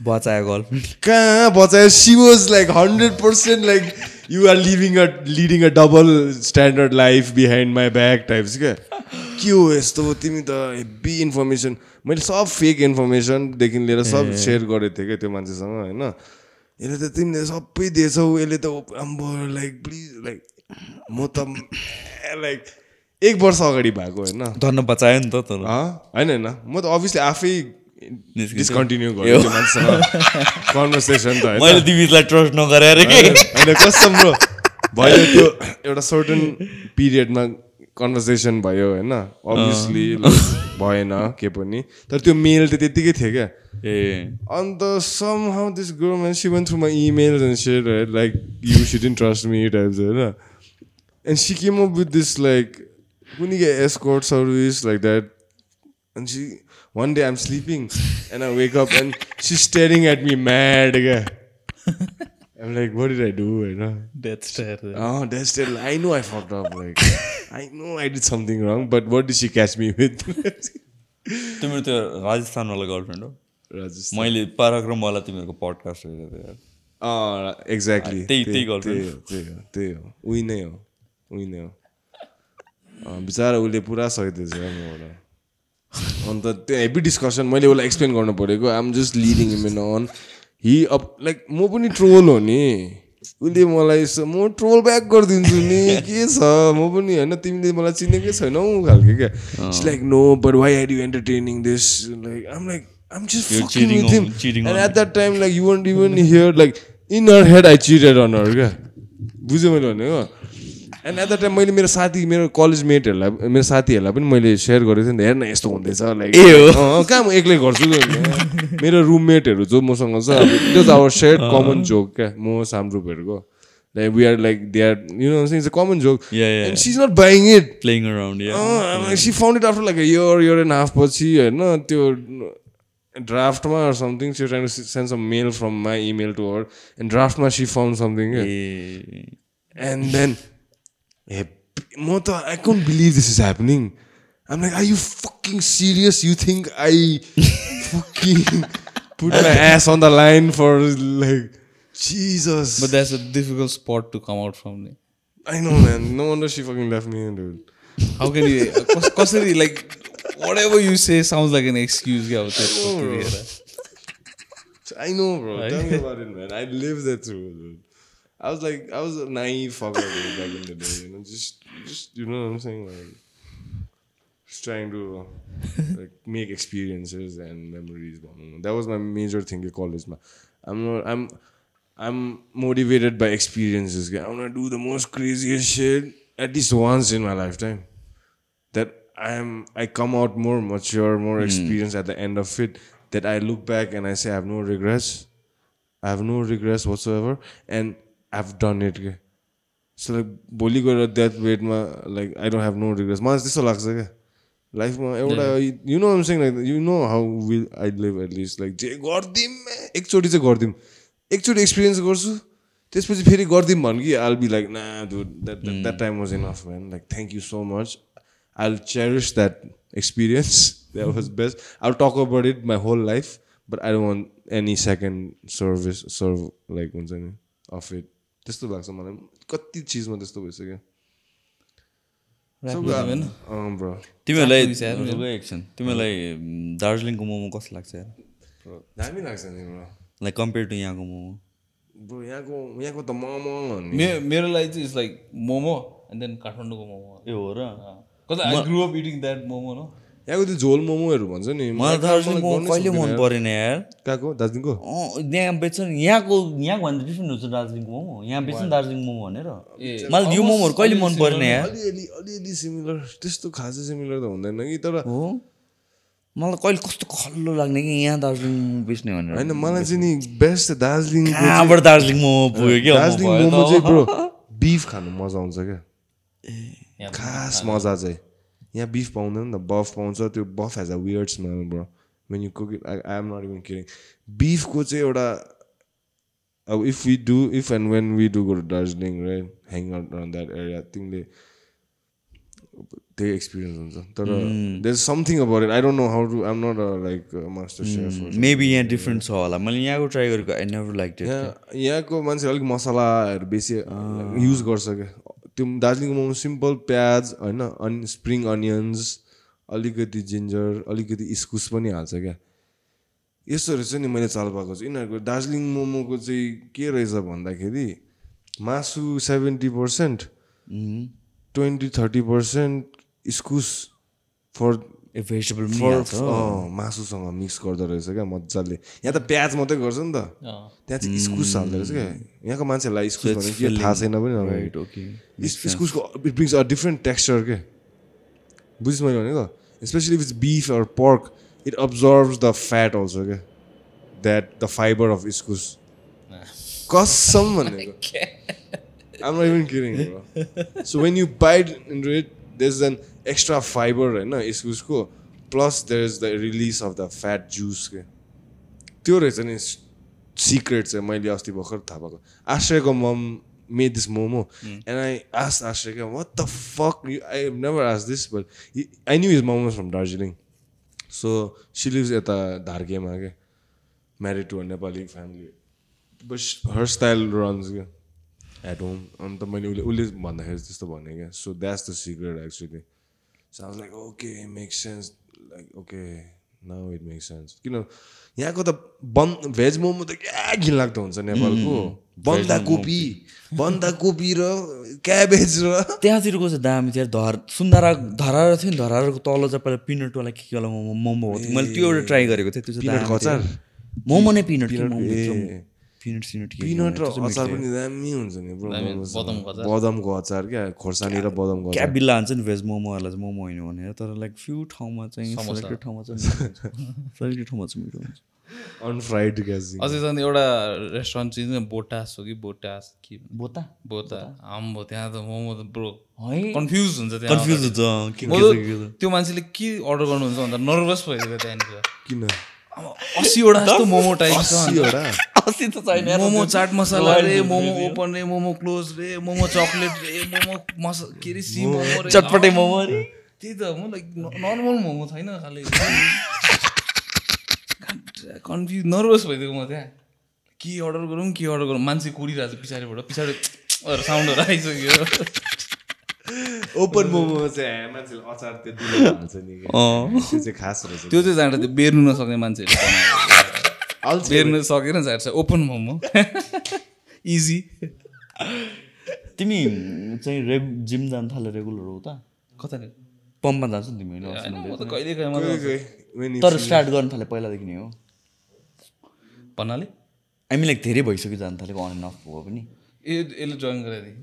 S1: बचायो गर्लफ्रेन्ड
S3: कहाँ बचायो she was like 100% like you are leading a double standard life behind my back types क्या के हो यस्तो तिमी त हेभी इन्फर्मेसन मैले सब फेक इन्फर्मेसनदेखि लिएर सब सेयर गरेको थिएँ क्या त्यो मान्छेसँग होइन यसले त तिमीले सबै दिएछौ यसले त आम्बो लाइक प्लिज लाइक म त लाइक 1 वर्ष अगाडि भएको होइन
S1: धन्न बचायो नि त तर
S3: होइन म त अभियसली आफै डिस्कन्टिन्यू गर्यो त्यो मान्छेसँग कन्भर्सेसन त
S1: मैले दिदीलाई ट्रस्ट नगरेर के
S3: होइन कसम ब्रो भयो त्यो एउटा सर्टन पिरियडमा कन्भर्सेसन भयो होइन अभियसली भएन के पनि तर त्यो मेल त त्यतिकै थियो क्या अन्त somehow this girl man she went through my emails and shit right like you shouldn't trust me types होइन and she came up with this like कुनी के escort service like that and she one day I'm sleeping and I wake up and she's staring at me mad again. I'm like, what did I do? You know?
S2: Death stare.
S3: Oh, death stare. I know I fucked up. Like, I know I did something wrong, but what did she catch me with?
S1: तिम्रो त्यो राजस्थान वाला girlfriend हो
S3: राजस्थान
S1: मैले पराक्रम वाला तिमीहरूको podcast हेरेको थिएँ
S3: एक्ज्याक्टली
S1: त्यही गर्लफ्रेन्ड
S3: त्यही हो उही नै हो बिचरा उसले पुरा सहिदिएछ मबाट अन्त त्यो हेभी डिस्कसन मैले उसलाई एक्सप्लेन गर्नु परेको I'm just leading him on he up like म पनि ट्रोल हो नि उसले मलाई म ट्रोल ब्याक गरिदिन्छु नि के छ म पनि होइन तिमीले मलाई चिनेकै छैनौ खालके क्या it's like no but why are you entertaining this like I'm just fucking with him and at that time like you weren't even here like in her head I cheated on her yeah? बुझ्यो मैले भनेको and at the time मैले मेरो साथी मेरो college मेटहरूलाई मेरो साथीहरूलाई पनि मैले सेयर गरेको थिएँ नि त हेर्न यस्तो हुँदैछ लाइक कहाँ म एक्लै गर्छु मेरो रुममेटहरू जो मसँग छ it was our shared common joke क्या म सामरुपहरूको like we are like they are you know what I'm saying it's a common joke and she's not buying it
S1: playing around
S3: she found it after like a year and a half पछि हैन त्यो draft ma or something she was trying to send some mail from my email to her and draft ma she found something and then I couldn't believe this is happening. I'm like, are you fucking serious? You think I fucking put my ass on the line for like Jesus.
S2: But that's a difficult spot to come out from.
S3: I know, man. No wonder she fucking left me, dude.
S2: How can you like whatever you say sounds like an excuse?
S3: I know, bro. Right? Tell me about it, man. I lived that through, dude. I was a naive fucker back in the day, you know, just you know what I'm saying, like just trying to like make experiences and memories. That was my major thing in college, man. I'm motivated by experiences. I want to do the most craziest shit at least once in my lifetime. That I come out more mature, more experienced at the end of it. That I look back and I say I have no regrets. I have no regrets whatsoever, and I've done it. So like, boli go at that weight ma like I don't have no regrets. Man, this so lagsa ke life ma euta you know what I'm saying, like you know how I live at least like je gardim ekchoti chai gardim. एकचोटि experience गर्छु त्यसपछि फेरि गर्दिम भन् कि I'll be like nah dude that time was enough man, like thank you so much, I'll cherish that experience, that was best, I'll talk about it my whole life, but I don't want any second serve like हुन्छ नि of it. त्यस्तो लाग्छ मलाई कति चीजमा त्यस्तो भइसक्यो bro.
S1: तिमीलाई दार्जिलिङको मोमो कस्तो लाग्छ यार?
S3: दामी लाग्छ नि ब्रो,
S1: like compared to यहाँको मोमो.
S3: Bro, यहाँको त मोमो
S2: मेरो लागि चाहिँ it's like momo and then काठमाडौँको मोमो.
S1: ए हो र?
S2: Because I grew up eating that momo, no?
S3: यहाँको त्यो झोल मोमोहरू भन्छ नि
S1: मलाई दार्जिलिङ मोमो कहिले मन परेन यार.
S3: कहाँको? दार्जिलिङको?
S1: यहाँ बेच्छ नि यहाँको भन्दा डिफ्रेन्ट हुन्छ दार्जिलिङको मोमो. यहाँ बेच्छ नि दार्जिलिङ मोमो भनेर. मलाई यो मोमोहरू कहिले मन परेन यार.
S3: अलि सिमिलर, त्यस्तो खासै सिमिलर त हुँदैन कि तर
S1: हो मलाई कहिले कस्तो खल्लो लाग्ने कि यहाँ दार्जिलिङ बेच्ने भनेर.
S3: हैन मलाई चाहिँ नि बेस्ट दार्जिलिङ
S1: कहाँबाट दार्जिलिङ मोमो पुग्यो के?
S3: दार्जिलिङ मोमो चाहिँ ब्रो बिफ खानु मजा आउँछ क्या. खास मजा चाहिँ यहाँ बिफ पाउँदैन नि त, बफ पाउँछ. त्यो buff has a weird smell bro when you cook it. I am not even kidding. बिफको चाहिँ एउटा अब if and when we do go to Darjeeling right hang out around that area तिमीले त्यही एक्सपिरियन्स हुन्छ. तर there is something about it. I don't know how to, I am not a like master chef.
S1: Maybe यहाँ different छ होला. मैले यहाँको try गरेको आई नेभर लाइक इट.
S3: यहाँको मान्छे अलिक मसलाहरू बेसी युज गर्छ क्या. त्यो दार्जिलिङको मोमो सिम्पल प्याज होइन, स्प्रिङ अनियन्स, अलिकति जिन्जर, अलिकति इस्कुस पनि हाल्छ क्या. यस्तोहरू चाहिँ नि मैले चाल पाएको छु. यिनीहरूको दार्जिलिङ मोमोको चाहिँ के रहेछ भन्दाखेरि मासु 70%, 20-30% इस्कुस फर
S1: भेजिटेबल
S3: मासुसँग मिक्स गर्दो रहेछ क्या मजाले. यहाँ त प्याज मात्रै गर्छ नि त, त्यहाँ चाहिँ इस्कुस हाल्दो रहेछ क्या. यहाँको मान्छेहरूलाई इस्कुस भनेको के थाहा छैन पनि. इस्कुसको it brings a different texture के. बुझ्छु मैले भनेको. Especially if it's beef or pork it absorbs the fat also क्या, द्याट द फाइबर अफ इस्कुस. कसम भनेको. I'm not even kidding, bro. So when you bite into it, there's an extra fiber, right? Iskusko. Plus there's the release of the fat juice. त्यो रहेछ नि secret चाहिँ मैले अस्ति भर्खर थाहा पाएको. Ashrayको mom made this momo and I asked Ashray, what the fuck? I have never asked this, but I knew his mom was from Darjeeling. So she lives at Dharkema, married to a Nepali family. But her style runs at home. So that's the secret actually. So I was like, okay, it makes sense. Like, okay, now it makes sense. You know, यहाँको त veg momo त क्या घिन लाग्दो हुन्छ नेपालको. बन्दाकोपी र क्याबेज र
S1: त्यहाँतिरको चाहिँ दामी थियो. धरार थियो नि, धरारको तल चाहिँ पहिला पिनट वाला के वाला मोमो हो. मैले त्यो एउटा ट्राई गरेको थिएँ. त्यो चाहिँ पिनट अचार मोमो नै पिनट
S3: पिनट र अचार पनि दामी हुन्छ नि ब्रो बदामको अचार क्या खोर्सानी र बदामको
S1: क्या बिल्ला हुन्छ नि भेज मोमोहरूलाई चाहिँ मोमो होइन भनेर तर लाइक फ्यु ठाउँमा चाहिँ सेलेक्टेड ठाउँमा चाहिँ मिठो हुन्छ
S3: अनफ्राइड ग्यास
S2: अझै झन् एउटा रेस्टुरेन्ट चाहिँ बोटास हो कि बोटास के बोता आम्बो त्यहाँ त मोमो त ब्रो कन्फ्युज हुन्छ त्यहाँ
S1: कन्फ्युज हुन्छ
S2: त्यो मान्छेले के अर्डर गर्नुहुन्छ भन्दा नर्भस भइदियो त्यहाँनिर
S3: किन
S2: 80 वटा जस्तो मोमो टाइप छ मोमो चाट मसला रे मोमो ओपन रे मोमो क्लोज रे मोमो चकलेट रे मोमो के रे सी मोमो रे
S1: चटपटे मोमो रे
S2: त्यही त म लाइक नर्मल मोमो छैन खालि कन्फ्युज नर्भस भइदिएको म त्यहाँ के अर्डर गरौँ मान्छे कुरिरहेको छ पछाडि साउन्डहरू आइसक्यो
S3: ओपन मोमो चाहिँ मान्छेले अचार त्यो दिनु हाल्छ नि त्यो चाहिँ खास रहेछ
S2: त्यो चाहिँ जाँदा बेर्नु नसक्ने मान्छेहरू बेर्नु सकेर जान्छ ओपन मोमो इजी
S1: तिमी चाहिँ जिम जान थाले रेगुलर हो त
S2: कता
S1: पम्पमा जान्छ नि तिमी
S2: कहिले
S1: तर स्टार्ट गर्न थाले पहिलादेखि नै हो
S2: भन्नाले
S1: आई मिन लाइक धेरै भइसक्यो जान थालेको अन एन्ड अफ हो पनि
S2: यसले जोइन गराइदियो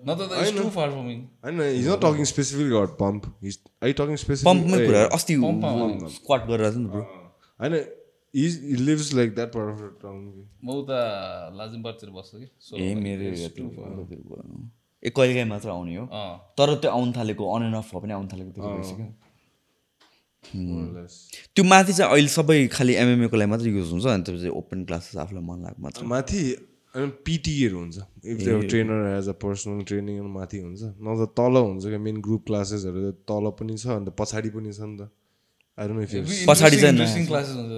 S2: न त it's too far from me
S3: हैन he's not talking specifically about pump are you talking specifically
S1: पम्पमै कुरा अस्ति स्क्वाट गरेर नि ब्रो
S3: हैन he lives like that part of the town
S2: म उता लाजिमबारतिर बस्छु कि
S1: ए मेरो ए कहिलेकाहीँ मात्र आउने हो तर त्यो आउन थालेको अन एन्ड अफ पनि आउन थालेको त्यो भइसक्यो त्यो माथि चाहिँ अहिले सबै खालि एमएमए को लागि मात्र युज हुन्छ अनि त्यसपछि ओपन क्लासेस आफूलाई मन लाग्यो मात्र
S3: माथि पिटीहरू हुन्छ if the trainer as a personal training माथि हुन्छ न त तल हुन्छ क्या मेन ग्रुप क्लासेसहरू तल पनि छ अन्त पछाडि पनि छ नि त आई डोन्ट नो इफ
S1: पछाडि चाहिँ
S2: इन्ट्रेस्टिङ क्लासेस हुन्छ है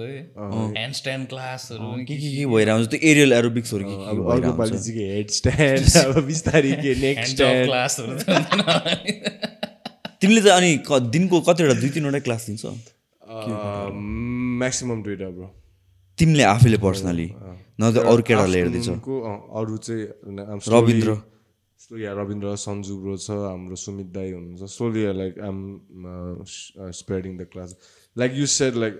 S2: ह्यान्ड स्ट्यान्ड क्लासहरु
S1: के भइरहेको हुन्छ त्यो एरियल एरोबिक्सहरु के
S3: अर्को पालि चाहिँ हेड स्ट्यान्ड अब बिस्तारै के नेक स्ट्यान्ड
S2: क्लासहरु
S1: तिमीले चाहिँ अनि दिनको कतिवटा 2-3 वटा क्लास दिन्छ
S3: म्याक्सिमम 2टा ब्रो
S1: तिमीले आफैले पर्सनली न त अरु केटाले हेर्दैछ
S3: अरु चाहिँ
S1: रविन्द्र
S3: रविन्द्र सन्जु ब्रो छ हाम्रो सुमित दाई हुनुहुन्छ slowly like I'm spreading the class like you said like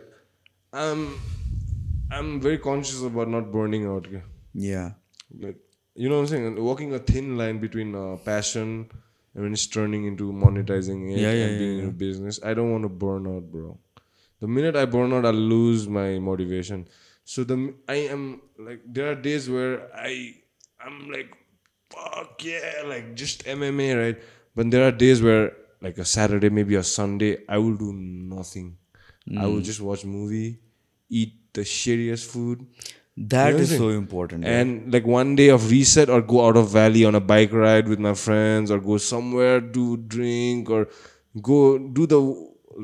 S3: I'm very conscious about not burning out
S1: yeah
S3: like you know what I'm saying walking a thin line between passion and when it's turning into monetizing it and being in a business I don't want to burn out bro the minute I burn out I'll lose my motivation so I am like there are days where I'm like fuck yeah like just MMA right but there are days where like a Saturday maybe a Sunday I will do nothing I will just watch movie eat the shittiest food
S1: that is so important
S3: and like one day of reset or go out of valley on a bike ride with my friends or go somewhere do drink or go do the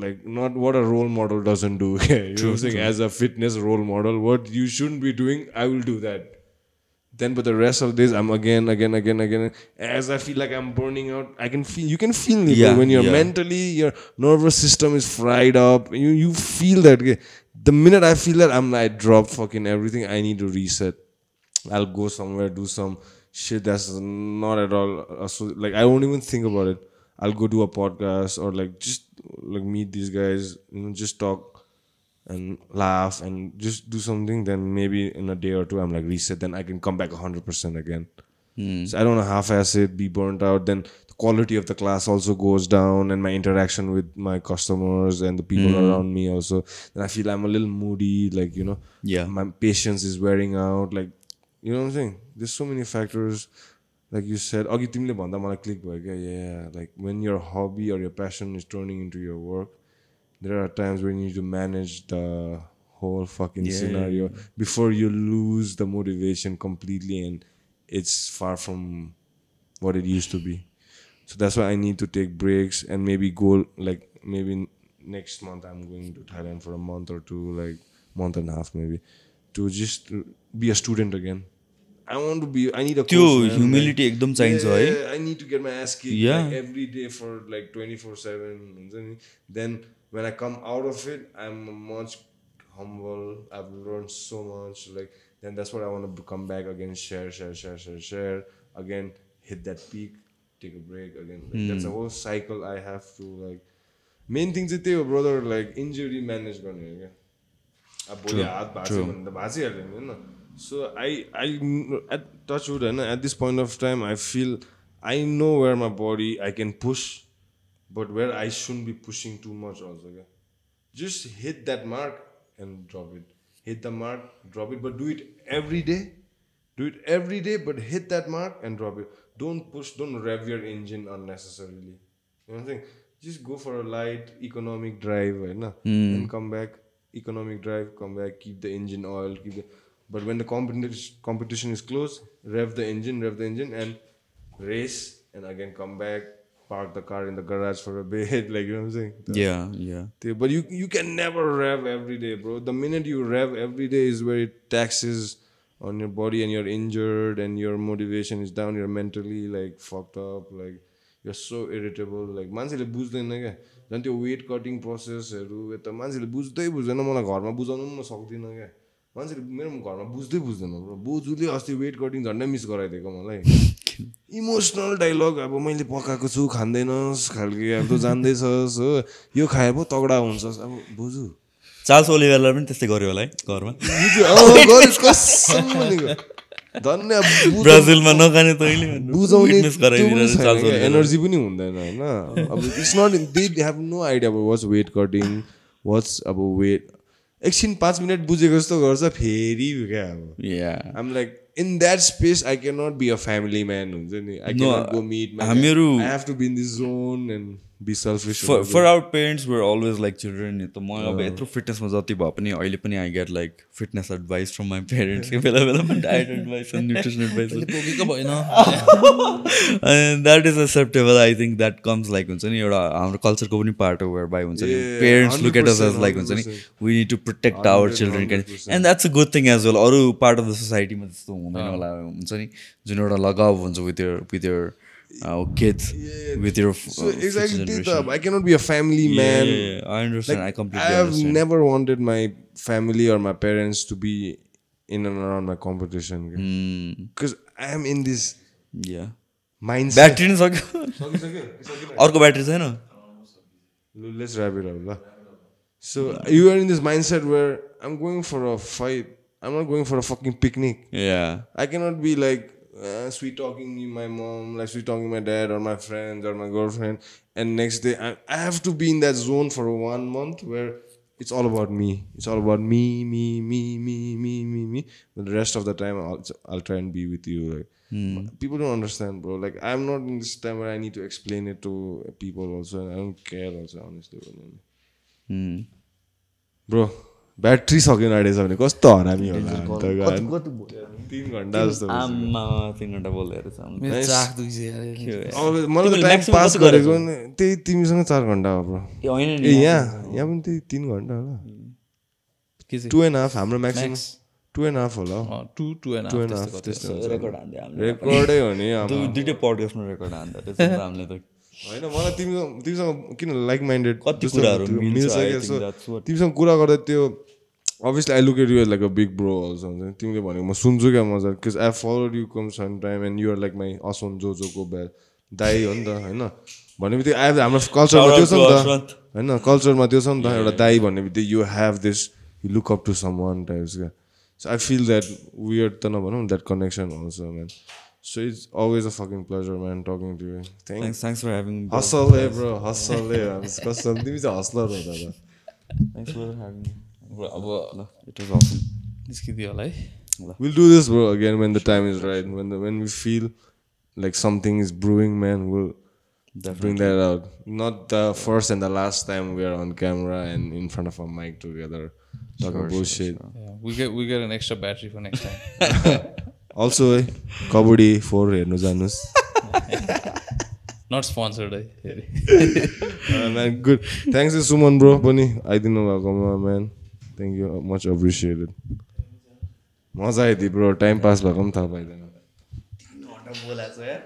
S3: like not what a role model doesn't do you know what I'm saying as a fitness role model what you shouldn't be doing I will do that then but the rest of the days I'm again as I feel like I'm burning out I can feel you can feel it when you're mentally your nervous system is fried up you feel that the minute I feel that I drop fucking everything I need to reset I'll go somewhere do some shit that's not at all like I won't even think about it I'll go do a podcast or like just like meet these guys you know just talk and laugh and just do something then maybe in a day or two I'm like reset then I can come back 100% again so I don't know half-ass it be burnt out then the quality of the class also goes down and my interaction with my customers and the people around me also then I feel I'm a little moody like you know my patience is wearing out like you know what I'm saying there's so many factors like you said agi timle bhanda malai click bhayo kya like when your hobby or your passion is turning into your work there are times when you need to manage the whole fucking scenario before you lose the motivation completely and it's far from what it used to be. So that's why I need to take breaks and maybe go like maybe next month I'm going to Thailand for a month or two, like month and a half maybe, to just be a student again. I want to be. I need a course,
S1: humility ekdam chahincha hai.
S3: I need to get my ass kicked like, every day for like 24/7. Then when I come out of it, I'm much humble. I've learned so much. Like then that's what I want to come back again. Share again. Hit that peak. Take a break again. Like, that's a whole cycle I have to like. Main thing is that brother like injury manage गर्ने क्या. अब भोलि हात भाँच्यो भने त भाँचिहाल्यो नि हैन. So I at touchwood and at this point of time I feel I know where my body I can push, but where I shouldn't be pushing too much also. Okay? Just hit that mark and drop it. Hit the mark, drop it, but do it every day. Do it every day, but hit that mark and drop it. Don't push, don't rev your engine unnecessarily. You know what I'm saying? Just go for a light economic drive, right? And come back, economic drive, come back, keep the engine oil, but when the competition is close, rev the engine, and race, and again come back, park the car in the garage for a bit, like, you know what I'm saying?
S1: Yeah.
S3: But you can never rev every day, bro. The minute you rev every day is where it taxes on your body and you're injured and your motivation is down, you're mentally like fucked up, like you're so irritable. Like मान्छेले बुझ्दैन क्या झन् त्यो weight cutting प्रोसेसहरू यता मान्छेले बुझ्दैन मलाई घरमा बुझाउनु पनि म सक्दिनँ क्या मान्छेले मेरो घरमा बुझ्दैन ब्रो बोजूले अस्ति वेट कटिङ झन्डै मिस गराइदिएको मलाई इमोसनल डायलग अब मैले पकाएको छु खाँदैनस् खालके अब त जान्दैछस् हो यो खाए पो तगडा हुन्छस् अब बोजू
S1: चार्ल्स ओलिभरले पनि त्यस्तै गर्यो होला है घरमा ब्राजिलमा नखाने तैँले
S3: बुझाउने एनर्जी पनि हुँदैन होइन अब it's not they have no idea अब वाट्स वेट कटिङ वाट्स अब वेट एकछिन 5 मिनट बुझेको जस्तो गर्छ फेरि क्या अब I'm like in that space I cannot be a family man I cannot go meet my I have to be in this zone and be selfish
S1: for our parents we're always like children त म अब यत्रो फिटनेसमा जति भए पनि अहिले पनि I get like fitness advice from my parents बेला बेलामा diet advice and nutrition advice
S2: पोकेको भएन
S1: and that is acceptable I think that comes like हुन्छ नि एउटा हाम्रो कल्चरको पनि पार्ट हो whereby हुन्छ नि parents look at us as like हुन्छ नि we need to protect our children and that's a good thing as well अरू part of the society मा त्यस्तो हुँदैन होला हुन्छ नि जुन एउटा लगाव हुन्छ with your kids with your
S3: so exactly I cannot be a family man
S1: I understand
S3: like,
S1: I completely understand
S3: I've never wanted my family or my parents to be in and around my competition because I am in this mindset
S1: battery नि सक्यो अर्को battery छैन
S3: let's wrap it up so you are in this mindset where I'm going for a fight I'm not going for a fucking picnic I cannot be like sweet talking my mom, like sweet talking my dad or my friends or my girlfriend, and next day I have to be in that zone for 1 month where it's all about me. It's all about me. But the rest of the time I'll try and be with you. Like people don't understand, bro. Like I'm not in this time where I need to explain it to people also, and I don't care also, honestly. Bro. Battery सकिन आँटेछ भने कस्तो हरामी होला 3 घण्टा जस्तो
S1: 3 घण्टा बोल्दै
S3: मलाई त टाइम पास गरेको त्यही तिमीसँग 4 घण्टा हो ब्रो यहाँ पनि त्यही 3 घण्टा होला 2.5 हाम्रो म्याक्सिमम 2.5 होला 2.5 रेकर्डै हो नि
S1: दुईटै पडकास्टमा रेकर्ड हान्दा त्यसो हामीले त
S3: होइन मलाई तिमीसँग किन लाइक माइन्डेड
S1: कति कुराहरू
S3: मिल्छ तिमीसँग कुरा गर्दा त्यो obviously I look at you as like a big bro also तिमीले भनेको म सुन्छु क्या मजा because I followed you come sometime and you are like my असन जोजोको दाइ हो नि त होइन भनेपछि हाम्रो कल्चरमा त्यो छ नि त होइन कल्चरमा त्यो छ नि त एउटा दाइ भन्ने बित्तिकै you have this you look up to someone types क्या so I feel that weird त नभनौँ that connection also man so it's always a fucking pleasure man talking to you
S1: thanks for having me
S3: hustle bro hustle कसम तिमी चाहिँ hustler हो दादा
S1: thanks for having me
S2: अब
S1: it was awesome
S2: निस्किदियो होला है
S3: we'll do this bro again when the time is right when we feel like something is brewing man we'll bring that out not the first and the last time we are on camera and in front of a mic together talking bullshit
S2: Yeah, we get an extra battery for next time
S3: also kabaddi 4 हेर्नु जानुस्
S2: not sponsored
S3: man good thanks to Suman bro पनि आइदिनु भएकोमा man thank you much appreciated मजा आइदियो bro time pass भएको पनि थाहा पाइदैन 3 घण्टा बोलाएको छ यार